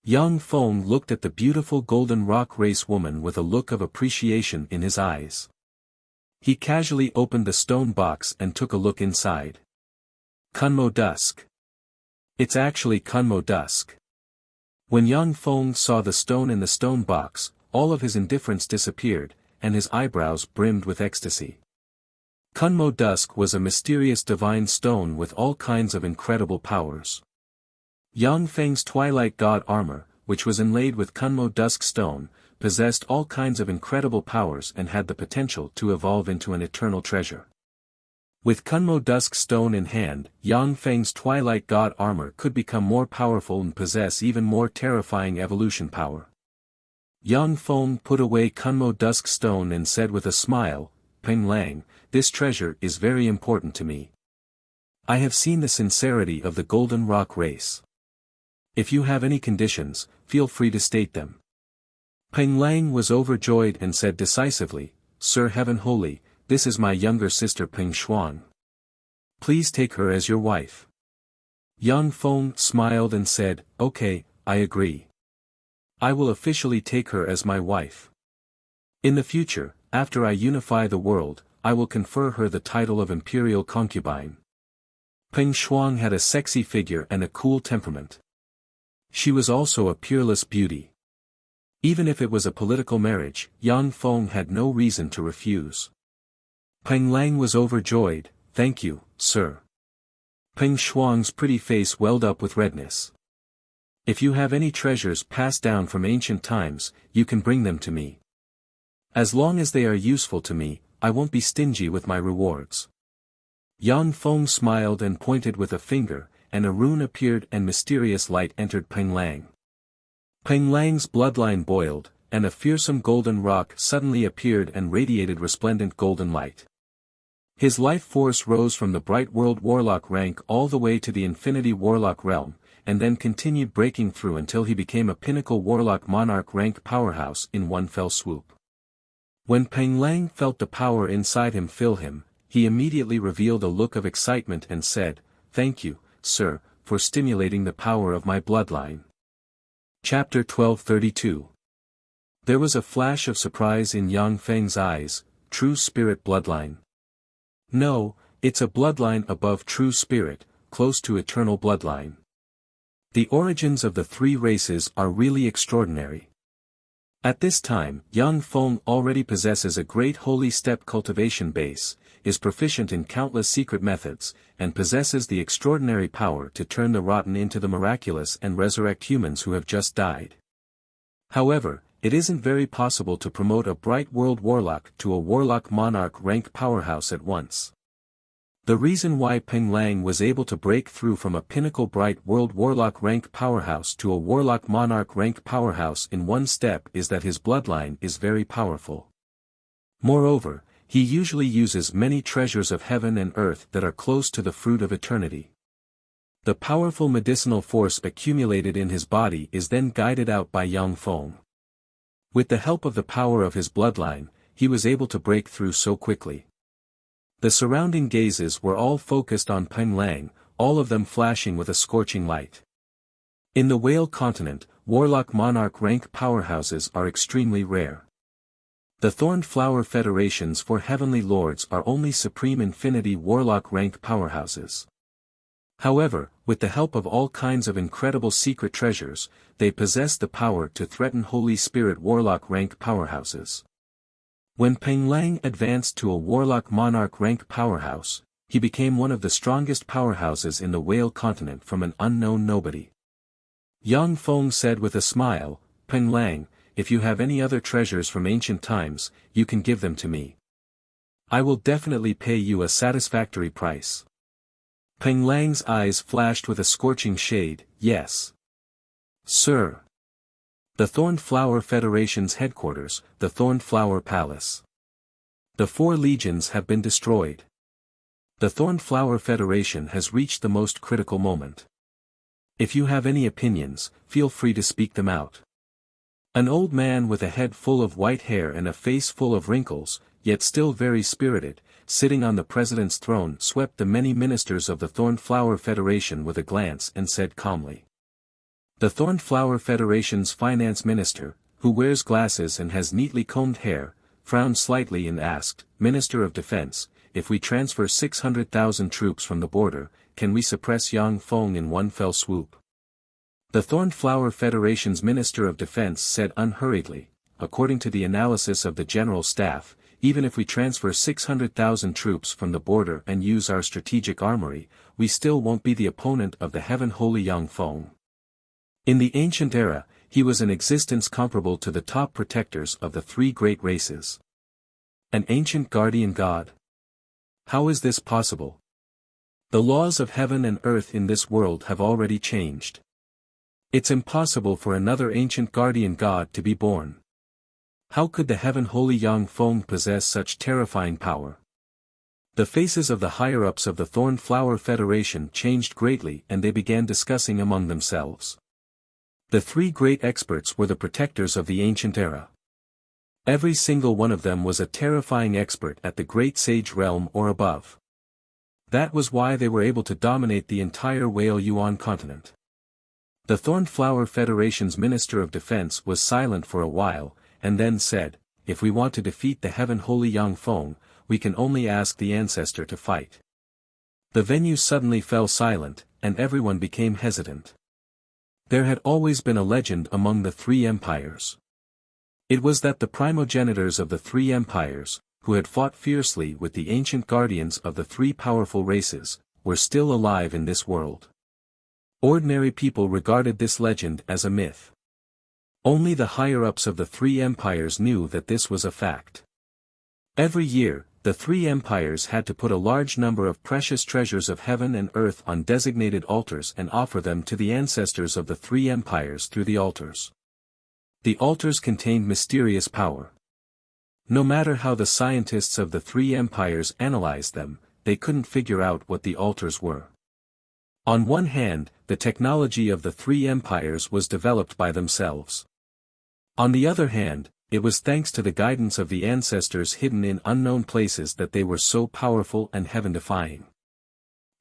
Yang Feng looked at the beautiful Golden Rock race woman with a look of appreciation in his eyes. He casually opened the stone box and took a look inside. Kunmo Dusk. It's actually Kunmo Dusk. When Yang Feng saw the stone in the stone box, all of his indifference disappeared, and his eyebrows brimmed with ecstasy. Kunmo Dusk was a mysterious divine stone with all kinds of incredible powers. Yang Feng's Twilight God armor, which was inlaid with Kunmo Dusk stone, possessed all kinds of incredible powers and had the potential to evolve into an eternal treasure. With Kunmo Dusk stone in hand, Yang Feng's Twilight God armor could become more powerful and possess even more terrifying evolution power. Yang Feng put away Kunmo Dusk stone and said with a smile, "Peng Lang, this treasure is very important to me. I have seen the sincerity of the Golden Rock race. If you have any conditions, feel free to state them." Peng Lang was overjoyed and said decisively, "Sir Heaven Holy, this is my younger sister Peng Shuang. Please take her as your wife." Yang Feng smiled and said, "Okay, I agree. I will officially take her as my wife. In the future, after I unify the world, I will confer her the title of imperial concubine." Peng Shuang had a sexy figure and a cool temperament. She was also a peerless beauty. Even if it was a political marriage, Yang Feng had no reason to refuse. Peng Lang was overjoyed, "Thank you, sir." Peng Shuang's pretty face welled up with redness. "If you have any treasures passed down from ancient times, you can bring them to me. As long as they are useful to me, I won't be stingy with my rewards." Yang Feng smiled and pointed with a finger, and a rune appeared and mysterious light entered Peng Lang. Peng Lang's bloodline boiled, and a fearsome golden rock suddenly appeared and radiated resplendent golden light. His life force rose from the Bright World Warlock rank all the way to the Infinity Warlock realm, and then continued breaking through until he became a Pinnacle Warlock Monarch rank powerhouse in one fell swoop. When Peng Lang felt the power inside him fill him, he immediately revealed a look of excitement and said, "Thank you, sir, for stimulating the power of my bloodline." Chapter 1232. There was a flash of surprise in Yang Feng's eyes. "True Spirit bloodline?" "No, it's a bloodline above True Spirit, close to eternal bloodline. The origins of the three races are really extraordinary." At this time, Yang Feng already possesses a great holy step cultivation base, is proficient in countless secret methods, and possesses the extraordinary power to turn the rotten into the miraculous and resurrect humans who have just died. However, it isn't very possible to promote a Bright World Warlock to a Warlock Monarch rank powerhouse at once. The reason why Peng Lang was able to break through from a Pinnacle Bright World Warlock rank powerhouse to a Warlock Monarch rank powerhouse in one step is that his bloodline is very powerful. Moreover, he usually uses many treasures of heaven and earth that are close to the fruit of eternity. The powerful medicinal force accumulated in his body is then guided out by Yang Feng. With the help of the power of his bloodline, he was able to break through so quickly. The surrounding gazes were all focused on Peng Lang, all of them flashing with a scorching light. In the Whale continent, Warlock Monarch rank powerhouses are extremely rare. The Thorned Flower Federations for Heavenly Lords are only Supreme Infinity Warlock rank powerhouses. However, with the help of all kinds of incredible secret treasures, they possess the power to threaten Holy Spirit Warlock rank powerhouses. When Peng Lang advanced to a Warlock Monarch rank powerhouse, he became one of the strongest powerhouses in the Whale continent from an unknown nobody. Yang Feng said with a smile, "Peng Lang, if you have any other treasures from ancient times, you can give them to me. I will definitely pay you a satisfactory price." Peng Lang's eyes flashed with a scorching shade, "Yes, sir." The Thorned Flower Federation's headquarters, the Thorned Flower Palace. The 4 legions have been destroyed. The Thorned Flower Federation has reached the most critical moment. If you have any opinions, feel free to speak them out. An old man with a head full of white hair and a face full of wrinkles, yet still very spirited, sitting on the president's throne swept the many ministers of the Thorned Flower Federation with a glance and said calmly. The Thorned Flower Federation's finance minister, who wears glasses and has neatly combed hair, frowned slightly and asked, "Minister of Defense, if we transfer 600,000 troops from the border, can we suppress Yang Feng in one fell swoop?" The Thorned Flower Federation's Minister of Defense said unhurriedly, "According to the analysis of the General Staff, even if we transfer 600,000 troops from the border and use our strategic armory, we still won't be the opponent of the Heaven Holy Yang Feng. In the ancient era, he was an existence comparable to the top protectors of the 3 great races. An ancient guardian god? How is this possible? The laws of heaven and earth in this world have already changed. It's impossible for another ancient guardian god to be born. How could the Heaven Holy Yang Feng possess such terrifying power?" The faces of the higher-ups of the Thorned Flower Federation changed greatly and they began discussing among themselves. The 3 great experts were the protectors of the ancient era. Every single one of them was a terrifying expert at the Great Sage realm or above. That was why they were able to dominate the entire Whale Yuan continent. The Thorned Flower Federation's Minister of Defense was silent for a while, and then said, "If we want to defeat the Heaven Holy Yang Feng, we can only ask the ancestor to fight." The venue suddenly fell silent, and everyone became hesitant. There had always been a legend among the 3 empires. It was that the primogenitors of the 3 empires, who had fought fiercely with the ancient guardians of the 3 powerful races, were still alive in this world. Ordinary people regarded this legend as a myth. Only the higher-ups of the 3 empires knew that this was a fact. Every year, the 3 empires had to put a large number of precious treasures of heaven and earth on designated altars and offer them to the ancestors of the 3 empires through the altars. The altars contained mysterious power. No matter how the scientists of the 3 empires analyzed them, they couldn't figure out what the altars were. On one hand, the technology of the 3 empires was developed by themselves. On the other hand, it was thanks to the guidance of the ancestors hidden in unknown places that they were so powerful and heaven-defying.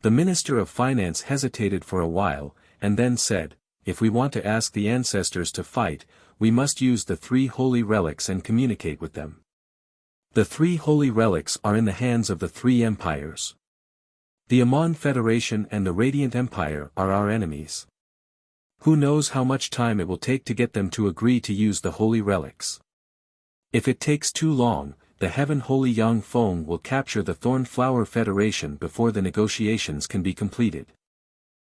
The Minister of Finance hesitated for a while, and then said, "If we want to ask the ancestors to fight, we must use the 3 holy relics and communicate with them. The 3 holy relics are in the hands of the 3 empires. The Amon Federation and the Radiant Empire are our enemies. Who knows how much time it will take to get them to agree to use the holy relics. If it takes too long, the Heaven Holy Yang Feng will capture the Thorned Flower Federation before the negotiations can be completed."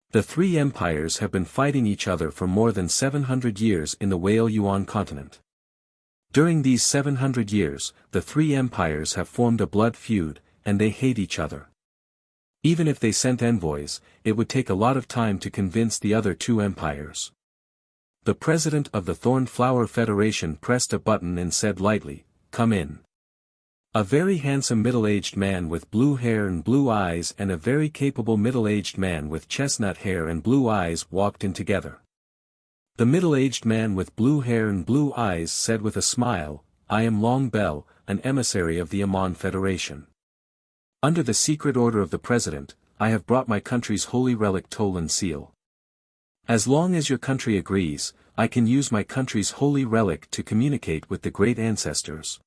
The 3 empires have been fighting each other for more than 700 years in the Whale Yuan continent. During these 700 years, the 3 empires have formed a blood feud, and they hate each other. Even if they sent envoys, it would take a lot of time to convince the other 2 empires. The president of the Thorned Flower Federation pressed a button and said lightly, "Come in." A very handsome middle-aged man with blue hair and blue eyes and a very capable middle-aged man with chestnut hair and blue eyes walked in together. The middle-aged man with blue hair and blue eyes said with a smile, "I am Long Bell, an emissary of the Amon Federation. Under the secret order of the President, I have brought my country's holy relic Tolan seal. As long as your country agrees, I can use my country's holy relic to communicate with the great ancestors."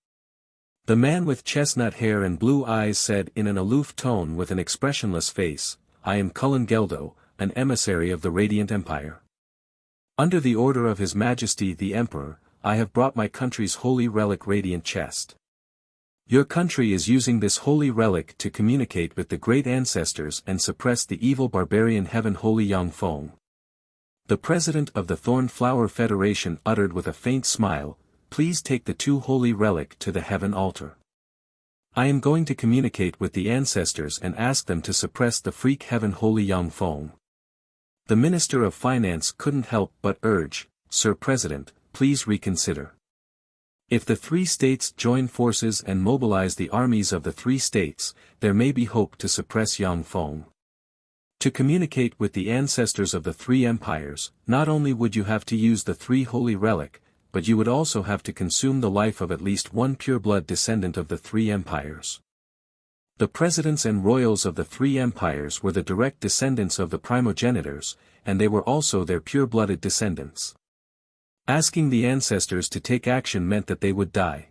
The man with chestnut hair and blue eyes said in an aloof tone with an expressionless face, I am Cullen Geldo, an emissary of the Radiant Empire. Under the order of His Majesty the Emperor, I have brought my country's holy relic Radiant Chest. Your country is using this holy relic to communicate with the great ancestors and suppress the evil barbarian Heaven Holy Yang Feng. The president of the Thorn Flower Federation uttered with a faint smile, Please take the two holy relic to the heaven altar. I am going to communicate with the ancestors and ask them to suppress the freak Heaven Holy Yang Feng. The Minister of Finance couldn't help but urge, Sir President, please reconsider. If the three states join forces and mobilize the armies of the three states, there may be hope to suppress Yang Feng. To communicate with the ancestors of the three empires, not only would you have to use the three holy relic, but you would also have to consume the life of at least one pure-blood descendant of the three empires. The presidents and royals of the three empires were the direct descendants of the primogenitors, and they were also their pure-blooded descendants. Asking the ancestors to take action meant that they would die.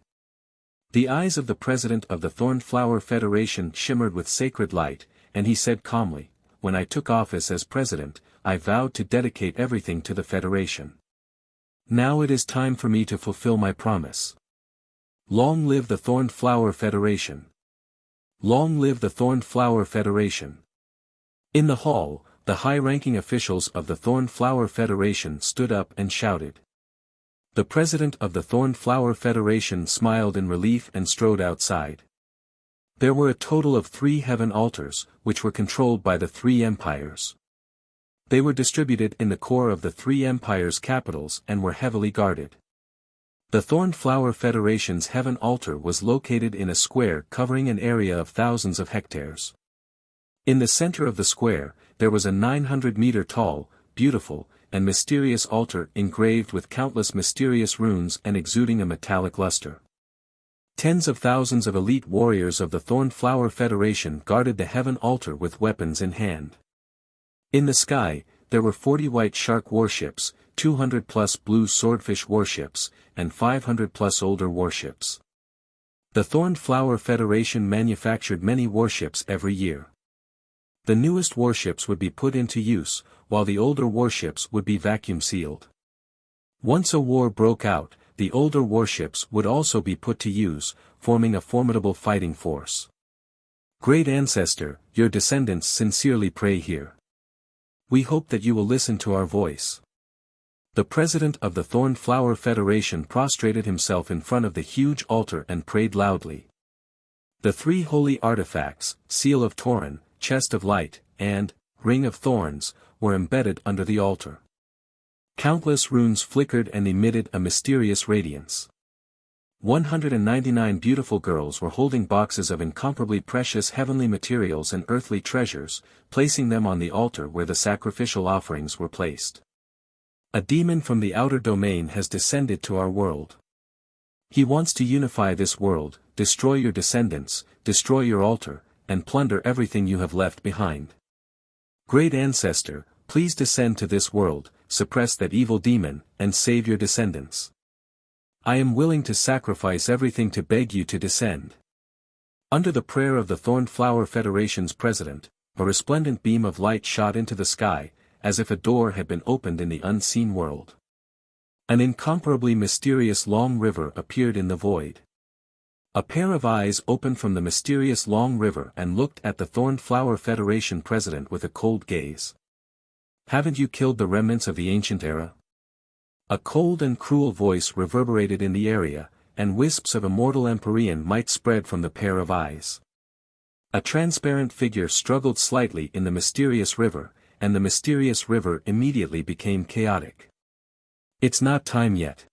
The eyes of the president of the Thorn Flower Federation shimmered with sacred light, and he said calmly, When I took office as president, I vowed to dedicate everything to the Federation. Now it is time for me to fulfill my promise. Long live the Thorn Flower Federation! Long live the Thorn Flower Federation! In the hall, the high-ranking officials of the Thorn Flower Federation stood up and shouted. The president of the Thorn Flower Federation smiled in relief and strode outside. There were a total of 3 heaven altars, which were controlled by the 3 empires. They were distributed in the core of the 3 empires' capitals and were heavily guarded. The Thorn Flower Federation's heaven altar was located in a square covering an area of thousands of hectares. In the center of the square, there was a 900-meter-tall, beautiful, and mysterious altar engraved with countless mysterious runes and exuding a metallic luster. Tens of thousands of elite warriors of the Thorn Flower Federation guarded the heaven altar with weapons in hand. In the sky, there were 40 white shark warships, 200+ blue swordfish warships, and 500+ older warships. The Thorn Flower Federation manufactured many warships every year. The newest warships would be put into use, while the older warships would be vacuum-sealed. Once a war broke out, the older warships would also be put to use, forming a formidable fighting force. Great Ancestor, your descendants sincerely pray here. We hope that you will listen to our voice. The president of the Thorn Flower Federation prostrated himself in front of the huge altar and prayed loudly. The 3 holy artifacts, Seal of Tauren, Chest of Light, and Ring of Thorns, were embedded under the altar. Countless runes flickered and emitted a mysterious radiance. 199 beautiful girls were holding boxes of incomparably precious heavenly materials and earthly treasures, placing them on the altar where the sacrificial offerings were placed. A demon from the outer domain has descended to our world. He wants to unify this world, destroy your descendants, destroy your altar, and plunder everything you have left behind. Great Ancestor, please descend to this world, suppress that evil demon, and save your descendants. I am willing to sacrifice everything to beg you to descend. Under the prayer of the Thorn Flower Federation's president, a resplendent beam of light shot into the sky, as if a door had been opened in the unseen world. An incomparably mysterious long river appeared in the void. A pair of eyes opened from the mysterious long river and looked at the Thorn Flower Federation president with a cold gaze. Haven't you killed the remnants of the ancient era? A cold and cruel voice reverberated in the area, and wisps of immortal empyrean might spread from the pair of eyes. A transparent figure struggled slightly in the mysterious river, and the mysterious river immediately became chaotic. It's not time yet.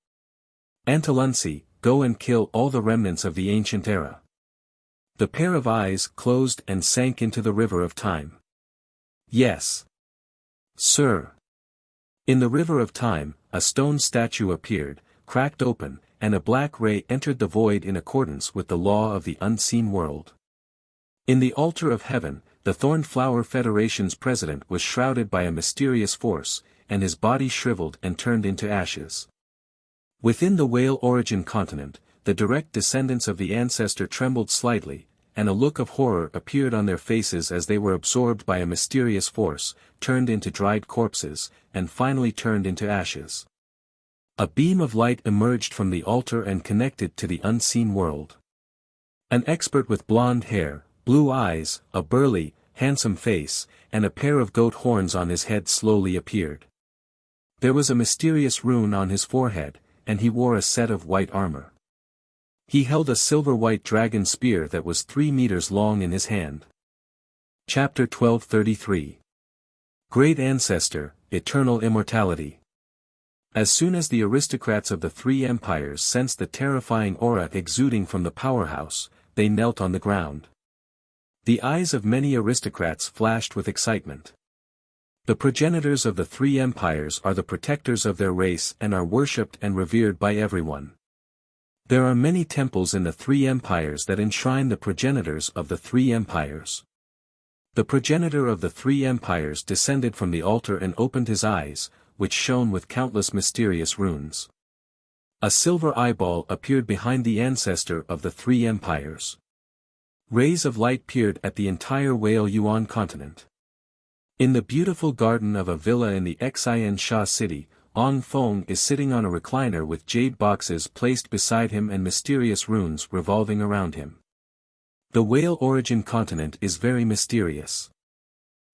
Antalunsi, go and kill all the remnants of the ancient era. The pair of eyes closed and sank into the river of time. Yes. Sir. In the river of time, a stone statue appeared, cracked open, and a black ray entered the void in accordance with the law of the unseen world. In the altar of heaven, the Thorn Flower Federation's president was shrouded by a mysterious force, and his body shriveled and turned into ashes. Within the Whale Origin continent, the direct descendants of the ancestor trembled slightly, and a look of horror appeared on their faces as they were absorbed by a mysterious force, turned into dried corpses, and finally turned into ashes. A beam of light emerged from the altar and connected to the unseen world. An expert with blonde hair, blue eyes, a burly, handsome face, and a pair of goat horns on his head slowly appeared. There was a mysterious rune on his forehead, and he wore a set of white armor. He held a silver-white dragon spear that was 3 meters long in his hand. Chapter 1233. Great Ancestor, Eternal Immortality. As soon as the aristocrats of the 3 empires sensed the terrifying aura exuding from the powerhouse, they knelt on the ground. The eyes of many aristocrats flashed with excitement. The progenitors of the 3 empires are the protectors of their race and are worshipped and revered by everyone. There are many temples in the 3 empires that enshrine the progenitors of the 3 empires. The progenitor of the 3 empires descended from the altar and opened his eyes, which shone with countless mysterious runes. A silver eyeball appeared behind the ancestor of the 3 empires. Rays of light peered at the entire Whale Yuan continent. In the beautiful garden of a villa in the Xian Sha city, Ong Feng is sitting on a recliner with jade boxes placed beside him and mysterious runes revolving around him. The Whale Origin continent is very mysterious.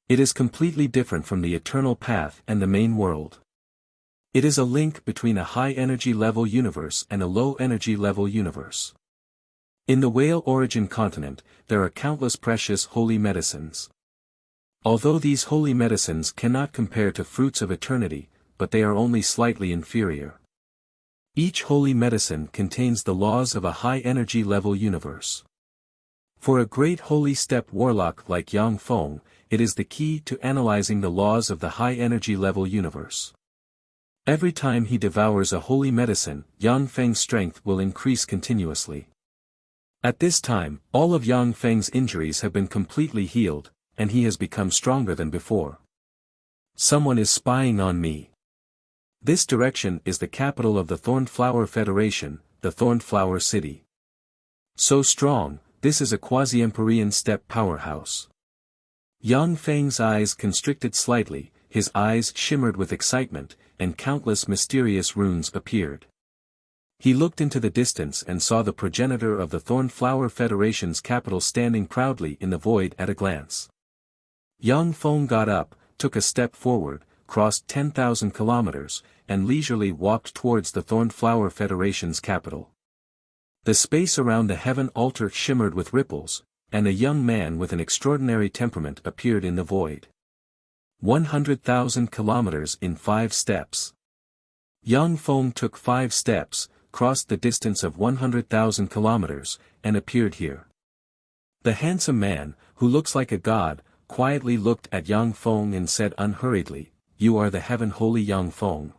It is completely different from the Eternal Path and the main world. It is a link between a high-energy level universe and a low-energy level universe. In the Whale Origin continent, there are countless precious holy medicines. Although these holy medicines cannot compare to fruits of eternity, but they are only slightly inferior. Each holy medicine contains the laws of a high-energy level universe. For a great holy step warlock like Yang Feng, it is the key to analyzing the laws of the high-energy level universe. Every time he devours a holy medicine, Yang Feng's strength will increase continuously. At this time, all of Yang Feng's injuries have been completely healed, and he has become stronger than before. Someone is spying on me. This direction is the capital of the Thornflower Federation, the Thornflower City. So strong, this is a quasi-Empyrean steppe powerhouse. Yang Feng's eyes constricted slightly, his eyes shimmered with excitement, and countless mysterious runes appeared. He looked into the distance and saw the progenitor of the Thornflower Federation's capital standing proudly in the void at a glance. Yang Feng got up, took a step forward, crossed 10,000 kilometers, and leisurely walked towards the Thornflower Federation's capital. The space around the heaven altar shimmered with ripples, and a young man with an extraordinary temperament appeared in the void. 100,000 kilometers in 5 steps. Yang Feng took 5 steps, crossed the distance of 100,000 kilometers, and appeared here. The handsome man, who looks like a god, quietly looked at Yang Feng and said unhurriedly, "You are the heaven holy Yang Feng.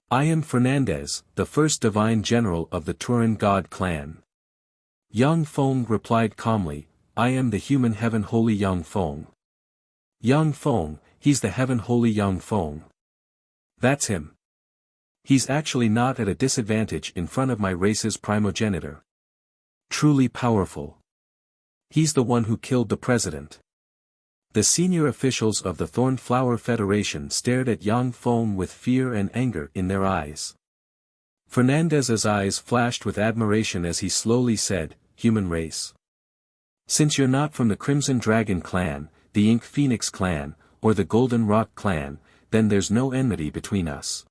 I am Fernandez, the first divine general of the Turin god clan." Yang Feng replied calmly, "I am the human heaven holy Yang Feng." "Yang Feng, he's the heaven holy Yang Feng. That's him. He's actually not at a disadvantage in front of my race's primogenitor. Truly powerful. He's the one who killed the president." The senior officials of the Thornflower Federation stared at Yang Feng with fear and anger in their eyes. Fernandez's eyes flashed with admiration as he slowly said, "Human race. Since you're not from the Crimson Dragon clan, the Ink Phoenix clan, or the Golden Rock clan, then there's no enmity between us.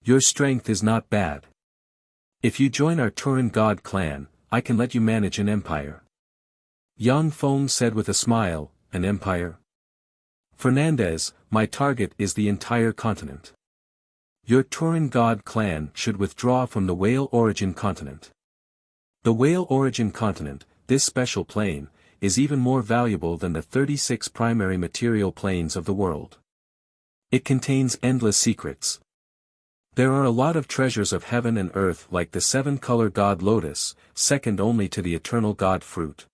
Your strength is not bad. If you join our Turin God clan, I can let you manage an empire." Yang Feng said with a smile, "An empire? Fernandez, my target is the entire continent. Your Turin God clan should withdraw from the Whale Origin continent. The Whale Origin continent, this special plane, is even more valuable than the 36 primary material planes of the world. It contains endless secrets. There are a lot of treasures of heaven and earth like the 7-color god lotus, second only to the eternal god fruit.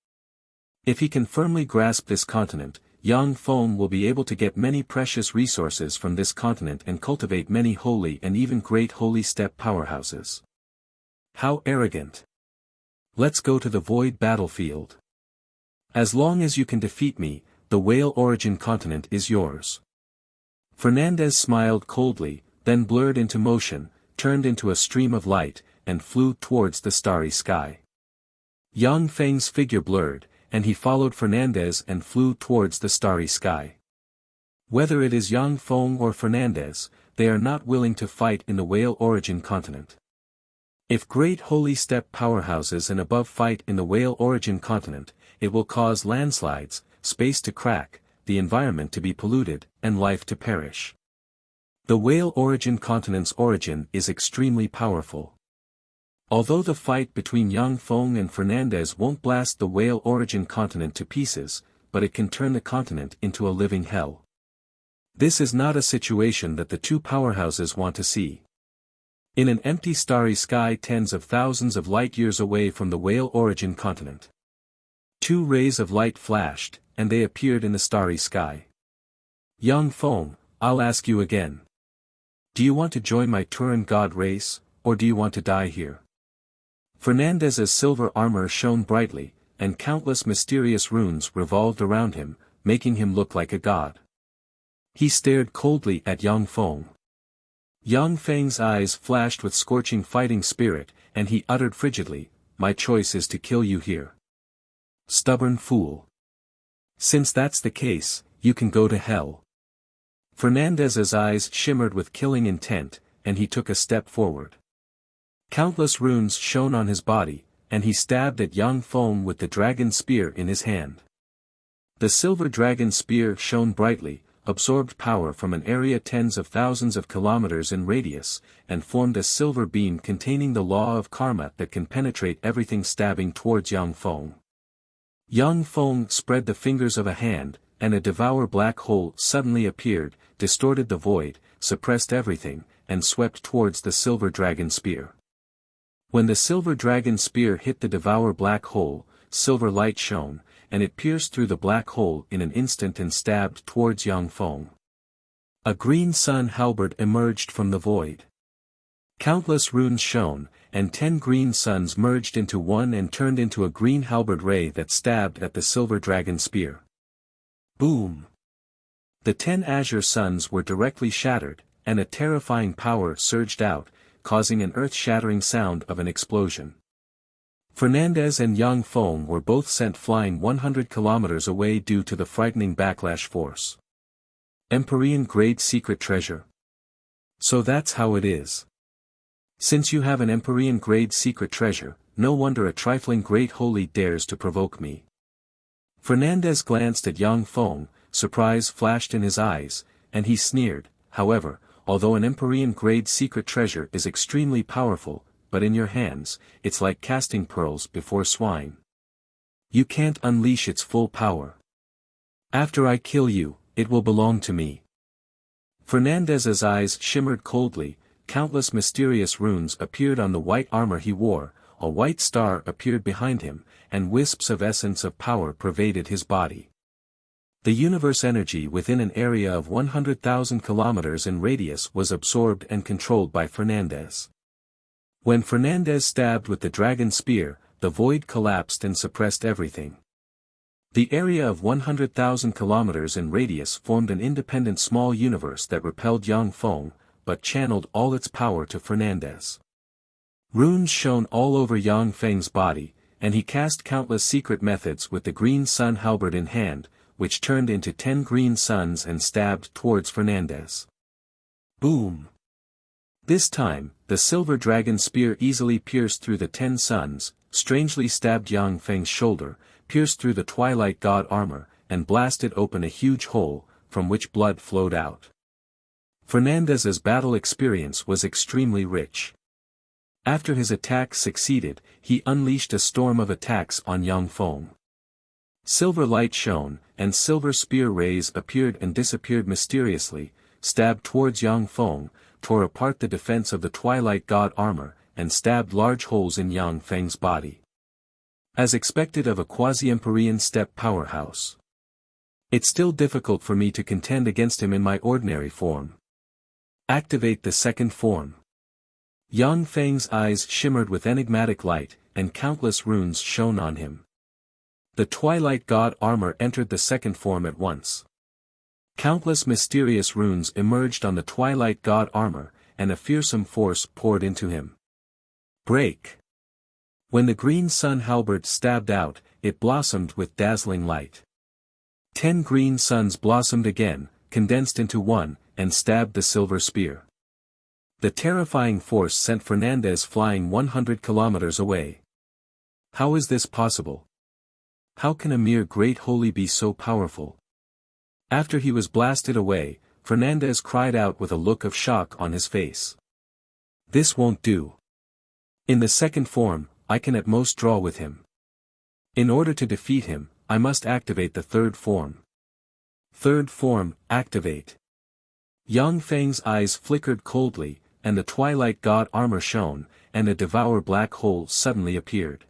If he can firmly grasp this continent, Yang Feng will be able to get many precious resources from this continent and cultivate many holy and even great holy steppe powerhouses. How arrogant. Let's go to the void battlefield. As long as you can defeat me, the whale origin continent is yours. Fernandez smiled coldly, then blurred into motion, turned into a stream of light, and flew towards the starry sky. Yang Feng's figure blurred, and he followed Fernandez and flew towards the starry sky. Whether it is Yang Feng or Fernandez, they are not willing to fight in the whale origin continent. If great holy step powerhouses and above fight in the whale origin continent, it will cause landslides, space to crack, the environment to be polluted, and life to perish. The whale origin continent's origin is extremely powerful. Although the fight between Yang Feng and Fernandez won't blast the whale origin continent to pieces, but it can turn the continent into a living hell. This is not a situation that the two powerhouses want to see. In an empty starry sky tens of thousands of light-years away from the whale origin continent, two rays of light flashed, and they appeared in the starry sky. Yang Feng, I'll ask you again. Do you want to join my Turan god race, or do you want to die here? Fernandez's silver armor shone brightly, and countless mysterious runes revolved around him, making him look like a god. He stared coldly at Yang Feng. Yang Feng's eyes flashed with scorching fighting spirit, and he uttered frigidly, "My choice is to kill you here." Stubborn fool. Since that's the case, you can go to hell. Fernandez's eyes shimmered with killing intent, and he took a step forward. Countless runes shone on his body, and he stabbed at Yang Feng with the dragon spear in his hand. The silver dragon spear shone brightly, absorbed power from an area tens of thousands of kilometers in radius, and formed a silver beam containing the law of karma that can penetrate everything, stabbing towards Yang Feng. Yang Feng spread the fingers of a hand, and a devour black hole suddenly appeared, distorted the void, suppressed everything, and swept towards the silver dragon spear. When the silver dragon spear hit the devour black hole, silver light shone, and it pierced through the black hole in an instant and stabbed towards Yang Feng. A green sun halberd emerged from the void. Countless runes shone, and 10 green suns merged into one and turned into a green halberd ray that stabbed at the silver dragon spear. Boom! The 10 azure suns were directly shattered, and a terrifying power surged out, causing an earth-shattering sound of an explosion. Fernandez and Yang Feng were both sent flying 100 kilometers away due to the frightening backlash force. Empyrean-grade secret treasure. So that's how it is. Since you have an Empyrean-grade secret treasure, no wonder a trifling great holy dares to provoke me. Fernandez glanced at Yang Feng, surprise flashed in his eyes, and he sneered. However, although an Empyrean-grade secret treasure is extremely powerful, but in your hands, it's like casting pearls before swine. You can't unleash its full power. After I kill you, it will belong to me. Fernandez's eyes shimmered coldly, countless mysterious runes appeared on the white armor he wore, a white star appeared behind him, and wisps of essence of power pervaded his body. The universe energy within an area of 100,000 kilometers in radius was absorbed and controlled by Fernandez. When Fernandez stabbed with the dragon spear, the void collapsed and suppressed everything. The area of 100,000 kilometers in radius formed an independent small universe that repelled Yang Feng, but channeled all its power to Fernandez. Runes shone all over Yang Feng's body, and he cast countless secret methods with the green sun halberd in hand, which turned into 10 green suns and stabbed towards Fernandez. Boom! This time, the silver dragon spear easily pierced through the 10 suns, strangely stabbed Yang Feng's shoulder, pierced through the twilight god armor, and blasted open a huge hole, from which blood flowed out. Fernandez's battle experience was extremely rich. After his attack succeeded, he unleashed a storm of attacks on Yang Feng. Silver light shone, and silver spear rays appeared and disappeared mysteriously, stabbed towards Yang Feng, tore apart the defense of the twilight god armor, and stabbed large holes in Yang Feng's body. As expected of a quasi-Empyrean step powerhouse. It's still difficult for me to contend against him in my ordinary form. Activate the second form. Yang Feng's eyes shimmered with enigmatic light, and countless runes shone on him. The Twilight God armor entered the second form at once. Countless mysterious runes emerged on the Twilight God armor, and a fearsome force poured into him. Break! When the green sun halberd stabbed out, it blossomed with dazzling light. 10 green suns blossomed again, condensed into one, and stabbed the silver spear. The terrifying force sent Fernandez flying 100 kilometers away. How is this possible? How can a mere great holy be so powerful? After he was blasted away, Fernandez cried out with a look of shock on his face. This won't do. In the second form, I can at most draw with him. In order to defeat him, I must activate the third form. Third form, activate. Yang Feng's eyes flickered coldly, and the Twilight God armor shone, and a devour black hole suddenly appeared.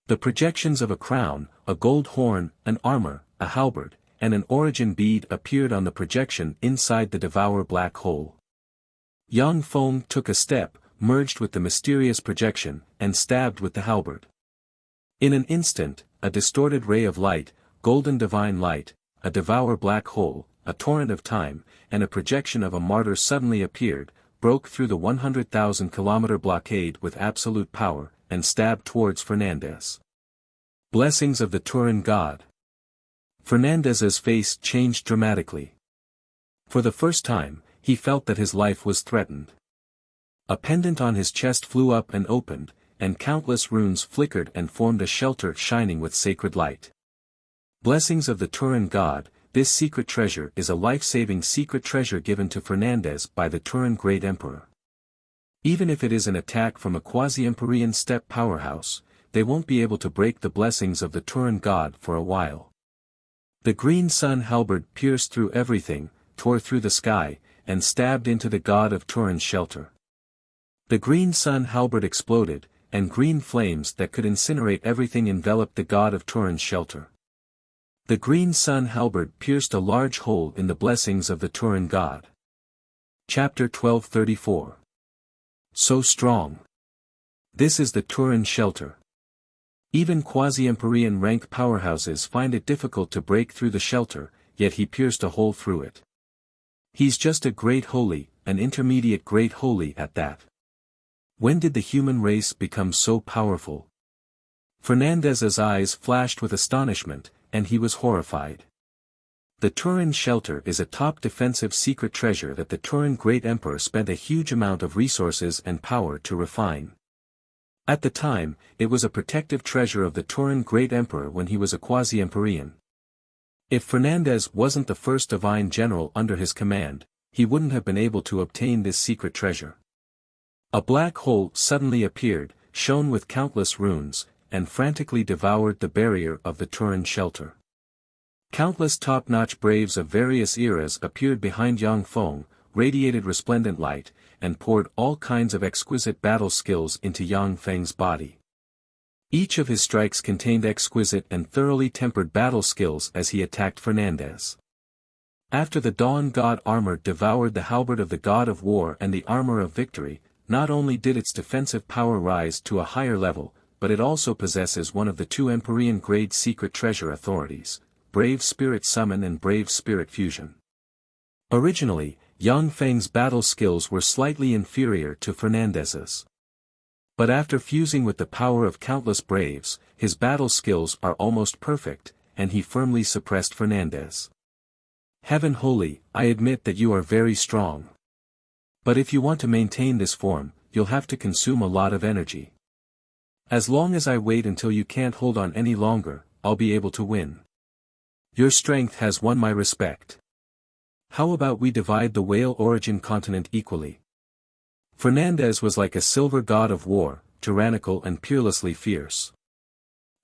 The projections of a crown, a gold horn, an armor, a halberd, and an origin bead appeared on the projection inside the devour black hole. Yang Feng took a step, merged with the mysterious projection, and stabbed with the halberd. In an instant, a distorted ray of light, golden divine light, a devour black hole, a torrent of time, and a projection of a martyr suddenly appeared, broke through the 100,000-kilometer blockade with absolute power, and stabbed towards Fernandez. Blessings of the Turin God. Fernandez's face changed dramatically. For the first time, he felt that his life was threatened. A pendant on his chest flew up and opened, and countless runes flickered and formed a shelter shining with sacred light. Blessings of the Turin God, this secret treasure is a life-saving secret treasure given to Fernandez by the Turin Great Emperor. Even if it is an attack from a quasi-Empyrean steppe powerhouse, they won't be able to break the blessings of the Turin God for a while. The green sun halberd pierced through everything, tore through the sky, and stabbed into the god of Turin's shelter. The green sun halberd exploded, and green flames that could incinerate everything enveloped the god of Turin's shelter. The green sun halberd pierced a large hole in the blessings of the Turin god. Chapter 1234. So strong. This is the Turin shelter. Even quasi-Empyrean rank powerhouses find it difficult to break through the shelter, yet he pierced a hole through it. He's just a great holy, an intermediate great holy at that. When did the human race become so powerful? Fernandez's eyes flashed with astonishment, and he was horrified. The Turin shelter is a top defensive secret treasure that the Turin Great Emperor spent a huge amount of resources and power to refine. At the time, it was a protective treasure of the Turin Great Emperor when he was a quasi-Empyrean. If Fernandez wasn't the first divine general under his command, he wouldn't have been able to obtain this secret treasure. A black hole suddenly appeared, shone with countless runes, and frantically devoured the barrier of the Turin shelter. Countless top-notch braves of various eras appeared behind Yang Feng, radiated resplendent light, and poured all kinds of exquisite battle skills into Yang Feng's body. Each of his strikes contained exquisite and thoroughly tempered battle skills as he attacked Fernandez. After the Dawn God armor devoured the halberd of the God of War and the armor of Victory, not only did its defensive power rise to a higher level, but it also possesses one of the two Empyrean grade secret treasure authorities, Brave Spirit Summon and Brave Spirit Fusion. Originally, Yang Feng's battle skills were slightly inferior to Fernandez's. But after fusing with the power of countless braves, his battle skills are almost perfect, and he firmly suppressed Fernandez. Heaven Holy, I admit that you are very strong. But if you want to maintain this form, you'll have to consume a lot of energy. As long as I wait until you can't hold on any longer, I'll be able to win. Your strength has won my respect. How about we divide the whale origin continent equally? Fernandez was like a silver god of war, tyrannical and peerlessly fierce.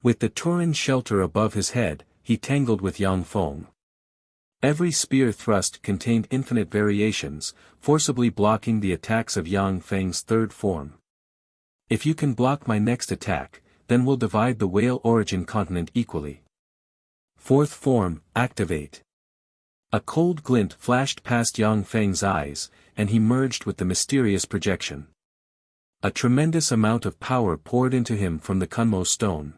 With the Turin shelter above his head, he tangled with Yang Feng. Every spear thrust contained infinite variations, forcibly blocking the attacks of Yang Feng's third form. If you can block my next attack, then we'll divide the whale origin continent equally. Fourth form, activate. A cold glint flashed past Yang Feng's eyes, and he merged with the mysterious projection. A tremendous amount of power poured into him from the Kunmo stone.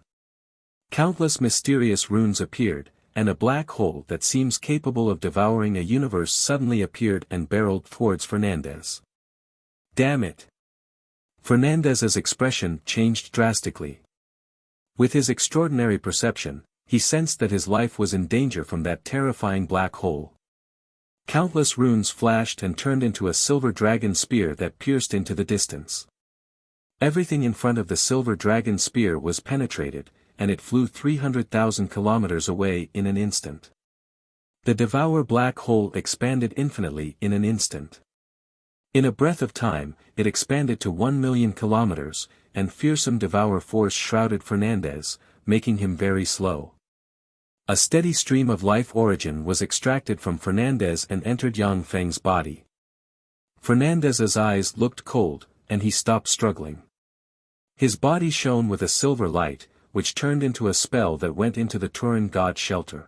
Countless mysterious runes appeared, and a black hole that seems capable of devouring a universe suddenly appeared and barreled towards Fernandez. Damn it! Fernandez's expression changed drastically. With his extraordinary perception, he sensed that his life was in danger from that terrifying black hole. Countless runes flashed and turned into a silver dragon spear that pierced into the distance. Everything in front of the silver dragon spear was penetrated, and it flew 300,000 kilometers away in an instant. The Devour black hole expanded infinitely in an instant. In a breath of time, it expanded to 1 million kilometers, and fearsome Devour force shrouded Fernandez, making him very slow. A steady stream of life origin was extracted from Fernandez and entered Yang Feng's body. Fernandez's eyes looked cold, and he stopped struggling. His body shone with a silver light, which turned into a spell that went into the Turin god shelter.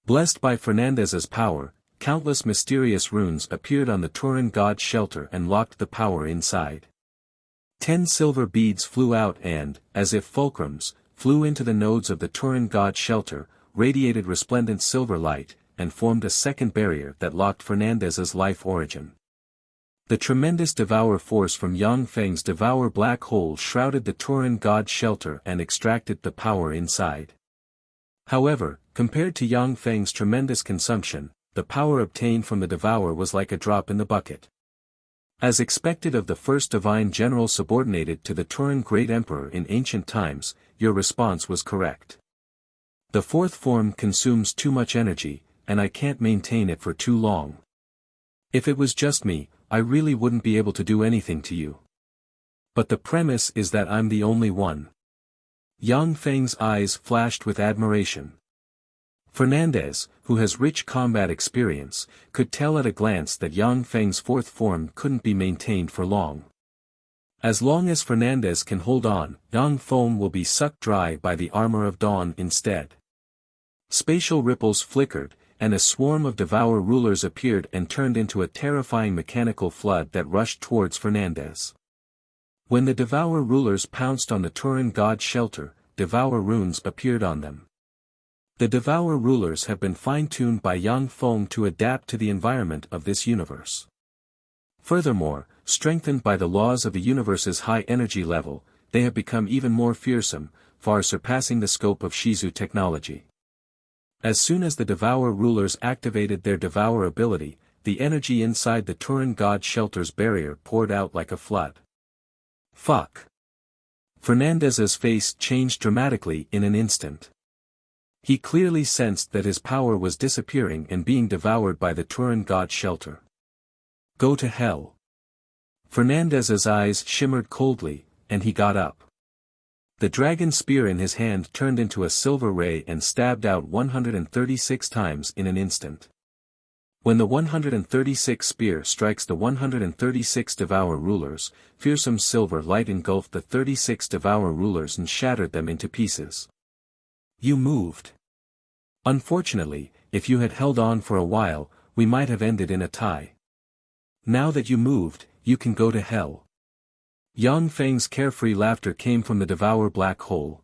Blessed by Fernandez's power, countless mysterious runes appeared on the Turin god shelter and locked the power inside. 10 silver beads flew out and, as if fulcrums, flew into the nodes of the Turin god shelter, radiated resplendent silver light, and formed a second barrier that locked Fernandez's life origin. The tremendous Devour force from Yang Feng's Devour black hole shrouded the Turin god shelter and extracted the power inside. However, compared to Yang Feng's tremendous consumption, the power obtained from the Devour was like a drop in the bucket. As expected of the first divine general subordinated to the Turin great emperor in ancient times, your response was correct. The fourth form consumes too much energy, and I can't maintain it for too long. If it was just me, I really wouldn't be able to do anything to you. But the premise is that I'm the only one. Yang Feng's eyes flashed with admiration. Fernandez, who has rich combat experience, could tell at a glance that Yang Feng's fourth form couldn't be maintained for long. As long as Fernandez can hold on, Yang Feng will be sucked dry by the armor of dawn instead. Spatial ripples flickered, and a swarm of Devour rulers appeared and turned into a terrifying mechanical flood that rushed towards Fernandez. When the Devour rulers pounced on the Turin god shelter, Devour runes appeared on them. The Devour rulers have been fine-tuned by Yang Feng to adapt to the environment of this universe. Furthermore, strengthened by the laws of the universe's high energy level, they have become even more fearsome, far surpassing the scope of Shizu technology. As soon as the Devour rulers activated their Devour ability, the energy inside the Turin god shelter's barrier poured out like a flood. Fuck. Fernandez's face changed dramatically in an instant. He clearly sensed that his power was disappearing and being devoured by the Turin god shelter. Go to hell. Fernandez's eyes shimmered coldly, and he got up. The dragon spear in his hand turned into a silver ray and stabbed out 136 times in an instant. When the 136th spear strikes the 136 Devour rulers, fearsome silver light engulfed the 36 Devour rulers and shattered them into pieces. You moved. Unfortunately, if you had held on for a while, we might have ended in a tie. Now that you moved, you can go to hell. Yang Feng's carefree laughter came from the Devour black hole.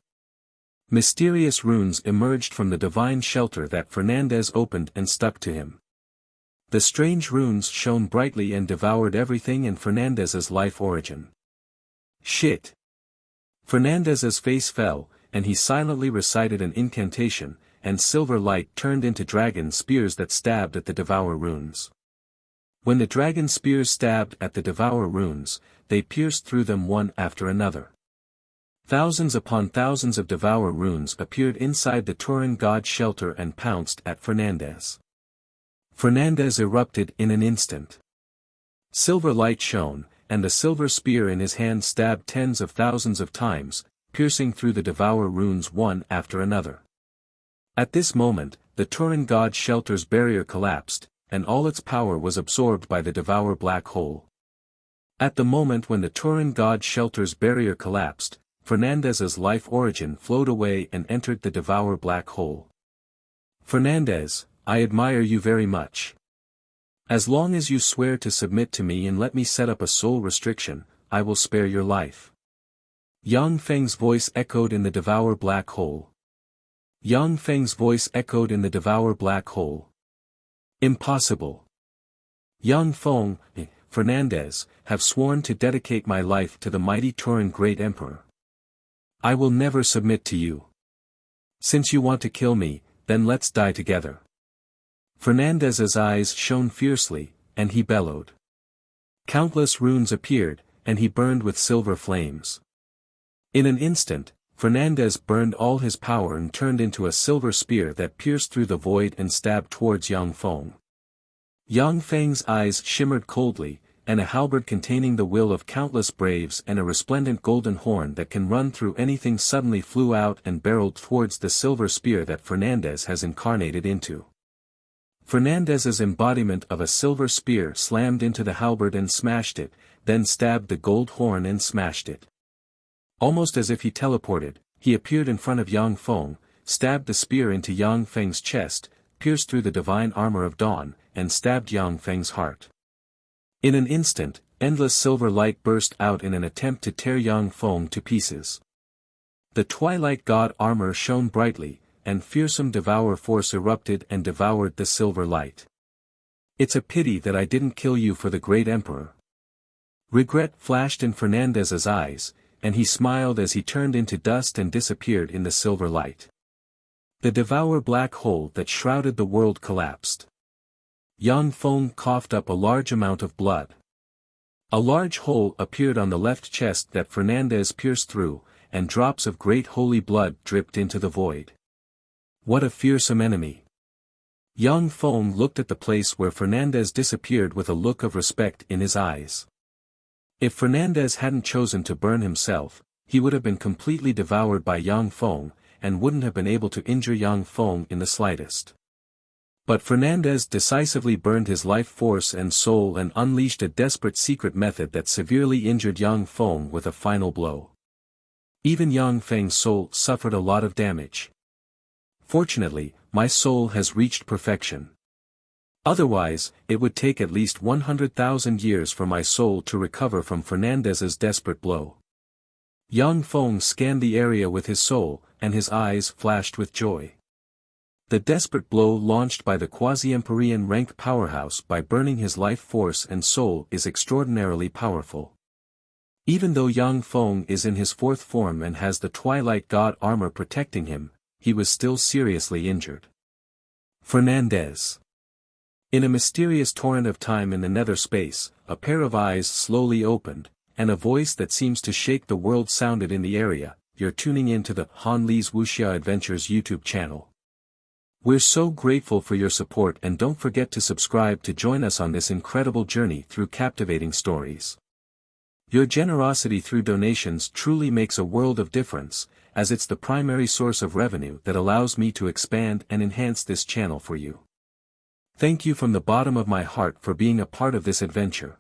Mysterious runes emerged from the divine shelter that Fernandez opened and stuck to him. The strange runes shone brightly and devoured everything in Fernandez's life origin. Shit. Fernandez's face fell, and he silently recited an incantation, and silver light turned into dragon spears that stabbed at the Devour runes. When the dragon spears stabbed at the Devour runes, they pierced through them one after another. Thousands upon thousands of Devour runes appeared inside the Turin god shelter and pounced at Fernandez. Fernandez erupted in an instant. Silver light shone, and the silver spear in his hand stabbed tens of thousands of times, piercing through the Devour runes one after another. At this moment, the Turin god shelter's barrier collapsed, and all its power was absorbed by the Devour black hole. At the moment when the Turin god shelter's barrier collapsed, Fernandez's life origin flowed away and entered the Devour black hole. Fernandez, I admire you very much. As long as you swear to submit to me and let me set up a soul restriction, I will spare your life. Yang Feng's voice echoed in the devour black hole. Yang Feng's voice echoed in the devour black hole. Impossible. Yang Feng, Fernandez, have sworn to dedicate my life to the mighty Turan Great Emperor. I will never submit to you. Since you want to kill me, then let's die together. Fernandez's eyes shone fiercely, and he bellowed. Countless runes appeared, and he burned with silver flames. In an instant, Fernandez burned all his power and turned into a silver spear that pierced through the void and stabbed towards Yang Feng. Yang Feng's eyes shimmered coldly, and a halberd containing the will of countless braves and a resplendent golden horn that can run through anything suddenly flew out and barreled towards the silver spear that Fernandez has incarnated into. Fernandez's embodiment of a silver spear slammed into the halberd and smashed it, then stabbed the gold horn and smashed it. Almost as if he teleported, he appeared in front of Yang Feng, stabbed the spear into Yang Feng's chest, pierced through the divine armor of dawn, and stabbed Yang Feng's heart. In an instant, endless silver light burst out in an attempt to tear Yang Feng to pieces. The Twilight God armor shone brightly, and fearsome devour force erupted and devoured the silver light. It's a pity that I didn't kill you for the great emperor. Regret flashed in Fernandez's eyes, and he smiled as he turned into dust and disappeared in the silver light. The devour black hole that shrouded the world collapsed. Yang Feng coughed up a large amount of blood. A large hole appeared on the left chest that Fernandez pierced through, and drops of great holy blood dripped into the void. What a fearsome enemy! Yang Feng looked at the place where Fernandez disappeared with a look of respect in his eyes. If Fernandez hadn't chosen to burn himself, he would have been completely devoured by Yang Feng, and wouldn't have been able to injure Yang Feng in the slightest. But Fernandez decisively burned his life force and soul and unleashed a desperate secret method that severely injured Yang Feng with a final blow. Even Yang Feng's soul suffered a lot of damage. Fortunately, my soul has reached perfection. Otherwise, it would take at least 100,000 years for my soul to recover from Fernandez's desperate blow. Yang Feng scanned the area with his soul, and his eyes flashed with joy. The desperate blow launched by the quasi-Empyrean rank powerhouse by burning his life force and soul is extraordinarily powerful. Even though Yang Feng is in his fourth form and has the Twilight God armor protecting him, he was still seriously injured. Fernandez. In a mysterious torrent of time in the nether space, a pair of eyes slowly opened, and a voice that seems to shake the world sounded in the area. You're tuning in to the Han Li's Wuxia Adventures YouTube channel. We're so grateful for your support, and don't forget to subscribe to join us on this incredible journey through captivating stories. Your generosity through donations truly makes a world of difference, as it's the primary source of revenue that allows me to expand and enhance this channel for you. Thank you from the bottom of my heart for being a part of this adventure.